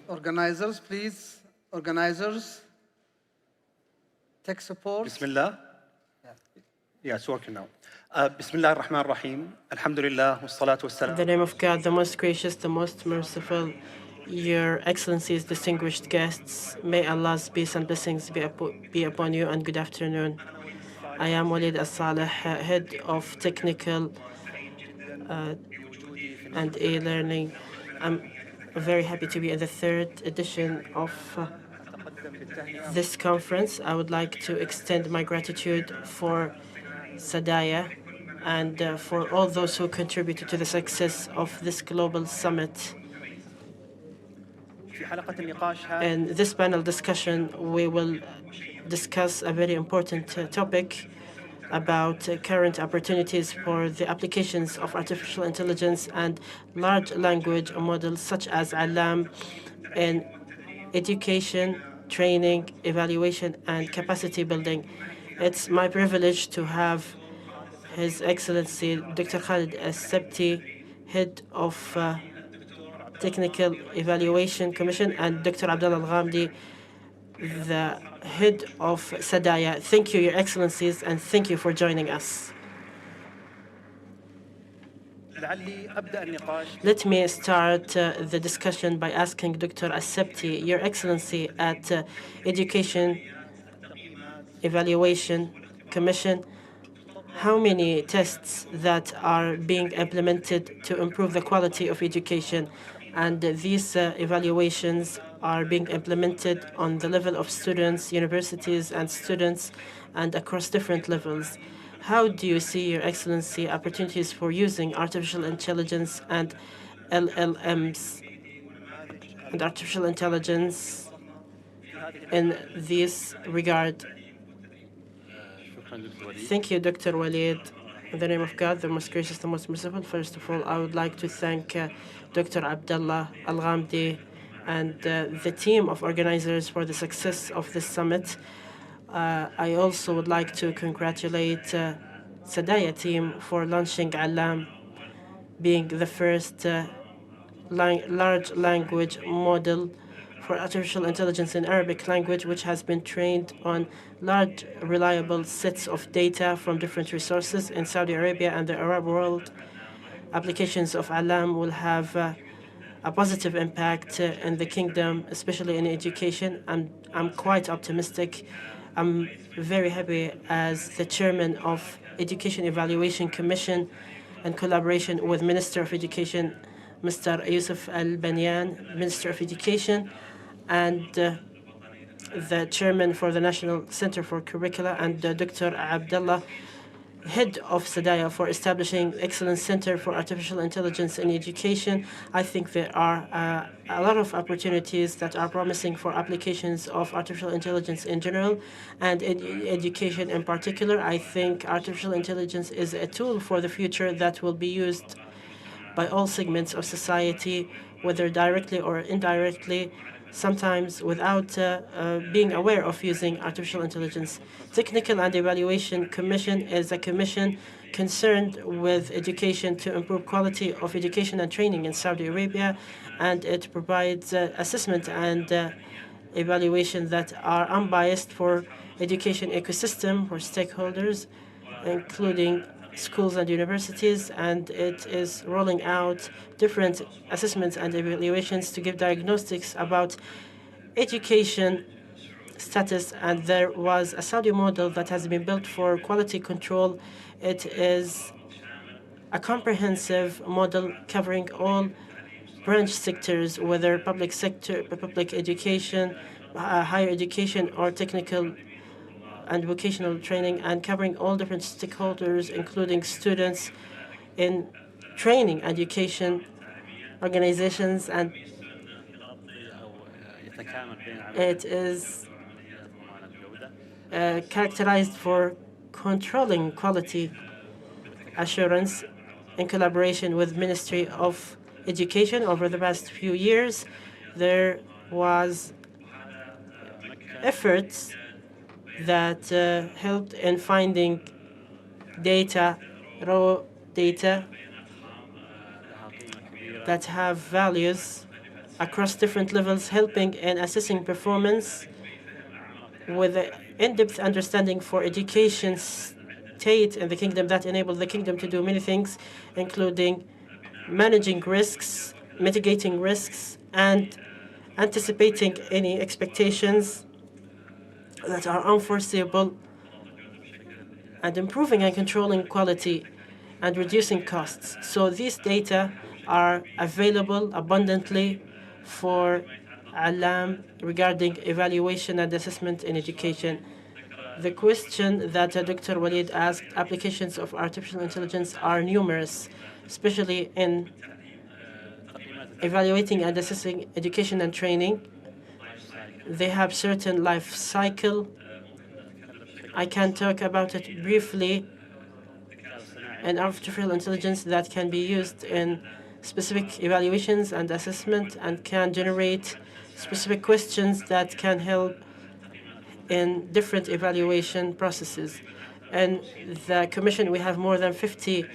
Organizers, please. Organizers. Tech support.
Bismillah.
Yeah.
Yeah, it's working now. Bismillah ar-Rahman ar-Rahim. Alhamdulillah, wassalatu wassalam.
In the name of God, the most gracious, the most merciful, Your Excellencies, distinguished guests, may Allah's peace and blessings be upon you, and good afternoon. I am Walid As-Saleh, head of technical and e-learning. I'm very happy to be in the third edition of this conference. I would like to extend my gratitude for Sadaya and for all those who contributed to the success of this global summit. In this panel discussion, we will discuss a very important topic about current opportunities for the applications of artificial intelligence and large language models such as Alam in education, training, evaluation, and capacity building. It's my privilege to have His Excellency Dr. Khalid Al-Sabti, Head of Technical Evaluation Commission, and Dr. Abdullah Al-Ghamdi, the Head of Sadaya. Thank you, Your Excellencies, and thank you for joining us. Let me start the discussion by asking Dr. Al-Sabti, Your Excellency, at Education Evaluation Commission, how many tests that are being implemented to improve the quality of education, and these evaluations are being implemented on the level of students, universities, and students, and across different levels. How do you see, Your Excellency, opportunities for using artificial intelligence and LLMs and artificial intelligence in this regard? Thank you, Dr. Walid. In the name of God, the most gracious, the most merciful, first of all, I would like to thank Dr. Abdullah Al-Ghamdi and the team of organizers for the success of this summit. I also would like to congratulate Sadaya team for launching Alam, being the first large language model for artificial intelligence in Arabic language, which has been trained on large, reliable sets of data from different resources in Saudi Arabia and the Arab world. Applications of Alam will have a positive impact in the kingdom, especially in education. I'm quite optimistic. I'm very happy as the chairman of Education Evaluation Commission in collaboration with Minister of Education, Mr. Yusuf Al-Banyan, Minister of Education, and the chairman for the National Center for Curricula, and Dr. Abdullah, head of Sadaya, for establishing Excellence Center for Artificial Intelligence in Education. I think there are a lot of opportunities that are promising for applications of artificial intelligence in general and in education in particular. I think artificial intelligence is a tool for the future that will be used by all segments of society, whether directly or indirectly, sometimes without being aware of using artificial intelligence. Technical and Evaluation Commission is a commission concerned with education to improve quality of education and training in Saudi Arabia, and it provides assessment and evaluation that are unbiased for education ecosystem for stakeholders, including schools and universities, and it is rolling out different assessments and evaluations to give diagnostics about education status. And there was a Saudi model that has been built for quality control. It is a comprehensive model covering all branch sectors, whether public sector, public education, higher education, or technical and vocational training, and covering all different stakeholders, including students in training, education, organizations, and it is characterized for controlling quality assurance in collaboration with Ministry of Education. Over the past few years, there was efforts that helped in finding data, raw data that have values across different levels, helping in assessing performance with an in-depth understanding for education facilitate in the kingdom, that enable the kingdom to do many things, including managing risks, mitigating risks, and anticipating any expectations that are unforeseeable, and improving and controlling quality and reducing costs. So these data are available abundantly for Alam regarding evaluation and assessment in education. The question that Dr. Walid asked, applications of artificial intelligence are numerous, especially in evaluating and assessing education and training. They have certain life cycle. I can talk about it briefly. And artificial intelligence that can be used in specific evaluations and assessment and can generate specific questions that can help in different evaluation processes. And the Commission, we have more than 50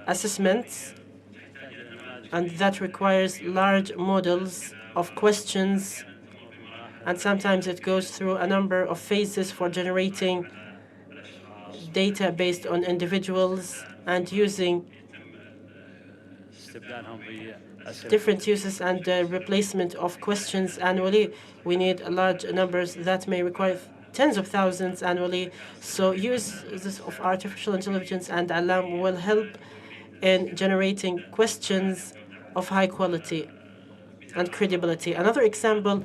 assessments, and that requires large models of questions, and sometimes it goes through a number of phases for generating data based on individuals and using different uses and replacement of questions annually. We need large numbers that may require tens of thousands annually. So uses of artificial intelligence and Alam will help in generating questions of high quality and credibility. Another example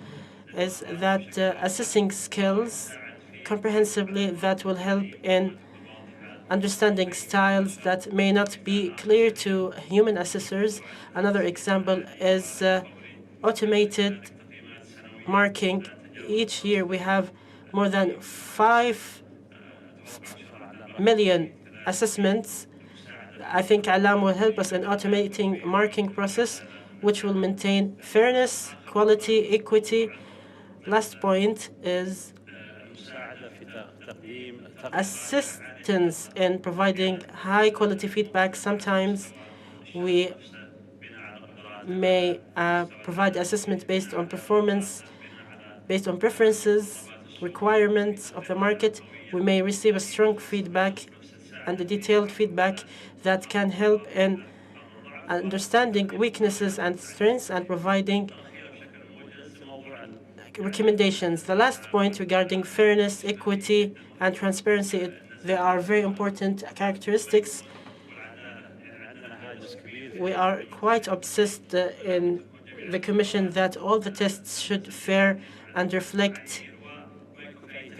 is that assessing skills comprehensively that will help in understanding styles that may not be clear to human assessors. Another example is automated marking. Each year we have more than 5 million assessments. I think Alam will help us in automating marking process, which will maintain fairness, quality, equity. Last point is assistance in providing high-quality feedback. Sometimes we may provide assessment based on performance, based on preferences, requirements of the market. We may receive a strong feedback and a detailed feedback that can help in understanding weaknesses and strengths and providing recommendations. The last point regarding fairness, equity, and transparency, they are very important characteristics. We are quite obsessed in the Commission that all the tests should fair and reflect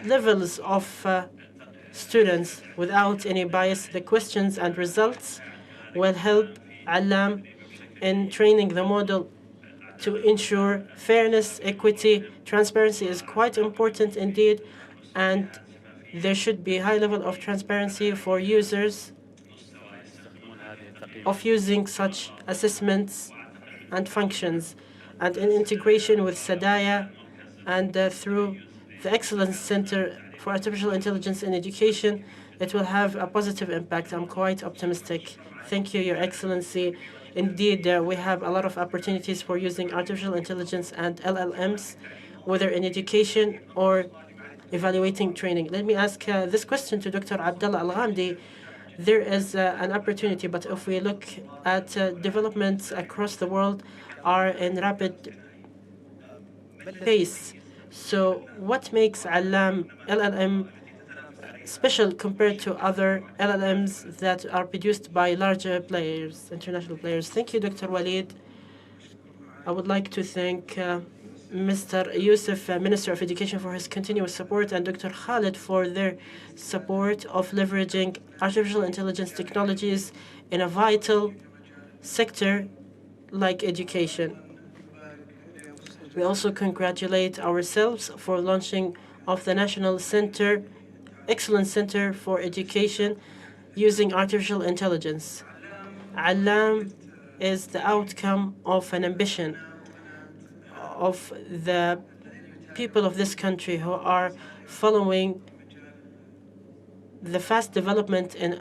levels of students without any bias. The questions and results will help Alam in training the model to ensure fairness, equity, transparency is quite important indeed, and there should be a high level of transparency for users of using such assessments and functions, and in integration with Sadaya and through the Excellence Center for Artificial Intelligence in Education, it will have a positive impact. I'm quite optimistic. Thank you, Your Excellency. Indeed, we have a lot of opportunities for using artificial intelligence and LLMs, whether in education or evaluating training. Let me ask this question to Dr. Abdallah Al-Ghamdi. There is an opportunity, but if we look at developments across the world are in rapid pace. So what makes LLM special compared to other LLMs that are produced by larger players, international players? Thank you, Dr. Walid. I would like to thank Mr. Youssef, Minister of Education, for his continuous support, and Dr. Khalid for their support of leveraging artificial intelligence technologies in a vital sector like education. We also congratulate ourselves for launching of the National Center, Excellence Center for Education using artificial intelligence. Alam is the outcome of an ambition of the people of this country who are following the fast development in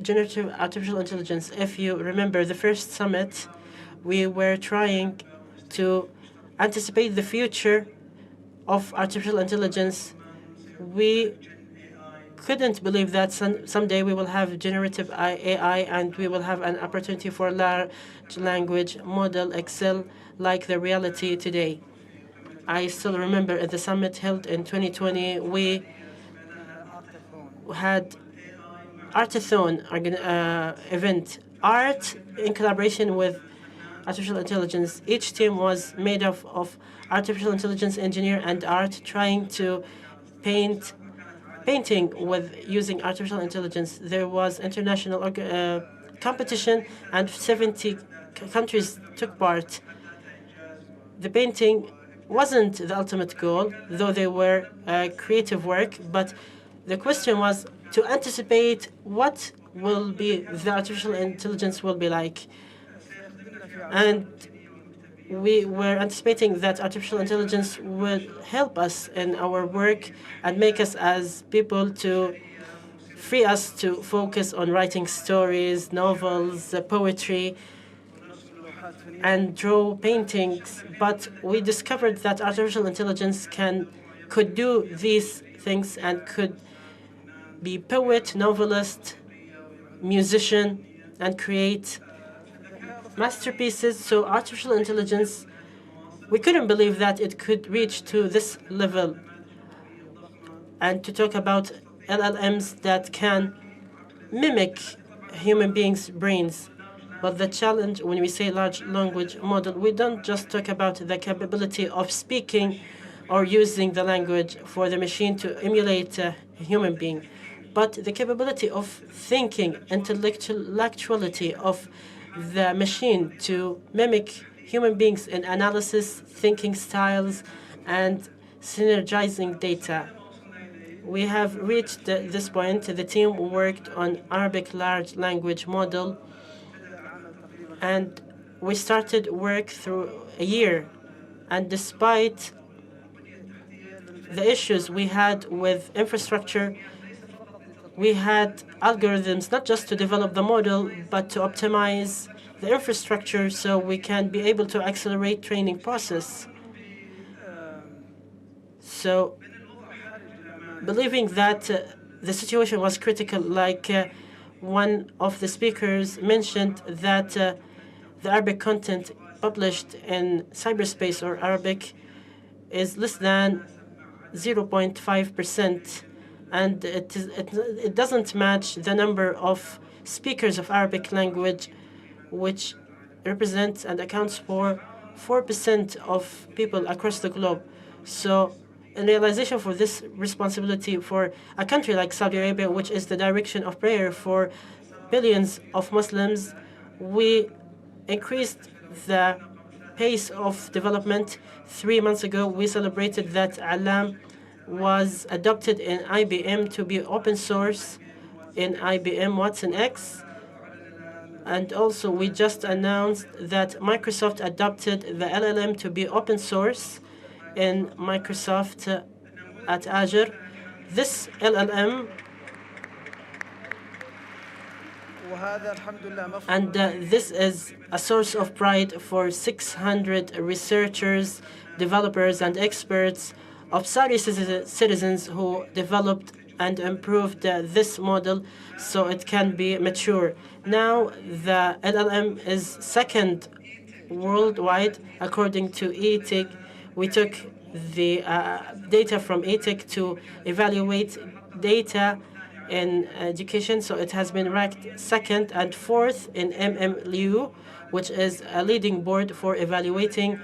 generative artificial intelligence. If you remember the first summit, we were trying to anticipate the future of artificial intelligence. We couldn't believe that someday we will have generative AI and we will have an opportunity for large language model excel like the reality today. I still remember at the summit held in 2020, we had Artathon event, art in collaboration with artificial intelligence. Each team was made up of artificial intelligence engineer and art trying to painting with using artificial intelligence. There was international competition and 70 countries took part. The painting wasn't the ultimate goal, though they were creative work, but the question was to anticipate what will be the artificial intelligence will be like. And we were anticipating that artificial intelligence would help us in our work and make us as people to free us to focus on writing stories, novels, poetry, and draw paintings. But we discovered that artificial intelligence could do these things and could be poet, novelist, musician, and create masterpieces. So artificial intelligence, we couldn't believe that it could reach to this level. And to talk about LLMs that can mimic human beings' brains. But the challenge when we say large language model, we don't just talk about the capability of speaking or using the language for the machine to emulate a human being, but the capability of thinking, intellectuality of the machine to mimic human beings in analysis, thinking styles, and synergizing data. We have reached this point. The team worked on Arabic large language model, and we started work through a year. And despite the issues we had with infrastructure, we had algorithms not just to develop the model, but to optimize the infrastructure so we can be able to accelerate training process. So believing that the situation was critical, like one of the speakers mentioned that the Arabic content published in cyberspace or Arabic is less than 0.5%, and it doesn't match the number of speakers of Arabic language, which represents and accounts for 4% of people across the globe. So in realization for this responsibility for a country like Saudi Arabia, which is the direction of prayer for billions of Muslims, we increased the pace of development. 3 months ago, we celebrated that Alam was adopted in IBM to be open source in IBM Watson X. And also, we just announced that Microsoft adopted the LLM to be open source in Microsoft at Azure. This LLM, and this is a source of pride for 600 researchers, developers, and experts of Saudi citizens who developed and improved this model so it can be mature. Now, the LLM is second worldwide, according to ETIC. We took the data from ETIC to evaluate data in education, so it has been ranked second and fourth in MMLU, which is a leading board for evaluating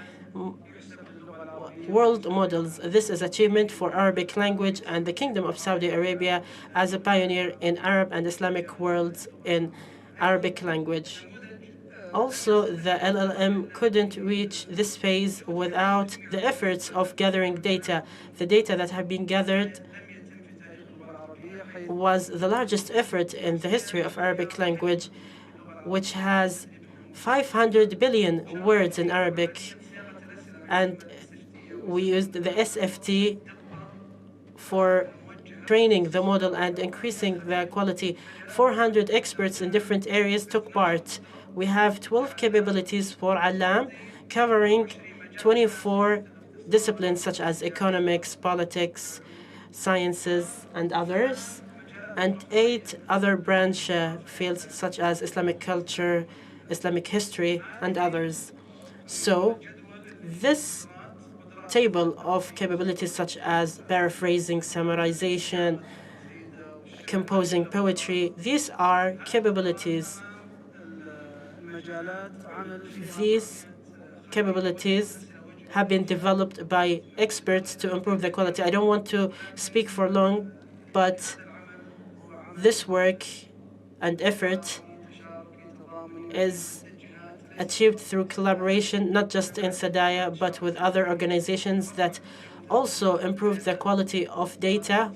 world models. This is achievement for Arabic language and the Kingdom of Saudi Arabia as a pioneer in Arab and Islamic worlds in Arabic language. Also, the LLM couldn't reach this phase without the efforts of gathering data. The data that have been gathered was the largest effort in the history of Arabic language, which has 500 billion words in Arabic. And we used the SFT for training the model and increasing the quality. 400 experts in different areas took part. We have 12 capabilities for Alam, covering 24 disciplines such as economics, politics, sciences, and others. and 8 other branch fields such as Islamic culture, Islamic history, and others. So this table of capabilities such as paraphrasing, summarization, composing poetry, these are capabilities. These capabilities have been developed by experts to improve the quality. I don't want to speak for long, but this work and effort is achieved through collaboration, not just in Sadaya, but with other organizations that also improve the quality of data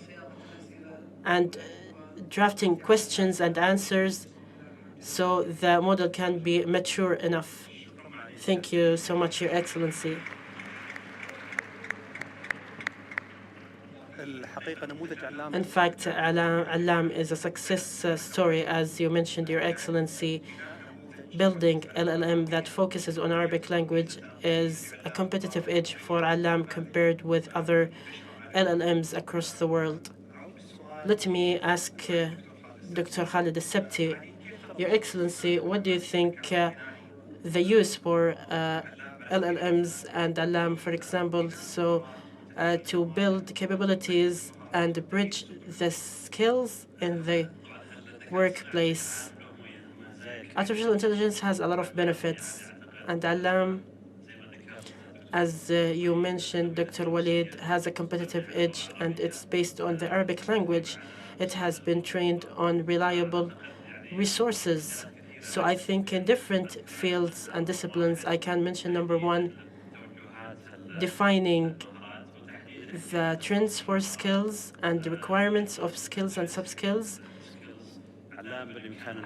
and drafting questions and answers so the model can be mature enough. Thank you so much, Your Excellency. In fact, Alam is a success story, as you mentioned, Your Excellency. Building LLM that focuses on Arabic language is a competitive edge for Alam compared with other LLMs across the world. Let me ask Dr. Khalid Al-Sabti, Your Excellency, what do you think the use for LLMs and Alam, for example, to build capabilities and bridge the skills in the workplace? Artificial intelligence has a lot of benefits, and Alam, as you mentioned, Dr. Walid, has a competitive edge, and it's based on the Arabic language. It has been trained on reliable resources. So I think in different fields and disciplines, I can mention number one, defining the trends for skills and the requirements of skills and sub-skills.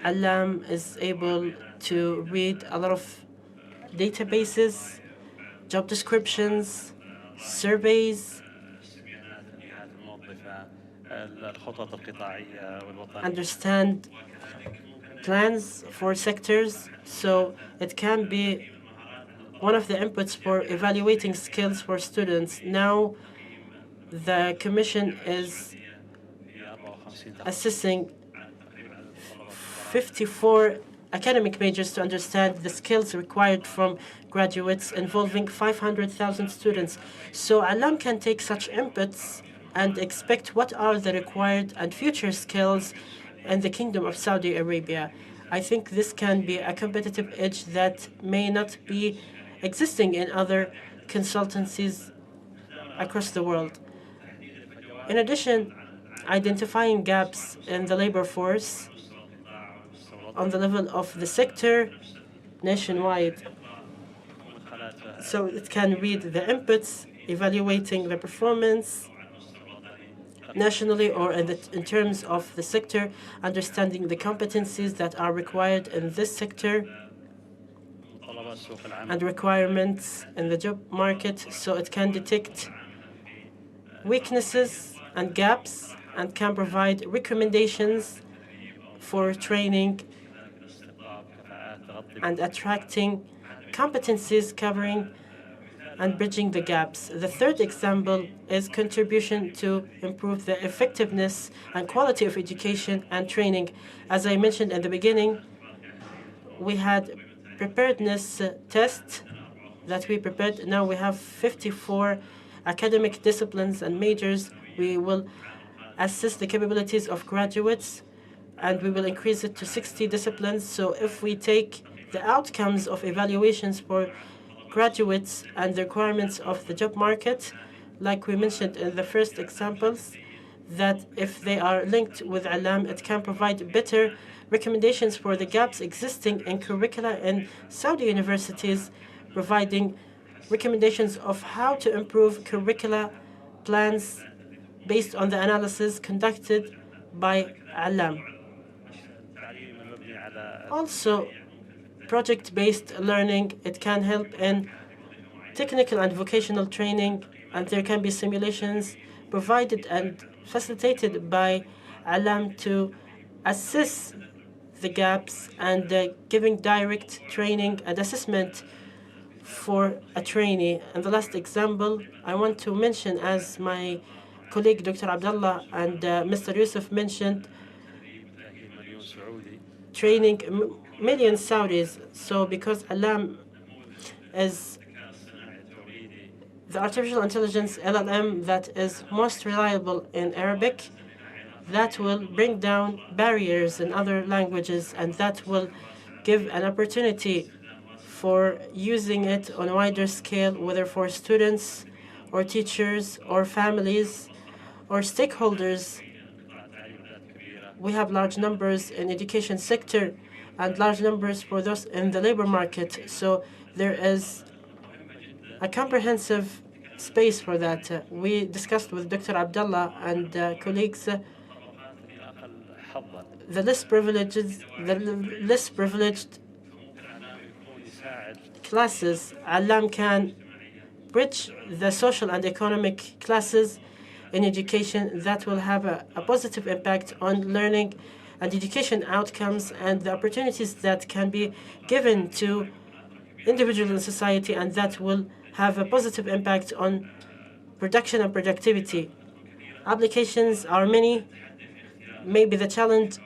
Alam is able to read a lot of databases, job descriptions, surveys, understand plans for sectors, so it can be one of the inputs for evaluating skills for students. Now, the Commission is assessing 54 academic majors to understand the skills required from graduates involving 500,000 students. So Alam can take such inputs and expect what are the required and future skills in the Kingdom of Saudi Arabia. I think this can be a competitive edge that may not be existing in other consultancies across the world. In addition, identifying gaps in the labor force on the level of the sector nationwide. So it can read the inputs, evaluating the performance nationally or in terms of the sector, understanding the competencies that are required in this sector and requirements in the job market, so it can detect weaknesses and gaps and can provide recommendations for training and attracting competencies covering and bridging the gaps. The third example is contribution to improve the effectiveness and quality of education and training. As I mentioned in the beginning, we had preparedness tests that we prepared. Now we have 54 academic disciplines and majors. We will assess the capabilities of graduates, and we will increase it to 60 disciplines. So if we take the outcomes of evaluations for graduates and the requirements of the job market, like we mentioned in the first examples, that if they are linked with Alam, it can provide better recommendations for the gaps existing in curricula in Saudi universities, providing recommendations of how to improve curricula plans based on the analysis conducted by Alam. Also, project-based learning, it can help in technical and vocational training, and there can be simulations provided and facilitated by Alam to assess the gaps and giving direct training and assessment for a trainee. And the last example I want to mention, as my colleague Dr. Abdullah and Mr. Yusuf mentioned, training million Saudis. So because Alam is the artificial intelligence LLM that is most reliable in Arabic, that will bring down barriers in other languages, and that will give an opportunity for using it on a wider scale, whether for students or teachers or families or stakeholders. We have large numbers in education sector and large numbers for those in the labor market. So there is a comprehensive space for that. We discussed with Dr. Abdullah and colleagues the less privileged classes. Alam can bridge the social and economic classes in education that will have a positive impact on learning and education outcomes and the opportunities that can be given to individuals in society, and that will have a positive impact on production and productivity. Applications are many. Maybe the challenge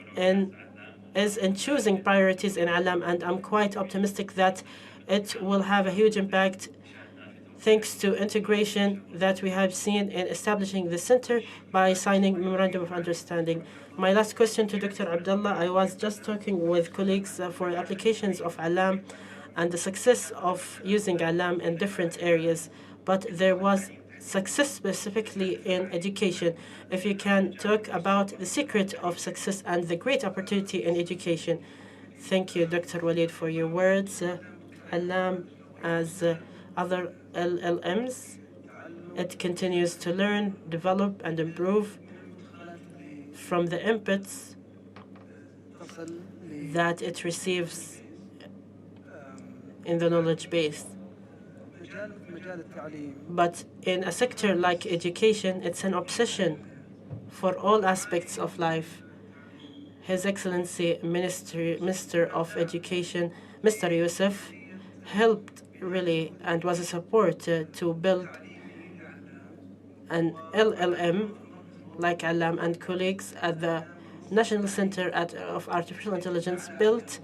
is in choosing priorities in Alam, and I'm quite optimistic that it will have a huge impact thanks to integration that we have seen in establishing the center by signing Memorandum of Understanding. My last question to Dr. Abdullah, I was just talking with colleagues for applications of Alam and the success of using Alam in different areas, but there was success specifically in education. If you can talk about the secret of success and the great opportunity in education. Thank you, Dr. Walid, for your words. Alam, as other LLMs, it continues to learn, develop, and improve from the inputs that it receives in the knowledge base. But in a sector like education, it's an obsession for all aspects of life. His Excellency Minister of Education, Mr. Youssef, helped really and was a support to build an LLM like Alam, and colleagues at the National Center of Artificial Intelligence built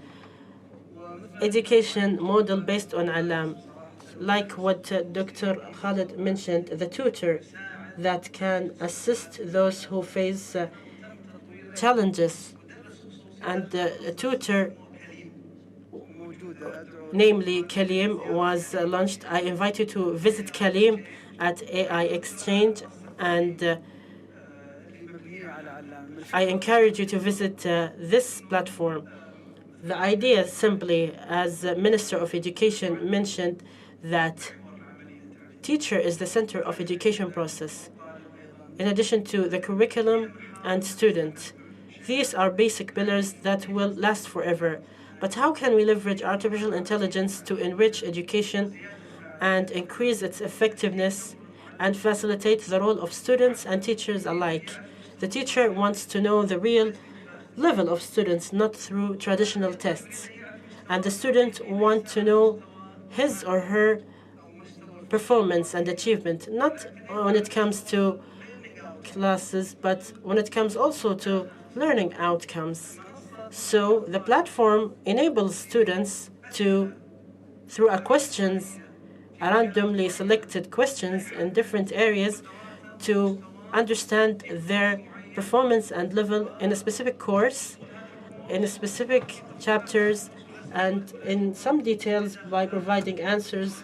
education model based on Alam, like what Dr. Khalid mentioned, the tutor that can assist those who face challenges. And a tutor, namely Kalim, was launched. I invite you to visit Kalim at AI Exchange, and I encourage you to visit this platform. The idea is simply, as the Minister of Education mentioned, that teacher is the center of education process, in addition to the curriculum and student. These are basic pillars that will last forever. But how can we leverage artificial intelligence to enrich education and increase its effectiveness and facilitate the role of students and teachers alike? The teacher wants to know the real level of students, not through traditional tests. And the student wants to know his or her performance and achievement, not when it comes to classes, but when it comes also to learning outcomes. So the platform enables students to, through randomly selected questions in different areas, to understand their performance and level in a specific course, in a specific chapters, and in some details by providing answers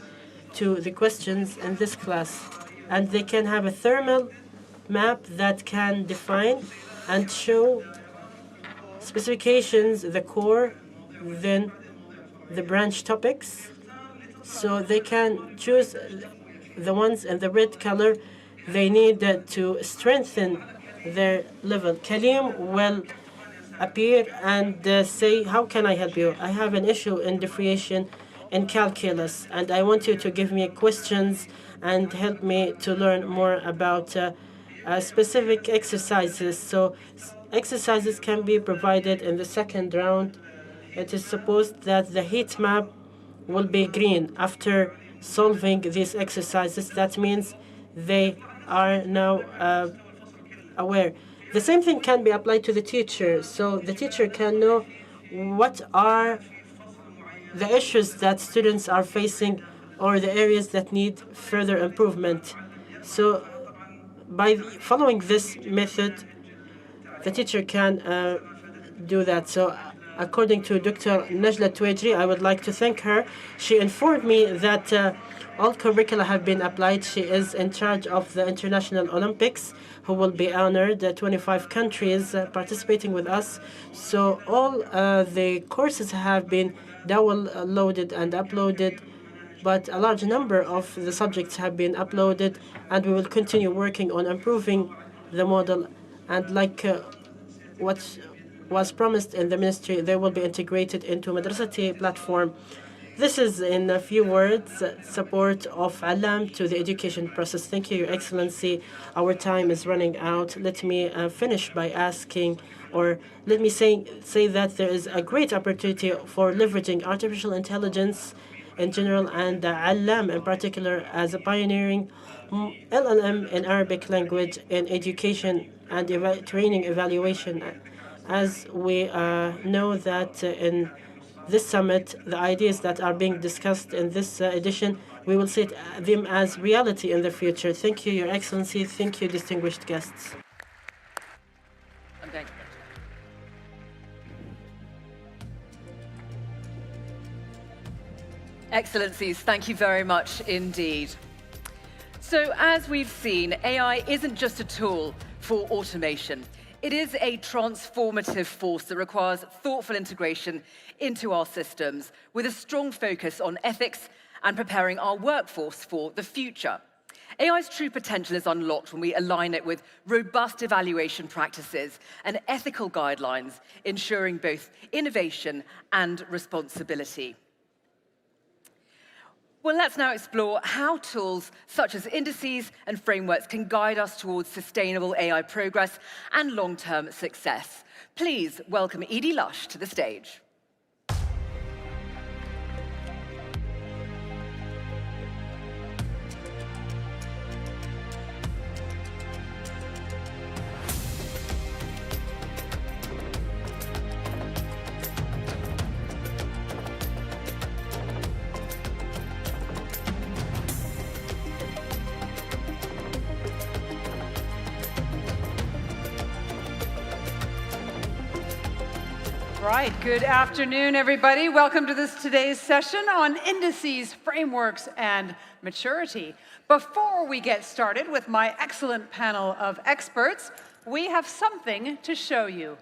to the questions in this class. And they can have a thermal map that can define and show specifications, the core, then the branch topics. So they can choose the ones in the red color they need to strengthen their level. Kalim will appear and say, how can I help you? I have an issue in differentiation in calculus, and I want you to give me questions and help me to learn more about specific exercises. So exercises can be provided in the second round. It is supposed that the heat map will be green after solving these exercises. That means they are now aware. The same thing can be applied to the teacher. So the teacher can know what are the issues that students are facing or the areas that need further improvement. So by following this method, the teacher can do that. So according to Dr. Najla Tuwajri, I would like to thank her. She informed me that all curricula have been applied. She is in charge of the International Olympics, who will be honored. 25 countries participating with us. So all the courses have been downloaded and uploaded, but a large number of the subjects have been uploaded, and we will continue working on improving the model. And like what was promised in the ministry, they will be integrated into Madrasati platform. This is, in a few words, support of Alam to the education process. Thank you, Your Excellency. Our time is running out. Let me finish by asking, or let me say that there is a great opportunity for leveraging artificial intelligence in general and Alam in particular as a pioneering LLM in Arabic language in education and training evaluation. As we know that in this summit, the ideas that are being discussed in this edition, we will see them as reality in the future. Thank you, Your Excellency. Thank you, distinguished guests.
Excellencies, thank you very much indeed. So as we've seen, AI isn't just a tool for automation. It is a transformative force that requires thoughtful integration into our systems with a strong focus on ethics and preparing our workforce for the future. AI's true potential is unlocked when we align it with robust evaluation practices and ethical guidelines, ensuring both innovation and responsibility. Well, let's now explore how tools such as indices and frameworks can guide us towards sustainable AI progress and long-term success. Please welcome Edie Lush to the stage.
Right, good afternoon, everybody. Welcome to today's session on indices, frameworks, and maturity. Before we get started with my excellent panel of experts, we have something to show you.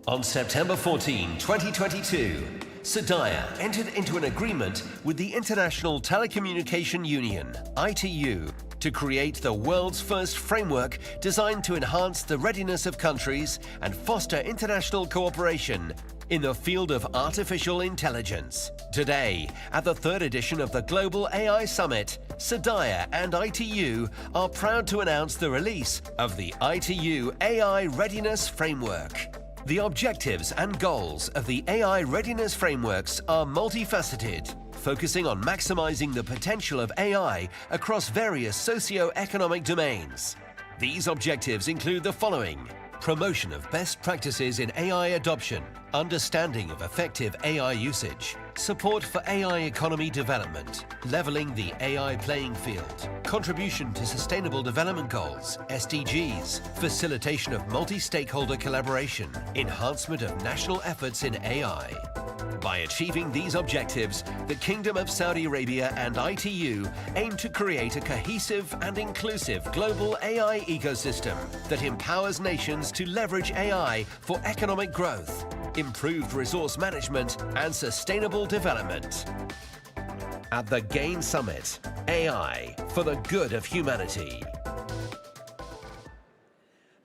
On September 14, 2022, SDAIA entered into an agreement with the International Telecommunication Union, ITU, to create the world's first framework designed to enhance the readiness of countries and foster international cooperation in the field of artificial intelligence. Today, at the third edition of the Global AI Summit, SDAIA and ITU are proud to announce the release of the ITU AI Readiness Framework. The objectives and goals of the AI Readiness Frameworks are multifaceted, focusing on maximizing the potential of AI across various socio-economic domains. These objectives include the following: promotion of best practices in AI adoption, understanding of effective AI usage, support for AI economy development, leveling the AI playing field, contribution to Sustainable Development Goals, SDGs, facilitation of multi-stakeholder collaboration, enhancement of national efforts in AI. By achieving these objectives, the Kingdom of Saudi Arabia and ITU aim to create a cohesive and inclusive global AI ecosystem that empowers nations to leverage AI for economic growth, improved resource management, and sustainable development. At the GAIN Summit, AI for the good of humanity.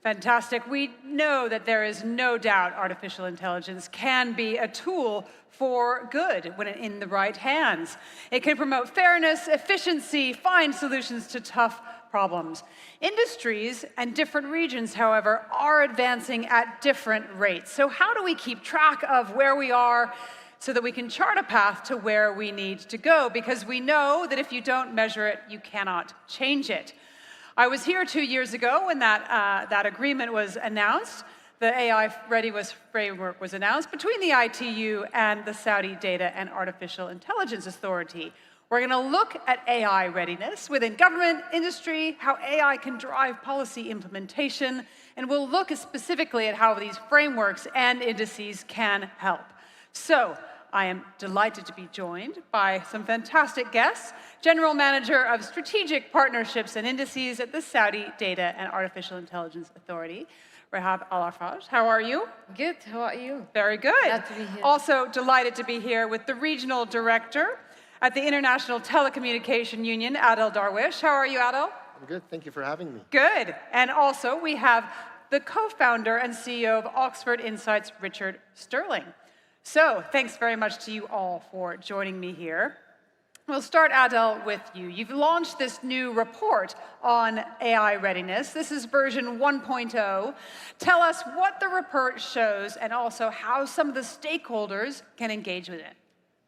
Fantastic. We know that there is no doubt artificial intelligence can be a tool for good when in the right hands. It can promote fairness, efficiency, find solutions to tough problems. Industries and different regions, however, are advancing at different rates. So how do we keep track of where we are so that we can chart a path to where we need to go? Because we know that if you don't measure it, you cannot change it. I was here 2 years ago when that agreement was announced. the AI readiness framework was announced between the ITU and the Saudi Data and Artificial Intelligence Authority. We're going to look at AI readiness within government, industry, how AI can drive policy implementation, and we'll look specifically at how these frameworks and indices can help. So, I am delighted to be joined by some fantastic guests. General Manager of Strategic Partnerships and Indices at the Saudi Data and Artificial Intelligence Authority, Rahab Al-Arfaj. How are you?
Good. How are you?
Very good.
Glad to be here.
Also delighted to be here with the Regional Director at the International Telecommunication Union, Adel Darwish. How are you, Adel?
I'm good. Thank you for having me.
Good. And also we have the co-founder and CEO of Oxford Insights, Richard Sterling. So thanks very much to you all for joining me here. We'll start, Adel, with you. You've launched this new report on AI readiness. This is version 1.0. Tell us what the report shows and also how some of the stakeholders can engage with it.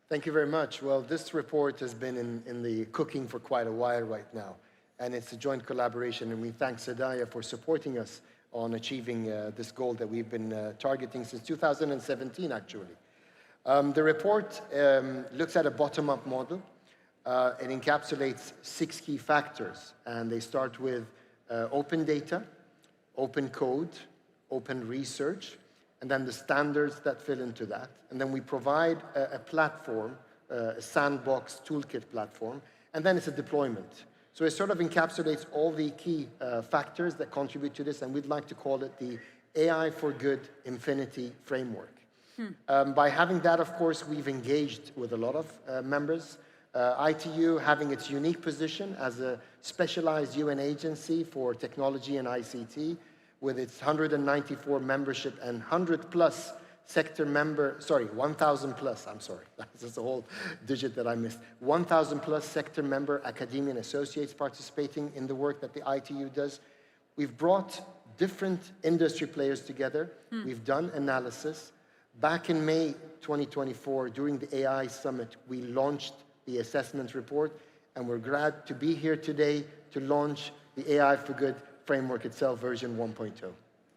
Thank you very much. Well, this report has been in the cooking for quite a while right now, and it's a joint collaboration, and we thank Sadaya for supporting us on achieving this goal that we've been targeting since 2017, actually. The report looks at a bottom-up model. It encapsulates 6 key factors, and they start with open data, open code, open research, and then the standards that fill into that. And then we provide a platform, a sandbox toolkit platform, and then it's a deployment. So it sort of encapsulates all the key factors that contribute to this, and we'd like to call it the AI for Good Infinity Framework. By having that, of course, we've engaged with a lot of members. ITU having its unique position as a specialized UN agency for technology and ICT, with its 194 membership and 100 plus sector member, 1,000 plus, I'm sorry, that's a whole digit that I missed. 1,000 plus sector member academia and associates participating in the work that the ITU does. We've brought different industry players together. We've done analysis. Back in May 2024, during the AI Summit, we launched the assessment report, and we're glad to be here today to launch the AI for Good framework itself, version 1.0.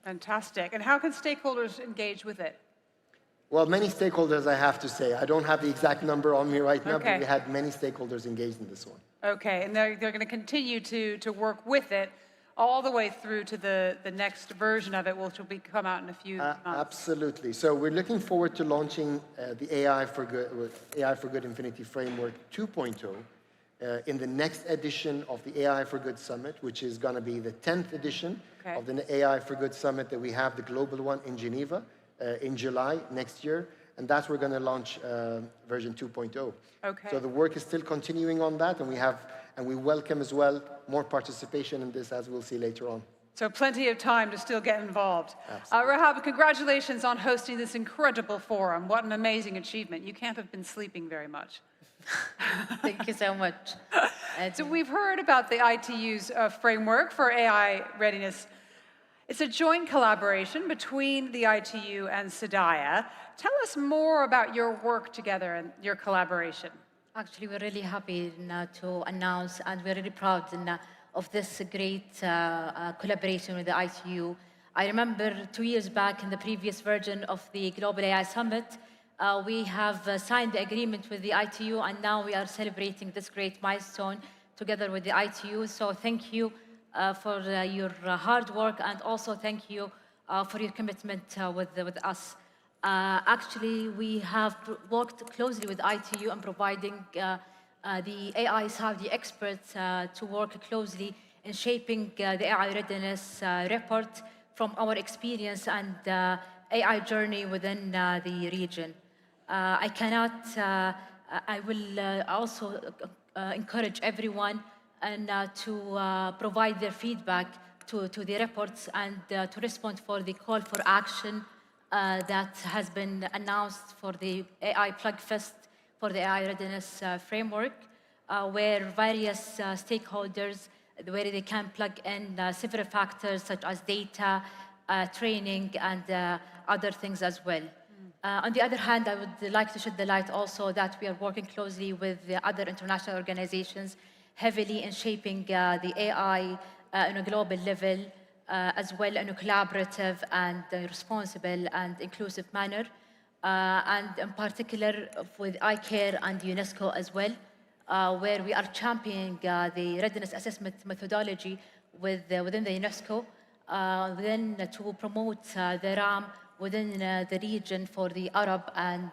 Fantastic. And how can stakeholders engage with it?
Well, many stakeholders, I have to say. I don't have the exact number on me right now,
Okay.
but we had many stakeholders engaged in this one.
Okay, and they're going to continue to work with it all the way through to the next version of it, which will come out in a few months.
Absolutely. So we're looking forward to launching the AI for Good Infinity Framework 2.0 in the next edition of the AI for Good Summit, which is going to be the 10th edition of the AI for Good Summit that we have, the global one in Geneva in July next year. And that's where we're going to launch version 2.0.
Okay.
So the work is still continuing on that, and we welcome as well more participation in this, as we'll see later on.
So plenty of time to still get involved. Rahab, congratulations on hosting this incredible forum. What an amazing achievement. You can't have been sleeping very much.
Thank you so much.
So we've heard about the ITU's framework for AI readiness. It's a joint collaboration between the ITU and SDAIA. Tell us more about your work together and your collaboration.
Actually, we're really happy to announce, and we're really proud of this great collaboration with the ITU. I remember 2 years back in the previous version of the Global AI Summit, we have signed the agreement with the ITU, and now we are celebrating this great milestone together with the ITU. So thank you for your hard work, and also thank you for your commitment with us. Actually, we have worked closely with ITU on providing the AI Saudi experts to work closely in shaping the AI readiness report from our experience and AI journey within the region. I will also encourage everyone to provide their feedback to the reports and to respond for the call for action that has been announced for the AI Plug Fest for the AI Readiness Framework, where various stakeholders, where they can plug in several factors such as data, training, and other things as well. On the other hand, I would like to shed the light also that we are working closely with the other international organizations heavily in shaping the AI on a global level, as well in a collaborative and responsible and inclusive manner, and in particular with ICARE and UNESCO as well, where we are championing the readiness assessment methodology within the UNESCO, to promote the RAM within the region for the Arab and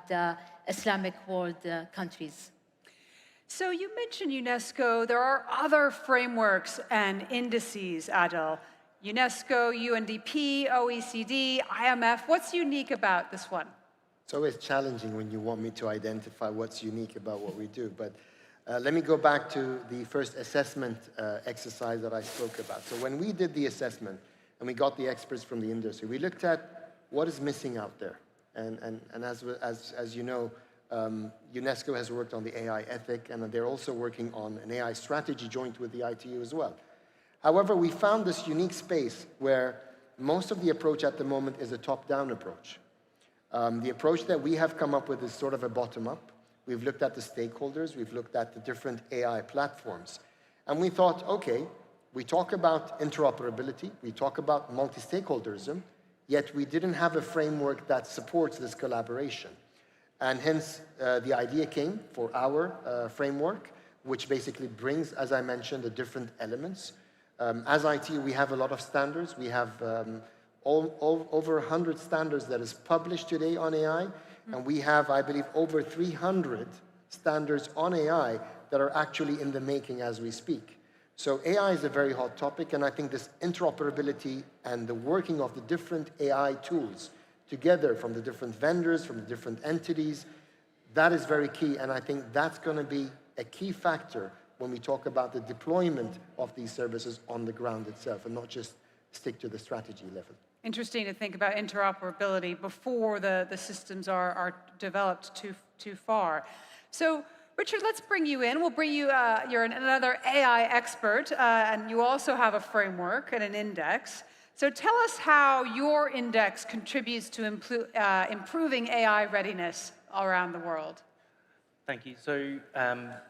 Islamic world countries.
So you mentioned UNESCO. There are other frameworks and indices, Adil. UNESCO, UNDP, OECD, IMF. What's unique about this one?
It's always challenging when you want me to identify what's unique about what we do. But let me go back to the first assessment exercise that I spoke about. So when we did the assessment and we got the experts from the industry, we looked at what is missing out there. And as you know, UNESCO has worked on the AI ethic, and they're also working on an AI strategy joint with the ITU as well. However, we found this unique space where most of the approach at the moment is a top-down approach. The approach that we have come up with is sort of a bottom-up. We've looked at the stakeholders, we've looked at the different AI platforms, and we thought, okay, we talk about interoperability, we talk about multi-stakeholderism, yet we didn't have a framework that supports this collaboration. And hence, the idea came for our framework, which basically brings, as I mentioned, the different elements. As IT, we have a lot of standards. We have over 100 standards that is published today on AI, and we have, I believe, over 300 standards on AI that are actually in the making as we speak. So AI is a very hot topic, and I think this interoperability and the working of the different AI tools together from the different vendors, from the different entities, that is very key, and I think that's going to be a key factor when we talk about the deployment of these services on the ground itself, and not just stick to the strategy level.
Interesting to think about interoperability before the systems are developed too far. So, Richard, let's bring you in. We'll bring you, you're another AI expert, and you also have a framework and an index. So tell us how your index contributes to improving AI readiness around the world.
Thank you. So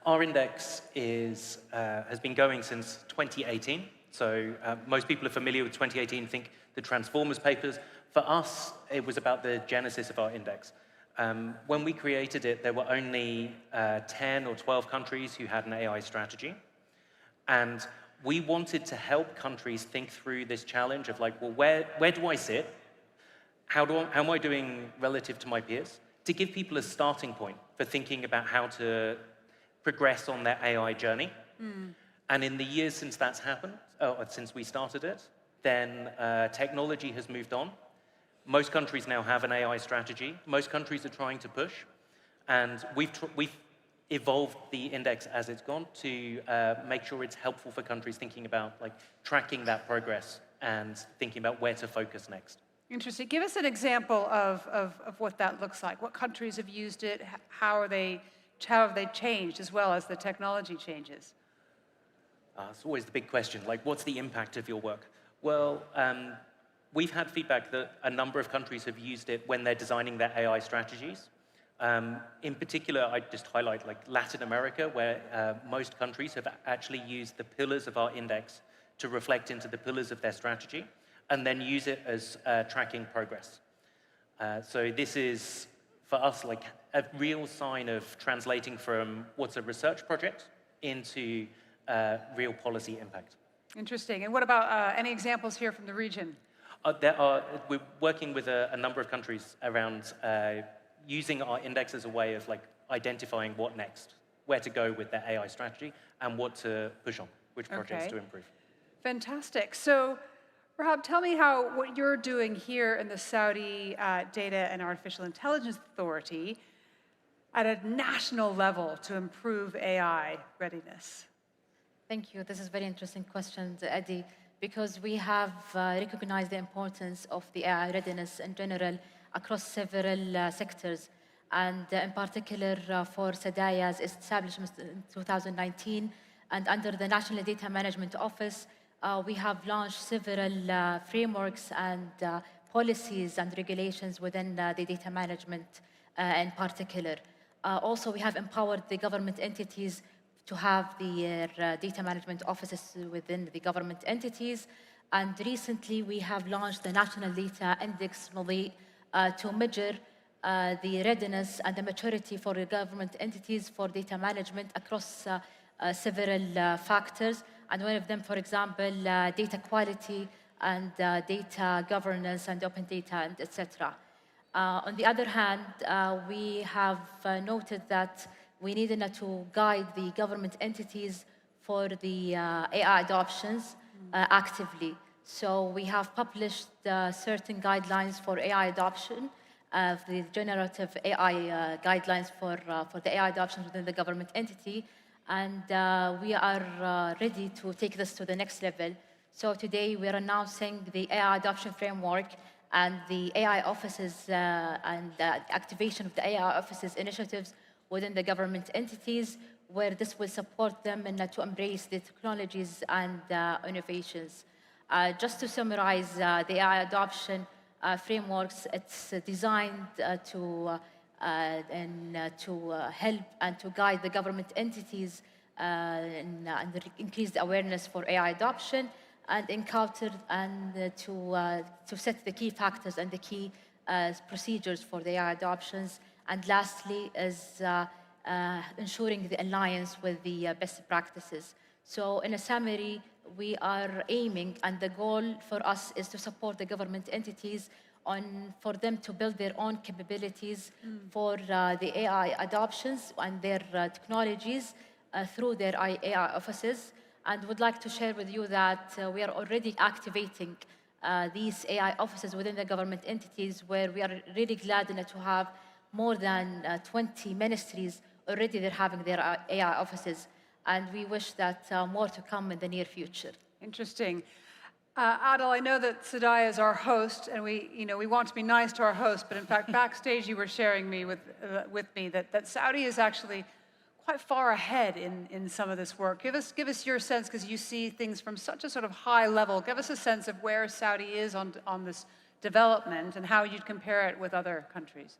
our index has been going since 2018. So most people are familiar with 2018, think the Transformers papers. For us, it was about the genesis of our index. When we created it, there were only 10 or 12 countries who had an AI strategy. And we wanted to help countries think through this challenge of like, well, where do I sit? How am I doing relative to my peers? To give people a starting point for thinking about how to progress on their AI journey. And in the years since that's happened, since we started it, then technology has moved on. Most countries now have an AI strategy. Most countries are trying to push. And we've evolved the index as it's gone to make sure it's helpful for countries thinking about like tracking that progress and thinking about where to focus next.
Interesting. Give us an example of what that looks like. What countries have used it? How have they changed as well as the technology changes?
It's always the big question, like what's the impact of your work? Well, we've had feedback that a number of countries have used it when they're designing their AI strategies. In particular, I'd just highlight like Latin America, where most countries have actually used the pillars of our index to reflect into the pillars of their strategy, and then use it as tracking progress. So this is, for us, like a real sign of translating from what's a research project into real policy impact.
Interesting. And what about any examples here from the region?
We're working with a number of countries around using our index as a way of like identifying what next, where to go with their AI strategy, and what to push on, which projects to improve.
Fantastic. So, Rahab, tell me what you're doing here in the Saudi Data and Artificial Intelligence Authority at a national level to improve AI readiness.
Thank you. This is a very interesting question, Eddie, because we have recognized the importance of the AI readiness in general across several sectors, and in particular for SDAIA's establishment in 2019, and under the National Data Management Office, we have launched several frameworks and policies and regulations within the data management in particular. Also, we have empowered the government entities to have their data management offices within the government entities, And recently, we have launched the National Data Index to measure the readiness and the maturity for the government entities for data management across several factors. And one of them, for example, data quality and data governance and open data, and etc. On the other hand, we have noted that we need to guide the government entities for the AI adoptions actively. So we have published certain guidelines for AI adoption, the generative AI guidelines for the AI adoption within the government entity, and we are ready to take this to the next level. So today we are announcing the AI adoption framework and the AI offices and activation of the AI offices initiatives within the government entities, where this will support them to embrace the technologies and innovations. Just to summarize, the AI adoption frameworks, it's designed to help and to guide the government entities and increase the awareness for AI adoption and encounter and to set the key factors and the key procedures for the AI adoptions. And lastly is ensuring the alliance with the best practices. So in a summary, we are aiming, and the goal for us is to support the government entities for them to build their own capabilities for the AI adoptions and their technologies through their AI offices. And would like to share with you that we are already activating these AI offices within the government entities, where we are really glad to have more than 20 ministries already they're having their AI offices. And we wish that more to come in the near future.
Interesting. Adel, I know that Sadaya is our host, and we want to be nice to our host, but in fact, backstage you were sharing with me that Saudi is actually quite far ahead in some of this work. Give us your sense, because you see things from such a sort of high level. Give us a sense of where Saudi is on this development and how you'd compare it with other countries.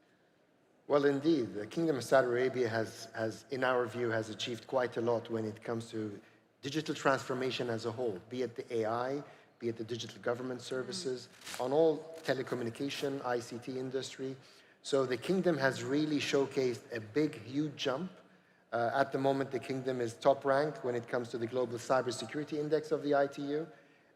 Well, indeed, the Kingdom of Saudi Arabia has, in our view, has achieved quite a lot when it comes to digital transformation as a whole, be it the AI, be it the digital government services, on all telecommunication, ICT industry. So the Kingdom has really showcased a big, huge jump. At the moment, the Kingdom is top ranked when it comes to the Global Cybersecurity Index of the ITU.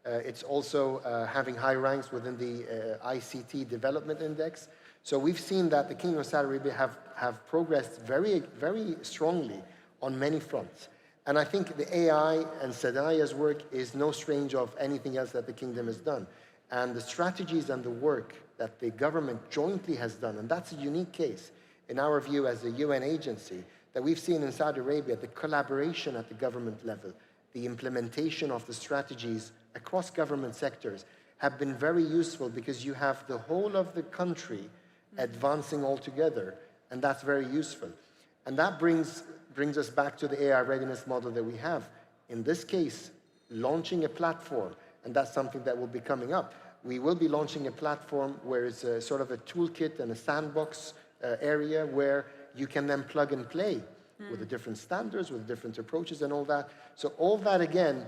It's also having high ranks within the ICT Development Index. So we've seen that the Kingdom of Saudi Arabia have progressed very, very strongly on many fronts. And I think the AI and Sadaya's work is no stranger of anything else that the Kingdom has done. And the strategies and the work that the government jointly has done, and that's a unique case, in our view as a UN agency, that we've seen in Saudi Arabia, the collaboration at the government level, the implementation of the strategies across government sectors have been very useful, because you have the whole of the country advancing all together, and that's very useful. And that brings us back to the AI readiness model that we have. In this case, launching a platform, and that's something that will be coming up. We will be launching a platform where it's a sort of a toolkit and a sandbox area where you can then plug and play with the different standards, with different approaches and all that. So all that, again,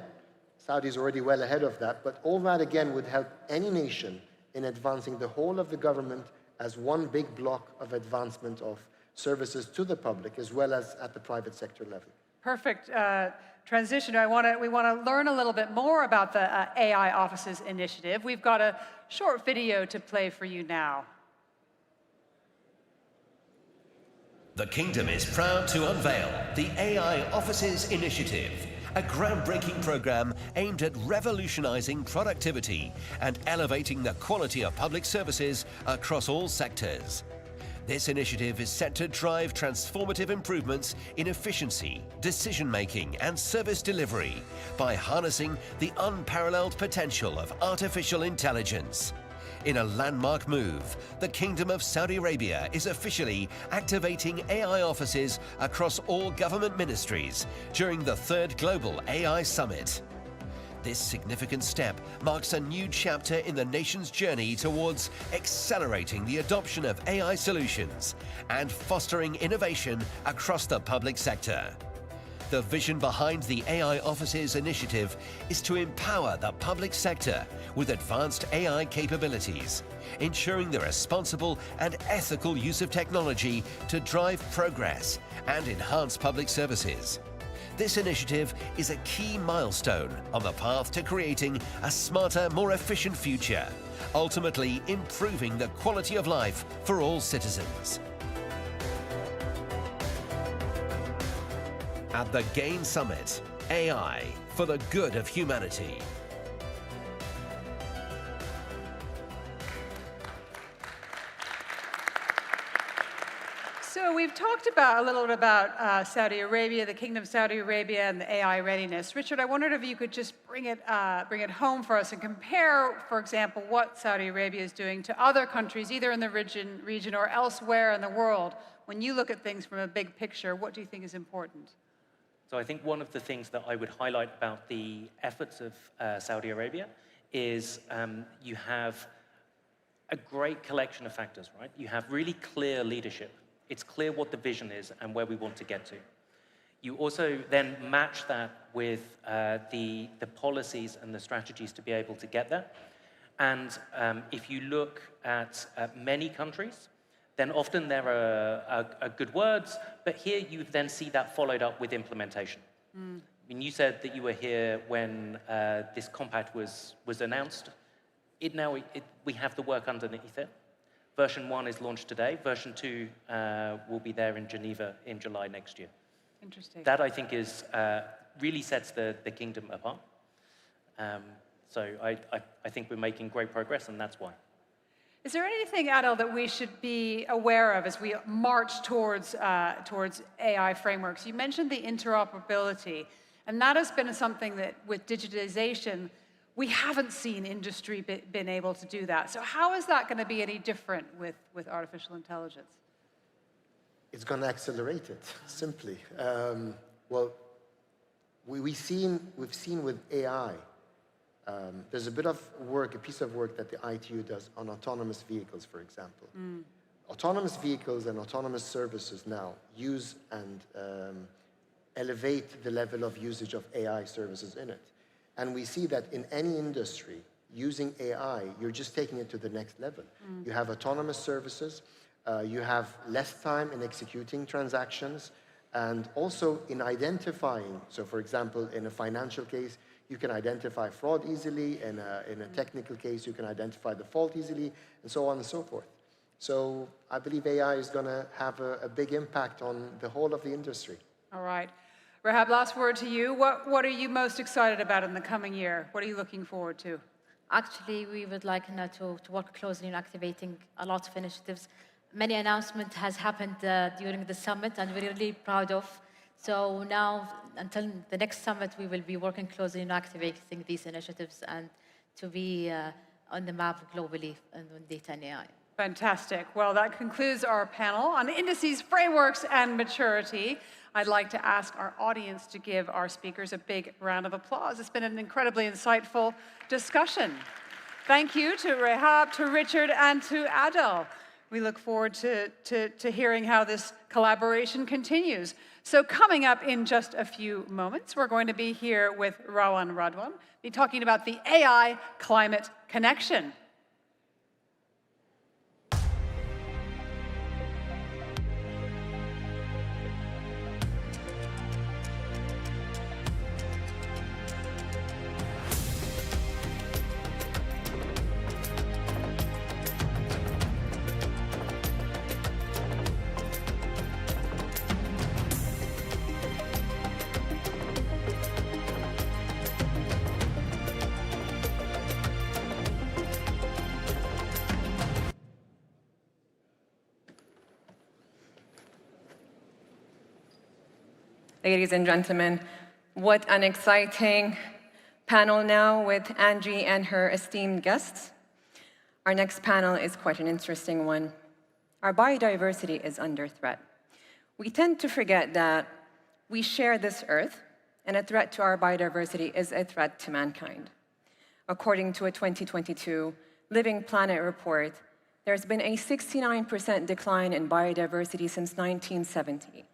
Saudi is already well ahead of that, but all that, again, would help any nation in advancing the whole of the government as one big block of advancement of services to the public, as well as at the private sector level.
Perfect transition. We want to learn a little bit more about the AI Offices initiative. We've got a short video to play for you now.
The Kingdom is proud to unveil the AI Offices Initiative, a groundbreaking program aimed at revolutionizing productivity and elevating the quality of public services across all sectors. This initiative is set to drive transformative improvements in efficiency, decision-making, and service delivery by harnessing the unparalleled potential of artificial intelligence. In a landmark move, the Kingdom of Saudi Arabia is officially activating AI offices across all government ministries during the 3rd Global AI Summit. This significant step marks a new chapter in the nation's journey towards accelerating the adoption of AI solutions and fostering innovation across the public sector. The vision behind the AI Office's initiative is to empower the public sector with advanced AI capabilities, ensuring the responsible and ethical use of technology to drive progress and enhance public services. This initiative is a key milestone on the path to creating a smarter, more efficient future, ultimately improving the quality of life for all citizens. At the GAIN Summit, AI for the good of humanity.
So we've talked a little bit about Saudi Arabia, the Kingdom of Saudi Arabia, and the AI readiness. Richard, I wondered if you could just bring it home for us and compare, for example, what Saudi Arabia is doing to other countries, either in the region or elsewhere in the world. When you look at things from a big picture, what do you think is important?
So I think one of the things that I would highlight about the efforts of Saudi Arabia is you have a great collection of factors, right? You have really clear leadership. It's clear what the vision is and where we want to get to. You also then match that with the policies and the strategies to be able to get there. And if you look at many countries, then often there are good words, but here you then see that followed up with implementation. I mean, you said that you were here when this compact was announced. We have the work underneath it. Version 1 is launched today. Version 2 will be there in Geneva in July next year.
Interesting.
That, I think, really sets the kingdom apart. So I think we're making great progress, and that's why.
Is there anything, Adel, that we should be aware of as we march towards AI frameworks? You mentioned the interoperability, and that has been something that, with digitization, we haven't seen industry been able to do that. So how is that going to be any different with artificial intelligence?
It's going to accelerate it, simply. Well, we've seen with AI, there's a bit of work, a piece of work that the ITU does on autonomous vehicles, for example. Autonomous vehicles and autonomous services now use and elevate the level of usage of AI services in it. And we see that in any industry, using AI, you're just taking it to the next level. You have autonomous services, you have less time in executing transactions, and also in identifying. So for example, in a financial case, you can identify fraud easily. In a technical case, you can identify the fault easily, and so on and so forth. So I believe AI is going to have a big impact on the whole of the industry.
All right. Rahab, last word to you. What are you most excited about in the coming year? What are you looking forward to?
Actually, we would like to work closely in activating a lot of initiatives. Many announcements has happened during the summit, and we're really proud of. So now, until the next summit, we will be working closely in activating these initiatives and to be on the map globally on data and AI.
Fantastic. Well, that concludes our panel on indices, frameworks, and maturity. I'd like to ask our audience to give our speakers a big round of applause. It's been an incredibly insightful discussion. Thank you to Rahab, to Richard, and to Adel. We look forward to hearing how this collaboration continues. So coming up in just a few moments, we're going to be here with Rawan Radwan, be talking about the AI climate connection.
Ladies and gentlemen, what an exciting panel now with Angie and her esteemed guests. Our next panel is quite an interesting one. Our biodiversity is under threat. We tend to forget that we share this earth, and a threat to our biodiversity is a threat to mankind. According to a 2022 Living Planet report, there's been a 69% decline in biodiversity since 1970.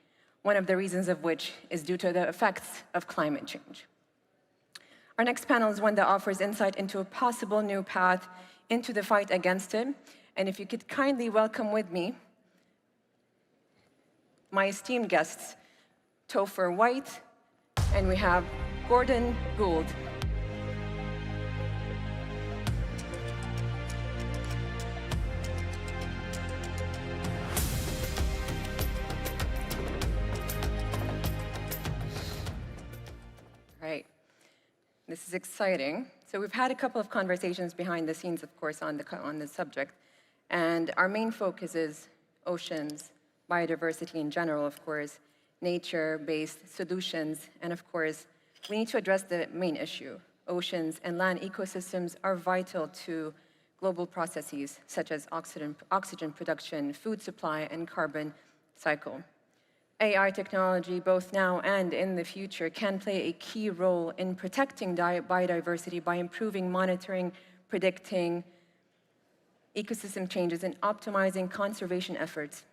one of the reasons of which is due to the effects of climate change. Our next panel is one that offers insight into a possible new path into the fight against it. And if you could kindly welcome with me my esteemed guests, Topher White, and we have Gordon Gould. Right. This is exciting. So we've had a couple of conversations behind the scenes, of course, on the subject. And our main focus is oceans, biodiversity in general, of course, nature-based solutions, and of course, we need to address the main issue. Oceans and land ecosystems are vital to global processes such as oxygen production, food supply, and carbon cycle. AI technology, both now and in the future, can play a key role in protecting biodiversity by improving monitoring, predicting ecosystem changes, and optimizing conservation efforts.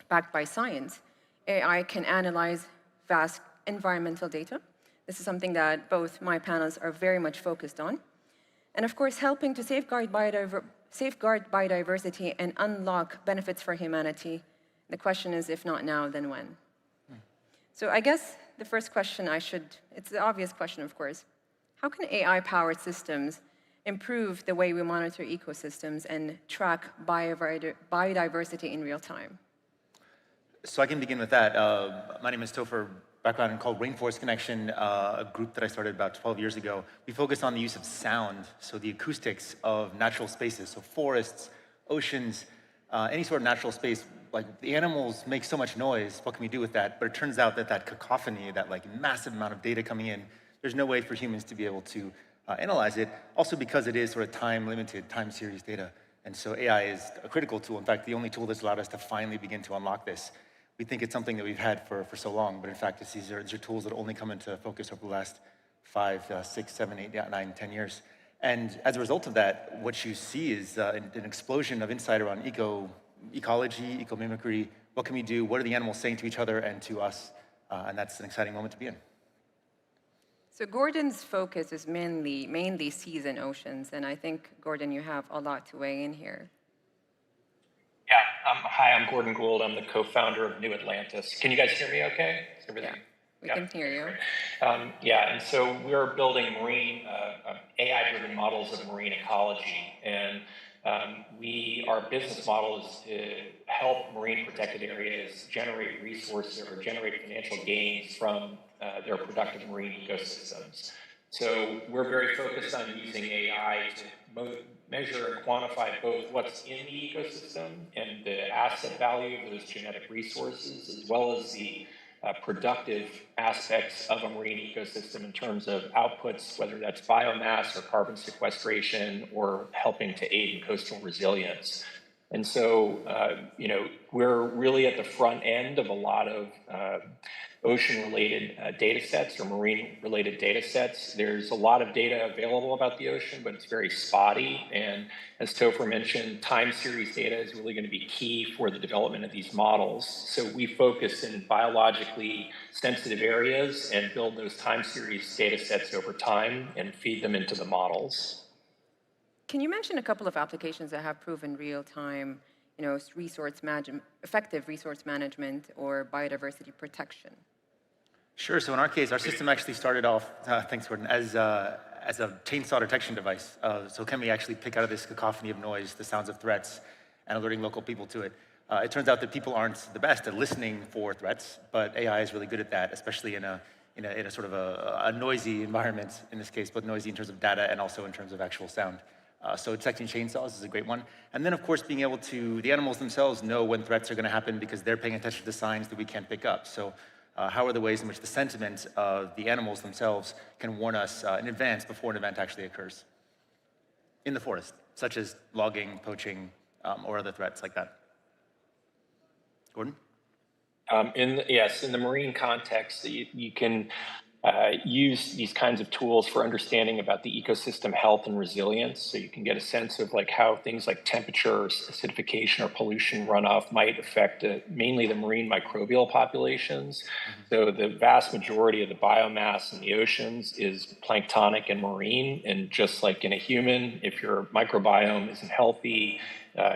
Backed by science, AI can analyze vast environmental data. This is something that both my panels are very much focused on. And of course, helping to safeguard biodiversity and unlock benefits for humanity. The question is, if not now, then when? So I guess the first question it's the obvious question, of course. How can AI-powered systems improve the way we monitor ecosystems and track biodiversity in real time?
So I can begin with that. My name is Topher, background called Rainforest Connection, a group that I started about 12 years ago. We focus on the use of sound, so the acoustics of natural spaces, so forests, oceans, any sort of natural space. Like, the animals make so much noise, what can we do with that? But it turns out that that cacophony, that like massive amount of data coming in, there's no way for humans to be able to analyze it, also because it is sort of time-limited, time series data. And so AI is a critical tool. In fact, the only tool that's allowed us to finally begin to unlock this. We think it's something that we've had for so long, but in fact, these are tools that only come into focus over the last 5, 6, 7, 8, 9, 10 years. And as a result of that, what you see is an explosion of insight around ecology, ecomimicry. What can we do? What are the animals saying to each other and to us? And that's an exciting moment to be in.
So Gordon's focus is mainly seas and oceans, and I think, Gordon, you have a lot to weigh in here.
Yeah, hi, I'm Gordon Gould. I'm the co-founder of New Atlantis. Can you guys hear me okay? Is everything?
We can hear you.
Yeah, and so we're building marine, AI-driven models of marine ecology, and our business model is to help marine protected areas generate resources or generate financial gains from their productive marine ecosystems. So we're very focused on using AI to measure and quantify both what's in the ecosystem and the asset value of those genetic resources, as well as the productive aspects of a marine ecosystem in terms of outputs, whether that's biomass or carbon sequestration or helping to aid in coastal resilience. And so, we're really at the front end of a lot of ocean-related data sets or marine-related data sets. There's a lot of data available about the ocean, but it's very spotty. And as Topher mentioned, time series data is really going to be key for the development of these models. So we focus in biologically sensitive areas and build those time series data sets over time and feed them into the models.
Can you mention a couple of applications that have proven real-time, effective resource management or biodiversity protection?
Sure. So in our case, our system actually started off, thanks, Gordon, as a chainsaw detection device. So can we actually pick out of this cacophony of noise the sounds of threats and alerting local people to it? It turns out that people aren't the best at listening for threats, but AI is really good at that, especially in a sort of a noisy environment, in this case, both noisy in terms of data and also in terms of actual sound. So detecting chainsaws is a great one. And then, of course, being able to, the animals themselves know when threats are going to happen because they're paying attention to signs that we can't pick up. So how are the ways in which the sentiment of the animals themselves can warn us in advance before an event actually occurs in the forest, such as logging, poaching, or other threats like that? Gordon?
In the marine context, you can use these kinds of tools for understanding about the ecosystem health and resilience. So you can get a sense of like how things like temperature, or acidification, or pollution runoff might affect mainly the marine microbial populations. So the vast majority of the biomass in the oceans is planktonic and marine. And just like in a human, if your microbiome isn't healthy,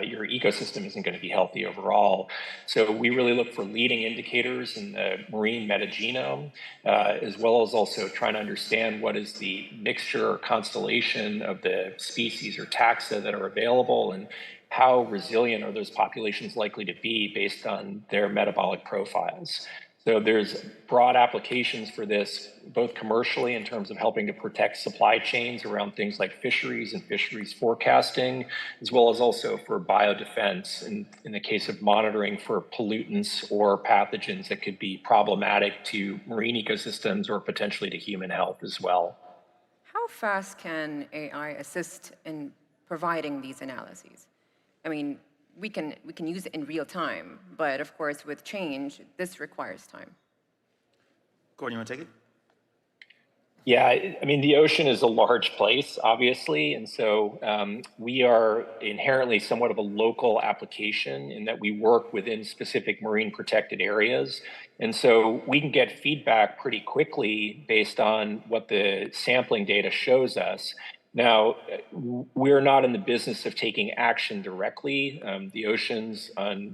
your ecosystem isn't going to be healthy overall. So we really look for leading indicators in the marine metagenome, as well as also trying to understand what is the mixture or constellation of the species or taxa that are available, and how resilient are those populations likely to be based on their metabolic profiles. So there's broad applications for this, both commercially in terms of helping to protect supply chains around things like fisheries and fisheries forecasting, as well as also for biodefense in the case of monitoring for pollutants or pathogens that could be problematic to marine ecosystems or potentially to human health as well.
How fast can AI assist in providing these analyses? I mean, we can use it in real time, but of course with change, this requires time.
Gordon, you want to take it?
Yeah, I mean, the ocean is a large place, obviously, and so we are inherently somewhat of a local application in that we work within specific marine protected areas. And so we can get feedback pretty quickly based on what the sampling data shows us. Now, we're not in the business of taking action directly. The oceans,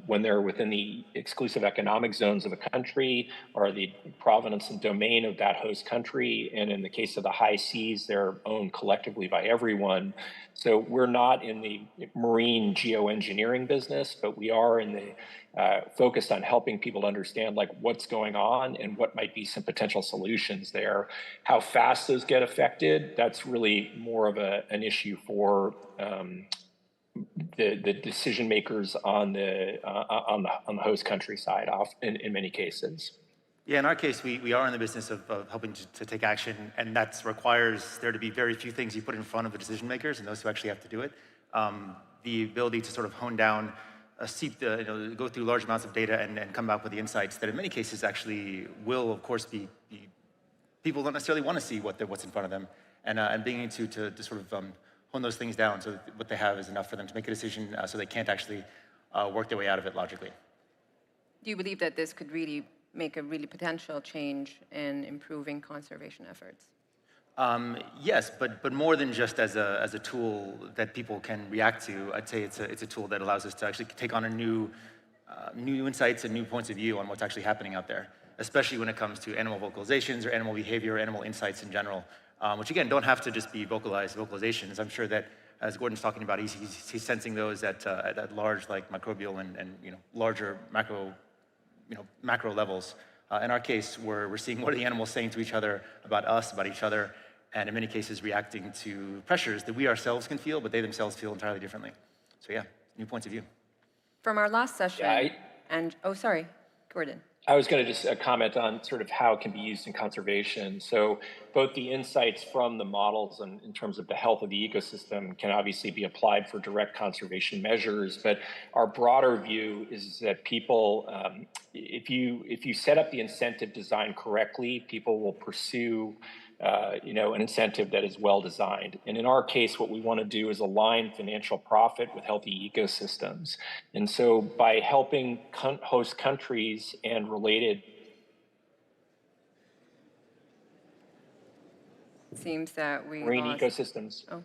when they're within the exclusive economic zones of a country, are the provenance and domain of that host country. And in the case of the high seas, they're owned collectively by everyone. So we're not in the marine geoengineering business, but we are in the focused on helping people understand like what's going on and what might be some potential solutions there. How fast those get affected, that's really more of an issue for the decision makers on the host country side in many cases.
Yeah, in our case, we are in the business of helping to take action, and that requires there to be very few things you put in front of the decision makers and those who actually have to do it. The ability to sort of hone down, go through large amounts of data and come back with the insights that in many cases actually will, of course, be people don't necessarily want to see what's in front of them, and being able to sort of hone those things down so that what they have is enough for them to make a decision so they can't actually work their way out of it logically.
Do you believe that this could really make a really potential change in improving conservation efforts?
Yes, but more than just as a tool that people can react to, I'd say it's a tool that allows us to actually take on a new insights and new points of view on what's actually happening out there, especially when it comes to animal vocalizations or animal behavior or animal insights in general, which again don't have to just be vocalizations. I'm sure that as Gordon's talking about, he's sensing those at large like microbial and larger macro levels. In our case, we're seeing what are the animals saying to each other about us, about each other, and in many cases reacting to pressures that we ourselves can feel, but they themselves feel entirely differently. So yeah, new points of view.
From our last session, oh, sorry, Gordon.
I was going to just comment on sort of how it can be used in conservation. So both the insights from the models and in terms of the health of the ecosystem can obviously be applied for direct conservation measures. But our broader view is that people, if you set up the incentive design correctly, people will pursue an incentive that is well designed. And in our case, what we want to do is align financial profit with healthy ecosystems. And so by helping host countries and related.
It seems that we
marine
lost.
Ecosystems.
Oh.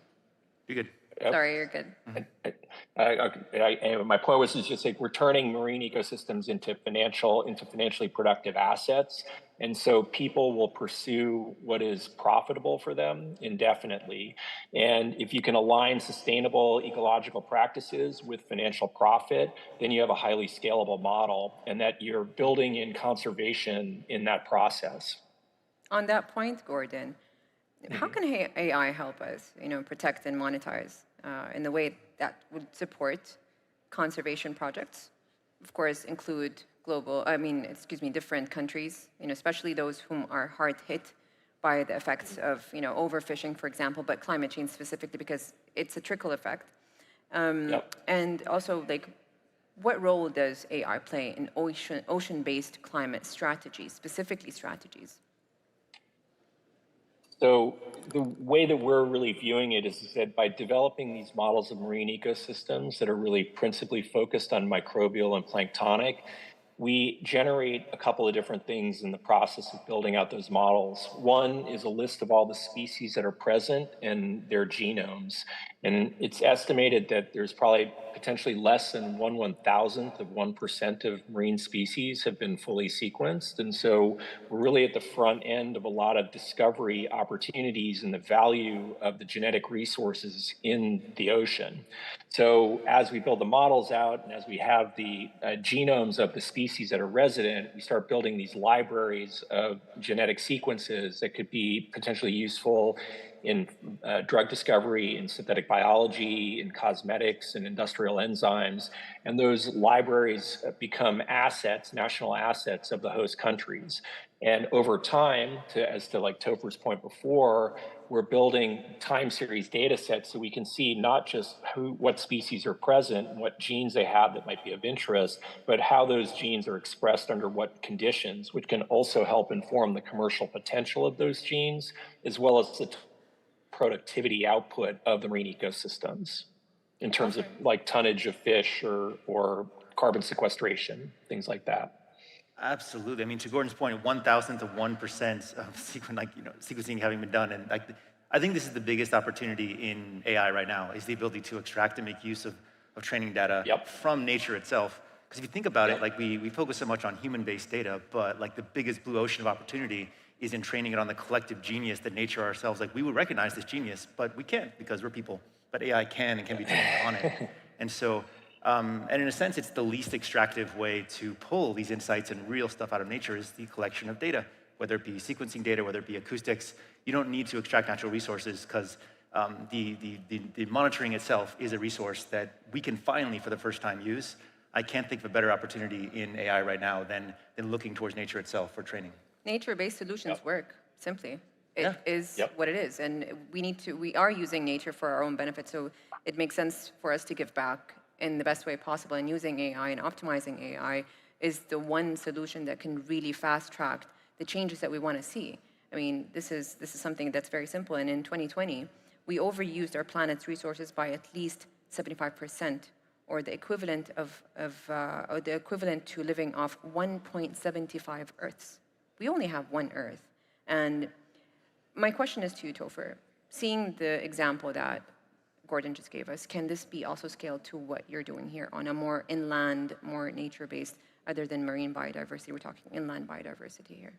You're good.
Sorry, you're good.
My point was just like we're turning marine ecosystems into financially productive assets. And so people will pursue what is profitable for them indefinitely. And if you can align sustainable ecological practices with financial profit, then you have a highly scalable model and that you're building in conservation in that process.
On that point, Gordon, how can AI help us, protect and monetize in the way that would support conservation projects? Of course, include different countries, especially those whom are hard hit by the effects of, overfishing, for example, but climate change specifically because it's a trickle effect. And also, what role does AI play in ocean-based climate strategies, specifically strategies?
So the way that we're really viewing it is that by developing these models of marine ecosystems that are really principally focused on microbial and planktonic, we generate a couple of different things in the process of building out those models. One is a list of all the species that are present and their genomes. And it's estimated that there's probably potentially less than 1/1000th of 1% of marine species have been fully sequenced. And so we're really at the front end of a lot of discovery opportunities and the value of the genetic resources in the ocean. So as we build the models out and as we have the genomes of the species that are resident, we start building these libraries of genetic sequences that could be potentially useful in drug discovery, in synthetic biology, in cosmetics, and industrial enzymes. And those libraries become assets, national assets of the host countries. And over time, as to like Topher's point before, we're building time series data sets so we can see not just what species are present and what genes they have that might be of interest, but how those genes are expressed under what conditions, which can also help inform the commercial potential of those genes, as well as the productivity output of the marine ecosystems in terms of like tonnage of fish or carbon sequestration, things like that.
Absolutely. I mean, to Gordon's point, 1/1000th of 1% of sequencing having been done, and I think this is the biggest opportunity in AI right now, is the ability to extract and make use of training data from nature itself. Because if you think about it, like we focus so much on human-based data, but like the biggest blue ocean of opportunity is in training it on the collective genius that nature ourselves, like we would recognize this genius, but we can't because we're people, but AI can and can be trained on it. And so, and in a sense, it's the least extractive way to pull these insights and real stuff out of nature is the collection of data, whether it be sequencing data, whether it be acoustics. You don't need to extract natural resources because the monitoring itself is a resource that we can finally, for the first time, use. I can't think of a better opportunity in AI right now than looking towards nature itself for training.
Nature-based solutions work, simply. It is what it is. And we are using nature for our own benefit. So it makes sense for us to give back in the best way possible. And using AI and optimizing AI is the one solution that can really fast track the changes that we want to see. I mean, this is something that's very simple. And in 2020, we overused our planet's resources by at least 75%, or the equivalent to living off 1.75 Earths. We only have one Earth. And my question is to you, Topher, seeing the example that Gordon just gave us, can this be also scaled to what you're doing here on a more inland, more nature-based, other than marine biodiversity? We're talking inland biodiversity here.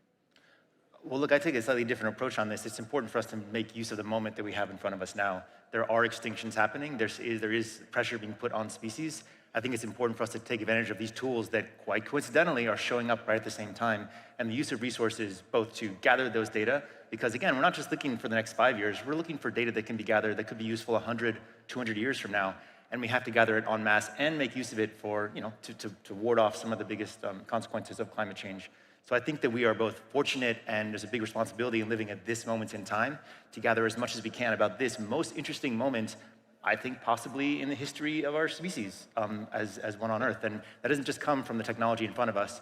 Well, look, I take a slightly different approach on this. It's important for us to make use of the moment that we have in front of us now. There are extinctions happening. There is pressure being put on species. I think it's important for us to take advantage of these tools that quite coincidentally are showing up right at the same time, and the use of resources both to gather those data, because again, we're not just looking for the next 5 years, we're looking for data that can be gathered that could be useful 100, 200 years from now, and we have to gather it en masse and make use of it for, to ward off some of the biggest consequences of climate change. So I think that we are both fortunate and there's a big responsibility in living at this moment in time to gather as much as we can about this most interesting moment, I think possibly in the history of our species as one on Earth. And that doesn't just come from the technology in front of us.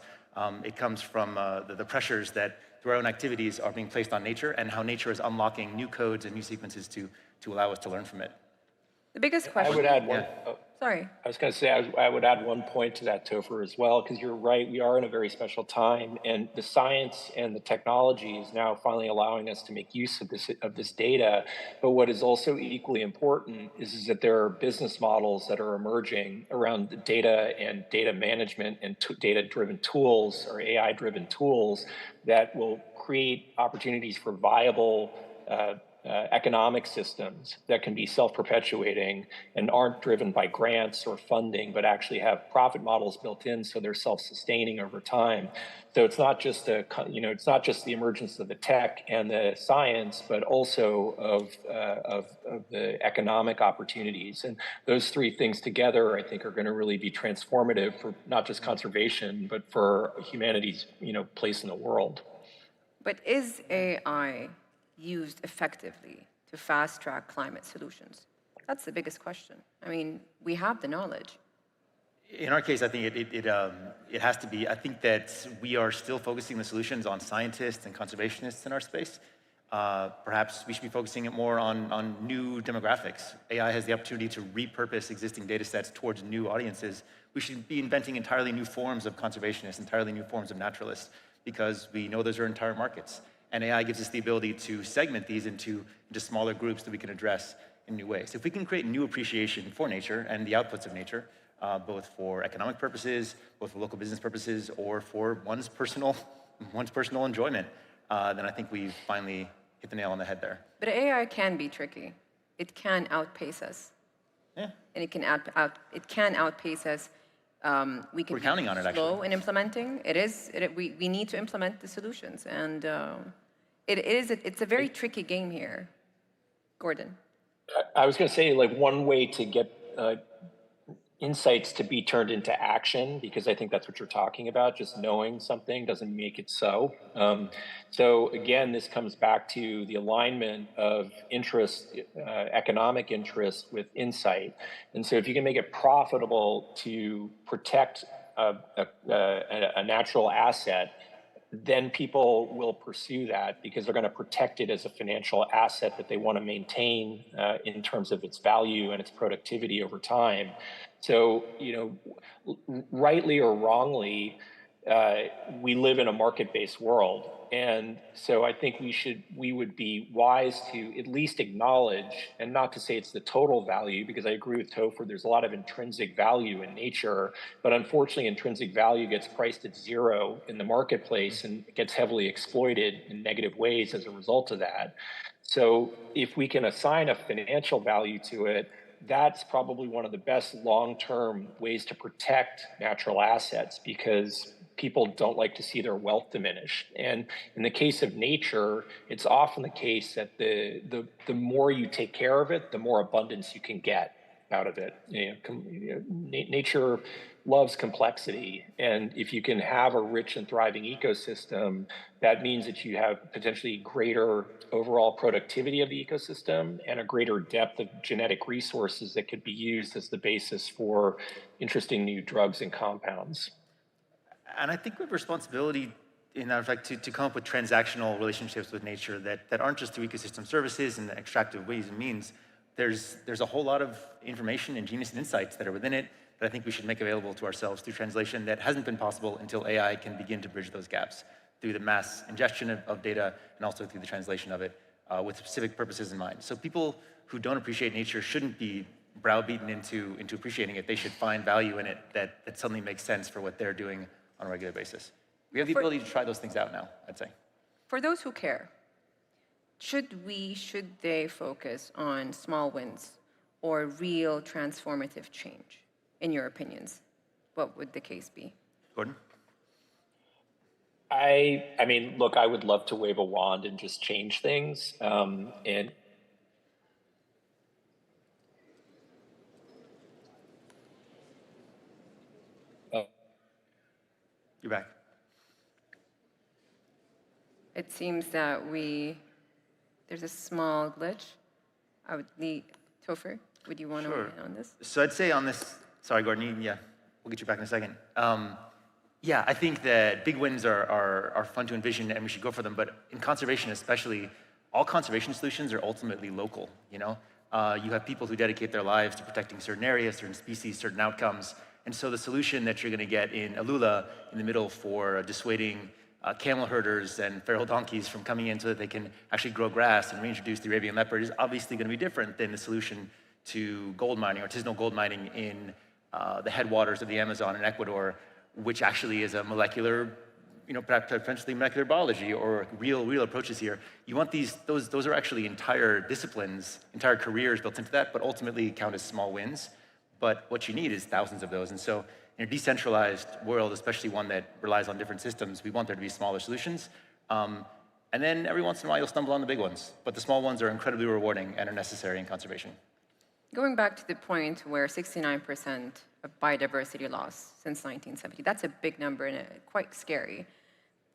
It comes from the pressures that through our own activities are being placed on nature and how nature is unlocking new codes and new sequences to allow us to learn from it.
The biggest question.
I would add one.
Sorry.
I was going to say, I would add one point to that, Topher, as well, because you're right, we are in a very special time, and the science and the technology is now finally allowing us to make use of this data. But what is also equally important is that there are business models that are emerging around the data and data management and data-driven tools or AI-driven tools that will create opportunities for viable economic systems that can be self-perpetuating and aren't driven by grants or funding, but actually have profit models built in so they're self-sustaining over time. So it's not just it's not just the emergence of the tech and the science, but also of the economic opportunities. And those three things together, I think, are going to really be transformative for not just conservation, but for humanity's place in the world.
But is AI used effectively to fast-track climate solutions? That's the biggest question. I mean, we have the knowledge.
In our case, I think it has to be. I think that we are still focusing the solutions on scientists and conservationists in our space. Perhaps we should be focusing it more on new demographics. AI has the opportunity to repurpose existing data sets towards new audiences. We should be inventing entirely new forms of conservationists, entirely new forms of naturalists, because we know those are entire markets. And AI gives us the ability to segment these into smaller groups that we can address in new ways. If we can create new appreciation for nature and the outputs of nature, both for economic purposes, both for local business purposes, or for one's personal enjoyment, then I think we've finally hit the nail on the head there.
But AI can be tricky. It can outpace us.
Yeah.
And it can outpace us. We're
counting on it, actually.
Slow in implementing. We need to implement the solutions, and it's a very tricky game here. Gordon.
I was going to say, like, one way to get insights to be turned into action, because I think that's what you're talking about. Just knowing something doesn't make it so. So again, this comes back to the alignment of interest, economic interest with insight. And so if you can make it profitable to protect a natural asset, then people will pursue that because they're going to protect it as a financial asset that they want to maintain in terms of its value and its productivity over time. So, rightly or wrongly, we live in a market-based world. And so I think we would be wise to at least acknowledge, and not to say it's the total value, because I agree with Topher, there's a lot of intrinsic value in nature, but unfortunately intrinsic value gets priced at zero in the marketplace and gets heavily exploited in negative ways as a result of that. So if we can assign a financial value to it, that's probably one of the best long-term ways to protect natural assets, because people don't like to see their wealth diminish. And in the case of nature, it's often the case that the more you take care of it, the more abundance you can get out of it. Nature loves complexity. And if you can have a rich and thriving ecosystem, that means that you have potentially greater overall productivity of the ecosystem and a greater depth of genetic resources that could be used as the basis for interesting new drugs and compounds.
And I think we have a responsibility in that effect to come up with transactional relationships with nature that aren't just through ecosystem services and extractive ways and means. There's a whole lot of information and genius and insights that are within it that I think we should make available to ourselves through translation that hasn't been possible until AI can begin to bridge those gaps through the mass ingestion of data and also through the translation of it with specific purposes in mind. So people who don't appreciate nature shouldn't be browbeaten into appreciating it. They should find value in it that suddenly makes sense for what they're doing on a regular basis. We have the ability to try those things out now, I'd say.
For those who care, should they focus on small wins or real transformative change, in your opinions? What would the case be?
Gordon?
I mean, look, I would love to wave a wand and just change things. And
You're back.
It seems that there's a small glitch. I would need, Topher, would you want to weigh in on this?
So I'd say on this, sorry, Gordon, we'll get you back in a second. Yeah, I think that big wins are fun to envision and we should go for them, but in conservation especially, all conservation solutions are ultimately local, you have people who dedicate their lives to protecting certain areas, certain species, certain outcomes. And so the solution that you're going to get in Alula in the middle for dissuading camel herders and feral donkeys from coming in so that they can actually grow grass and reintroduce the Arabian leopard is obviously going to be different than the solution to gold mining, artisanal gold mining in the headwaters of the Amazon in Ecuador, which actually is a molecular, potentially molecular biology or real approaches here. You want those are actually entire disciplines, entire careers built into that, but ultimately count as small wins. But what you need is thousands of those. And so in a decentralized world, especially one that relies on different systems, we want there to be smaller solutions. And then every once in a while, you'll stumble on the big ones. But the small ones are incredibly rewarding and are necessary in conservation.
Going back to the point where 69% of biodiversity loss since 1970, that's a big number and quite scary.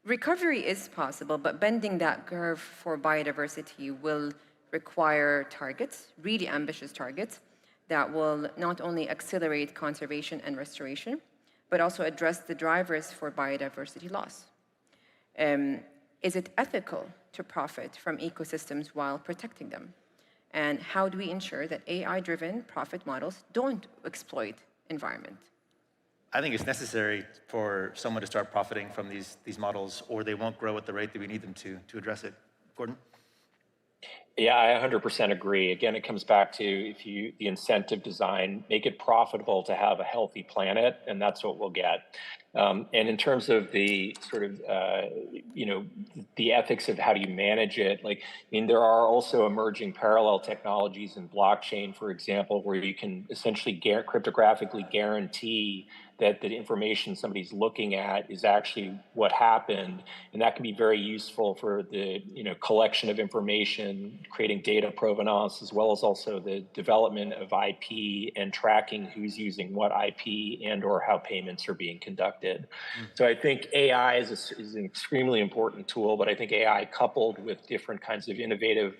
Recovery is possible, but bending that curve for biodiversity will require targets, really ambitious targets, that will not only accelerate conservation and restoration, but also address the drivers for biodiversity loss. Is it ethical to profit from ecosystems while protecting them? And how do we ensure that AI-driven profit models don't exploit environment?
I think it's necessary for someone to start profiting from these models, or they won't grow at the rate that we need them to address it. Gordon?
Yeah, I 100% agree. Again, it comes back to the incentive design, make it profitable to have a healthy planet, and that's what we'll get. And in terms of the sort of, the ethics of how do you manage it, there are also emerging parallel technologies in blockchain, for example, where you can essentially cryptographically guarantee that the information somebody's looking at is actually what happened. And that can be very useful for the collection of information, creating data provenance, as well as also the development of IP and tracking who's using what IP and or how payments are being conducted. So I think AI is an extremely important tool, but I think AI coupled with different kinds of innovative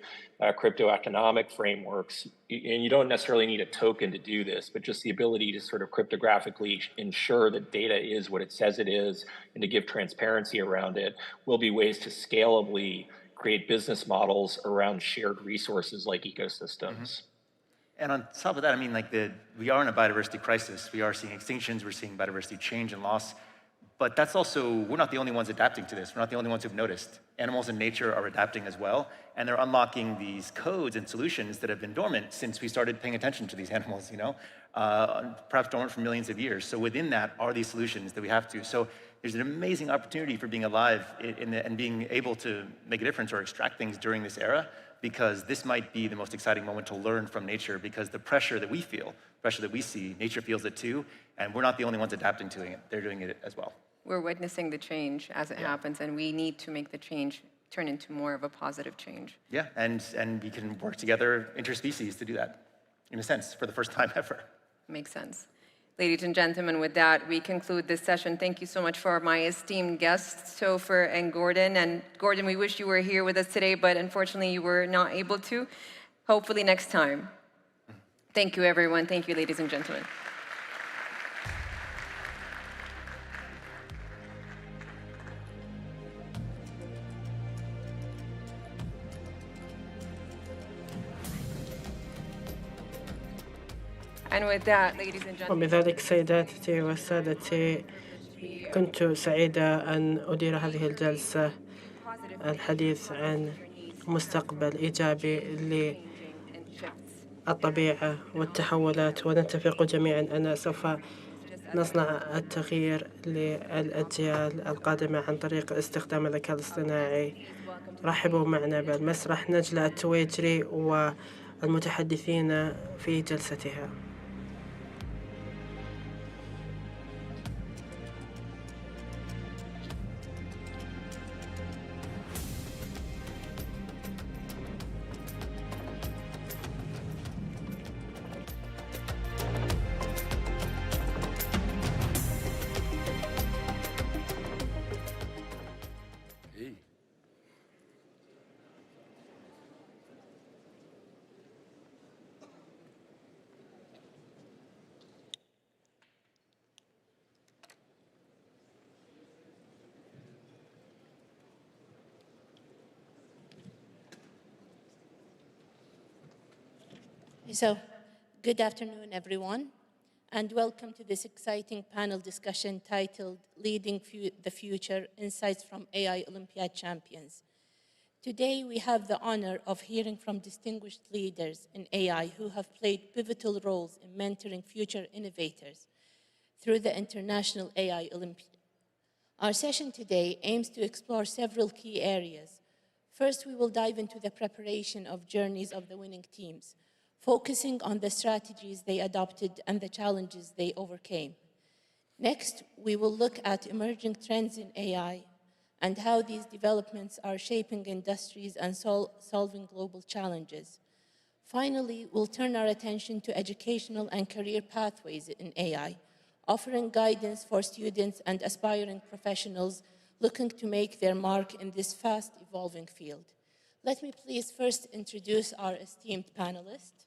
crypto economic frameworks, and you don't necessarily need a token to do this, but just the ability to sort of cryptographically ensure that data is what it says it is and to give transparency around it will be ways to scalably create business models around shared resources like ecosystems.
And on top of that, I mean, we are in a biodiversity crisis. We are seeing extinctions, we're seeing biodiversity change and loss. But that's also, we're not the only ones adapting to this. We're not the only ones who've noticed. Animals in nature are adapting as well, and they're unlocking these codes and solutions that have been dormant since we started paying attention to these animals, perhaps dormant for millions of years. So within that are these solutions that we have to. So there's an amazing opportunity for being alive and being able to make a difference or extract things during this era, because this might be the most exciting moment to learn from nature, because the pressure that we feel, pressure that we see, nature feels it too, and we're not the only ones adapting to it. They're doing it as well.
We're witnessing the change as it happens, and we need to make the change turn into more of a positive change.
Yeah, and we can work together interspecies to do that, in a sense, for the first time ever.
Makes sense. Ladies and gentlemen, with that, we conclude this session. Thank you so much for my esteemed guests, Topher and Gordon. And Gordon, we wish you were here with us today, but unfortunately you were not able to. Hopefully next time. Thank you, everyone. Thank you, ladies and gentlemen. And with that, ladies and gentlemen,
وبذلك سيداتي وسادتي كنت سعيدة أن أدير هذه الجلسة الحديث عن مستقبل إيجابي للطبيعة والتحولات، ونتفق جميعا أن سوف نصنع التغيير للأجيال القادمة عن طريق استخدام الذكاء الاصطناعي. رحبوا معنا بالمسرح نجلة التويجري والمتحدثين في جلستها.
So, good afternoon, everyone, and welcome to this exciting panel discussion titled Leading the Future, Insights from AI Olympiad Champions. Today, we have the honor of hearing from distinguished leaders in AI who have played pivotal roles in mentoring future innovators through the International AI Olympiad. Our session today aims to explore several key areas. First, we will dive into the preparation of journeys of the winning teams, focusing on the strategies they adopted and the challenges they overcame. Next, we will look at emerging trends in AI and how these developments are shaping industries and solving global challenges. Finally, we'll turn our attention to educational and career pathways in AI, offering guidance for students and aspiring professionals looking to make their mark in this fast-evolving field. Let me please first introduce our esteemed panelists.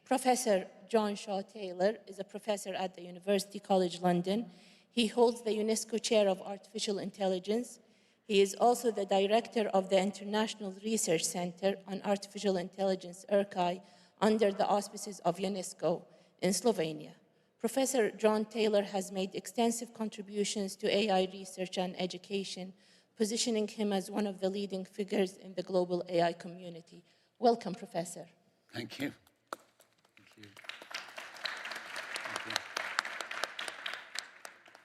Professor John Shaw Taylor is a professor at the University College London. He holds the UNESCO Chair of Artificial Intelligence. He is also the director of the International Research Center on Artificial Intelligence, ERCI, under the auspices of UNESCO in Slovenia. Professor John Taylor has made extensive contributions to AI research and education, positioning him as one of the leading figures in the global AI community. Welcome, Professor.
Thank you.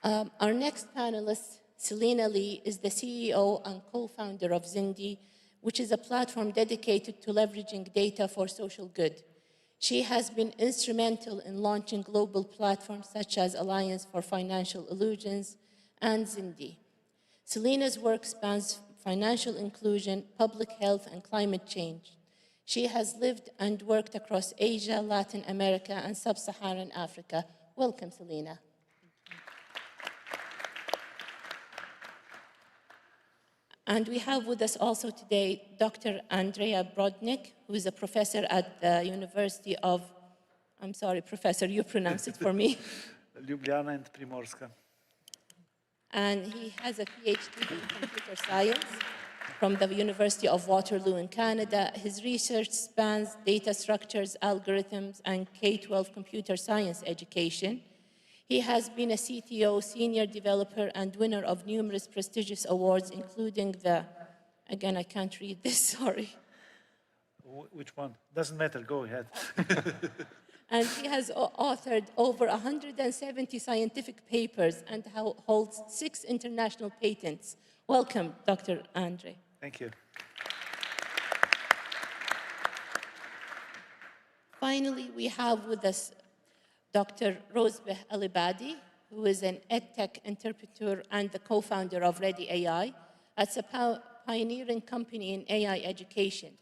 Our next panelist, Selena Lee, is the CEO and co-founder of Zindi, which is a platform dedicated to leveraging data for social good. She has been instrumental in launching global platforms such as Alliance for Financial Illusions and Zindi. Selena's work spans financial inclusion, public health, and climate change. She has lived and worked across Asia, Latin America, and Sub-Saharan Africa. Welcome, Selena. And we have with us also today Dr. Andrea Brodnik, who is a professor at the University of, I'm sorry, Professor, you pronounce it for me.
Ljubljana and Primorska.
And he has a PhD in computer science from the University of Waterloo in Canada. His research spans data structures, algorithms, and K-12 computer science education. He has been a CTO, senior developer, and winner of numerous prestigious awards, including the, again, I can't read this, sorry.
Which one? Doesn't matter, go ahead.
And he has authored over 170 scientific papers and holds 6 international patents. Welcome, Dr. Andre.
Thank you.
Finally, we have with us Dr. Rosbeh Alibadi, who is an EdTech interpreter and the co-founder of Ready AI. It's a pioneering company in AI education.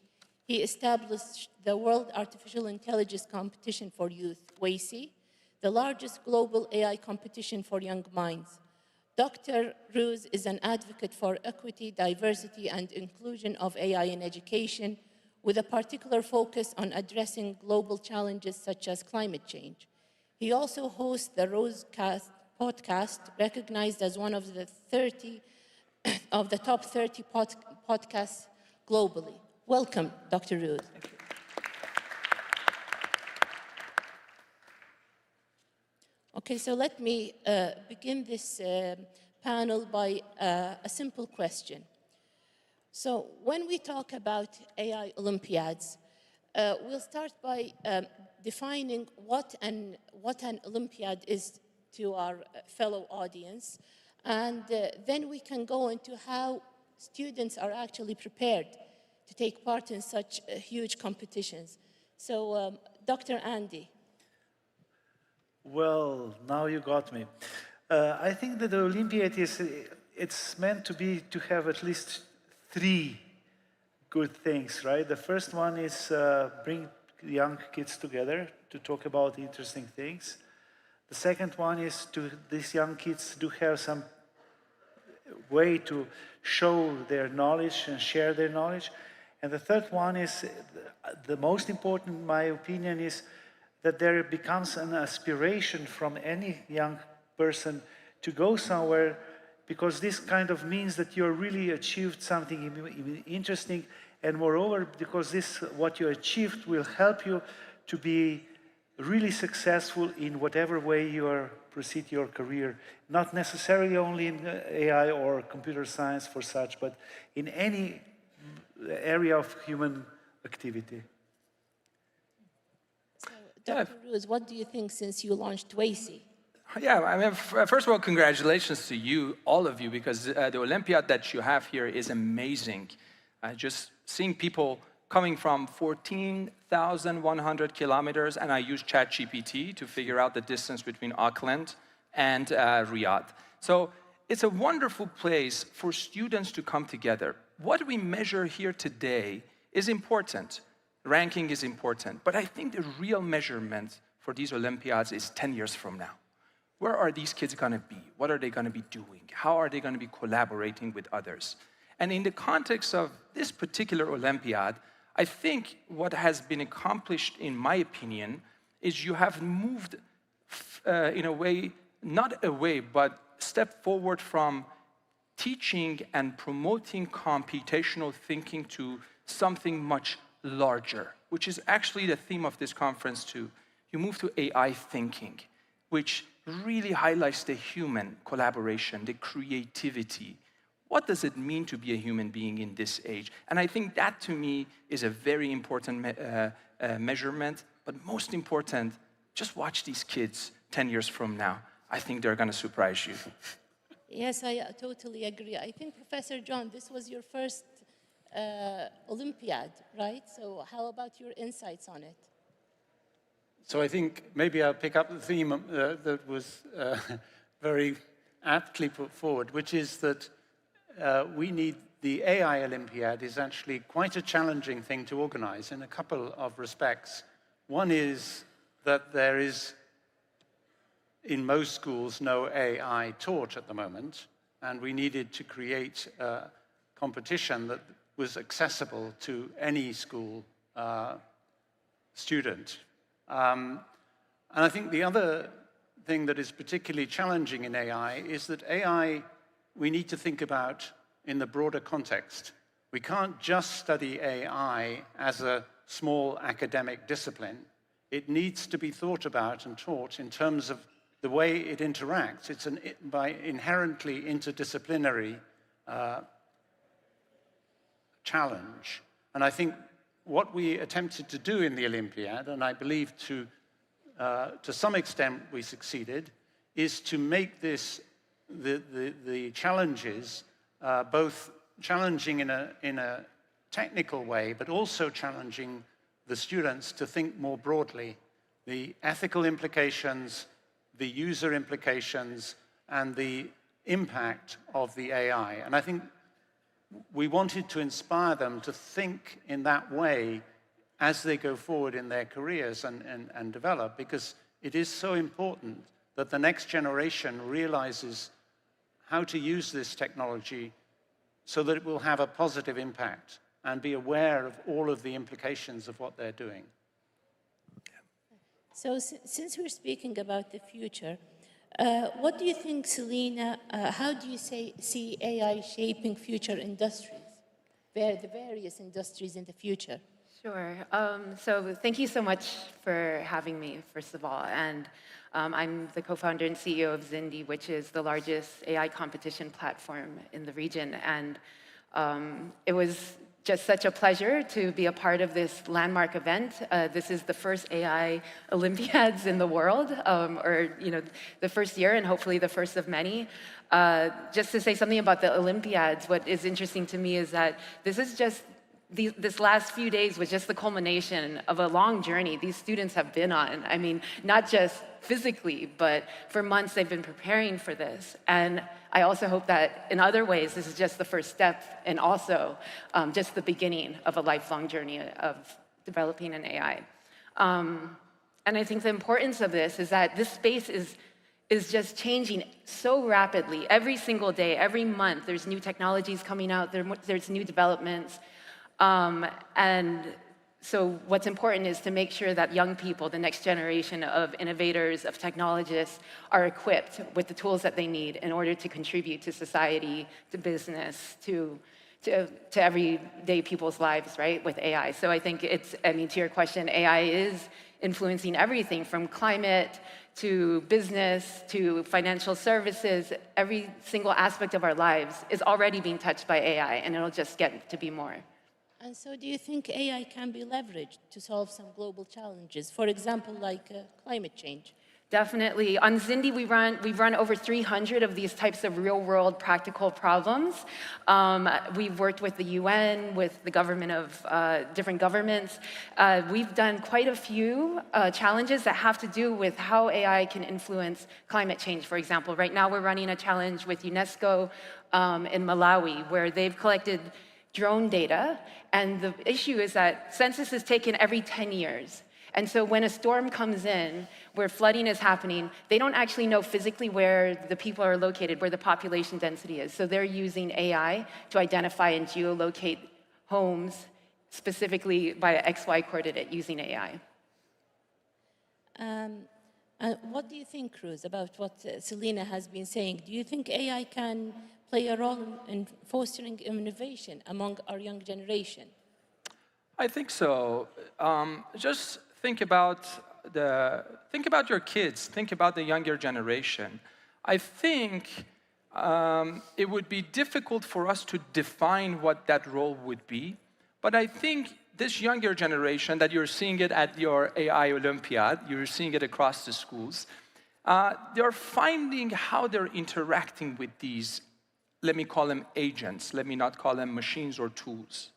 He established the World Artificial Intelligence Competition for Youth, WACI, the largest global AI competition for young minds. Dr. Roos is an advocate for equity, diversity, and inclusion of AI in education, with a particular focus on addressing global challenges such as climate change. He also hosts the Rooscast podcast, recognized as one of the 30 of the top 30 podcasts globally. Welcome, Dr. Roos. Okay, so let me begin this panel by a simple question. So when we talk about AI Olympiads, we'll start by defining what an Olympiad is to our fellow audience, and then we can go into how students are actually prepared to take part in such huge competitions. So, Dr. Andy.
Well, now you got me. I think that the Olympiad it's meant to have at least 3 good things, right? The first one is bring young kids together to talk about interesting things. The second one is these young kids do have some way to show their knowledge and share their knowledge. And the third one is, the most important in my opinion, is that there becomes an aspiration from any young person to go somewhere, because this kind of means that you're really achieved something interesting, and moreover, because what you achieved will help you to be really successful in whatever way you proceed your career, not necessarily only in AI or computer science for such, but in any area of human activity.
So, Dr. Roos, what do you think since you launched WACI?
Yeah, I mean, first of all, congratulations to you, all of you, because the Olympiad that you have here is amazing. Just seeing people coming from 14,100 kilometers, and I use ChatGPT to figure out the distance between Auckland and Riyadh. So it's a wonderful place for students to come together. What we measure here today is important. Ranking is important. But I think the real measurement for these Olympiads is 10 years from now. Where are these kids going to be? What are they going to be doing? How are they going to be collaborating with others? And in the context of this particular Olympiad, I think what has been accomplished, in my opinion, is you have moved in a way, not away, but stepped forward from teaching and promoting computational thinking to something much larger, which is actually the theme of this conference too. You move to AI thinking, which really highlights the human collaboration, the creativity. What does it mean to be a human being in this age? And I think that, to me, is a very important measurement. But most important, just watch these kids 10 years from now. I think they're going to surprise you.
Yes, I totally agree. I think, Professor John, this was your first Olympiad, right? So how about your insights on it?
So I think maybe I'll pick up the theme that was very aptly put forward, which is that we need the AI Olympiad is actually quite a challenging thing to organize in a couple of respects. One is that there is, in most schools, no AI taught at the moment, and we needed to create a competition that was accessible to any school student. And I think the other thing that is particularly challenging in AI is that AI, we need to think about in the broader context. We can't just study AI as a small academic discipline. It needs to be thought about and taught in terms of the way it interacts. It's by inherently interdisciplinary challenge. And I think what we attempted to do in the Olympiad, and I believe to some extent we succeeded, is to make this the challenges both challenging in a technical way, but also challenging the students to think more broadly, the ethical implications, the user implications, and the impact of the AI. And I think we wanted to inspire them to think in that way as they go forward in their careers and develop, because it is so important that the next generation realizes how to use this technology so that it will have a positive impact and be aware of all of the implications of what they're doing.
So since we're speaking about the future, what do you think, Selena, how do you see AI shaping future industries, the various industries in the future?
Sure. So thank you so much for having me, first of all. And I'm the co-founder and CEO of Zindi, which is the largest AI competition platform in the region. And it was just such a pleasure to be a part of this landmark event. This is the first AI Olympiads in the world, or the first year, and hopefully the first of many. Just to say something about the Olympiads, what is interesting to me is that this is just this last few days was just the culmination of a long journey these students have been on. I mean, not just physically, but for months they've been preparing for this. And I also hope that in other ways, this is just the first step and also just the beginning of a lifelong journey of developing an AI. And I think the importance of this is that this space is just changing so rapidly. Every single day, every month, there's new technologies coming out, there's new developments. And so what's important is to make sure that young people, the next generation of innovators, of technologists, are equipped with the tools that they need in order to contribute to society, to business, to everyday people's lives, right, with AI. So I think to your question, AI is influencing everything from climate to business to financial services. Every single aspect of our lives is already being touched by AI, and it'll just get to be more.
And so do you think AI can be leveraged to solve some global challenges, for example, like climate change?
Definitely. On Zindi, we've run over 300 of these types of real-world practical problems. We've worked with the UN, with the government of different governments. We've done quite a few challenges that have to do with how AI can influence climate change, for example. Right now, we're running a challenge with UNESCO in Malawi, where they've collected drone data, and the issue is that census is taken every 10 years. And so when a storm comes in, where flooding is happening, they don't actually know physically where the people are located, where the population density is. So they're using AI to identify and geolocate homes, specifically by an XY coordinate using AI.
What do you think, Cruz, about what Selena has been saying? Do you think AI can play a role in fostering innovation among our young generation?
I think so. Just think about your kids. Think about the younger generation. I think it would be difficult for us to define what that role would be, but I think this younger generation that you're seeing it at your AI Olympiad, you're seeing it across the schools, they're finding how they're interacting with these, let me call them agents, let me not call them machines or tools.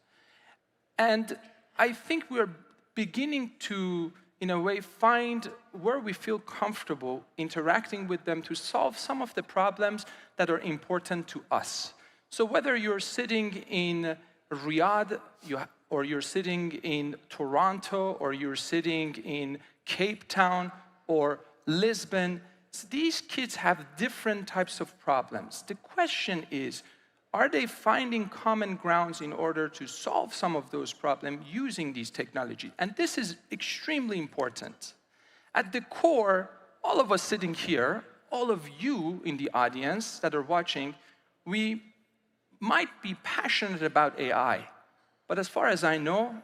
And I think we're beginning to, in a way, find where we feel comfortable interacting with them to solve some of the problems that are important to us. So whether you're sitting in Riyadh, or you're sitting in Toronto, or you're sitting in Cape Town, or Lisbon, these kids have different types of problems. The question is, are they finding common grounds in order to solve some of those problems using these technologies? And this is extremely important. At the core, all of us sitting here, all of you in the audience that are watching, we might be passionate about AI. But as far as I know,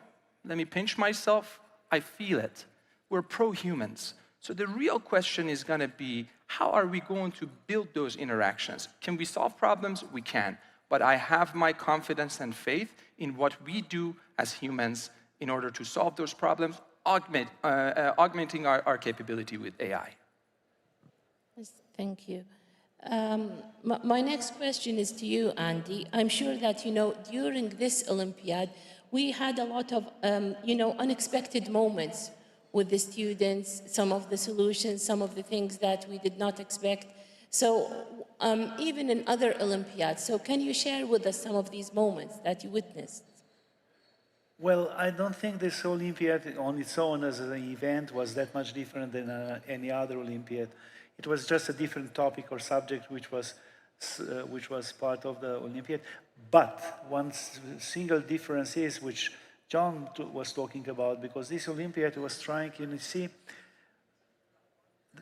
let me pinch myself, I feel it. We're pro-humans. So the real question is going to be, how are we going to build those interactions? Can we solve problems? We can. But I have my confidence and faith in what we do as humans in order to solve those problems, augmenting our capability with AI.
Yes, thank you. My next question is to you, Andy. I'm sure that, during this Olympiad, we had a lot of, unexpected moments with the students, some of the solutions, some of the things that we did not expect. So even in other Olympiads, so can you share with us some of these moments that you witnessed?
Well, I don't think this Olympiad on its own as an event was that much different than any other Olympiad. It was just a different topic or subject which was part of the Olympiad. But one single difference is, which John was talking about, because this Olympiad was trying,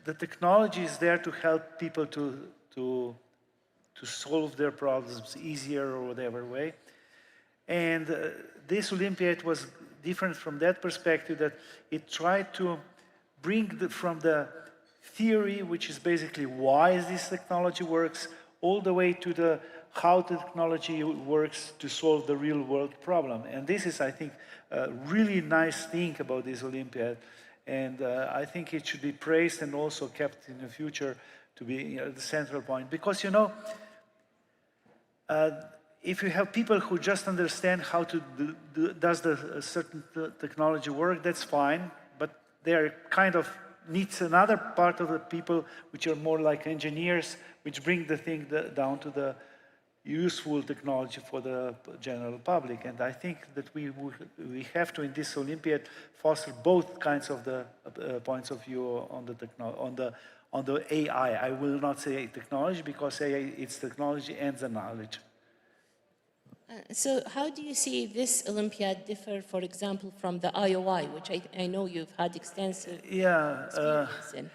the technology is there to help people to solve their problems easier or whatever way. And this Olympiad was different from that perspective, that it tried to bring from the theory, which is basically why this technology works, all the way to the how the technology works to solve the real world problem. And this is, I think, a really nice thing about this Olympiad. And I think it should be praised and also kept in the future to be the central point. Because, if you have people who just understand how to does the certain technology work, that's fine. But there kind of needs another part of the people which are more like engineers, which bring the thing down to the useful technology for the general public. And I think that we have to, in this Olympiad, foster both kinds of the points of view on the AI. I will not say technology, because AI, it's technology and the knowledge.
So how do you see this Olympiad differ, for example, from the IOI, which I know you've had extensive experience in?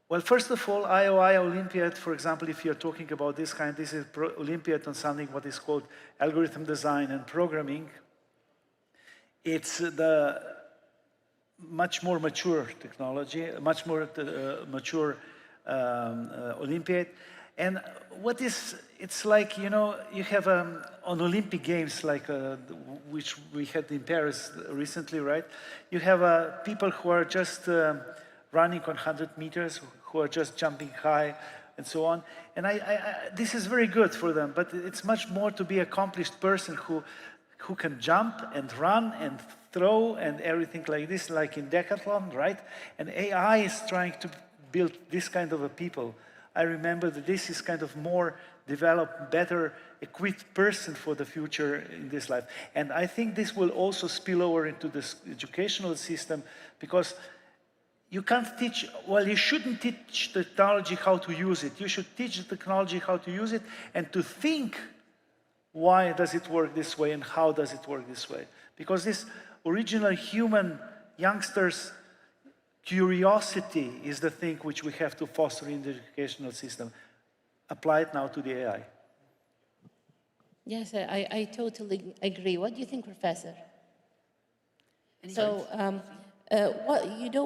Well, first of all, IOI Olympiad, for example, if you're talking about this is Olympiad on something what is called algorithm design and programming. It's the much more mature technology, much more mature Olympiad. And it's like, you have on Olympic Games, like which we had in Paris recently, right? You have people who are just running on 100 meters, who are just jumping high, and so on. And this is very good for them, but it's much more to be an accomplished person who can jump and run and throw and everything like this, like in decathlon, right? And AI is trying to build this kind of a people. I remember that this is kind of more developed, better equipped person for the future in this life. And I think this will also spill over into this educational system, because you can't teach, well, you shouldn't teach technology how to use it. You should teach the technology how to use it and to think, why does it work this way and how does it work this way? Because this original human youngsters' curiosity is the thing which we have to foster in the educational system. Apply it now to the AI.
Yes, I totally agree. What do you think, Professor? So,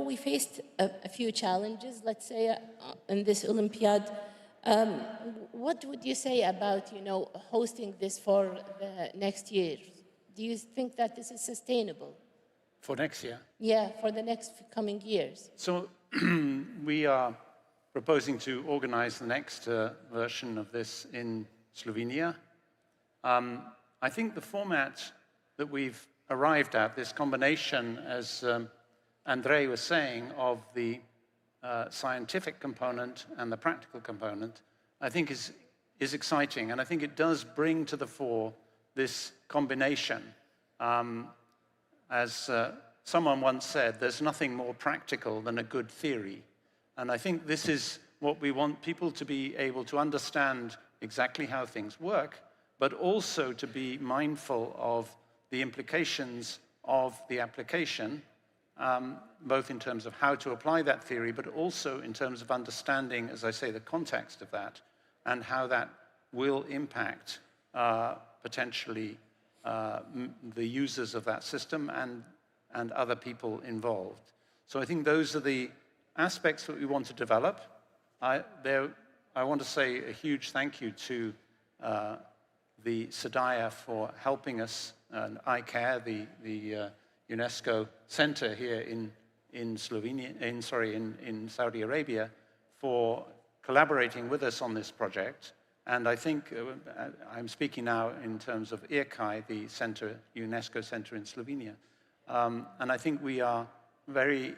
we faced a few challenges, let's say, in this Olympiad. What would you say about, hosting this for the next year? Do you think that this is sustainable?
For next year?
Yeah, for the next coming years.
So we are proposing to organize the next version of this in Slovenia. I think the format that we've arrived at, this combination, as Andrei was saying, of the scientific component and the practical component, I think is exciting. And I think it does bring to the fore this combination. As someone once said, there's nothing more practical than a good theory. And I think this is what we want people to be able to understand exactly how things work, but also to be mindful of the implications of the application, both in terms of how to apply that theory, but also in terms of understanding, as I say, the context of that and how that will impact potentially the users of that system and other people involved. So I think those are the aspects that we want to develop. I want to say a huge thank you to the SEDAIA for helping us, and ICARE, the UNESCO center here in Saudi Arabia, for collaborating with us on this project. And I think I'm speaking now in terms of IRCAI, the center, UNESCO center in Slovenia. And I think we are very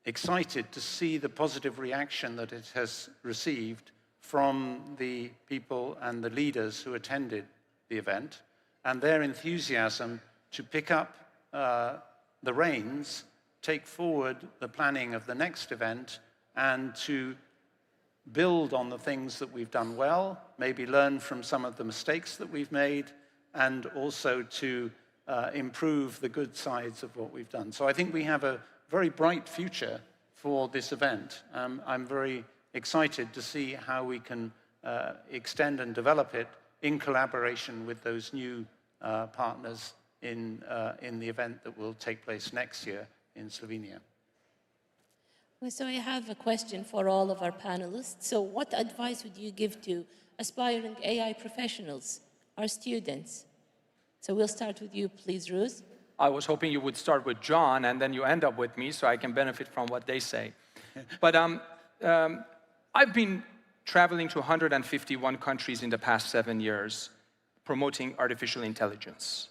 excited to see the positive reaction that it has received from the people and the leaders who attended the event, and their enthusiasm to pick up the reins, take forward the planning of the next event, and to build on the things that we've done well, maybe learn from some of the mistakes that we've made, and also to improve the good sides of what we've done. So I think we have a very bright future for this event. I'm very excited to see how we can extend and develop it in collaboration with those new partners in the event that will take place next year in Slovenia.
So I have a question for all of our panelists. So what advice would you give to aspiring AI professionals, our students? So we'll start with you, please, Ruth.
I was hoping you would start with John, and then you end up with me, so I can benefit from what they say. But I've been traveling to 151 countries in the past 7 years, promoting artificial intelligence.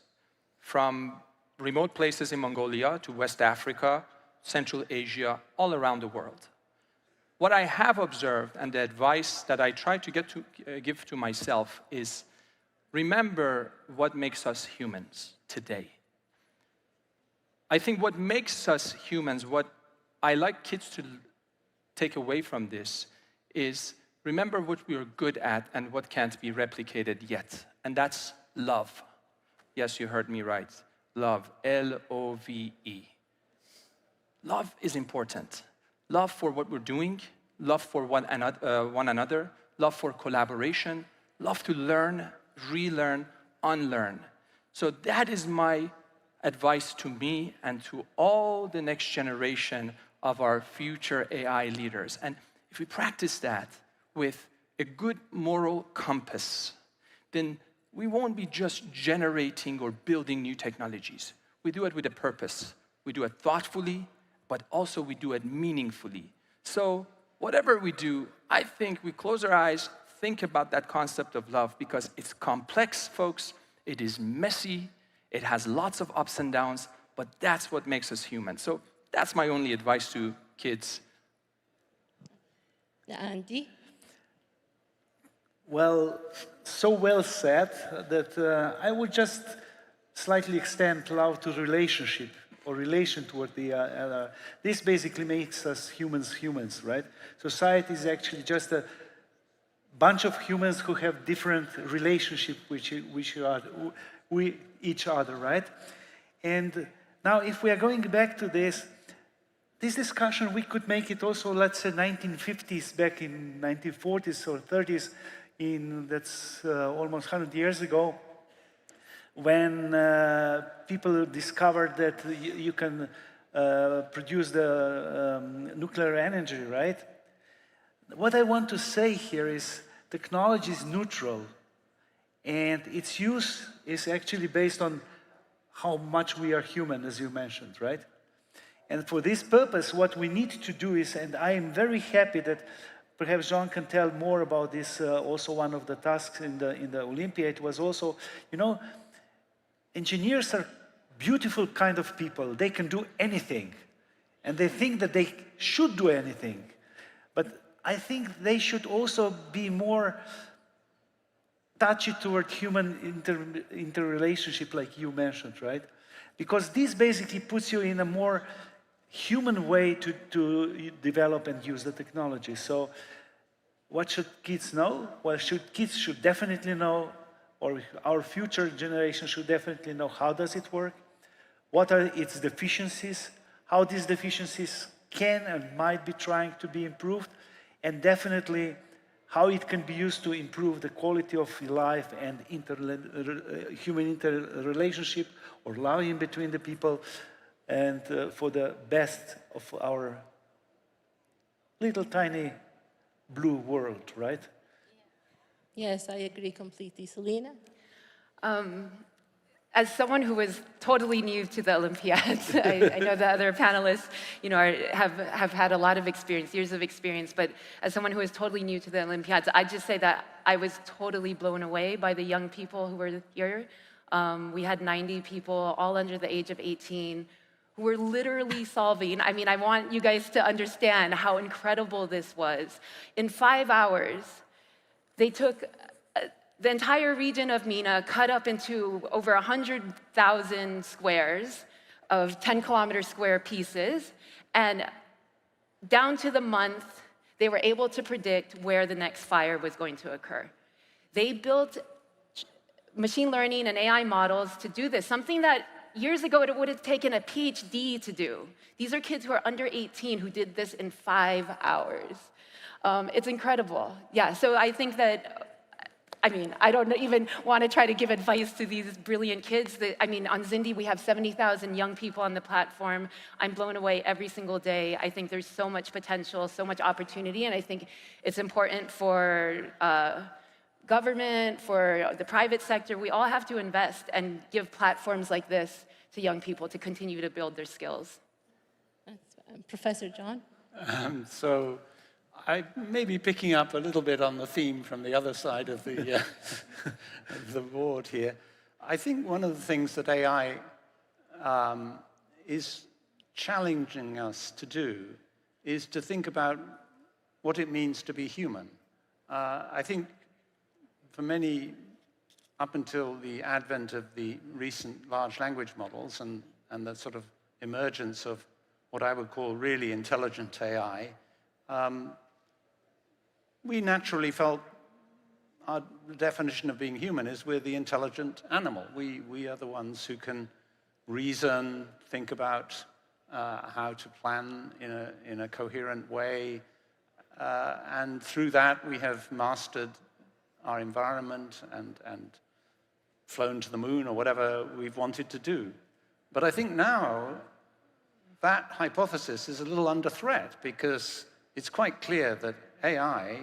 From remote places in Mongolia to West Africa, Central Asia, all around the world. What I have observed, and the advice that I try to give to myself, is remember what makes us humans today. I think what makes us humans, what I like kids to take away from this, is remember what we are good at and what can't be replicated yet, and that's love. Yes, you heard me right. Love, L-O-V-E. Love is important. Love for what we're doing, love for one another, love for collaboration, love to learn, relearn, unlearn. So that is my advice to me and to all the next generation of our future AI leaders. And if we practice that with a good moral compass, then we won't be just generating or building new technologies. We do it with a purpose. We do it thoughtfully, but also we do it meaningfully. So whatever we do, I think we close our eyes, think about that concept of love, because it's complex, folks. It is messy. It has lots of ups and downs, but that's what makes us human. So that's my only advice to kids.
Andy?
Well, so well said that I would just slightly extend love to relationship or relation toward the other. This basically makes us humans, right? Society is actually just a bunch of humans who have different relationship with each other, right? And now if we are going back to this discussion, we could make it also, let's say, 1950s, back in 1940s or 30s. that's almost 100 years ago, when people discovered that you can produce the nuclear energy, right? What I want to say here is technology is neutral, and its use is actually based on how much we are human, as you mentioned, right? And for this purpose, what we need to do is, and I am very happy that perhaps John can tell more about this, also one of the tasks in the Olympiad was also, you know, engineers are beautiful kind of people. They can do anything, and they think that they should do anything. But I think they should also be more touchy toward human interrelationship, like you mentioned, right? Because this basically puts you in a more human way to develop and use the technology. So what should kids know? Well, kids should definitely know, or our future generation should definitely know, how does it work? What are its deficiencies? How these deficiencies can and might be trying to be improved? And definitely how it can be used to improve the quality of life and human interrelationship or allowing between the people, and for the best of our little tiny blue world, right?
Yes, I agree completely. Selena?
As someone who was totally new to the Olympiad, I know the other panelists, you know, have had a lot of experience, years of experience, but as someone who is totally new to the Olympiads, I'd just say that I was totally blown away by the young people who were here. We had 90 people, all under the age of 18, who were literally solving. I mean, I want you guys to understand how incredible this was. In 5 hours, they took the entire region of MENA, cut up into over 100,000 squares of 10-kilometer square pieces, and down to the month, they were able to predict where the next fire was going to occur. They built machine learning and AI models to do this, something that years ago it would have taken a PhD to do. These are kids who are under 18 who did this in 5 hours. It's incredible. Yeah, so I think that, I mean, I don't even want to try to give advice to these brilliant kids. I mean, on Zindi, we have 70,000 young people on the platform. I'm blown away every single day. I think there's so much potential, so much opportunity, and I think it's important for government, for the private sector. We all have to invest and give platforms like this to young people to continue to build their skills.
Professor John?
So I may be picking up a little bit on the theme from the other side of the, of the board here. I think one of the things that AI is challenging us to do is to think about what it means to be human. I think for many, up until the advent of the recent large language models and the sort of emergence of what I would call really intelligent AI, we naturally felt our definition of being human is we're the intelligent animal. We are the ones who can reason, think about how to plan in a coherent way, and through that we have mastered our environment and flown to the moon or whatever we've wanted to do. But I think now that hypothesis is a little under threat because it's quite clear that AI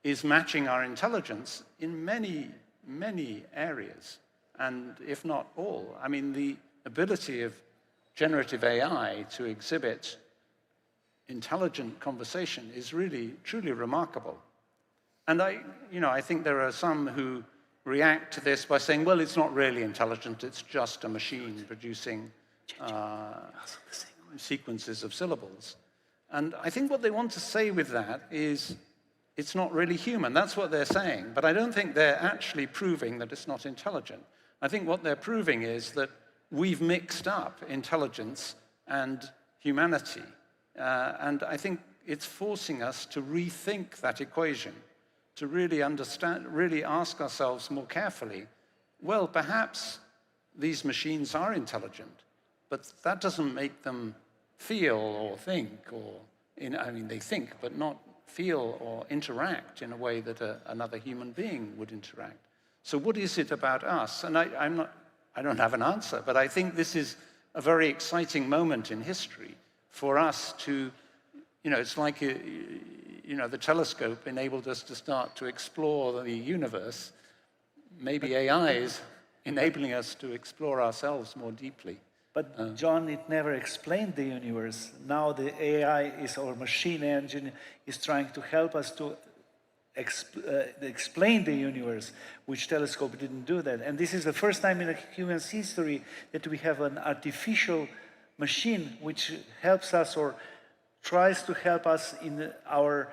is matching our intelligence in many, many areas, and if not all. I mean, the ability of generative AI to exhibit intelligent conversation is really, truly remarkable. And I think there are some who react to this by saying, well, it's not really intelligent, it's just a machine producing sequences of syllables. And I think what they want to say with that is, it's not really human. That's what they're saying. But I don't think they're actually proving that it's not intelligent. I think what they're proving is that we've mixed up intelligence and humanity. And I think it's forcing us to rethink that equation, to really understand, really ask ourselves more carefully, well, perhaps these machines are intelligent, but that doesn't make them feel or think, or, I mean, they think, but not feel or interact in a way that another human being would interact. So what is it about us? And I don't have an answer, but I think this is a very exciting moment in history for us to, it's like, the telescope enabled us to start to explore the universe. Maybe AI is enabling us to explore ourselves more deeply.
But John, it never explained the universe. Now the AI or machine engine is trying to help us to explain the universe, which telescope didn't do that. And this is the first time in human's history that we have an artificial machine which helps us or tries to help us in our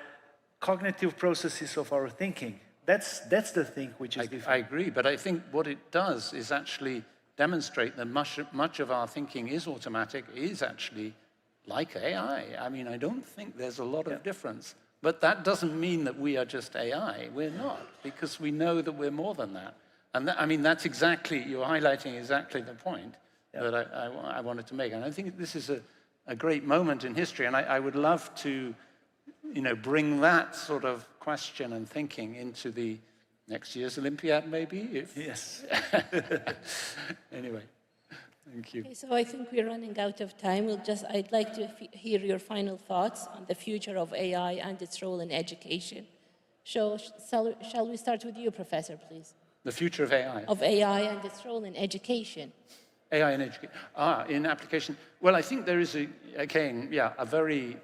cognitive processes of our thinking. That's the thing which is different.
I agree, but I think what it does is actually demonstrate that much of our thinking is automatic, is actually like AI. I mean, I don't think there's a lot of difference. But that doesn't mean that we are just AI. We're not, because we know that we're more than that. And I mean, that's exactly, you're highlighting exactly the point that I wanted to make. And I think this is a great moment in history. And I would love to, bring that sort of question and thinking into the next year's Olympiad, maybe?
Yes.
Anyway, thank you.
Okay, so I think we're running out of time. I'd like to hear your final thoughts on the future of AI and its role in education. Shall we start with you, Professor, please?
The future of AI?
Of AI and its role in education.
AI in education. In application. Well, I think there is, a very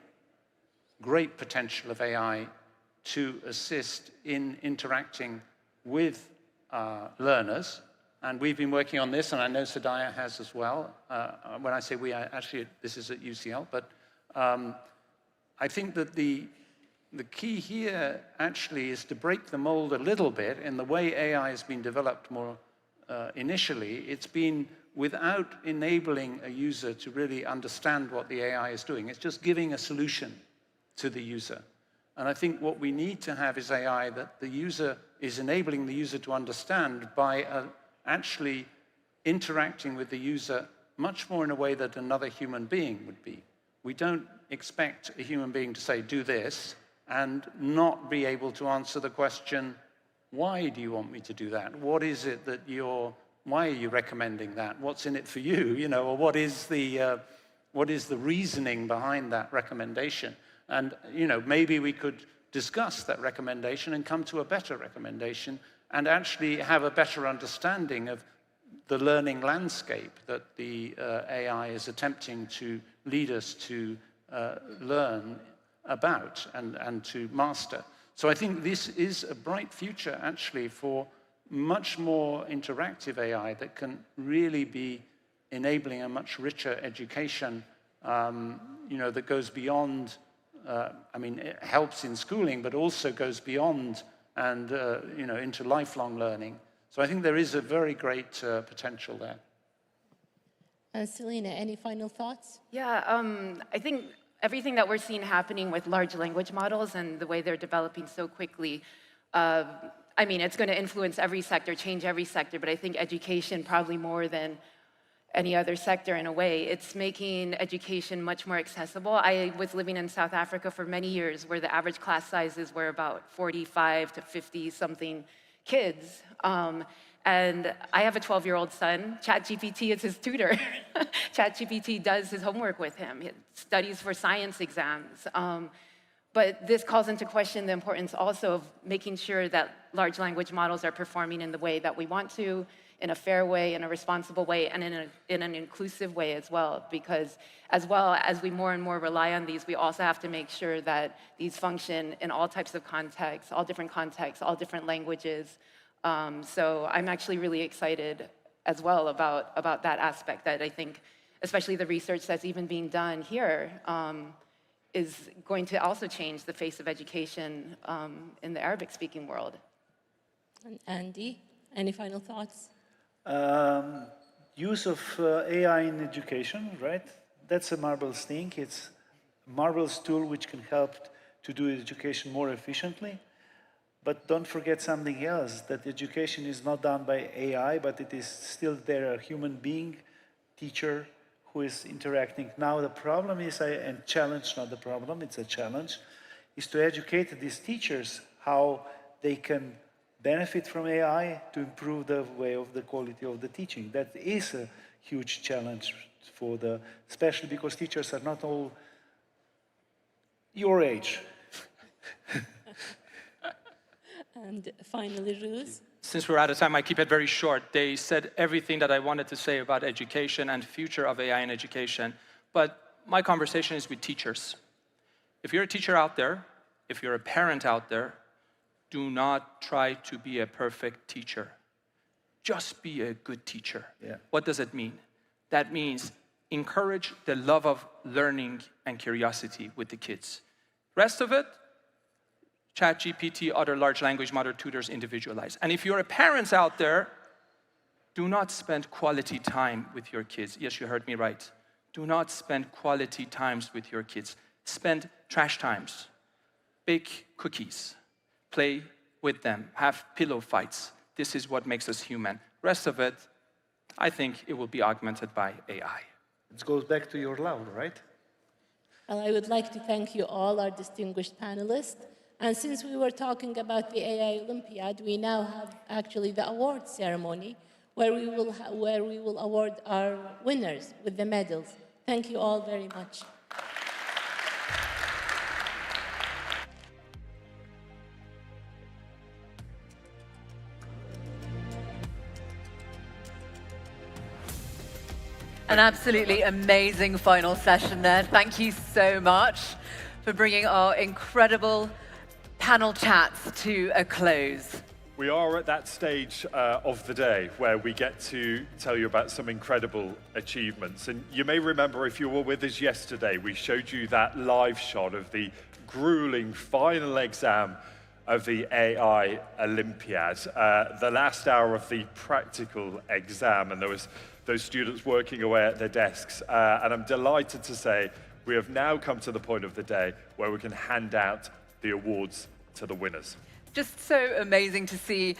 great potential of AI to assist in interacting with learners. And we've been working on this, and I know Sadaya has as well. When I say we, actually, this is at UCL. But I think that the key here actually is to break the mold a little bit in the way AI has been developed more initially. It's been without enabling a user to really understand what the AI is doing. It's just giving a solution to the user. And I think what we need to have is AI that the user is enabling the user to understand by actually interacting with the user much more in a way that another human being would be. We don't expect a human being to say, do this, and not be able to answer the question, why do you want me to do that? What is it that why are you recommending that? What's in it for you? Or what is the reasoning behind that recommendation? And, maybe we could discuss that recommendation and come to a better recommendation and actually have a better understanding of the learning landscape that the AI is attempting to lead us to learn about and to master. So I think this is a bright future, actually, for much more interactive AI that can really be enabling a much richer education, that goes beyond, it helps in schooling, but also goes beyond and, into lifelong learning. So I think there is a very great potential there.
And Selena, any final thoughts?
Yeah, I think everything that we're seeing happening with large language models and the way they're developing so quickly, it's going to influence every sector, change every sector, but I think education probably more than any other sector in a way. It's making education much more accessible. I was living in South Africa for many years where the average class sizes were about 45 to 50 something kids. And I have a 12-year-old son. ChatGPT is his tutor. ChatGPT does his homework with him. He studies for science exams. But this calls into question the importance also of making sure that large language models are performing in the way that we want to, in a fair way, in a responsible way, and in an inclusive way as well. Because as well as we more and more rely on these, we also have to make sure that these function in all types of contexts, all different languages. So I'm actually really excited as well about that aspect, that I think, especially the research that's even being done here, is going to also change the face of education in the Arabic-speaking world.
And Andy, any final thoughts?
Use of AI in education, right? That's a marvelous thing. It's a marvelous tool which can help to do education more efficiently. But don't forget something else, that education is not done by AI, but it is still there, a human being, teacher, who is interacting. Now the problem is, and challenge, not the problem, it's a challenge, is to educate these teachers how they can benefit from AI to improve the way of the quality of the teaching. That is a huge challenge for especially because teachers are not all your age.
And finally, Ruth.
Since we're out of time, I keep it very short. They said everything that I wanted to say about education and future of AI in education, but my conversation is with teachers. If you're a teacher out there, if you're a parent out there, do not try to be a perfect teacher. Just be a good teacher.
Yeah.
What does it mean? That means encourage the love of learning and curiosity with the kids. Rest of it, ChatGPT, other large language model tutors individualize. And if you're a parent out there, do not spend quality time with your kids. Yes, you heard me right. Do not spend quality times with your kids. Spend trash times. Bake cookies. Play with them. Have pillow fights. This is what makes us human. Rest of it, I think it will be augmented by AI.
It goes back to your love, right?
Well, I would like to thank you all, our distinguished panelists. And since we were talking about the AI Olympiad, we now have actually the award ceremony where we will award our winners with the medals. Thank you all very much.
An absolutely amazing final session there. Thank you so much for bringing our incredible panel chats to a close.
We are at that stage of the day where we get to tell you about some incredible achievements. And you may remember, if you were with us yesterday, we showed you that live shot of the grueling final exam of the AI Olympiad, the last hour of the practical exam, and there was those students working away at their desks. And I'm delighted to say we have now come to the point of the day where we can hand out the awards to the winners.
Just so amazing to see,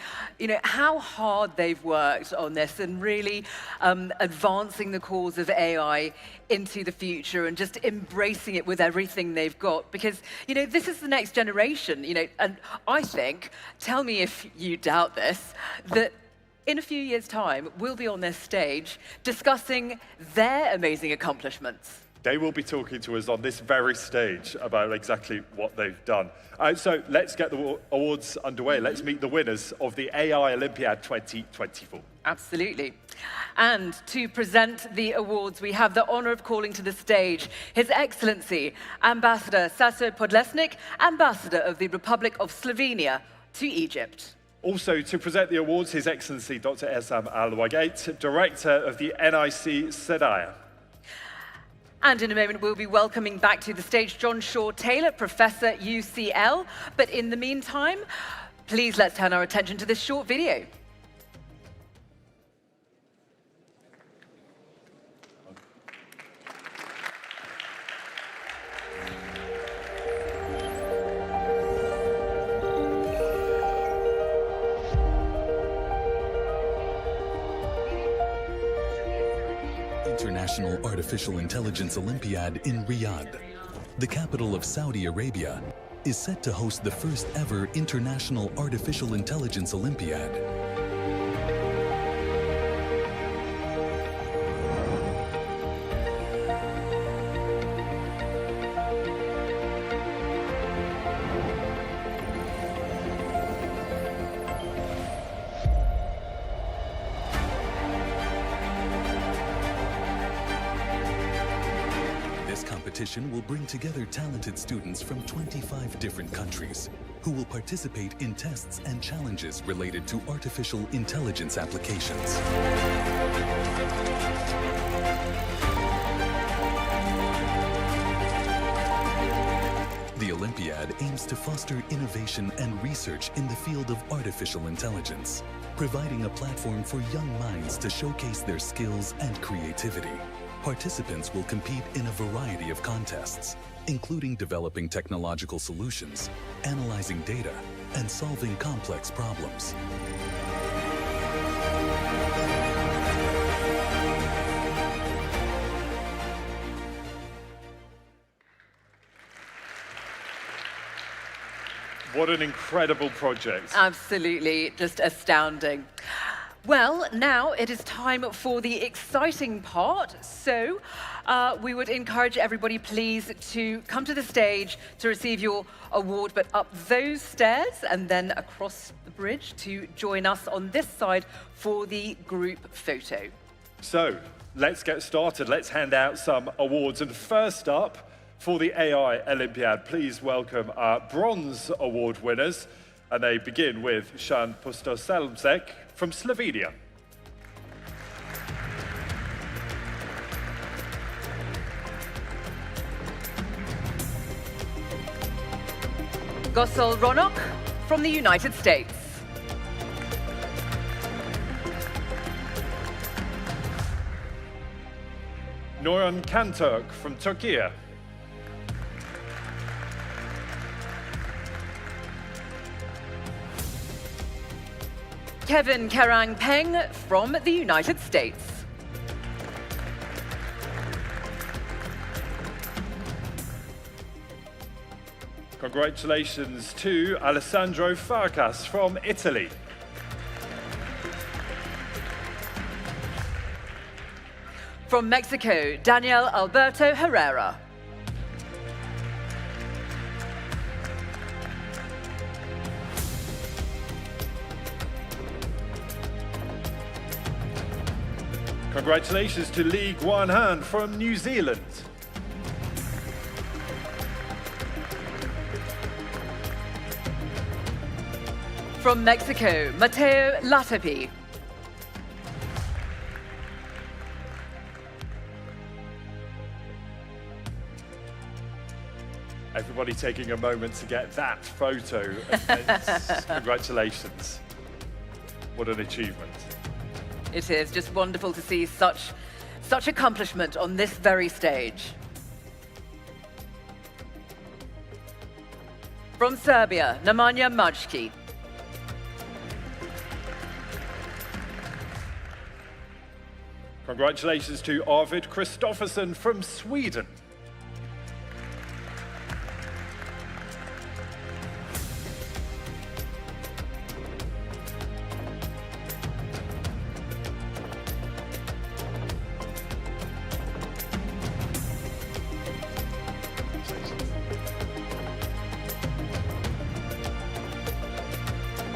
how hard they've worked on this and really advancing the cause of AI into the future and just embracing it with everything they've got. Because, this is the next generation, and I think, tell me if you doubt this, that in a few years' time, we'll be on this stage discussing their amazing accomplishments.
They will be talking to us on this very stage about exactly what they've done. So let's get the awards underway. Let's meet the winners of the AI Olympiad 2024.
Absolutely. And to present the awards, we have the honor of calling to the stage His Excellency, Ambassador Saso Podlesnik, Ambassador of the Republic of Slovenia to Egypt.
Also, to present the awards, His Excellency Dr. Essam Al-Wagait, Director of the NIC Sedaya.
And in a moment, we'll be welcoming back to the stage John Shaw Taylor, Professor UCL. But in the meantime, please let's turn our attention to this short video.
International Artificial Intelligence Olympiad in Riyadh, the capital of Saudi Arabia, is set to host the first ever International Artificial Intelligence Olympiad. Will bring together talented students from 25 different countries who will participate in tests and challenges related to artificial intelligence applications. The Olympiad aims to foster innovation and research in the field of artificial intelligence, providing a platform for young minds to showcase their skills and creativity. Participants will compete in a variety of contests, including developing technological solutions, analyzing data, and solving complex problems.
What an incredible project.
Absolutely, just astounding. Well, now it is time for the exciting part. So we would encourage everybody, please, to come to the stage to receive your award, but up those stairs and then across the bridge to join us on this side for the group photo.
So let's get started. Let's hand out some awards. And first up, for the AI Olympiad, please welcome our Bronze Award winners. And they begin with Shan Pustoselmsek from Slovenia.
Gosol Ronok from the United States.
Noran Kanturk from Turkey.
Kevin Karang Peng from the United States.
Congratulations to Alessandro Farkas from Italy.
From Mexico, Daniel Alberto Herrera.
Congratulations to Lee Guan Han from New Zealand.
From Mexico, Mateo Latapi.
Everybody taking a moment to get that photo. Congratulations. What an achievement.
It is just wonderful to see such accomplishment on this very stage. From Serbia, Nemanja Majki.
Congratulations to Arvid Kristoffersson from Sweden.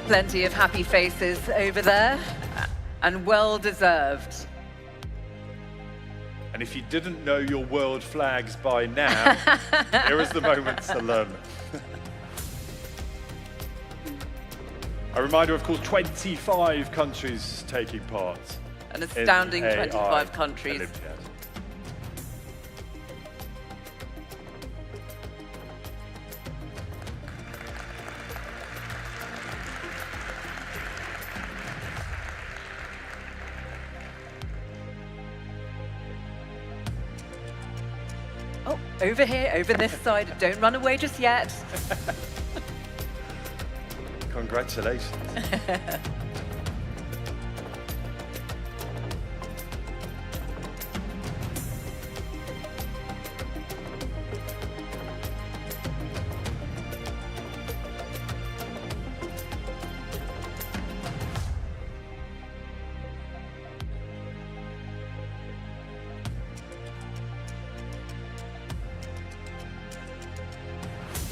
Plenty of happy faces over there, and well deserved.
And if you didn't know your world flags by now, here is the moment to learn them. A reminder, of course, 25 countries taking part.
An astounding 25 countries.
Olympiad.
Oh, over here, over this side. Don't run away just yet.
Congratulations.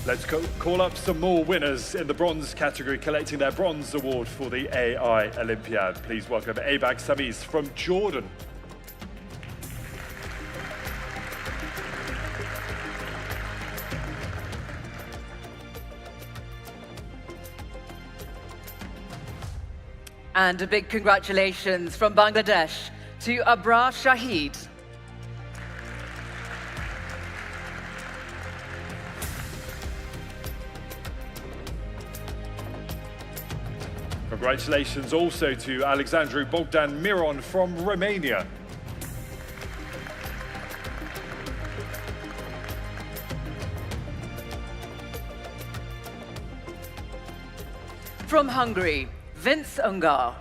Let's call up some more winners in the bronze category, collecting their bronze award for the AI Olympiad. Please welcome Abak Samiz from Jordan.
And a big congratulations from Bangladesh to Abrar Shahid.
Congratulations also to Alexandru Bogdan Miron from Romania.
From Hungary, Vince Ungar.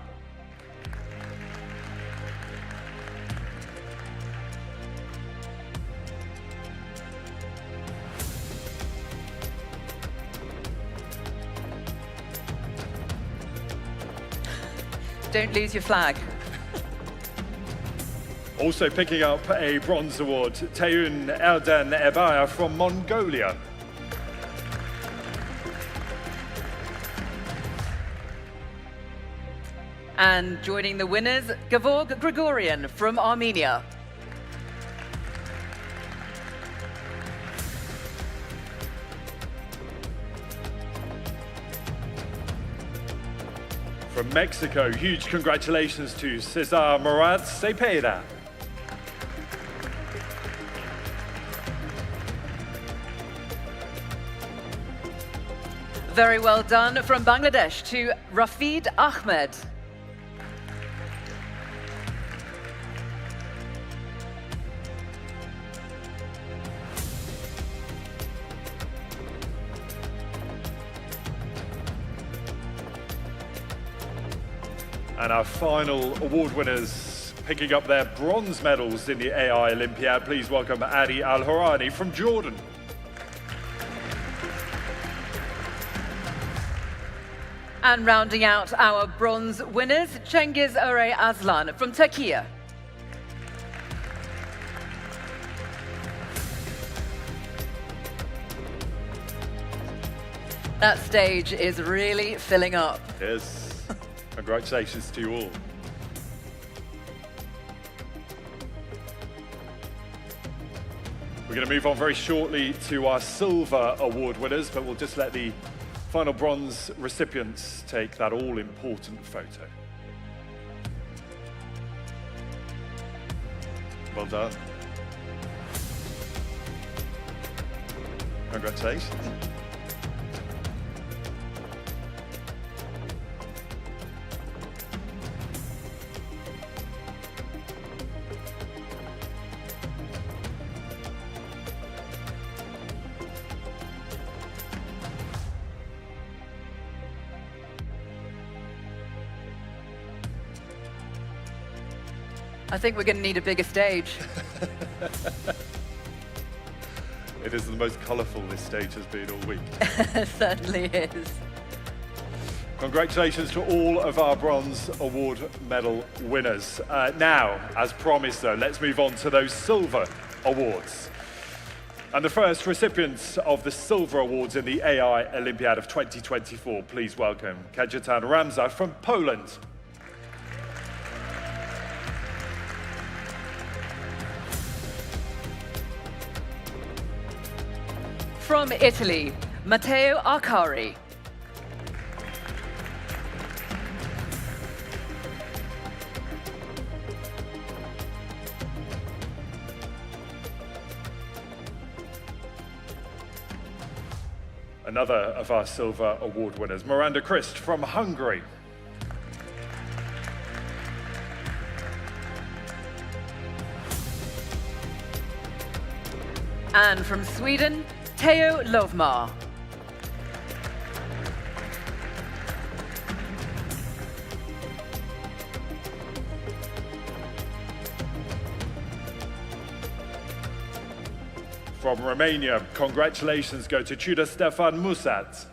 don't lose your flag.
Also picking up a bronze award, Teyun Erden Ebaya from Mongolia.
And joining the winners, Gevorg Gregorian from Armenia.
From Mexico, huge congratulations to Cesar Morad Cepeda.
Very well done from Bangladesh to Rafid Ahmed.
And our final award winners picking up their bronze medals in the AI Olympiad. Please welcome Adi Al-Horani from Jordan.
And rounding out our bronze winners, Cengiz Ore Aslan from Turkey. That stage is really filling up.
Yes. Congratulations to you all. We're going to move on very shortly to our silver award winners, but we'll just let the final bronze recipients take that all-important photo. Well done. Congratulations.
I think we're going to need a bigger stage.
It is the most colourful this stage has been all week.
It certainly is.
Congratulations to all of our bronze award medal winners. Now, as promised though, let's move on to those silver awards. And the first recipients of the silver awards in the AI Olympiad of 2024, please welcome Kajetan Ramza from Poland.
From Italy, Matteo Arcari.
Another of our silver award winners, Miranda Christ from Hungary.
And from Sweden, Teo Lovmar.
From Romania, congratulations go to Tudor Stefan Musat.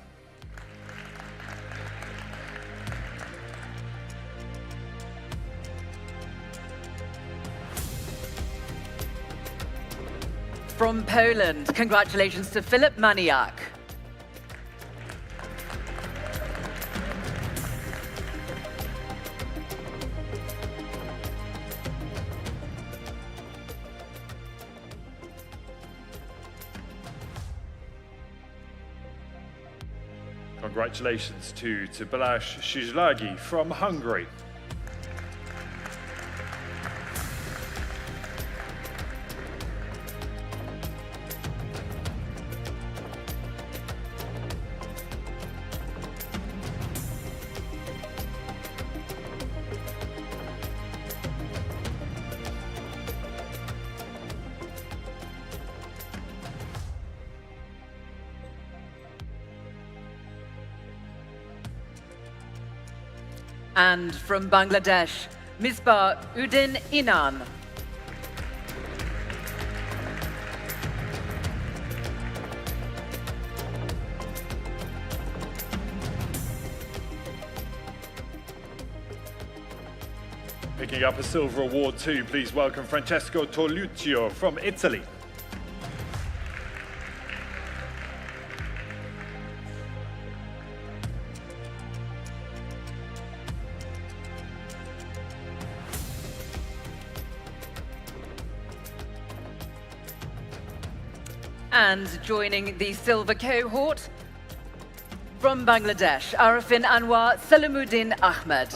From Poland, congratulations to Filip Maniak.
Congratulations to Balázs Szilagyi from Hungary.
And from Bangladesh, Misbah Udin Inan.
Picking up a silver award too, please welcome Francesco Toluccio from Italy.
And joining the silver cohort from Bangladesh, Arifin Anwar Salamuddin Ahmed.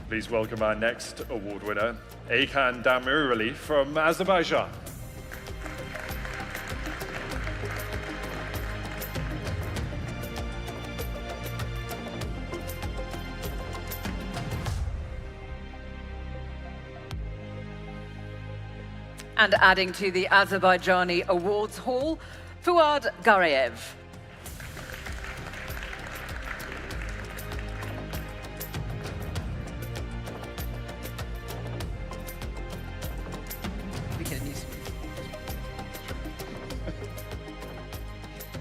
Please welcome our next award winner, Aykan Damirali from Azerbaijan.
And adding to the Azerbaijani Awards Hall, Fuad Garayev.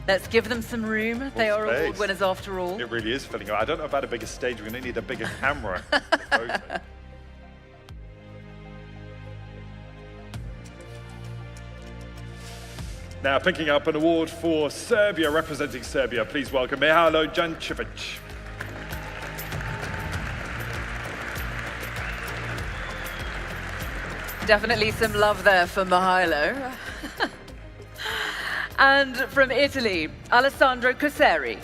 Let's give them some room. They are award winners after all.
It really is filling up. I don't know about a bigger stage. We're going to need a bigger camera. For the photo. Now, picking up an award for Serbia, representing Serbia, please welcome Mihajlo Jančević.
Definitely some love there for Mihajlo. And from Italy, Alessandro Cosseri.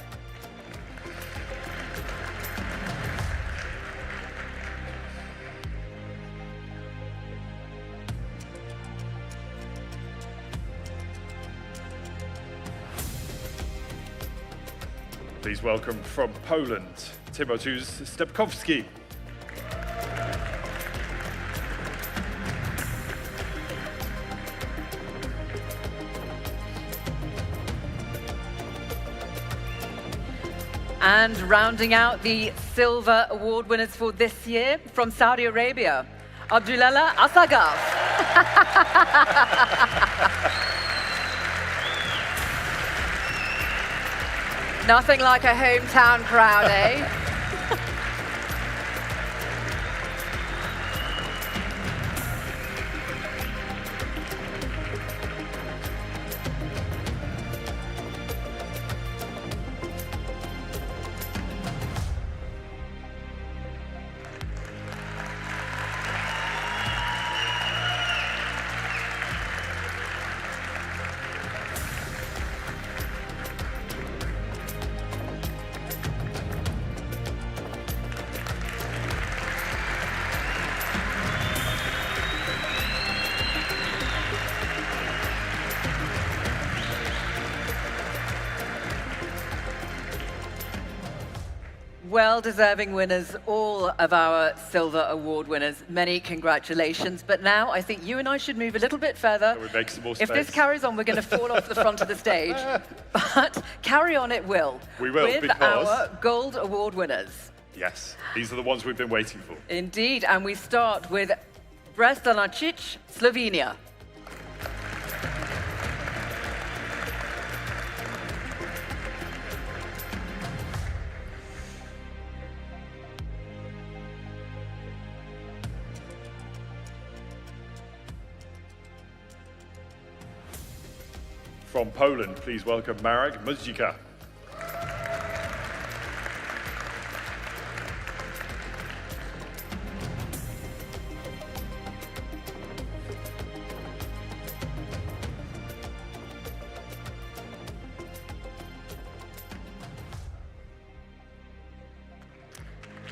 Please welcome from Poland, Timotheus Stepkowski.
And rounding out the silver award winners for this year, from Saudi Arabia, Abdullah Asagaf. Nothing like a hometown crowd, eh? Well-deserving winners, all of our silver award winners. Many congratulations. But now I think you and I should move a little bit further.
So we make some more
If this
space.
carries on, we're going to fall off the front of the stage. But carry on it will.
We will,
with
because
our gold award winners.
yes, these are the ones we've been waiting for.
Indeed, and we start with Brestanacic, Slovenia.
From Poland, please welcome Marek Muzyka.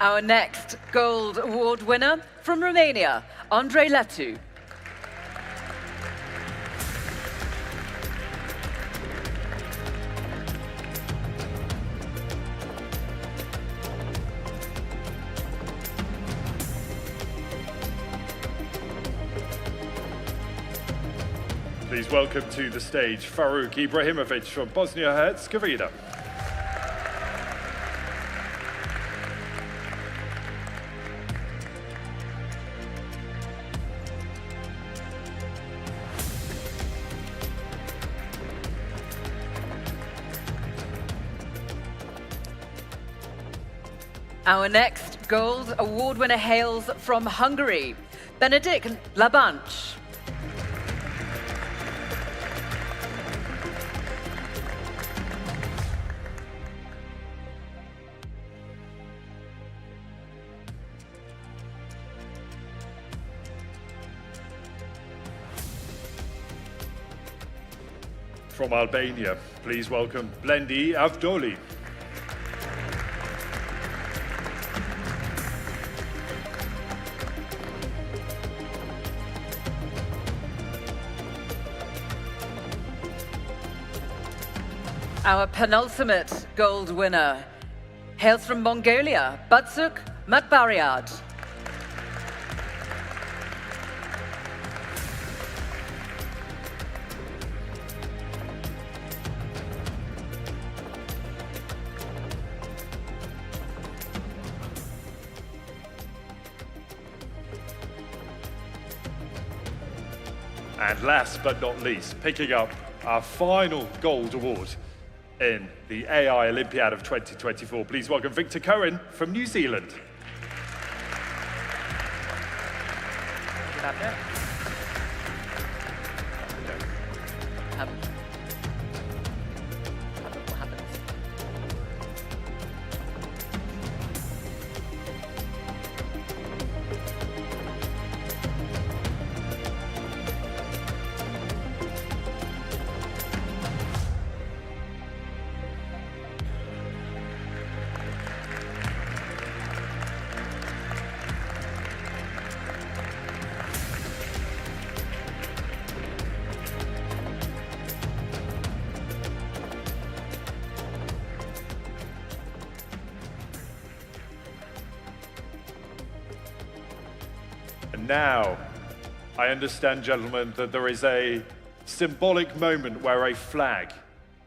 Our next gold award winner from Romania, Andrei Letu.
Please welcome to the stage Faruk Ibrahimovic from Bosnia-Herzegovina.
Our next gold award winner hails from Hungary, Benedict Labanch.
From Albania, please welcome Blendi Avdoli.
Our penultimate gold winner hails from Mongolia, Batsuk Matbariad.
And last but not least, picking up our final gold award in the AI Olympiad of 2024. Please welcome Victor Cohen from New Zealand. And now, I understand, gentlemen, that there is a symbolic moment where a flag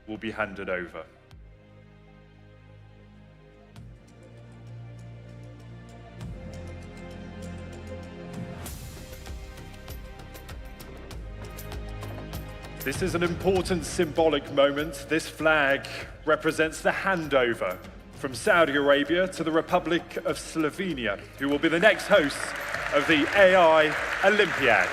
will be handed over. This is an important symbolic moment. This flag represents the handover from Saudi Arabia to the Republic of Slovenia, who will be the next hosts of the AI Olympiad.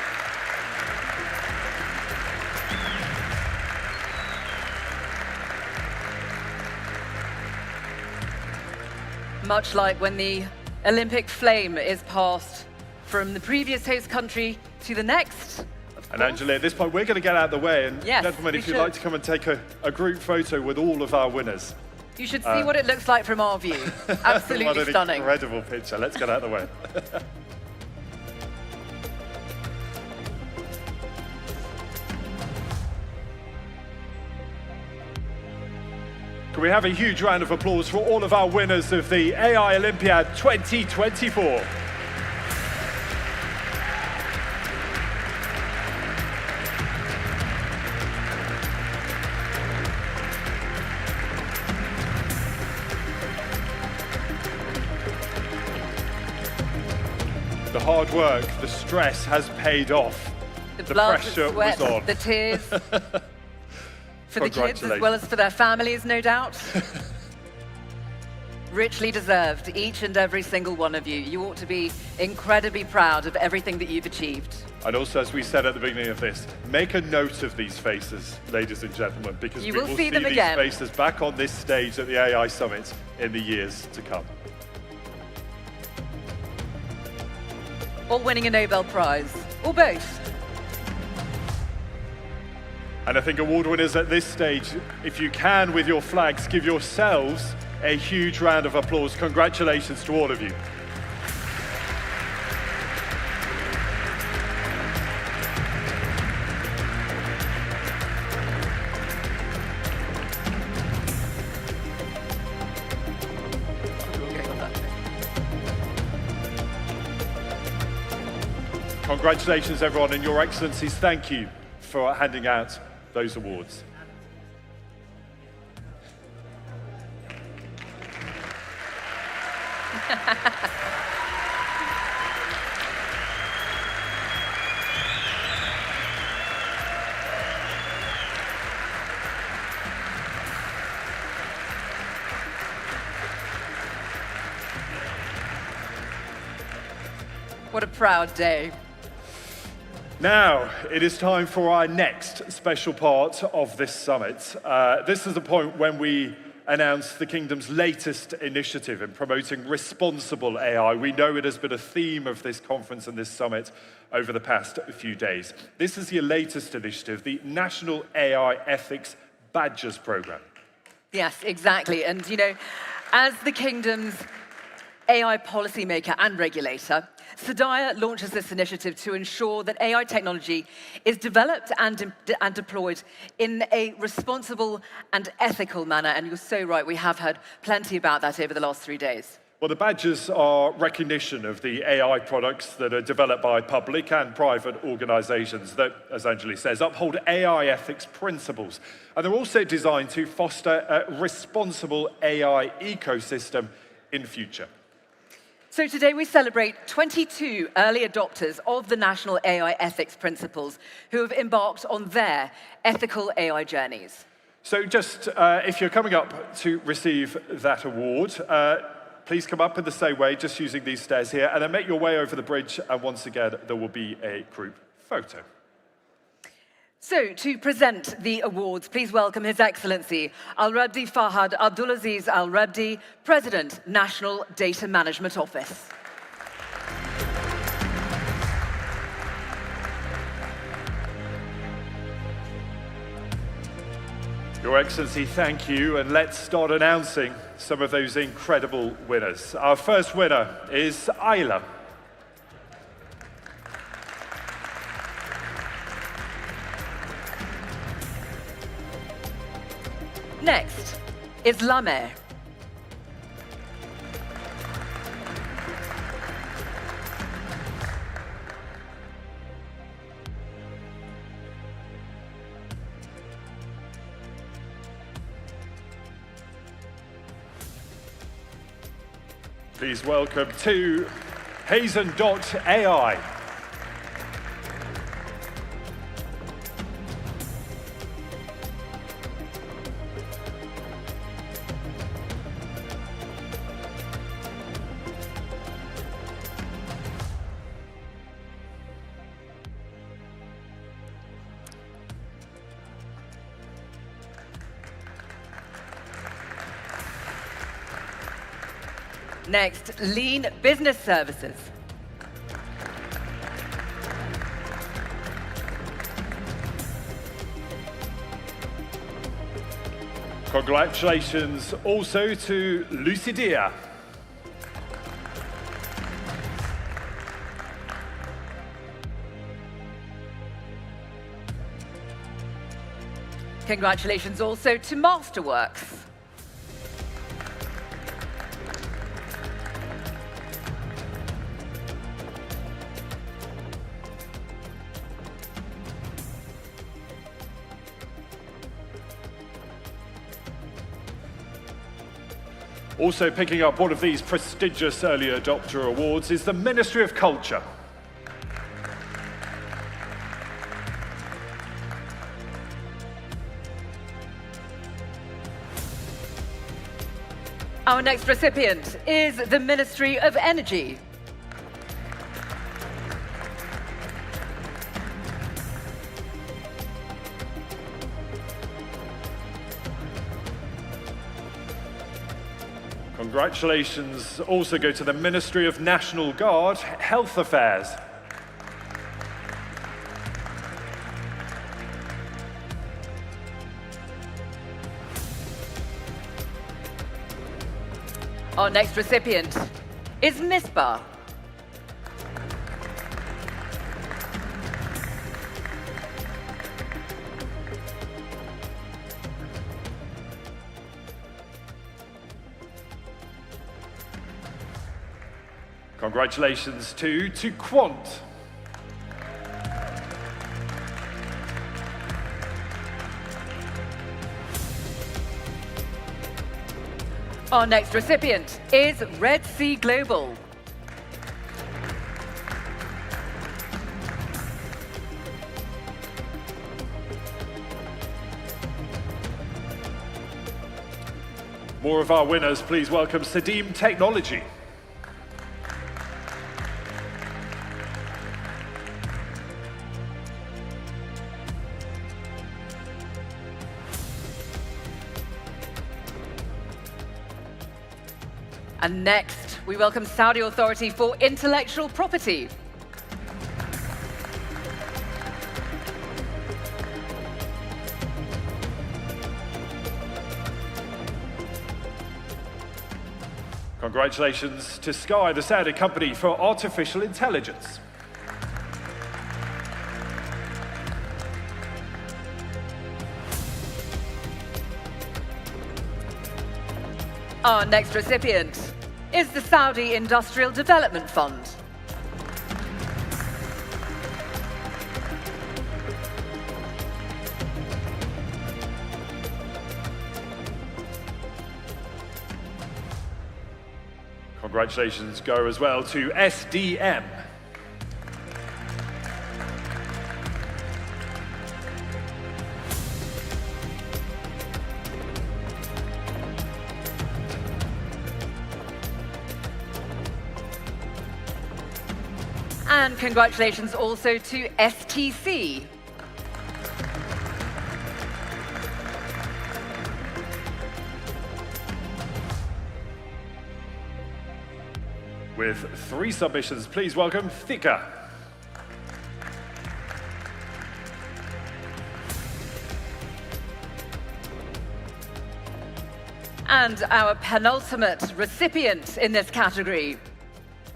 Much like when the Olympic flame is passed from the previous host country to the next.
And Angela, at this point, we're going to get out of the way. And
yes,
gentlemen, if you'd like to come and take a group photo with all of our winners.
You should see what it looks like from our view. Absolutely
what an
stunning.
Incredible picture. Let's get out of the way. Can we have a huge round of applause for all of our winners of the AI Olympiad 2024? The hard work, the stress has paid off.
The blood,
pressure
the sweat,
was on.
the tears. For the kids as well as for their families, no doubt. Richly deserved, each and every single one of you. You ought to be incredibly proud of everything that you've achieved.
And also, as we said at the beginning of this, make a note of these faces, ladies and gentlemen, because
You
we
will
will
see them
these
again.
faces back on this stage at the AI Summit in the years to come.
All winning a Nobel Prize, or both.
And I think award winners at this stage, if you can, with your flags, give yourselves a huge round of applause. Congratulations to all of you. Congratulations, everyone, and Your Excellencies, thank you for handing out those awards.
What a proud day.
Now, it is time for our next special part of this summit. This is the point when we announce the Kingdom's latest initiative in promoting responsible AI. We know it has been a theme of this conference and this summit over the past few days. This is your latest initiative, the National AI Ethics Badges Programme.
Yes, exactly. And, you know, as the Kingdom's AI policymaker and regulator, Sadaya launches this initiative to ensure that AI technology is developed and deployed in a responsible and ethical manner. And you're so right, we have heard plenty about that over the last 3 days.
Well, the badges are recognition of the AI products that are developed by public and private organizations that, as Anjali says, uphold AI ethics principles. And they're also designed to foster a responsible AI ecosystem in future.
So today we celebrate 22 early adopters of the National AI Ethics Principles who have embarked on their ethical AI journeys.
So just, if you're coming up to receive that award, please come up in the same way, just using these stairs here, and then make your way over the bridge, and once again, there will be a group photo.
So, to present the awards, please welcome His Excellency Al-Rabdi Fahad Abdulaziz Al-Rabdi, President, National Data Management Office.
Your Excellency, thank you, and let's start announcing some of those incredible winners. Our first winner is Ayla.
Next is Lamer.
Please welcome to Hazen.ai.
Next, Lean Business Services.
Congratulations also to Lucidia.
Congratulations also to Masterworks.
Also picking up one of these prestigious early adopter awards is the Ministry of Culture.
Our next recipient is the Ministry of Energy.
Congratulations also go to the Ministry of National Guard, Health Affairs.
Our next recipient is Misbah.
Congratulations to Quant.
Our next recipient is Red Sea Global.
More of our winners, please welcome Sadim Technology.
And next, we welcome Saudi Authority for Intellectual Property.
Congratulations to Sky, the Saudi company for artificial intelligence.
Our next recipient is the Saudi Industrial Development Fund.
Congratulations go as well to SDM.
And congratulations also to STC.
With 3 submissions, please welcome Thika.
And our penultimate recipient in this category,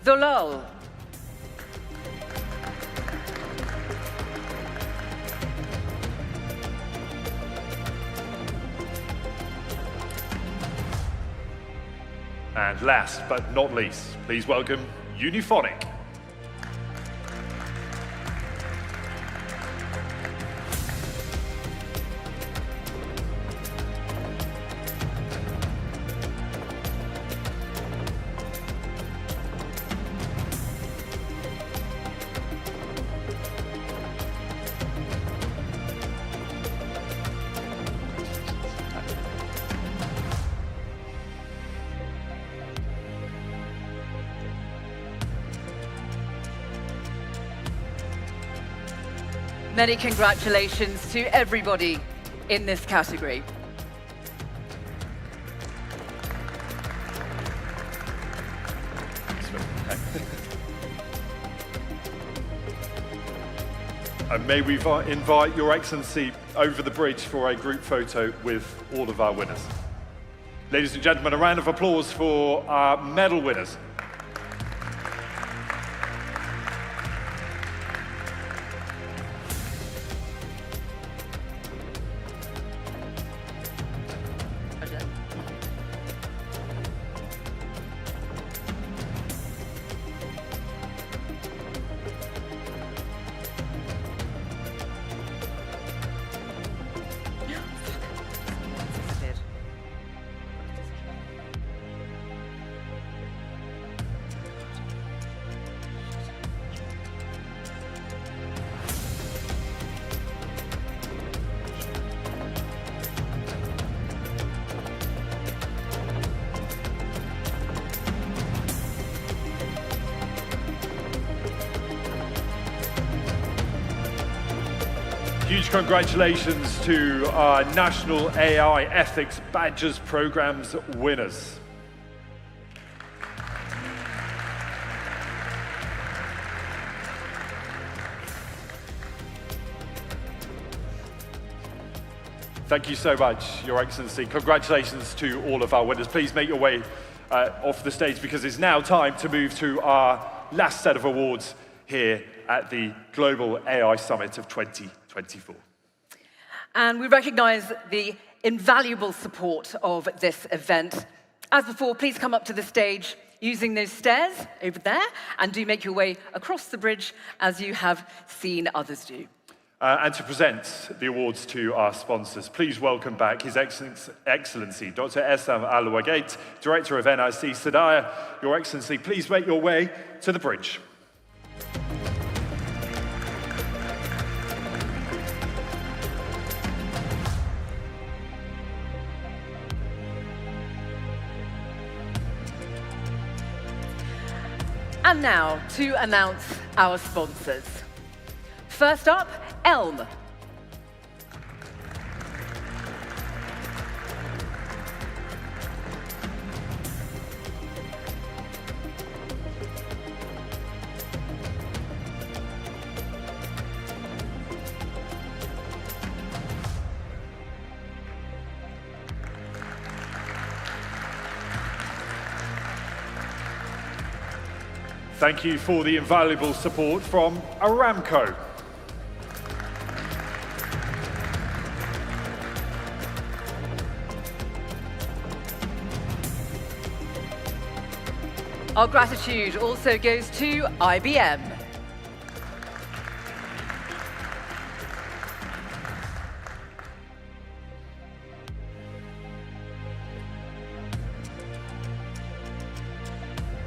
Zolol.
And last but not least, please welcome Uniphonic.
Many congratulations to everybody in this category.
And may we invite Your Excellency over the bridge for a group photo with all of our winners. Ladies and gentlemen, a round of applause for our medal winners. Huge congratulations to our National AI Ethics Badges Programs winners. Thank you so much, Your Excellency. Congratulations to all of our winners. Please make your way off the stage because it's now time to move to our last set of awards here at the Global AI Summit of 2024.
And we recognize the invaluable support of this event. As before, please come up to the stage using those stairs over there and do make your way across the bridge as you have seen others do.
And to present the awards to our sponsors, please welcome back His Excellency, Dr. Essam Al-Wagait, Director of NIC Sadaya. Your Excellency, please make your way to the bridge.
And now to announce our sponsors. First up, Elm.
Thank you for the invaluable support from Aramco.
Our gratitude also goes to IBM.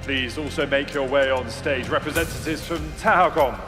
Please also make your way on stage. Representatives from Tahakom.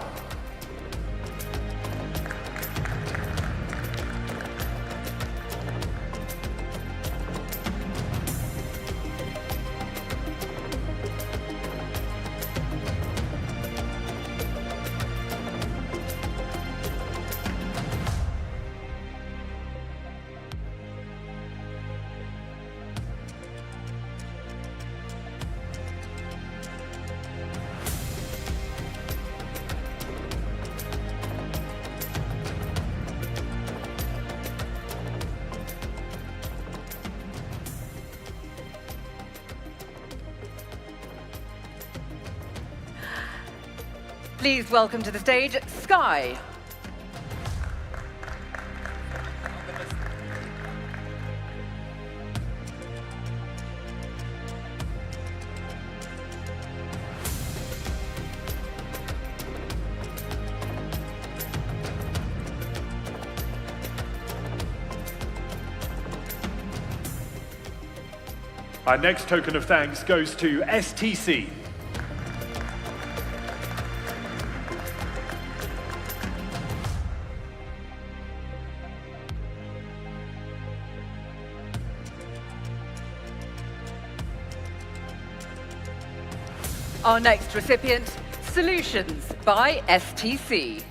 Please welcome to the stage, Sky.
Our next token of thanks goes to STC.
Our next recipient, Solutions by STC.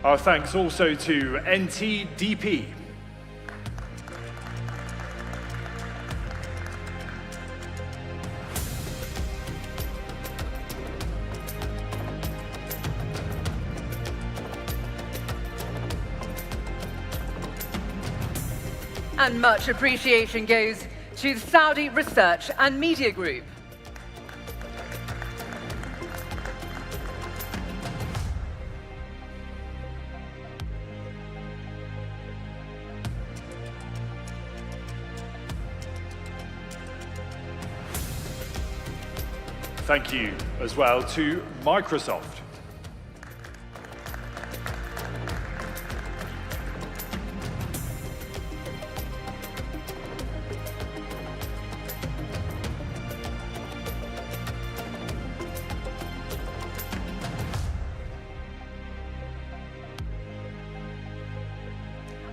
Our thanks also to NTDP.
And much appreciation goes to the Saudi Research and Media Group.
Thank you as well to Microsoft.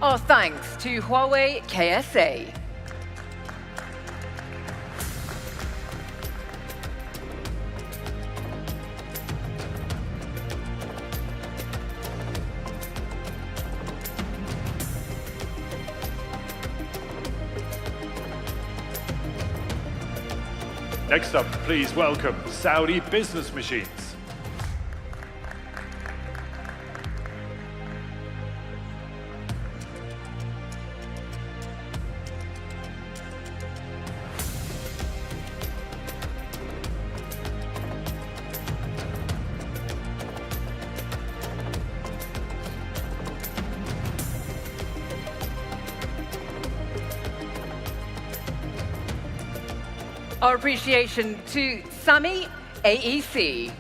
Our thanks to Huawei KSA.
Next up, please welcome Saudi Business Machines.
Our appreciation to Sami AEC.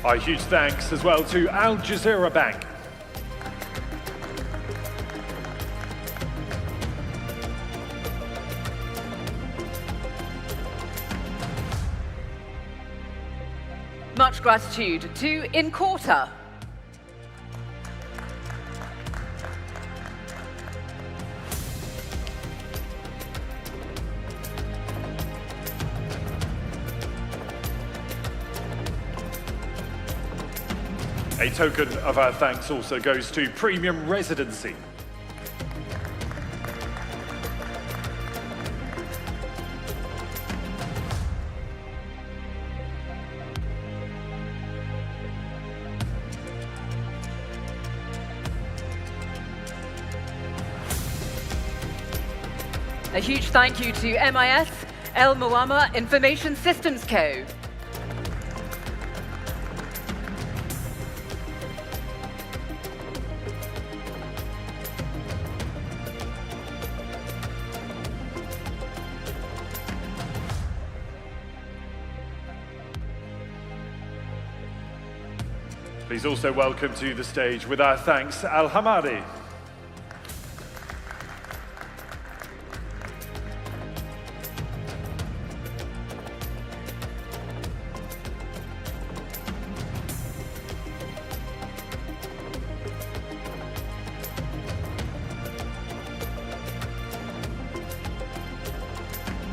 Our huge thanks as well to Al Jazeera Bank.
Much gratitude to Incorta.
A token of our thanks also goes to Premium Residency.
A huge thank you to MIS, El Muama Information Systems Co.
Please also welcome to the stage with our thanks, Al Hamadi.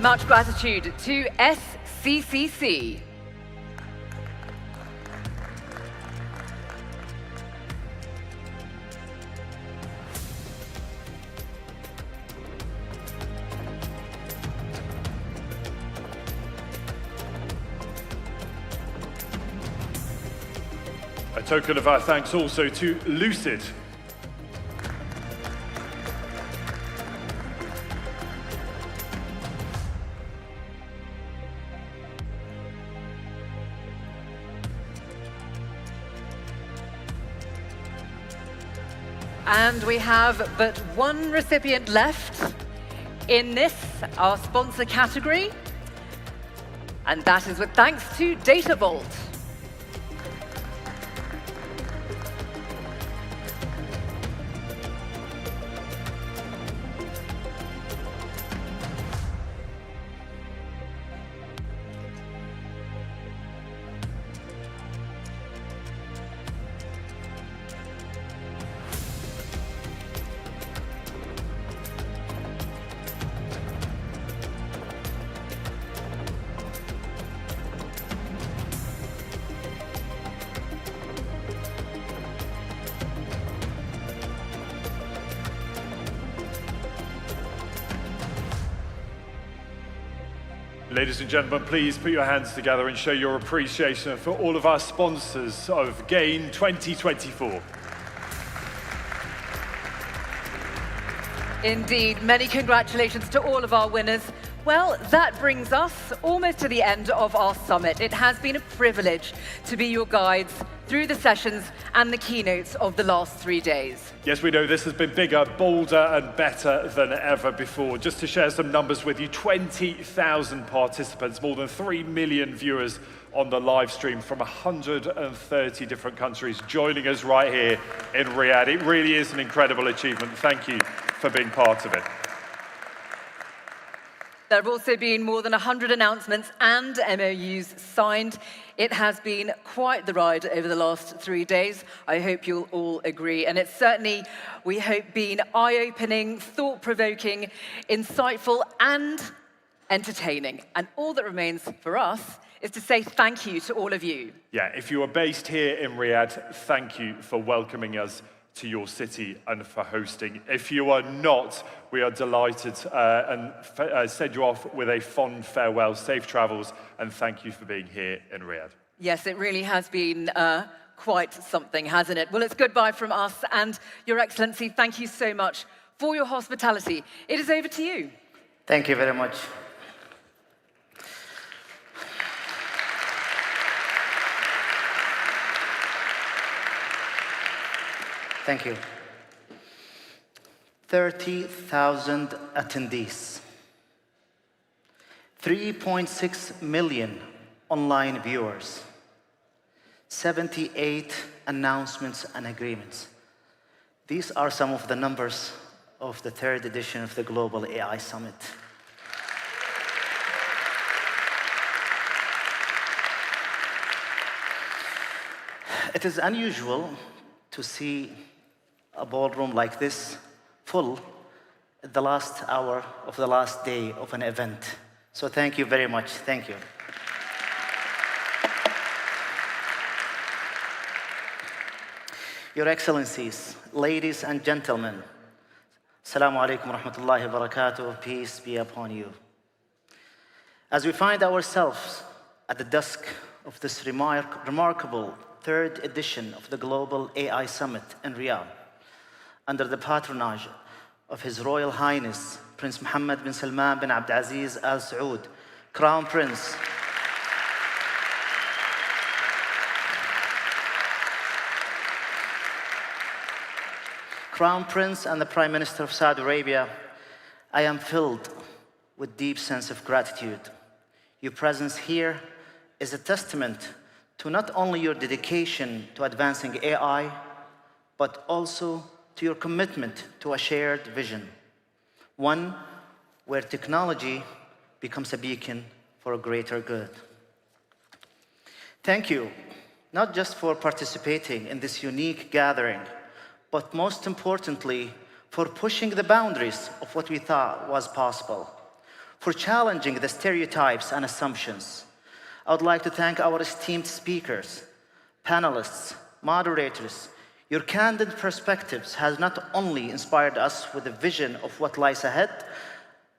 Much gratitude to SCCC.
A token of our thanks also to Lucid.
And we have but one recipient left in this, our sponsor category. And that is with thanks to Data Vault.
Ladies and gentlemen, please put your hands together and show your appreciation for all of our sponsors of GAIN 2024.
Indeed, many congratulations to all of our winners. Well, that brings us almost to the end of our summit. It has been a privilege to be your guides through the sessions and the keynotes of the last 3 days.
Yes, we know this has been bigger, bolder, and better than ever before. Just to share some numbers with you, 20,000 participants, more than 3 million viewers on the live stream from 130 different countries joining us right here in Riyadh. It really is an incredible achievement. Thank you for being part of it.
There have also been more than 100 announcements and MOUs signed. It has been quite the ride over the last 3 days. I hope you'll all agree. And it's certainly, we hope, been eye-opening, thought-provoking, insightful, and entertaining. And all that remains for us is to say thank you to all of you.
Yeah, if you are based here in Riyadh, thank you for welcoming us to your city and for hosting. If you are not, we are delighted and send you off with a fond farewell, safe travels, and thank you for being here in Riyadh.
Yes, it really has been quite something, hasn't it? Well, it's goodbye from us, and Your Excellency, thank you so much for your hospitality. It is over to you.
Thank you very much. Thank you. 30,000 attendees, 3.6 million online viewers, 78 announcements and agreements. These are some of the numbers of the 3rd edition of the Global AI Summit. It is unusual to see a ballroom like this full at the last hour of the last day of an event. So thank you very much. Thank you. Your Excellencies, ladies and gentlemen, Assalamu alaikum wa rahmatullahi wa barakatuh, peace be upon you. As we find ourselves at the dusk of this remarkable third edition of the Global AI Summit in Riyadh, under the patronage of His Royal Highness, Prince Mohammed bin Salman bin Abdulaziz Al Saud, Crown Prince, and the Prime Minister of Saudi Arabia, I am filled with deep sense of gratitude. Your presence here is a testament to not only your dedication to advancing AI, but also to your commitment to a shared vision, one where technology becomes a beacon for a greater good. Thank you, not just for participating in this unique gathering, but most importantly, for pushing the boundaries of what we thought was possible, for challenging the stereotypes and assumptions. I would like to thank our esteemed speakers, panelists, moderators. Your candid perspectives has not only inspired us with a vision of what lies ahead,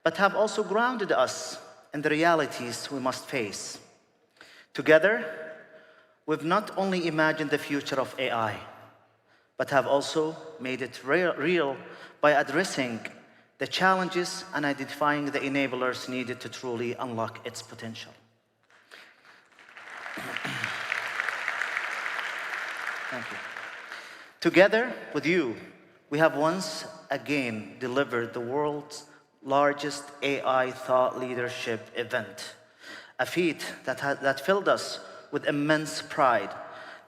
but have also grounded us in the realities we must face. Together, we've not only imagined the future of AI, but have also made it real by addressing the challenges and identifying the enablers needed to truly unlock its potential. Thank you. Together with you, we have once again delivered the world's largest AI thought leadership event, a feat that filled us with immense pride.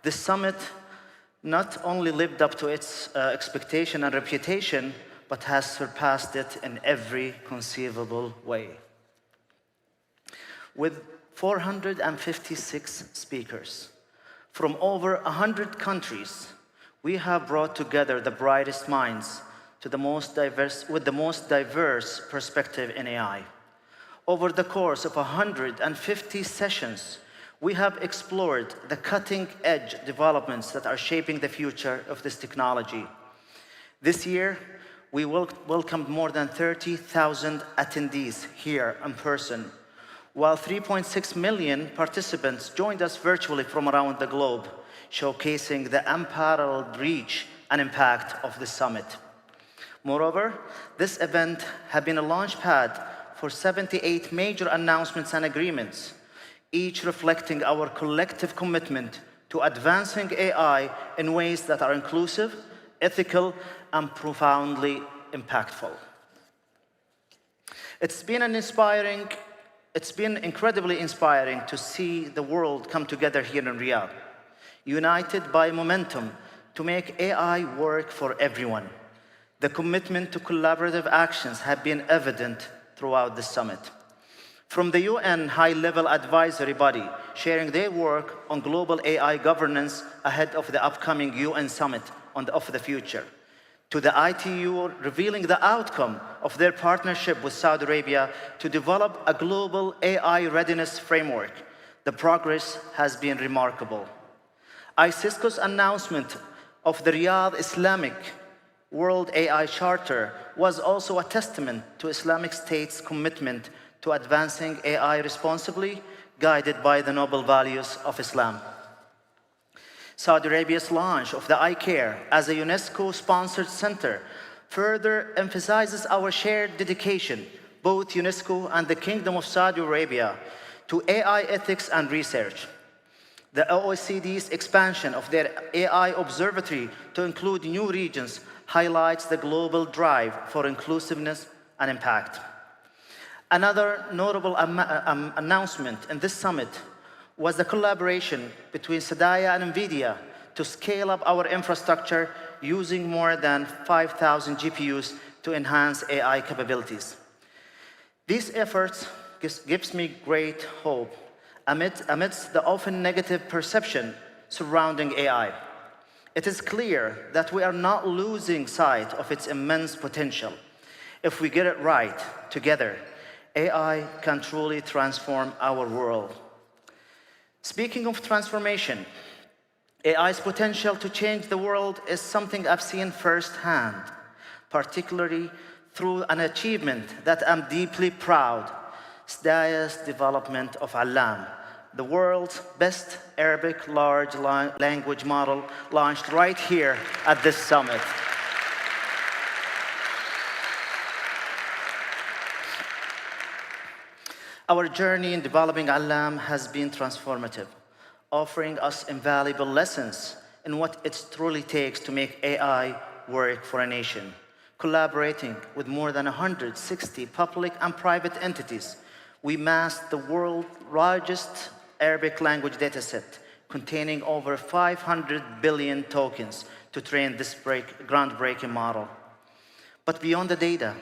This summit not only lived up to its expectation and reputation, but has surpassed it in every conceivable way. With 456 speakers from over 100 countries, we have brought together the brightest minds with the most diverse perspective in AI. Over the course of 150 sessions, we have explored the cutting-edge developments that are shaping the future of this technology. This year, we welcomed more than 30,000 attendees here in person, while 3.6 million participants joined us virtually from around the globe, showcasing the unparalleled reach and impact of the summit. Moreover, this event has been a launchpad for 78 major announcements and agreements, each reflecting our collective commitment to advancing AI in ways that are inclusive, ethical, and profoundly impactful. It's been incredibly inspiring to see the world come together here in Riyadh, united by momentum to make AI work for everyone. The commitment to collaborative actions have been evident throughout the summit. From the UN high-level advisory body sharing their work on global AI governance ahead of the upcoming UN summit of the future, to the ITU revealing the outcome of their partnership with Saudi Arabia to develop a global AI readiness framework, the progress has been remarkable. ICISCO's announcement of the Riyadh Islamic World AI Charter was also a testament to Islamic State's commitment to advancing AI responsibly, guided by the noble values of Islam. Saudi Arabia's launch of the iCare as a UNESCO-sponsored center further emphasizes our shared dedication, both UNESCO and the Kingdom of Saudi Arabia, to AI ethics and research. The OECD's expansion of their AI observatory to include new regions highlights the global drive for inclusiveness and impact. Another notable announcement in this summit was the collaboration between Sadaya and NVIDIA to scale up our infrastructure using more than 5,000 GPUs to enhance AI capabilities. These efforts gives me great hope amidst the often negative perception surrounding AI. It is clear that we are not losing sight of its immense potential. If we get it right together, AI can truly transform our world. Speaking of transformation, AI's potential to change the world is something I've seen firsthand, particularly through an achievement that I'm deeply proud, SDAIA's development of Allam, the world's best Arabic large language model, launched right here at this summit. Our journey in developing Allam has been transformative, offering us invaluable lessons in what it truly takes to make AI work for a nation. Collaborating with more than 160 public and private entities, we massed the world's largest Arabic language dataset containing over 500 billion tokens to train this groundbreaking model. But beyond the data,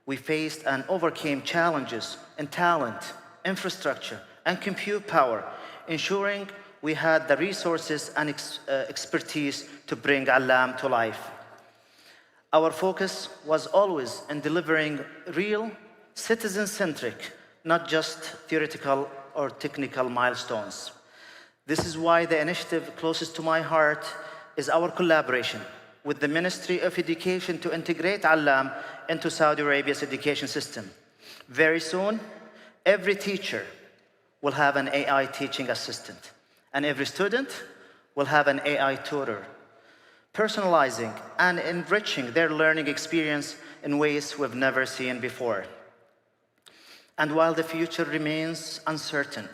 we faced and overcame challenges in talent, infrastructure, and compute power, ensuring we had the resources and expertise to bring Allam to life. Our focus was always in delivering real, citizen-centric, not just theoretical or technical milestones. This is why the initiative closest to my heart is our collaboration with the Ministry of Education to integrate Allam into Saudi Arabia's education system. Very soon, every teacher will have an AI teaching assistant, and every student will have an AI tutor, personalizing and enriching their learning experience in ways we've never seen before. And while the future remains uncertain,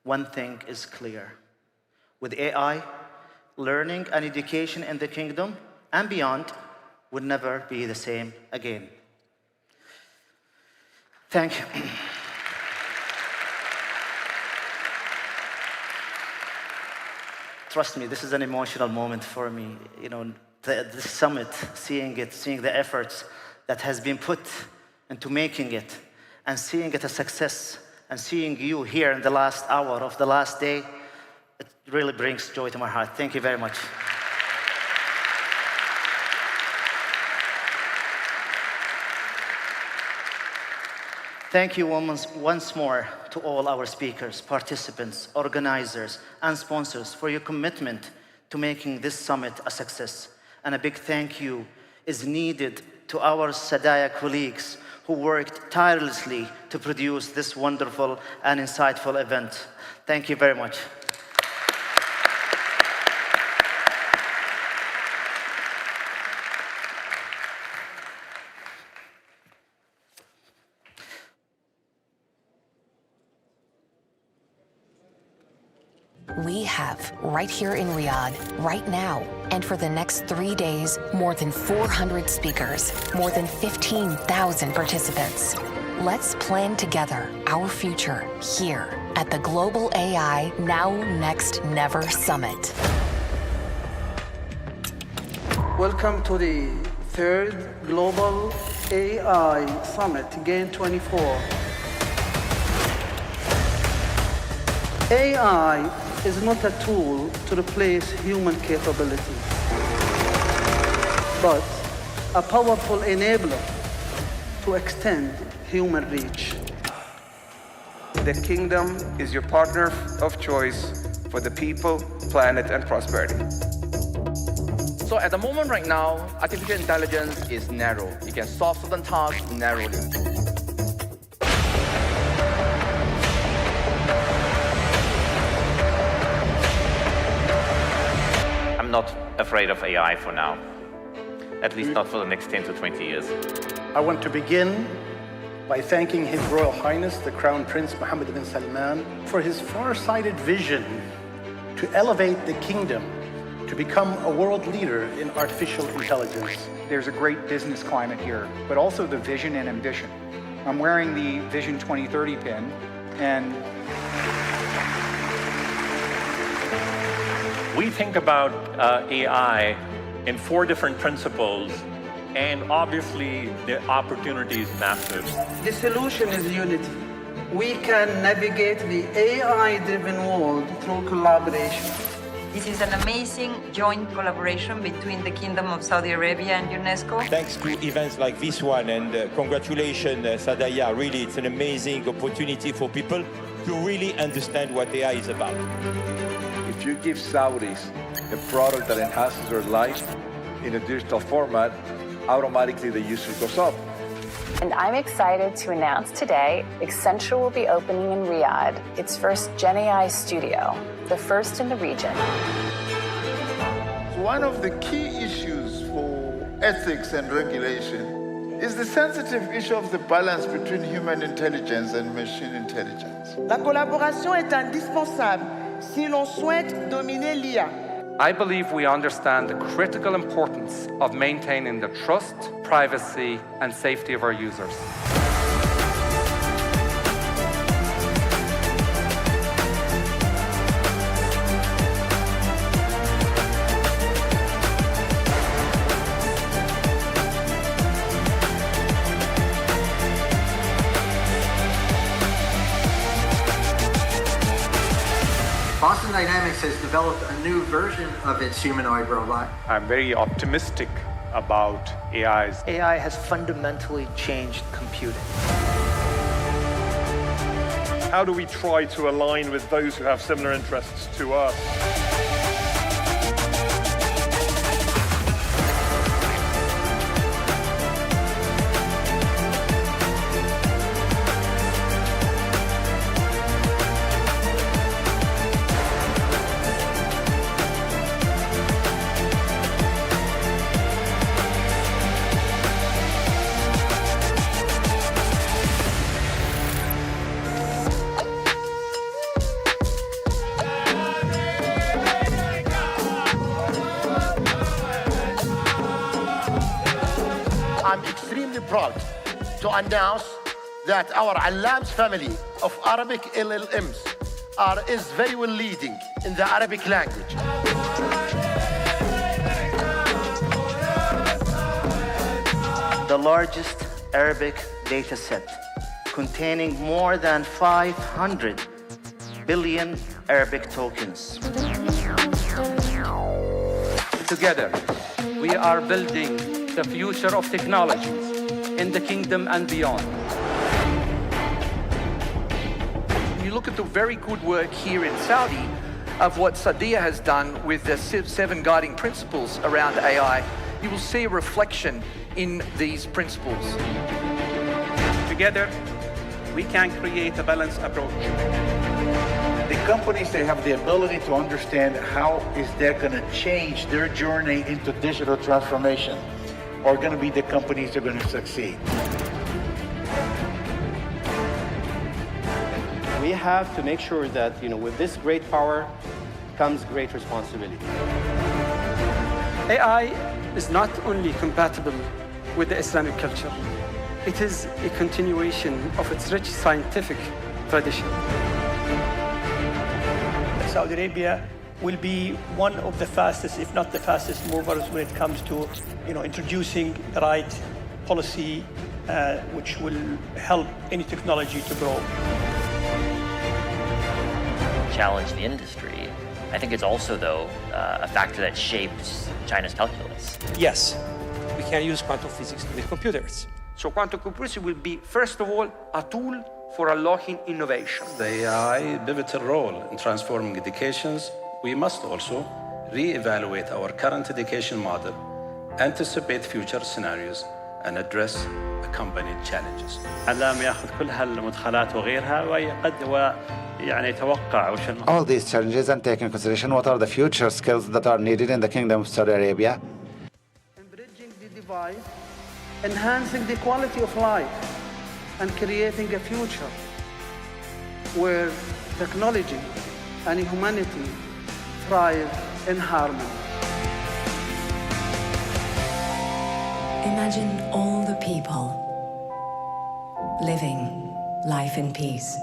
one thing is clear. With AI, learning and education in the kingdom and beyond would never be the same again. Thank you. Trust me, this is an emotional moment for me. You know, the summit, seeing the efforts that has been put into making it, and seeing it a success, and seeing you here in the last hour of the last day, it really brings joy to my heart. Thank you very much. Thank you once more to all our speakers, participants, organizers, and sponsors for your commitment to making this summit a success. And a big thank you is needed to our SDAIA colleagues who worked tirelessly to produce this wonderful and insightful event. Thank you very much.
We have, right here in Riyadh, right now, and for the next 3 days, more than 400 speakers, more than 15,000 participants. Let's plan together our future here at the Global AI Now Next Never Summit.
Welcome to the third Global AI Summit, GAIN 24. AI is not a tool to replace human capability, but a powerful enabler to extend human reach.
The kingdom is your partner of choice for the people, planet, and prosperity.
So at the moment right now, artificial intelligence is narrow. You can solve certain tasks narrowly.
I'm not afraid of AI for now, at least not for the next 10 to 20 years.
I want to begin by thanking His Royal Highness, the Crown Prince Mohammed bin Salman, for his far-sighted vision to elevate the kingdom to become a world leader in artificial intelligence.
There's a great business climate here, but also the vision and ambition. I'm wearing the Vision 2030 pin, and
we think about AI in 4 different principles, and obviously the opportunity is massive.
The solution is unity. We can navigate the AI-driven world through collaboration.
This is an amazing joint collaboration between the Kingdom of Saudi Arabia and UNESCO.
Thanks to events like this one, and congratulations, SDAIA. Really, it's an amazing opportunity for people to really understand what AI is about.
If
If you give Saudis a product that enhances their life in a digital format, automatically the usage goes up.
And I'm excited to announce today, Accenture will be opening in Riyadh its first Gen AI studio, the first in the region.
One of the key issues for ethics and regulation is the sensitive issue of the balance between human intelligence and machine intelligence.
La collaboration est indispensable si l'on souhaite dominer l'IA.
I believe we understand the critical importance of maintaining the trust, privacy, and safety of our users.
Boston Dynamics has developed a new version of its humanoid robot.
I'm very optimistic about AIs.
AI has fundamentally changed computing.
How do we try to align with those who have similar interests to us?
I'm extremely proud to announce that our Allam's family of Arabic LLMs is very well leading in the Arabic language.
The largest Arabic data set containing more than 500 billion Arabic tokens.
Together, we are building the future of technologies in the kingdom and beyond.
You look at the very good work here in Saudi of what Sadia has done with the 7 guiding principles around AI, you will see a reflection in these principles.
Together, we can create a balanced approach.
The companies, they have the ability to understand how is that going to change their journey into digital transformation, are going to be the companies that are going to succeed.
We have to make sure that, with this great power comes great responsibility.
AI is not only compatible with the Islamic culture, it is a continuation of its rich scientific tradition.
Saudi Arabia will be one of the fastest, if not the fastest movers when it comes to, introducing the right policy which will help any technology to grow.
Challenge the industry. I think it's also, though, a factor that shapes China's calculus.
Yes, we can use quantum physics with computers.
So quantum computing will be, first of all, a tool for unlocking innovation.
The AI pivotal role in transforming educations, we must also re-evaluate our current education model, anticipate future scenarios, and address accompanying challenges.
علام ياخذ كل هالمدخلات وغيرها ويعني يتوقع وش
All these challenges and take in consideration what are the future skills that are needed in the Kingdom of Saudi Arabia.
Bridging the divide, enhancing the quality of life, and creating a future where technology and humanity thrive in harmony.
Imagine all the people living life in peace.